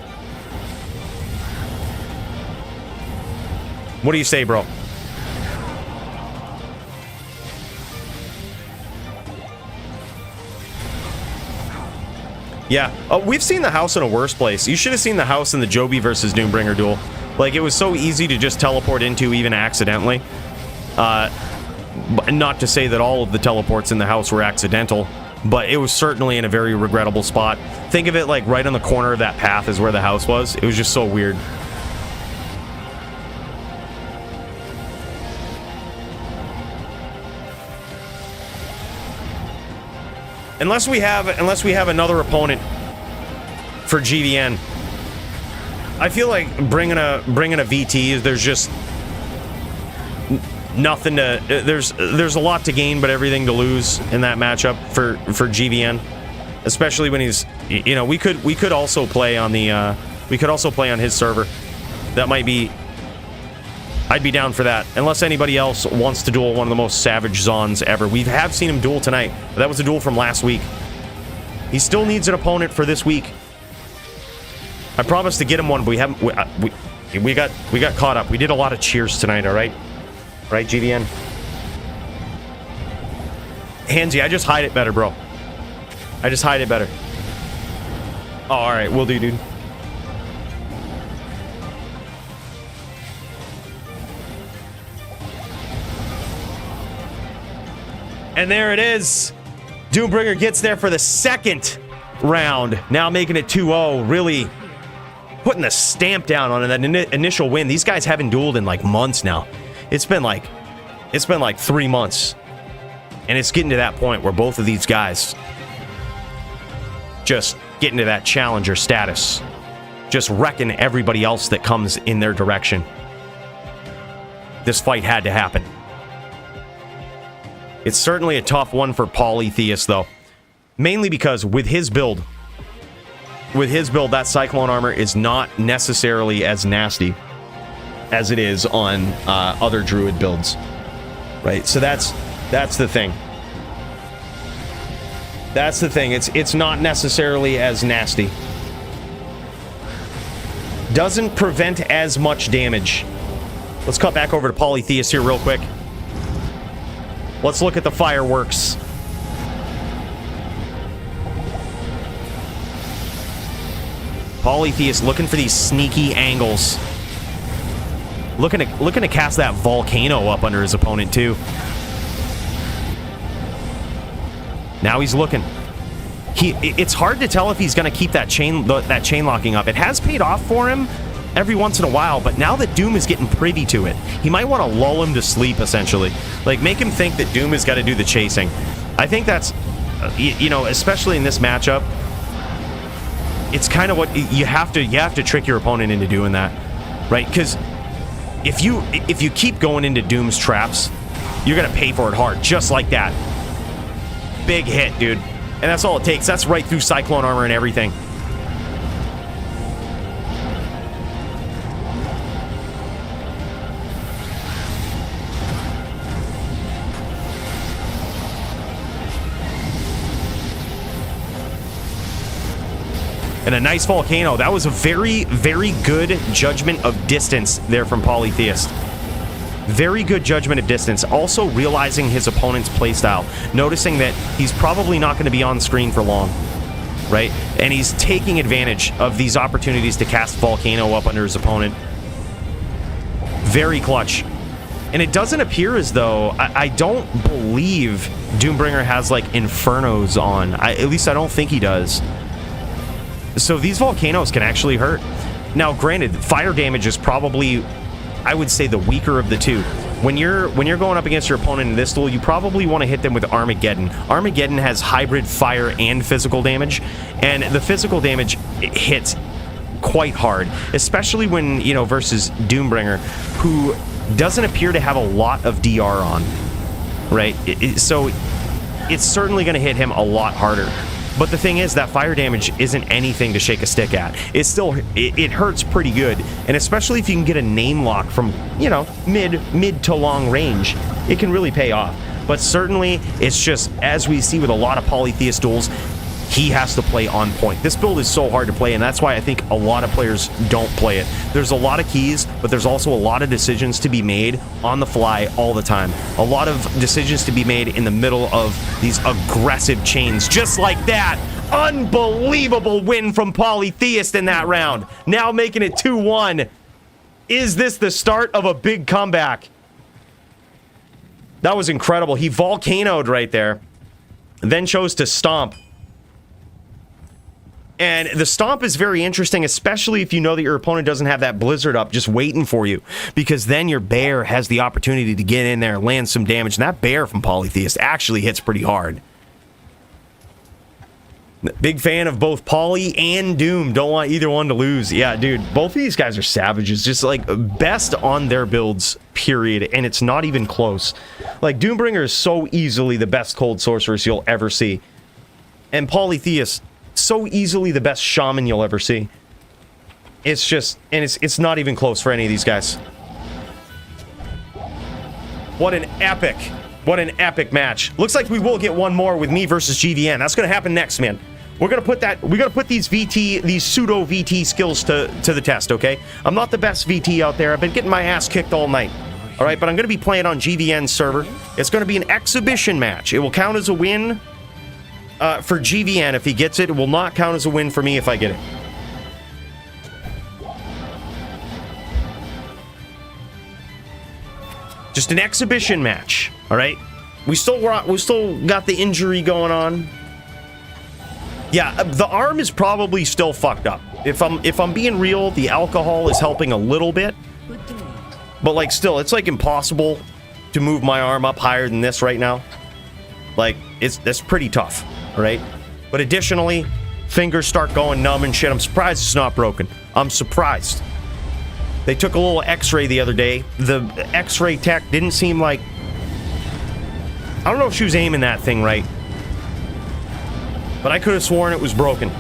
What do you say, bro? Yeah, we've seen the house in a worse place. You should have seen the house in the Joby versus Doombringer duel. Like, it was so easy to just teleport into, even accidentally. Not to say that all of the teleports in the house were accidental, but it was certainly in a very regrettable spot. Think of it like right on the corner of that path is where the house was. It was just so weird. Unless we have another opponent for GVN, I feel like bringing a VT, there's just nothing to. There's a lot to gain, but everything to lose in that matchup for GVN, especially when he's, you know, we could also play on the on his server. That might be. I'd be down for that, unless anybody else wants to duel one of the most savage Zons ever. We have seen him duel tonight, but that was a duel from last week. He still needs an opponent for this week. I promised to get him one, but we haven't. We got caught up. We did a lot of cheers tonight. All right, right, GDN. Hansy, I just hide it better, bro. I just hide it better. Oh, all right, will do, dude. And there it is. Doombringer gets there for the second round. Now making it 2-0. Really putting the stamp down on that initial win. These guys haven't dueled in like months now. It's been like 3 months. And it's getting to that point where both of these guys just getting to that challenger status. Just wrecking everybody else that comes in their direction. This fight had to happen. It's certainly a tough one for Polytheist, though. Mainly because with his build, that Cyclone armor is not necessarily as nasty as it is on other Druid builds. Right? So that's the thing. That's the thing. It's not necessarily as nasty. Doesn't prevent as much damage. Let's cut back over to Polytheist here real quick. Let's look at the fireworks. Polytheist looking for these sneaky angles. Looking to cast that volcano up under his opponent too. Now he's looking. It's hard to tell if he's going to keep that chain locking up. It has paid off for him every once in a while, but now that Doom is getting privy to it, he might want to lull him to sleep, essentially. Like, make him think that Doom has got to do the chasing. I think that's, you know, especially in this matchup, it's kind of what you have to trick your opponent into doing that, right? Because if you keep going into Doom's traps, you're going to pay for it hard, just like that. Big hit, dude. And that's all it takes. That's right through Cyclone armor and everything. And a nice volcano. That was a very, very good judgment of distance there from Polytheist. Very good judgment of distance. Also realizing his opponent's playstyle. Noticing that he's probably not going to be on screen for long. Right? And he's taking advantage of these opportunities to cast Volcano up under his opponent. Very clutch. And it doesn't appear as though... I don't believe Doombringer has, like, Infernos on. At least I don't think he does. So these volcanoes can actually hurt. Now, granted, fire damage is probably, I would say, the weaker of the two. When you're going up against your opponent in this duel, you probably want to hit them with Armageddon. Armageddon has hybrid fire and physical damage, and the physical damage hits quite hard, especially when, you know, versus Doombringer, who doesn't appear to have a lot of DR on, right? So it's certainly going to hit him a lot harder. But the thing is, that fire damage isn't anything to shake a stick at. It's still, it hurts pretty good. And especially if you can get a name lock from, you know, mid to long range, it can really pay off. But certainly, it's just, as we see with a lot of Polytheist duels, he has to play on point. This build is so hard to play, and that's why I think a lot of players don't play it. There's a lot of keys, but there's also a lot of decisions to be made on the fly all the time. A lot of decisions to be made in the middle of these aggressive chains, just like that. Unbelievable win from Polytheist in that round. Now making it 2-1. Is this the start of a big comeback? That was incredible. He volcanoed right there, then chose to stomp. And the stomp is very interesting, especially if you know that your opponent doesn't have that blizzard up just waiting for you, because then your bear has the opportunity to get in there and land some damage. And that bear from Polytheist actually hits pretty hard. Big fan of both Poly and Doom. Don't want either one to lose. Yeah, dude, both of these guys are savages. Just like best on their builds, period. And it's not even close. Like, Doombringer is so easily the best cold sorceress you'll ever see. And Polytheist, so easily the best shaman you'll ever see. It's just, and it's not even close for any of these guys. What an epic match. Looks like we will get one more with me versus GVN. That's going to happen next, man. We're gonna put that. We gotta put these pseudo VT skills to the test. Okay, I'm not the best VT out there. I've been getting my ass kicked all night. All right, but I'm gonna be playing on GVN's server. It's gonna be an exhibition match. It will count as a win for GVN if he gets it. It will not count as a win for me if I get it. Just an exhibition match. All right. We still got the injury going on. Yeah, the arm is probably still fucked up. If I'm being real, the alcohol is helping a little bit. But like still, it's like impossible to move my arm up higher than this right now. Like that's pretty tough, all right? But additionally, fingers start going numb and shit. I'm surprised it's not broken. I'm surprised. They took a little x-ray the other day. The x-ray tech didn't seem like... I don't know if she was aiming that thing right. But I could have sworn it was broken.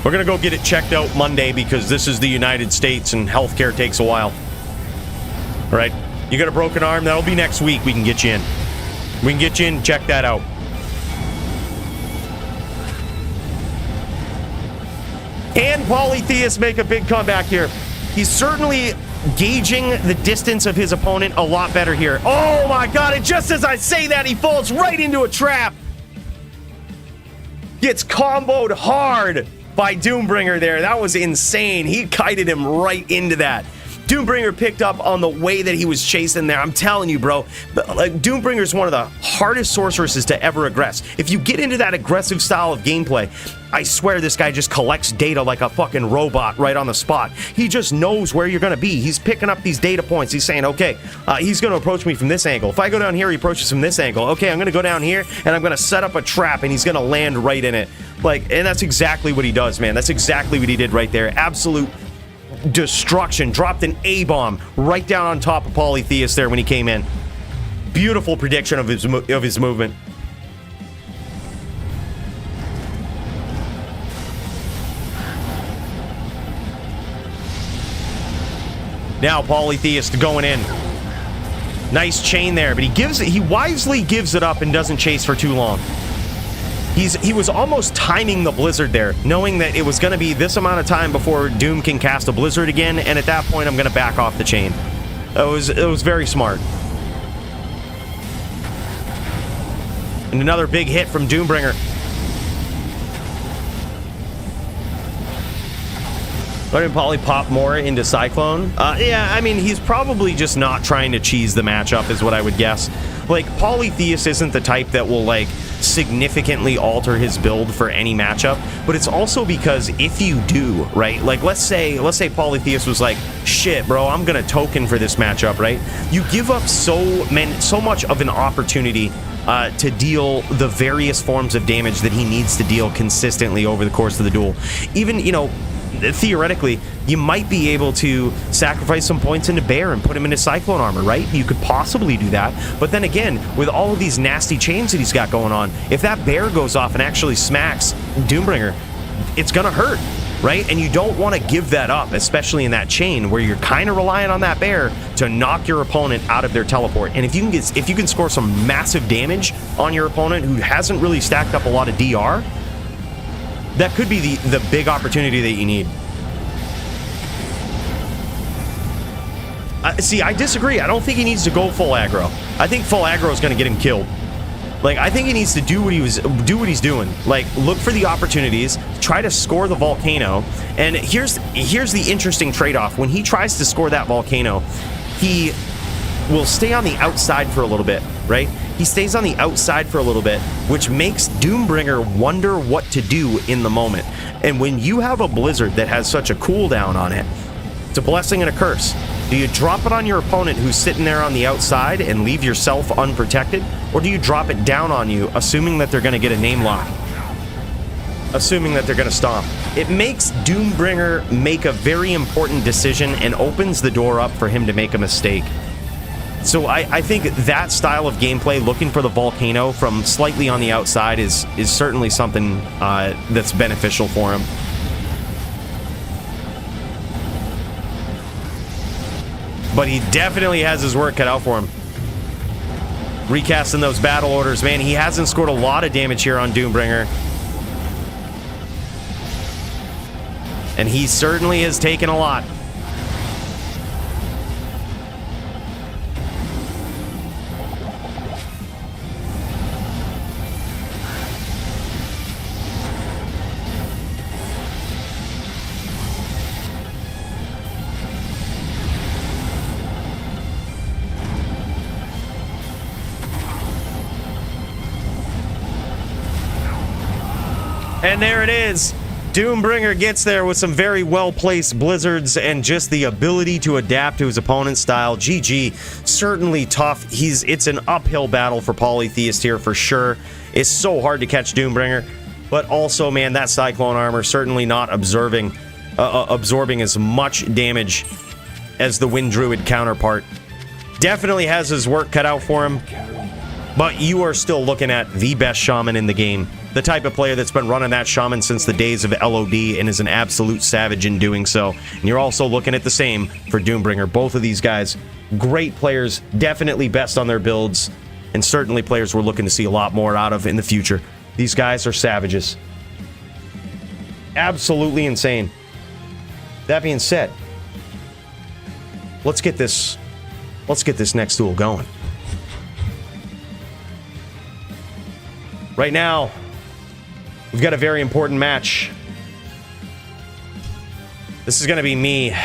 We're gonna go get it checked out Monday because this is the United States and healthcare takes a while. All right, you got a broken arm? That'll be next week. We can get you in. We can get you in, check that out. Can Polytheist make a big comeback here? He's certainly gauging the distance of his opponent a lot better here. Oh my god, and just as I say that, he falls right into a trap. Gets comboed hard by Doombringer there. That was insane. He kited him right into that. Doombringer picked up on the way that he was chasing there. I'm telling you, bro. Doombringer is one of the hardest sorceresses to ever aggress. If you get into that aggressive style of gameplay, I swear this guy just collects data like a fucking robot right on the spot. He just knows where you're going to be. He's picking up these data points. He's saying, okay, he's going to approach me from this angle. If I go down here, he approaches from this angle. Okay, I'm going to go down here, and I'm going to set up a trap, and he's going to land right in it. Like, and that's exactly what he does, man. That's exactly what he did right there. Absolute destruction. Dropped an A-bomb right down on top of Polytheist there when he came in. Beautiful prediction of his movement. Now Polytheist going in. Nice chain there, but he wisely gives it up and doesn't chase for too long. He was almost timing the blizzard there, knowing that it was going to be this amount of time before Doom can cast a blizzard again, and at that point I'm going to back off the chain. It was very smart. And another big hit from Doombringer. Why didn't Poly pop more into Cyclone? Yeah, I mean, he's probably just not trying to cheese the matchup is what I would guess. Like, Polytheist isn't the type that will, like, significantly alter his build for any matchup, but it's also because if you do, right, like let's say Polytheist was like, shit bro, I'm gonna token for this matchup, right? You give up so much of an opportunity to deal the various forms of damage that he needs to deal consistently over the course of the duel. Even, you know, theoretically, you might be able to sacrifice some points into Bear and put him into Cyclone armor, right? You could possibly do that. But then again, with all of these nasty chains that he's got going on, if that Bear goes off and actually smacks Doombringer, it's gonna hurt, right? And you don't want to give that up, especially in that chain where you're kind of relying on that Bear to knock your opponent out of their teleport. And if you can score some massive damage on your opponent who hasn't really stacked up a lot of DR, that could be the big opportunity that you need. See, I disagree. I don't think he needs to go full aggro. I think full aggro is going to get him killed. Like, I think he needs to do what he's doing. Like, look for the opportunities, try to score the volcano. And here's the interesting trade-off. When he tries to score that volcano, he will stay on the outside for a little bit, right? He stays on the outside for a little bit, which makes Doombringer wonder what to do in the moment. And when you have a blizzard that has such a cooldown on it, it's a blessing and a curse. Do you drop it on your opponent who's sitting there on the outside and leave yourself unprotected? Or do you drop it down on you, assuming that they're going to get a name lock? Assuming that they're going to stomp. It makes Doombringer make a very important decision and opens the door up for him to make a mistake. So I think that style of gameplay, looking for the volcano from slightly on the outside, is certainly something that's beneficial for him. But he definitely has his work cut out for him. Recasting those battle orders, man. He hasn't scored a lot of damage here on Doombringer. And he certainly has taken a lot. And there it is. Doombringer gets there with some very well-placed blizzards and just the ability to adapt to his opponent's style. GG. Certainly tough. It's an uphill battle for Polytheist here for sure. It's so hard to catch Doombringer. But also, man, that Cyclone armor certainly not absorbing as much damage as the Wind Druid counterpart. Definitely has his work cut out for him. But you are still looking at the best shaman in the game. The type of player that's been running that shaman since the days of LOD and is an absolute savage in doing so. And you're also looking at the same for Doombringer. Both of these guys, great players, definitely best on their builds, and certainly players we're looking to see a lot more out of in the future. These guys are savages. Absolutely insane. That being said, let's get this next duel going. Right now, we've got a very important match. This is going to be me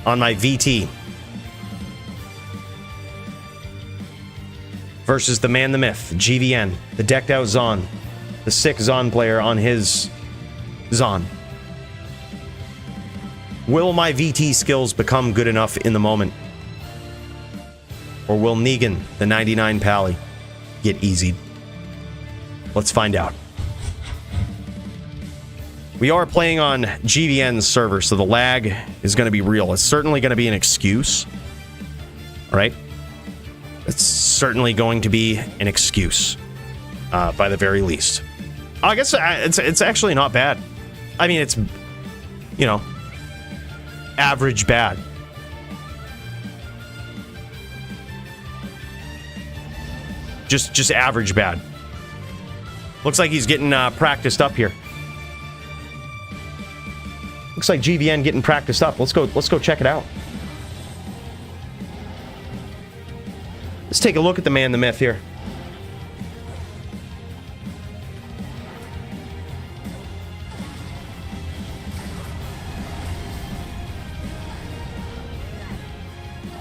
on my VT versus the man, the myth, GVN, the decked out Zon, the sick Zon player on his Zon. Will my VT skills become good enough in the moment? Or will Negan, the 99 Pally, get easied? Let's find out. We are playing on GVN's server, so the lag is going to be real. It's certainly going to be an excuse. All right? It's certainly going to be an excuse, by the very least. I guess it's actually not bad. I mean, it's, you know, average bad. Just average bad. Looks like he's getting practiced up here. Looks like GVN getting practiced up. Let's go check it out. Let's take a look at the man, the myth here.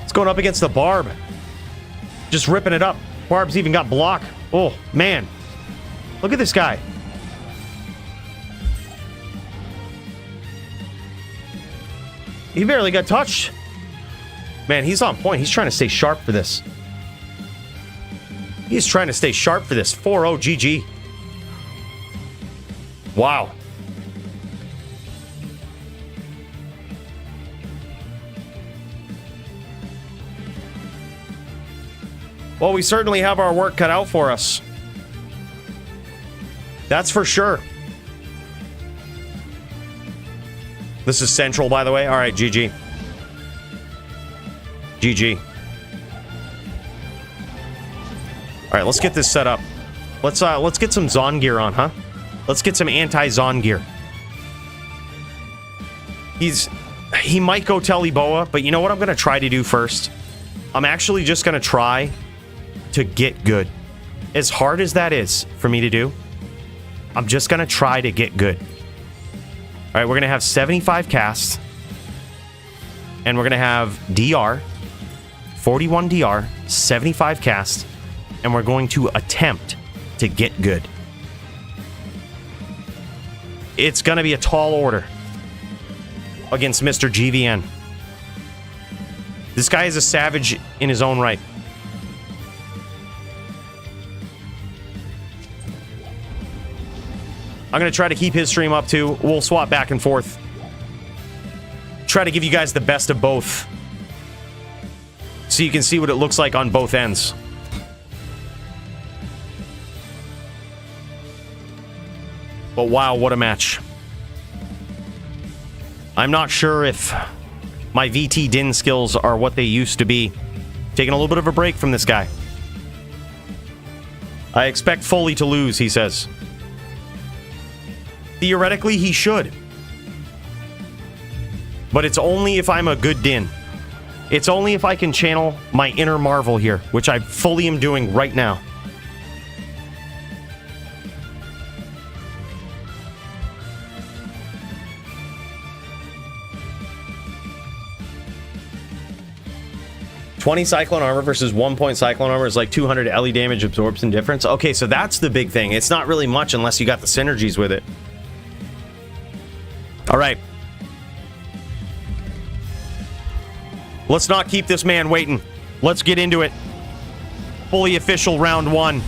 It's going up against the Barb. Just ripping it up. Barb's even got block. Oh, man. Look at this guy. He barely got touched. Man, he's on point. He's trying to stay sharp for this. He's trying to stay sharp for this. 4-0 GG. Wow. Well, we certainly have our work cut out for us. That's for sure. This is Central, by the way. All right, GG. GG. All right, let's get this set up. Let's get some Zon gear on, huh? Let's get some anti-Zon gear. He might go Teleboa, but you know what I'm going to try to do first? I'm actually just going to try to get good. As hard as that is for me to do, I'm just going to try to get good. All right, we're going to have 75 casts. And we're going to have DR, 41 DR, 75 casts. And we're going to attempt to get good. It's going to be a tall order against Mr. GVN. This guy is a savage in his own right. I'm going to try to keep his stream up too. We'll swap back and forth. Try to give you guys the best of both. So you can see what it looks like on both ends. But wow, what a match. I'm not sure if my VT Din skills are what they used to be. Taking a little bit of a break from this guy. I expect Foley to lose, he says. Theoretically, he should. But it's only if I'm a good Din. It's only if I can channel my inner Marvel here, which I fully am doing right now. $20 Cyclone Armor versus 1 point Cyclone Armor is like 200 LE damage absorption difference. Okay, so that's the big thing. It's not really much unless you got the synergies with it. All right. Let's not keep this man waiting. Let's get into it. Fully official round 1.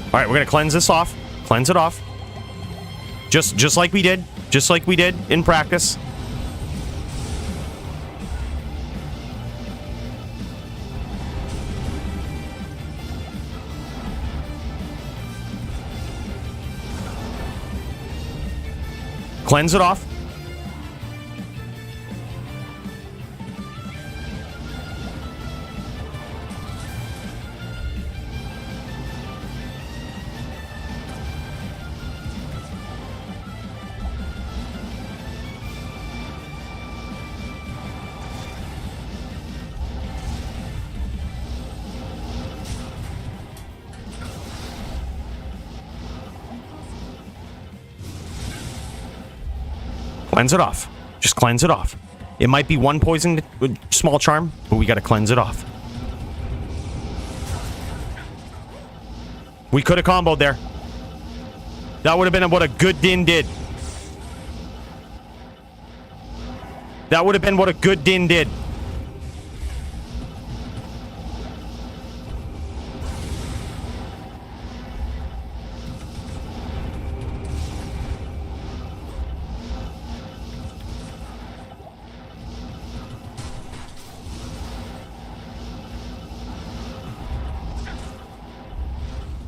All right, we're gonna cleanse this off. Cleanse it off. Just like we did. Just like we did in practice. Cleanse it off. Cleanse it off. Just cleanse it off. It might be 1 poison small charm, but we gotta cleanse it off. We could have comboed there. That would have been what a good Din did. That would have been what a good Din did.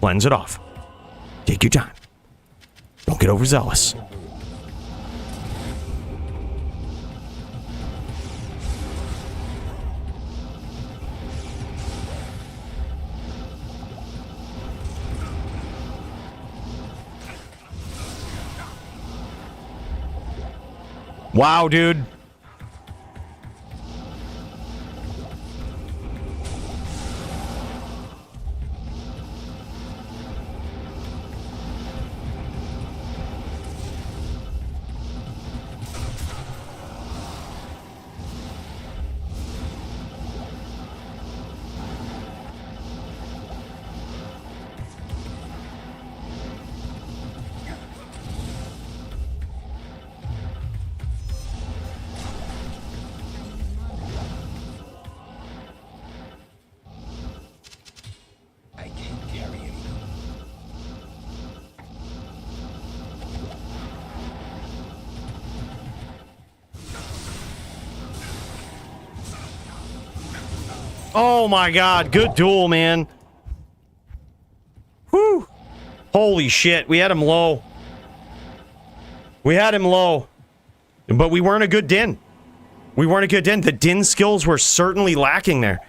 Cleanse it off. Take your time. Don't get overzealous. Wow, dude. Oh my god, good duel, man. Whew. Holy shit, we had him low. We had him low. But we weren't a good Din. We weren't a good Din. The Din skills were certainly lacking there.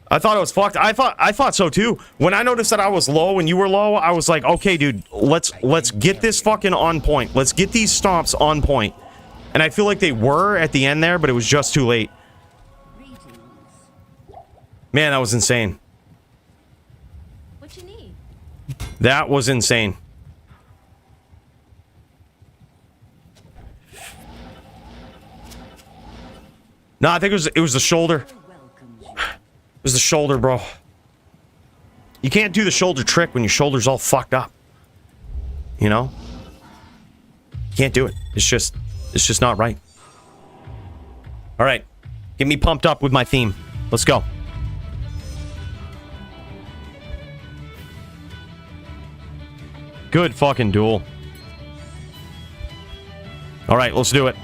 I thought it was fucked. I thought so too. When I noticed that I was low and you were low, I was like, okay, dude, let's get this fucking on point. Let's get these stomps on point. And I feel like they were at the end there, but it was just too late. Man, that was insane. What you need? That was insane. No, I think it was the shoulder. It was the shoulder, bro. You can't do the shoulder trick when your shoulder's all fucked up. You know? You can't do it. It's just not right. All right. Get me pumped up with my theme. Let's go. Good fucking duel. All right, let's do it.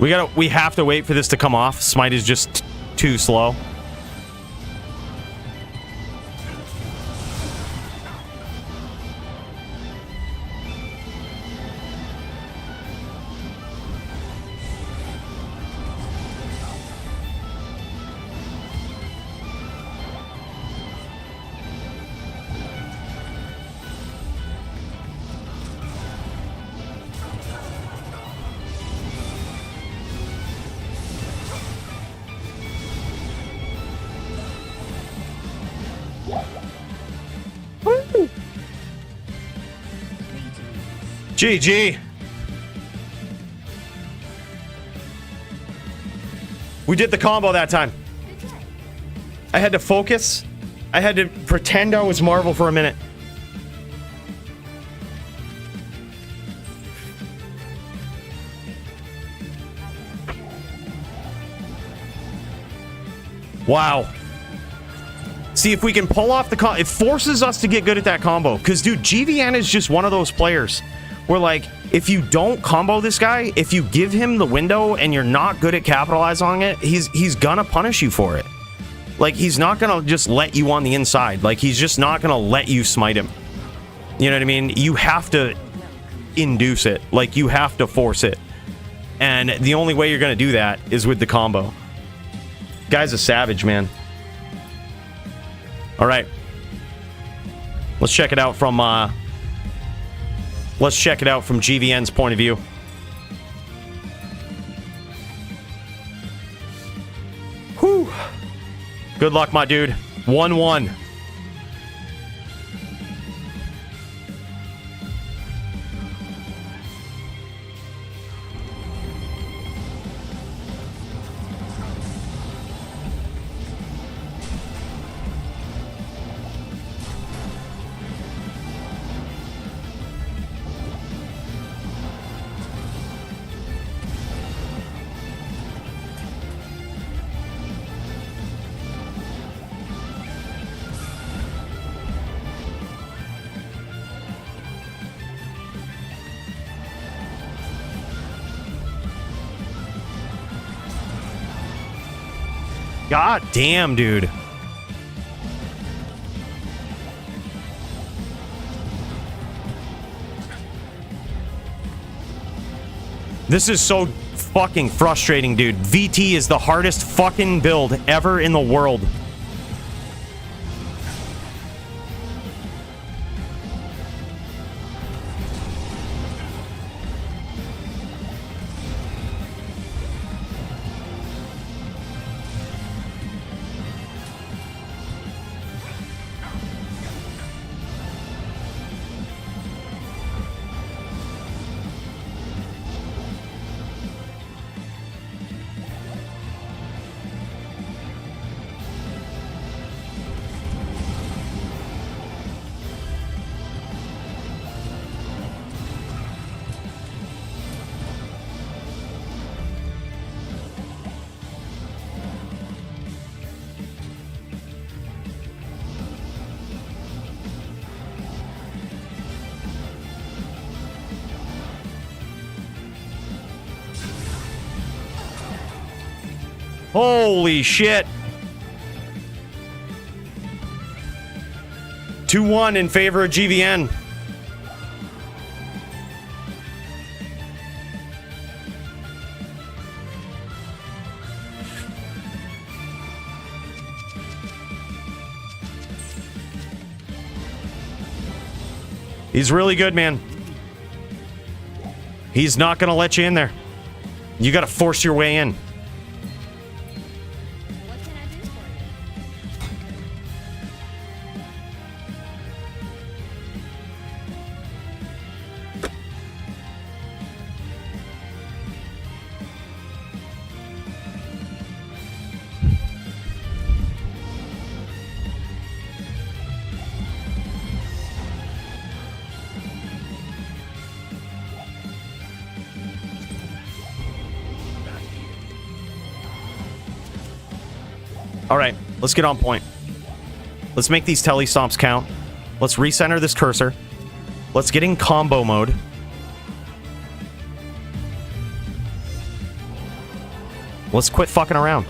We have to wait for this to come off. Smite is just too slow. GG. We did the combo that time. I had to focus. I had to pretend I was Marvel for a minute. Wow. See if we can pull off the combo. It forces us to get good at that combo. Because, dude, GVN is just one of those players where, like, if you don't combo this guy, if you give him the window and you're not good at capitalizing on it, he's gonna punish you for it. Like, he's not gonna just let you on the inside. Like, he's just not gonna let you smite him. You know what I mean? You have to induce it. Like, you have to force it. And the only way you're gonna do that is with the combo. Guy's a savage, man. All right. Let's check it out from GVN's point of view. Whew. Good luck, my dude. 1-1. God damn, dude. This is so fucking frustrating, dude. VT is the hardest fucking build ever in the world. Holy shit. 2-1 in favor of GVN. He's really good, man. He's not going to let you in there. You got to force your way in. All right, let's get on point. Let's make these tele stomps count. Let's recenter this cursor. Let's get in combo mode. Let's quit fucking around.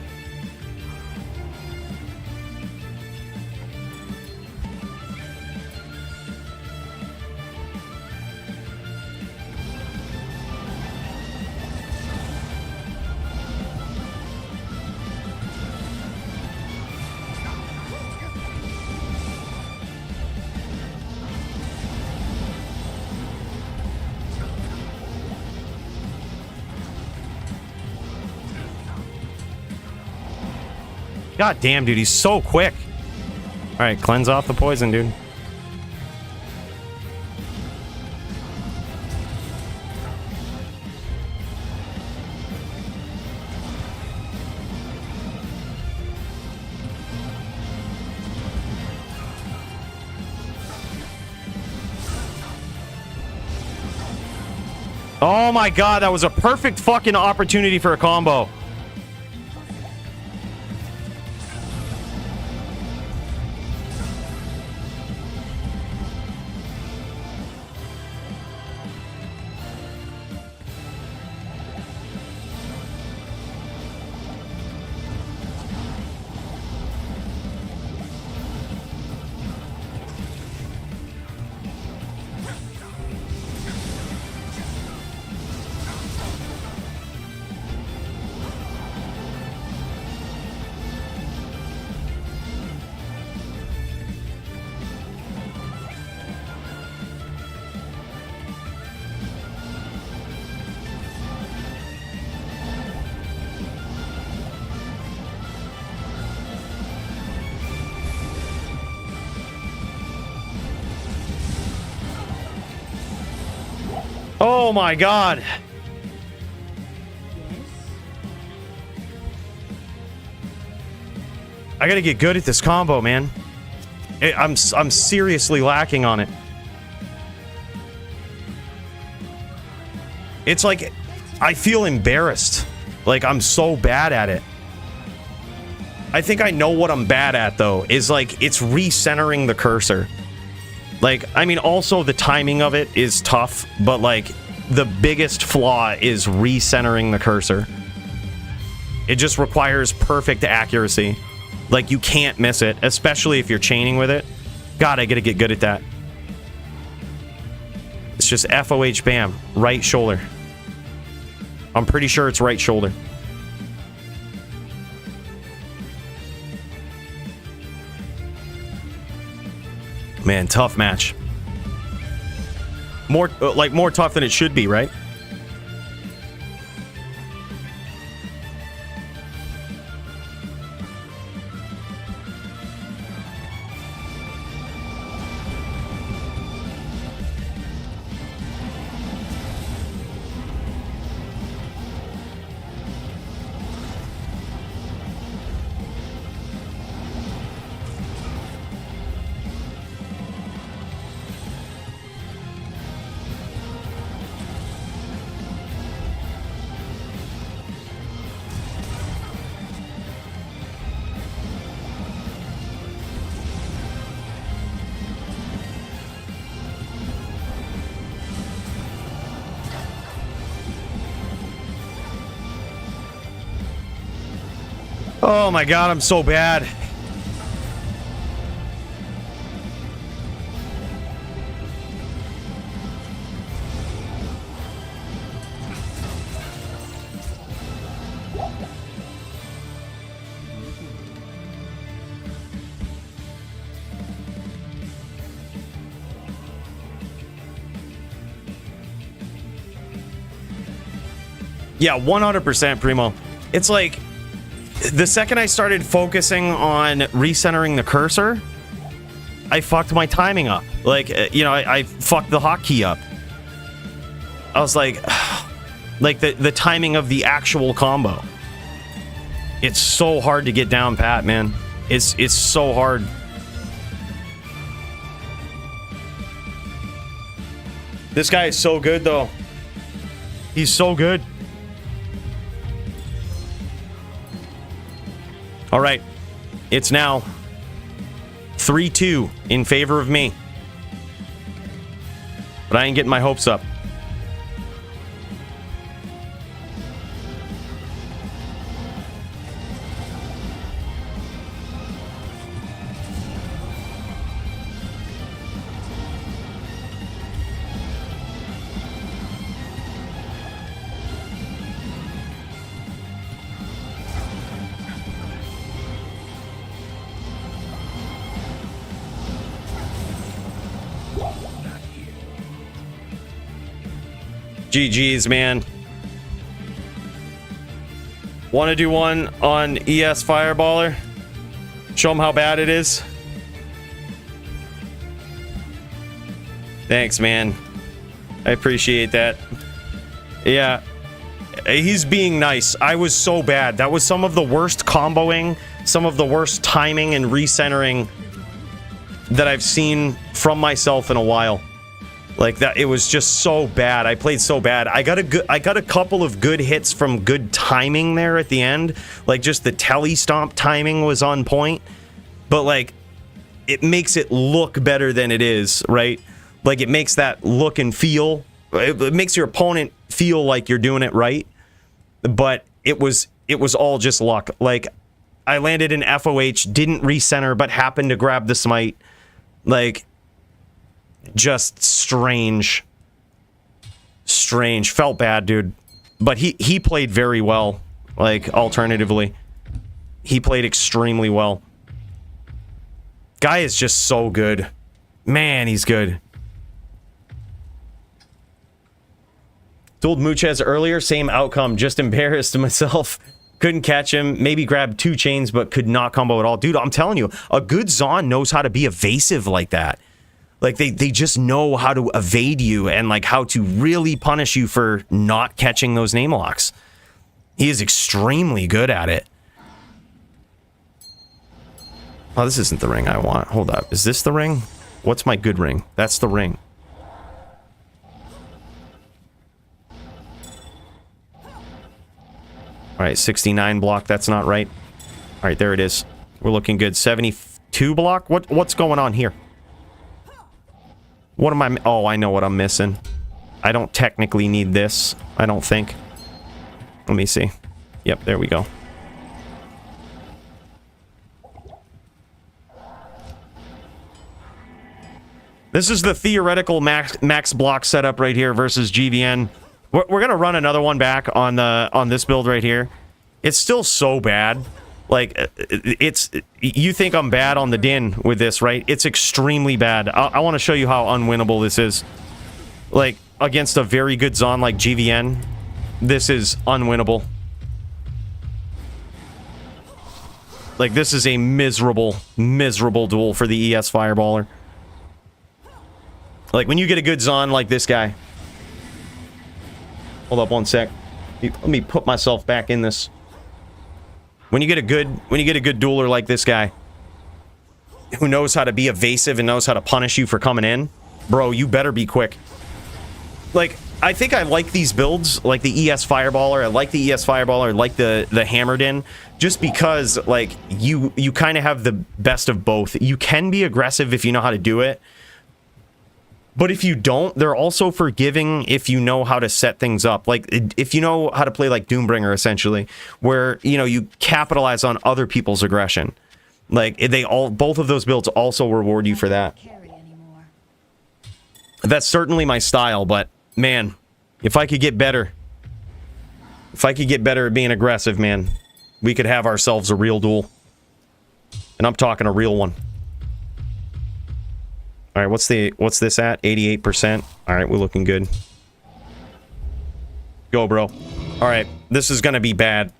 God damn, dude, he's so quick. All right, cleanse off the poison, dude. Oh my god, that was a perfect fucking opportunity for a combo. Oh my god. Yes. I gotta get good at this combo, man. I'm seriously lacking on it. It's like I feel embarrassed. Like I'm so bad at it. I think I know what I'm bad at though, is like it's recentering the cursor. Like, I mean, also the timing of it is tough, but like the biggest flaw is recentering the cursor. It just requires perfect accuracy. Like you can't miss it, especially if you're chaining with it. God, I gotta get good at that. It's just FOH bam, right shoulder. I'm pretty sure it's right shoulder. Man, tough match. More more tough than it should be, right? Oh my god, I'm so bad. Yeah, 100% Primo. It's like the second I started focusing on recentering the cursor, I fucked my timing up. Like, you know, I fucked the hotkey up. I was like the timing of the actual combo. It's so hard to get down pat, man. It's so hard. This guy is so good, though. He's so good. All right, it's now 3-2 in favor of me. But I ain't getting my hopes up. GG's, man. Want to do one on ES Fireballer? Show them how bad it is. Thanks, man. I appreciate that. Yeah. He's being nice. I was so bad. That was some of the worst comboing, some of the worst timing and recentering that I've seen from myself in a while. Like that, it was just so bad. I played so bad. I got a couple of good hits from good timing there at the end. Like just the telly stomp timing was on point. But like, it makes it look better than it is, right? Like it makes that look and feel. It makes your opponent feel like you're doing it right. But it was all just luck. Like I landed in FOH, didn't recenter, but happened to grab the smite. Like, just strange. Strange. Felt bad, dude. But he played very well. Like, alternatively. He played extremely well. Guy is just so good. Man, he's good. Told Muchez earlier, same outcome. Just embarrassed myself. Couldn't catch him. Maybe grabbed 2 chains, but could not combo at all. Dude, I'm telling you, a good Zon knows how to be evasive like that. Like, they just know how to evade you and, like, how to really punish you for not catching those name locks. He is extremely good at it. Oh, this isn't the ring I want. Hold up. Is this the ring? What's my good ring? That's the ring. All right, 69 block. That's not right. All right, there it is. We're looking good. 72 block? What's going on here? What am I... Oh, I know what I'm missing. I don't technically need this, I don't think. Let me see. Yep, there we go. This is the theoretical max block setup right here versus GVN. We're gonna run another one back on this build right here. It's still so bad. Like, it's... You think I'm bad on the Din with this, right? It's extremely bad. I want to show you how unwinnable this is. Like, against a very good Zon like GVN, this is unwinnable. Like, this is a miserable, miserable duel for the ES Fireballer. Like, when you get a good Zon like this guy... Hold up one sec. Let me put myself back in this. When you get a good dueler like this guy, who knows how to be evasive and knows how to punish you for coming in, bro, you better be quick. Like, I think I like these builds, like the ES Fireballer. I like the ES Fireballer. I like the Hammered In, just because, like, you kind of have the best of both. You can be aggressive if you know how to do it. But if you don't, they're also forgiving if you know how to set things up. Like, if you know how to play like Doombringer, essentially, where, you know, you capitalize on other people's aggression. Like, both of those builds also reward you for that. That's certainly my style, but, man, if I could get better. If I could get better at being aggressive, man, we could have ourselves a real duel. And I'm talking a real one. All right, what's this at? 88%. All right, we're looking good. Go, bro. All right, this is going to be bad.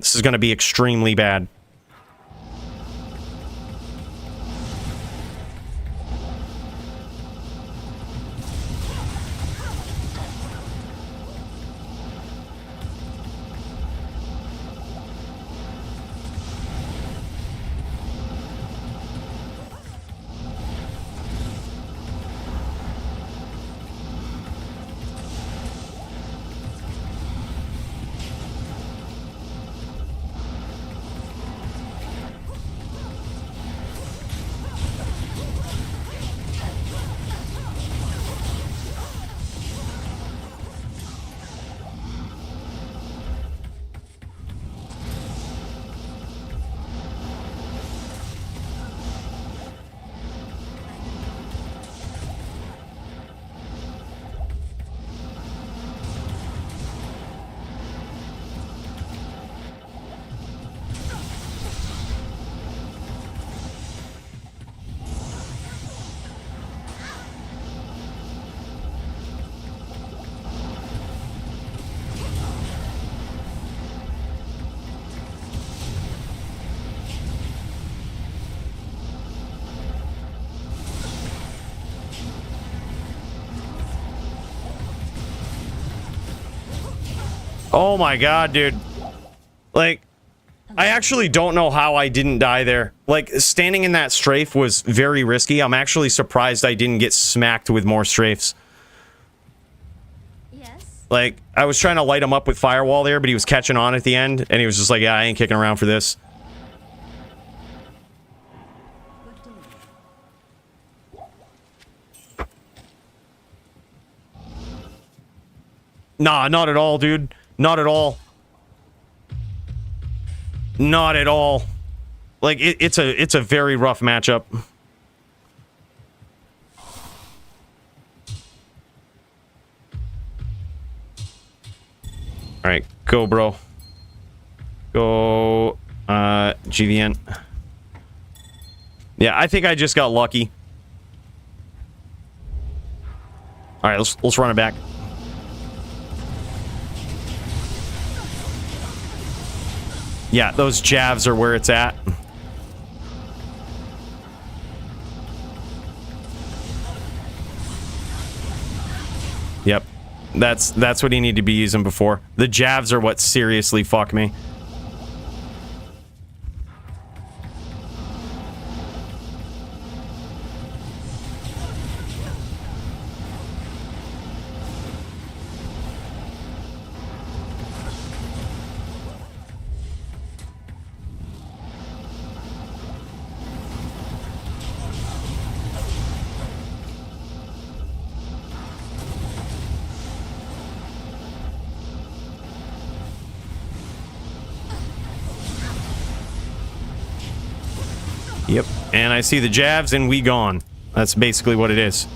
This is going to be extremely bad. Oh my god, dude. Like, I actually don't know how I didn't die there. Like, standing in that strafe was very risky. I'm actually surprised I didn't get smacked with more strafes. Yes. Like, I was trying to light him up with firewall there, but he was catching on at the end, and he was just like, yeah, I ain't kicking around for this. Nah, not at all, dude. Not at all. Not at all. Like, it's a very rough matchup. Alright, go, bro. Go, GVN. Yeah, I think I just got lucky. Alright, let's run it back. Yeah, those jabs are where it's at. Yep. That's what you need to be using before. The jabs are what seriously fuck me. Yep, and I see the jabs and we gone. That's basically what it is.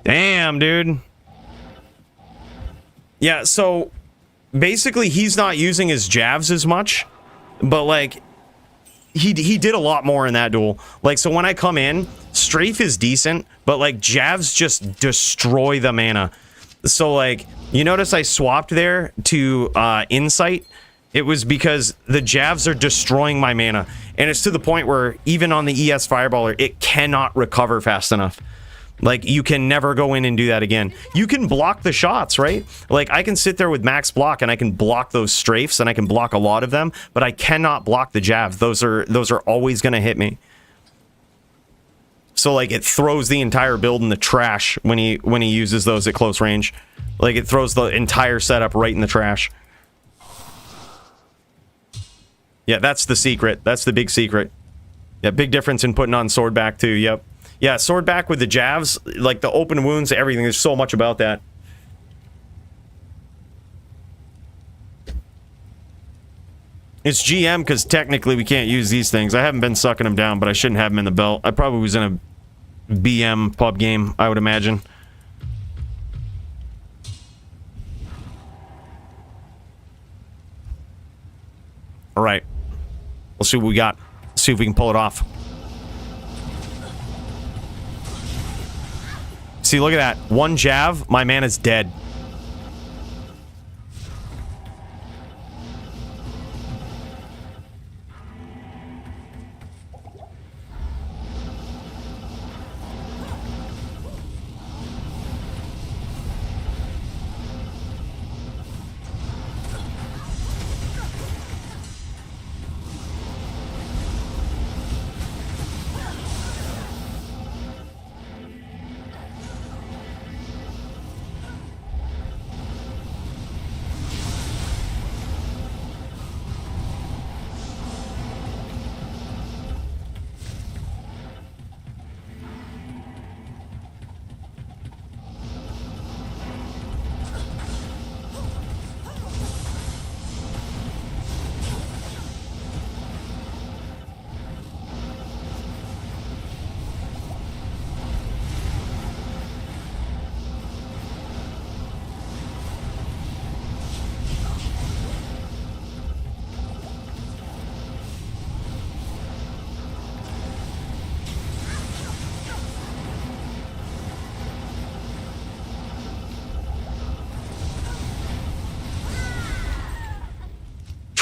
Damn, dude. Yeah, so basically he's not using his jabs as much, but like he did a lot more in that duel. Like, so when I come in, strafe is decent, but like jabs just destroy the mana. So like, you notice I swapped there to insight. It was because the jabs are destroying my mana, and it's to the point where even on the ES Fireballer, it cannot recover fast enough. Like, you can never go in and do that again. You can block the shots, right? Like, I can sit there with max block and I can block those strafes and I can block a lot of them, but I cannot block the jabs. Those are always going to hit me. So, like, it throws the entire build in the trash when he uses those at close range. Like, it throws the entire setup right in the trash. Yeah, that's the secret. That's the big secret. Yeah, big difference in putting on sword back too. Yep. Yeah, sword back with the jabs, like the open wounds, everything. There's so much about that. It's GM because technically we can't use these things. I haven't been sucking them down, but I shouldn't have them in the belt. I probably was in a BM pub game, I would imagine. All right. Let's see what we got. See if we can pull it off. See, look at that. One jab, my man is dead.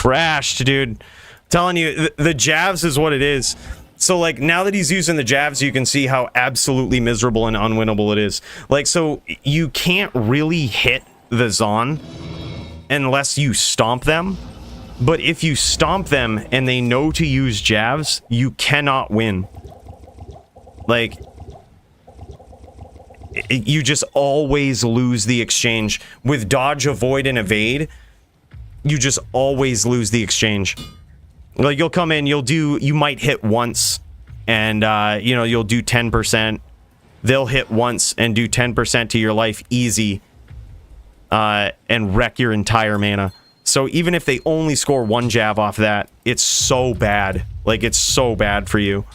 trashed, dude. I'm telling you, the jabs is what it is. So, like, now that he's using the jabs, you can see how absolutely miserable and unwinnable it is. Like, so you can't really hit the Zon unless you stomp them. But if you stomp them and they know to use jabs, you cannot win. Like, you just always lose the exchange. With dodge, avoid, and evade, you just always lose the exchange. Like, you'll come in, you might hit once, and, you know, you'll do 10%. They'll hit once and do 10% to your life easy, and wreck your entire mana. So even if they only score one jab off that, it's so bad. Like, it's so bad for you.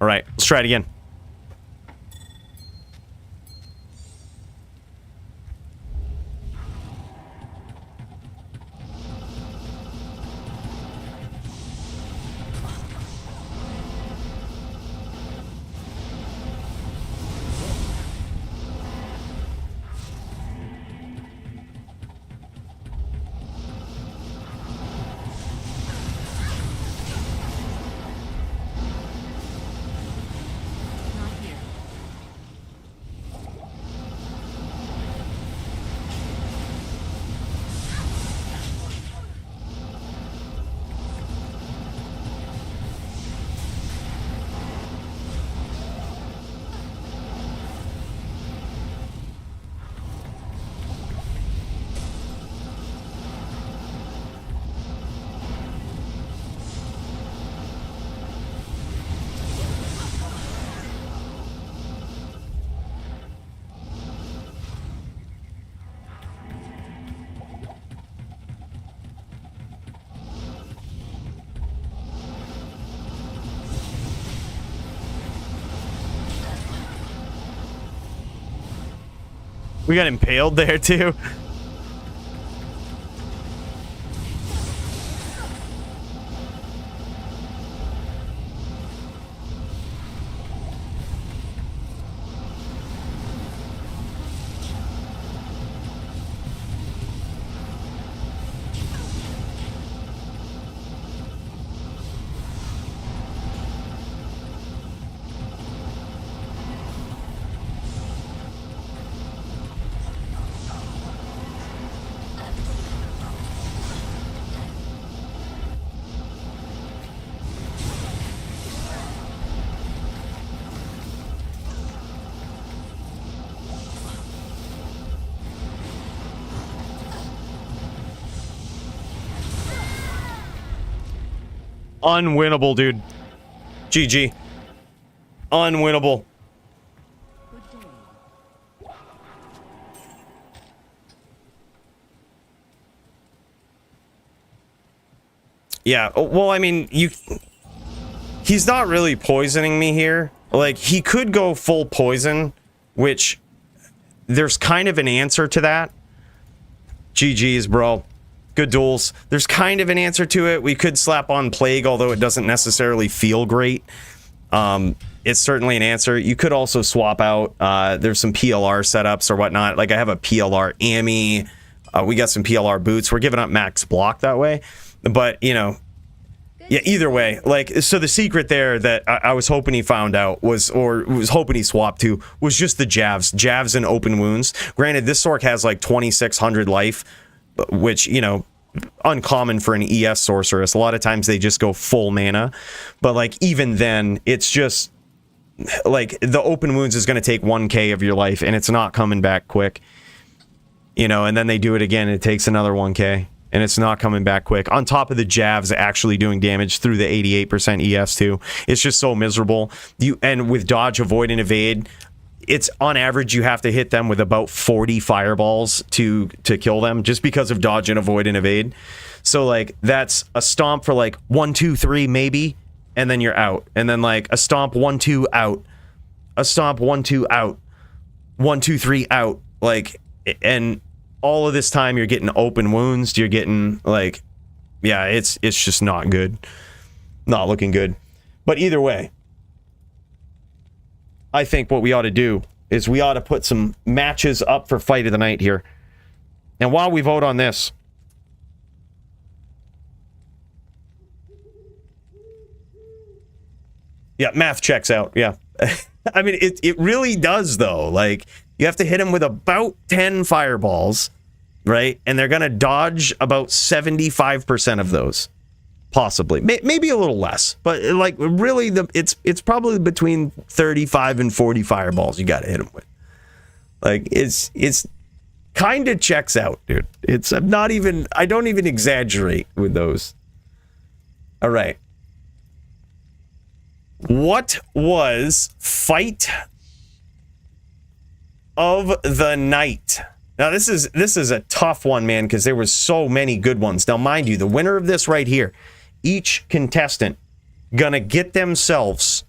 All right, let's try it again. We got impaled there too. Unwinnable, dude. GG. Unwinnable. Yeah, well, I mean, he's not really poisoning me here. Like, he could go full poison, which there's kind of an answer to that. GG's, bro. Good duels. There's kind of an answer to it. We could slap on Plague, although it doesn't necessarily feel great. It's certainly an answer. You could also swap out. There's some PLR setups or whatnot. Like, I have a PLR Ami. We got some PLR boots. We're giving up max block that way. But, you know, yeah, either way. Like, so the secret there that I was hoping he found out was hoping he swapped to, was just the jabs. Jabs and open wounds. Granted, this Sorc has like 2,600 life, which, you know, uncommon for an ES sorceress. A lot of times they just go full mana, but like even then it's just like the open wounds is going to take 1k of your life and it's not coming back quick, you know, and then they do it again and it takes another 1k and it's not coming back quick, on top of the jabs actually doing damage through the 88% ES too. It's just so miserable. And with dodge, avoid, and evade, it's on average you have to hit them with about 40 fireballs to kill them, just because of dodge and avoid and evade. So like that's a stomp for like 1, 2, 3 maybe, and then you're out. And then like a stomp 1, 2 out, a stomp 1, 2 out, 1, 2, 3 out. Like, and all of this time you're getting open wounds. You're getting like, yeah, it's just not good, not looking good. But either way, I think what we ought to do is we ought to put some matches up for fight of the night here. And while we vote on this, yeah, math checks out. Yeah. I mean, it really does, though. Like, you have to hit them with about 10 fireballs, right? And they're going to dodge about 75% of those. Possibly. Maybe a little less. But, like, really, it's probably between 35 and 40 fireballs you got to hit them with. Like, it's kind of checks out, dude. I don't even exaggerate with those. All right. What was fight of the night? Now, this is a tough one, man, because there was so many good ones. Now, mind you, the winner of this right here, each contestant gonna get themselves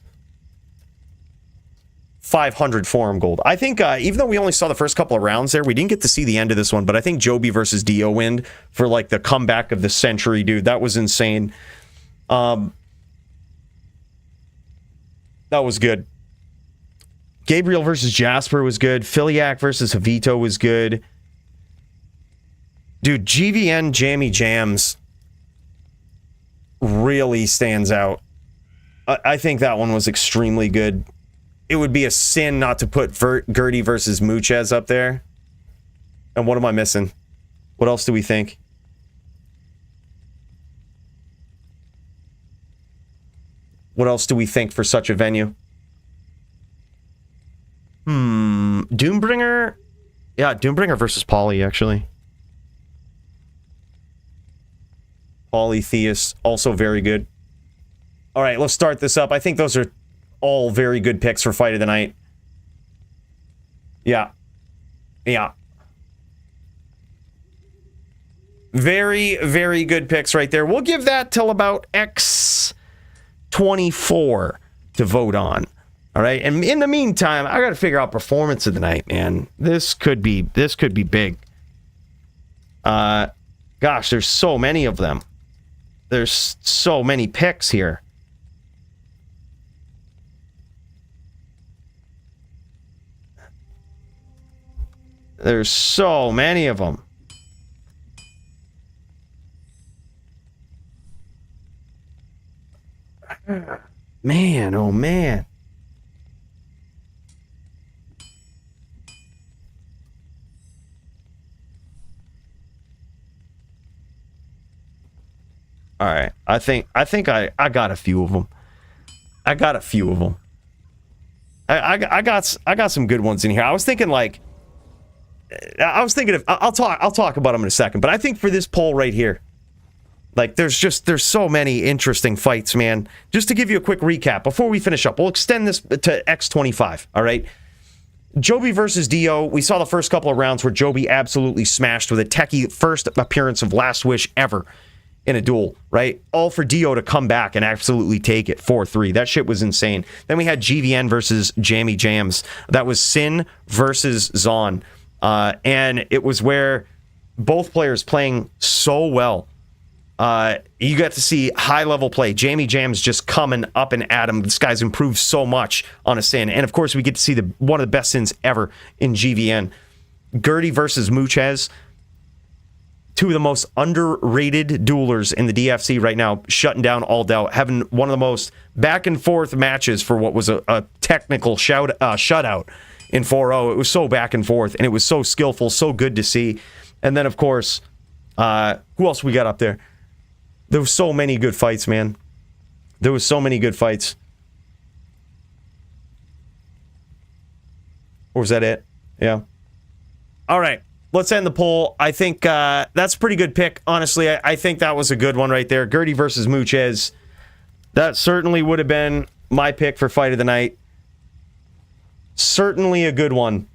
500 forum gold. I think, even though we only saw the first couple of rounds there, we didn't get to see the end of this one, but I think Joby versus Dio win for, like, the comeback of the century, dude. That was insane. That was good. Gabriel versus Jasper was good. Filak versus Jito was good. Dude, GVN Jammy Jams really stands out. I think that one was extremely good. It would be a sin not to put Gertie versus Muchez up there. And what am I missing? What else do we think? What else do we think for such a venue? Doombringer? Yeah, Doombringer versus Polly, actually. Polytheist, also very good. All right, let's start this up. I think those are all very good picks for fight of the night. Yeah. Yeah. Very, very good picks right there. We'll give that till about X24 to vote on. All right, and in the meantime, I got to figure out performance of the night, man. This could be big. Gosh, there's so many of them. There's so many picks here. There's so many of them. Man, oh man. All right, I think I got a few of them. I got some good ones in here. I was thinking of I'll talk about them in a second, but I think for this poll right here, like there's so many interesting fights, man. Just to give you a quick recap before we finish up, we'll extend this to X25. All right. Joby versus Dio. We saw the first couple of rounds where Joby absolutely smashed with a techie first appearance of Last Wish ever in a duel, right? All for Dio to come back and absolutely take it 4-3. That shit was insane. Then we had GVN versus Jammy Jams. That was Sin versus Zon. And it was where both players playing so well. You got to see high-level play. Jammy Jams just coming up and at him. This guy's improved so much on a Sin. And, of course, we get to see one of the best Sins ever in GVN. Gertie versus Muchez. Two of the most underrated duelers in the DFC right now, shutting down all doubt, having one of the most back-and-forth matches for what was a technical shutout in 4-0. It was so back and forth, and it was so skillful, so good to see. And then, of course, who else we got up there? There were so many good fights, man. There was so many good fights. Or was that it? Yeah. All right. Let's end the poll. I think that's a pretty good pick. Honestly, I think that was a good one right there. Gertie versus Muchez. That certainly would have been my pick for fight of the night. Certainly a good one.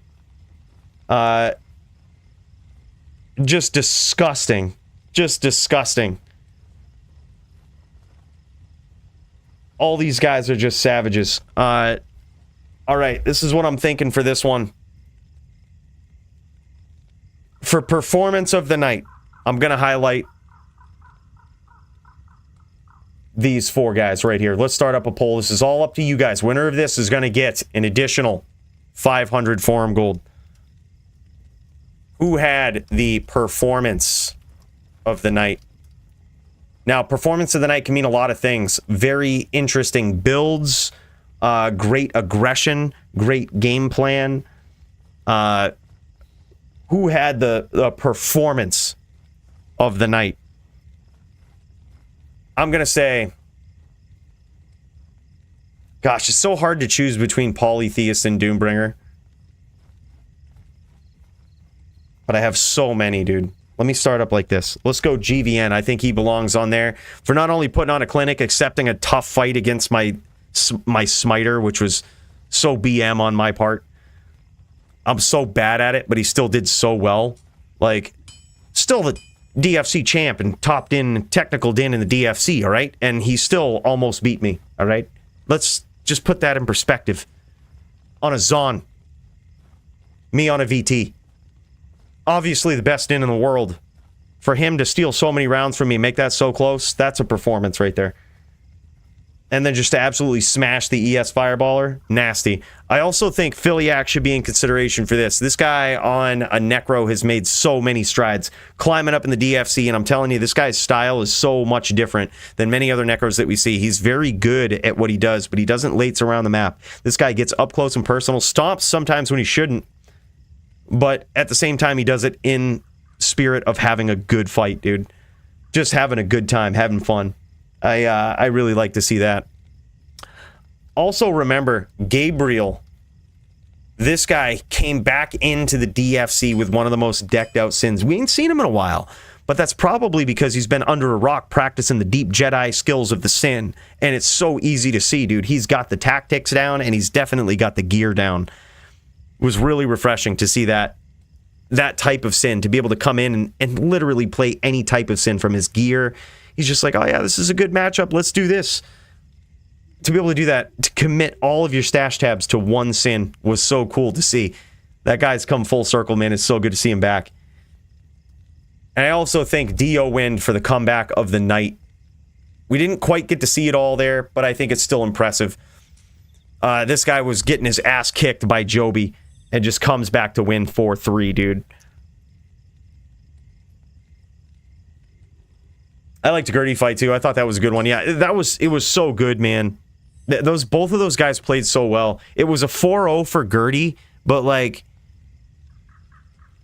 Just disgusting. Just disgusting. All these guys are just savages. All right, this is what I'm thinking for this one. For performance of the night, I'm going to highlight these 4 guys right here. Let's start up a poll. This is all up to you guys. Winner of this is going to get an additional 500 forum gold. Who had the performance of the night? Now, performance of the night can mean a lot of things. Very interesting builds, great aggression, great game plan. Who had the performance of the night? I'm going to say, gosh, it's so hard to choose between Polytheist and Doombringer. But I have so many, dude. Let me start up like this. Let's go GVN. I think he belongs on there for not only putting on a clinic, accepting a tough fight against my smiter, which was so BM on my part. I'm so bad at it, but he still did so well. Like, still the DFC champ and topped in technical din in the DFC, all right? And he still almost beat me, all right? Let's just put that in perspective. On a Zon. Me on a VT. Obviously the best in the world. For him to steal so many rounds from me, make that so close, that's a performance right there. And then just to absolutely smash the ES Fireballer, nasty. I also think Filak should be in consideration for this. This guy on a Necro has made so many strides, climbing up in the DFC, and I'm telling you, this guy's style is so much different than many other Necros that we see. He's very good at what he does, but he doesn't lates around the map. This guy gets up close and personal, stomps sometimes when he shouldn't, but at the same time, he does it in spirit of having a good fight, dude. Just having a good time, having fun. I really like to see that. Also remember, Gabriel, this guy came back into the DFC with one of the most decked out sins. We ain't seen him in a while, but that's probably because he's been under a rock practicing the deep Jedi skills of the sin, and it's so easy to see, dude. He's got the tactics down, and he's definitely got the gear down. It was really refreshing to see that type of sin, to be able to come in and literally play any type of sin from his gear. He's just like, oh yeah, this is a good matchup, let's do this. To be able to do that, to commit all of your stash tabs to one sin was so cool to see. That guy's come full circle, man. It's so good to see him back. And I also thank Dio Wind for the comeback of the night. We didn't quite get to see it all there, but I think it's still impressive. This guy was getting his ass kicked by Joby and just comes back to win 4-3, dude. I liked Gertie fight too. I thought that was a good one. Yeah, it was so good, man. Both of those guys played so well. It was a 4-0 for Gertie, but like,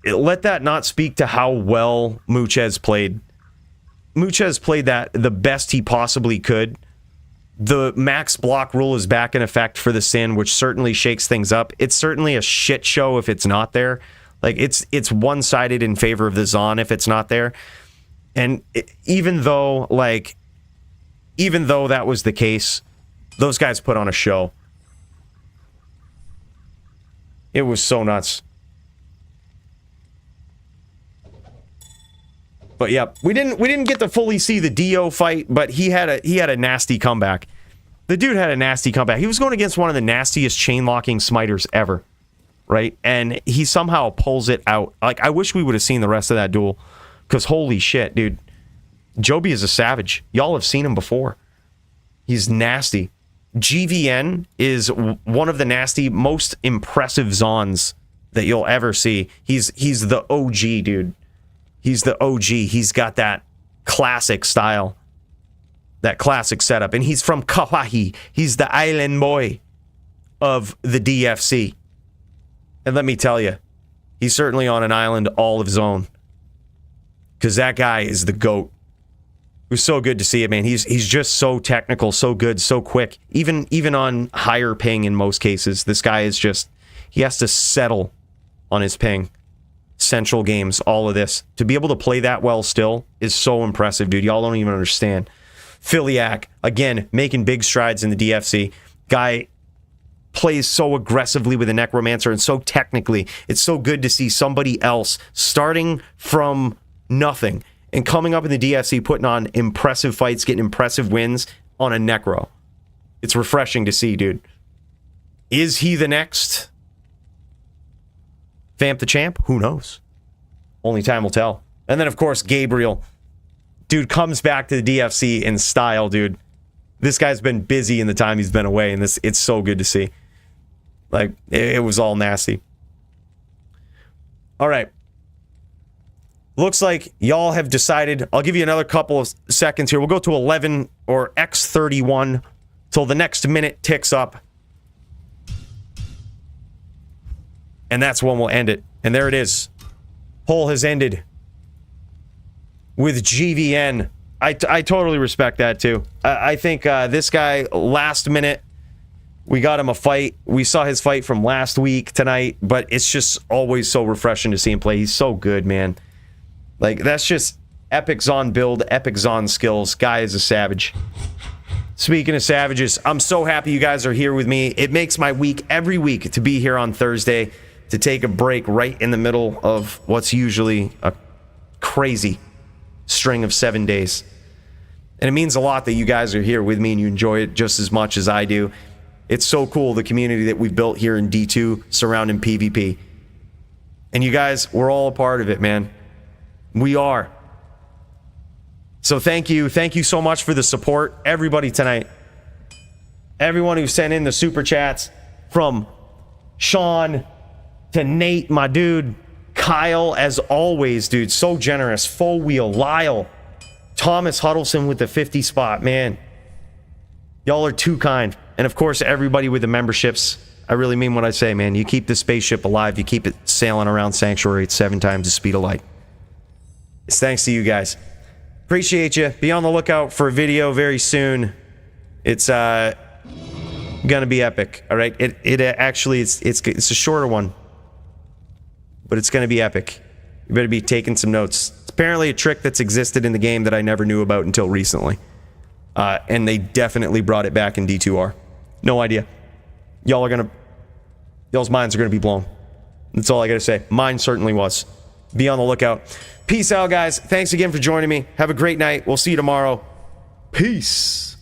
let that not speak to how well Muchez played. Muchez played that the best he possibly could. The max block rule is back in effect for the sin, which certainly shakes things up. It's certainly a shit show if it's not there. Like, it's one-sided in favor of the Zon if it's not there. And even though that was the case, those guys put on a show. It was so nuts. But yeah, we didn't get to fully see the Dio fight, but he had a nasty comeback. The dude had a nasty comeback. He was going against one of the nastiest chain locking smiters ever, right? And he somehow pulls it out. Like, I wish we would have seen the rest of that duel. Because holy shit, dude. Joby is a savage. Y'all have seen him before. He's nasty. GVN is one of the nasty, most impressive Zons that you'll ever see. He's the OG, dude. He's the OG. He's got that classic style. That classic setup. And he's from Kauai. He's the island boy of the DFC. And let me tell you, he's certainly on an island all of his own. Because that guy is the GOAT. It was so good to see it, man. He's just so technical, so good, so quick. Even on higher ping in most cases, this guy is just, he has to settle on his ping. Central games, all of this. To be able to play that well still is so impressive, dude. Y'all don't even understand. Filak, again, making big strides in the DFC. Guy plays so aggressively with a Necromancer and so technically. It's so good to see somebody else starting from nothing and coming up in the DFC, putting on impressive fights, getting impressive wins on a Necro. It's refreshing to see, dude. Is he the next Vamp the Champ? Who knows? Only time will tell. And then, of course, Gabriel. Dude comes back to the DFC in style, dude. This guy's been busy in the time he's been away, and it's so good to see. Like, it was all nasty. All right. Looks like y'all have decided. I'll give you another couple of seconds here. We'll go to 11 or X31 till the next minute ticks up. And that's when we'll end it. And there it is. Poll has ended with GVN. I totally respect that too. I think this guy, last minute, we got him a fight. We saw his fight from last week tonight, but it's just always so refreshing to see him play. He's so good, man. Like, that's just epic Zon build, epic Zon skills. Guy is a savage. Speaking of savages, I'm so happy you guys are here with me. It makes my week every week to be here on Thursday, to take a break right in the middle of what's usually a crazy string of 7 days. And it means a lot that you guys are here with me and you enjoy it just as much as I do. It's so cool, the community that we've built here in D2 surrounding PvP. And you guys, we're all a part of it, man. We are. So thank you. Thank you so much for the support, everybody tonight. Everyone who sent in the super chats, from Sean to Nate, my dude, Kyle, as always, dude, so generous. Full Wheel, Lyle, Thomas Huddleston with the 50 spot, man. Y'all are too kind. And of course, everybody with the memberships. I really mean what I say, man. You keep the spaceship alive. You keep it sailing around Sanctuary at 7 times the speed of light. It's thanks to you guys. Appreciate you. Be on the lookout for a video very soon. It's gonna be epic. All right. It actually it's a shorter one, but it's gonna be epic. You better be taking some notes. It's apparently a trick that's existed in the game that I never knew about until recently, and they definitely brought it back in D2R. No idea. Y'all's minds are gonna be blown. That's all I gotta say. Mine certainly was. Be on the lookout. Peace out, guys. Thanks again for joining me. Have a great night. We'll see you tomorrow. Peace.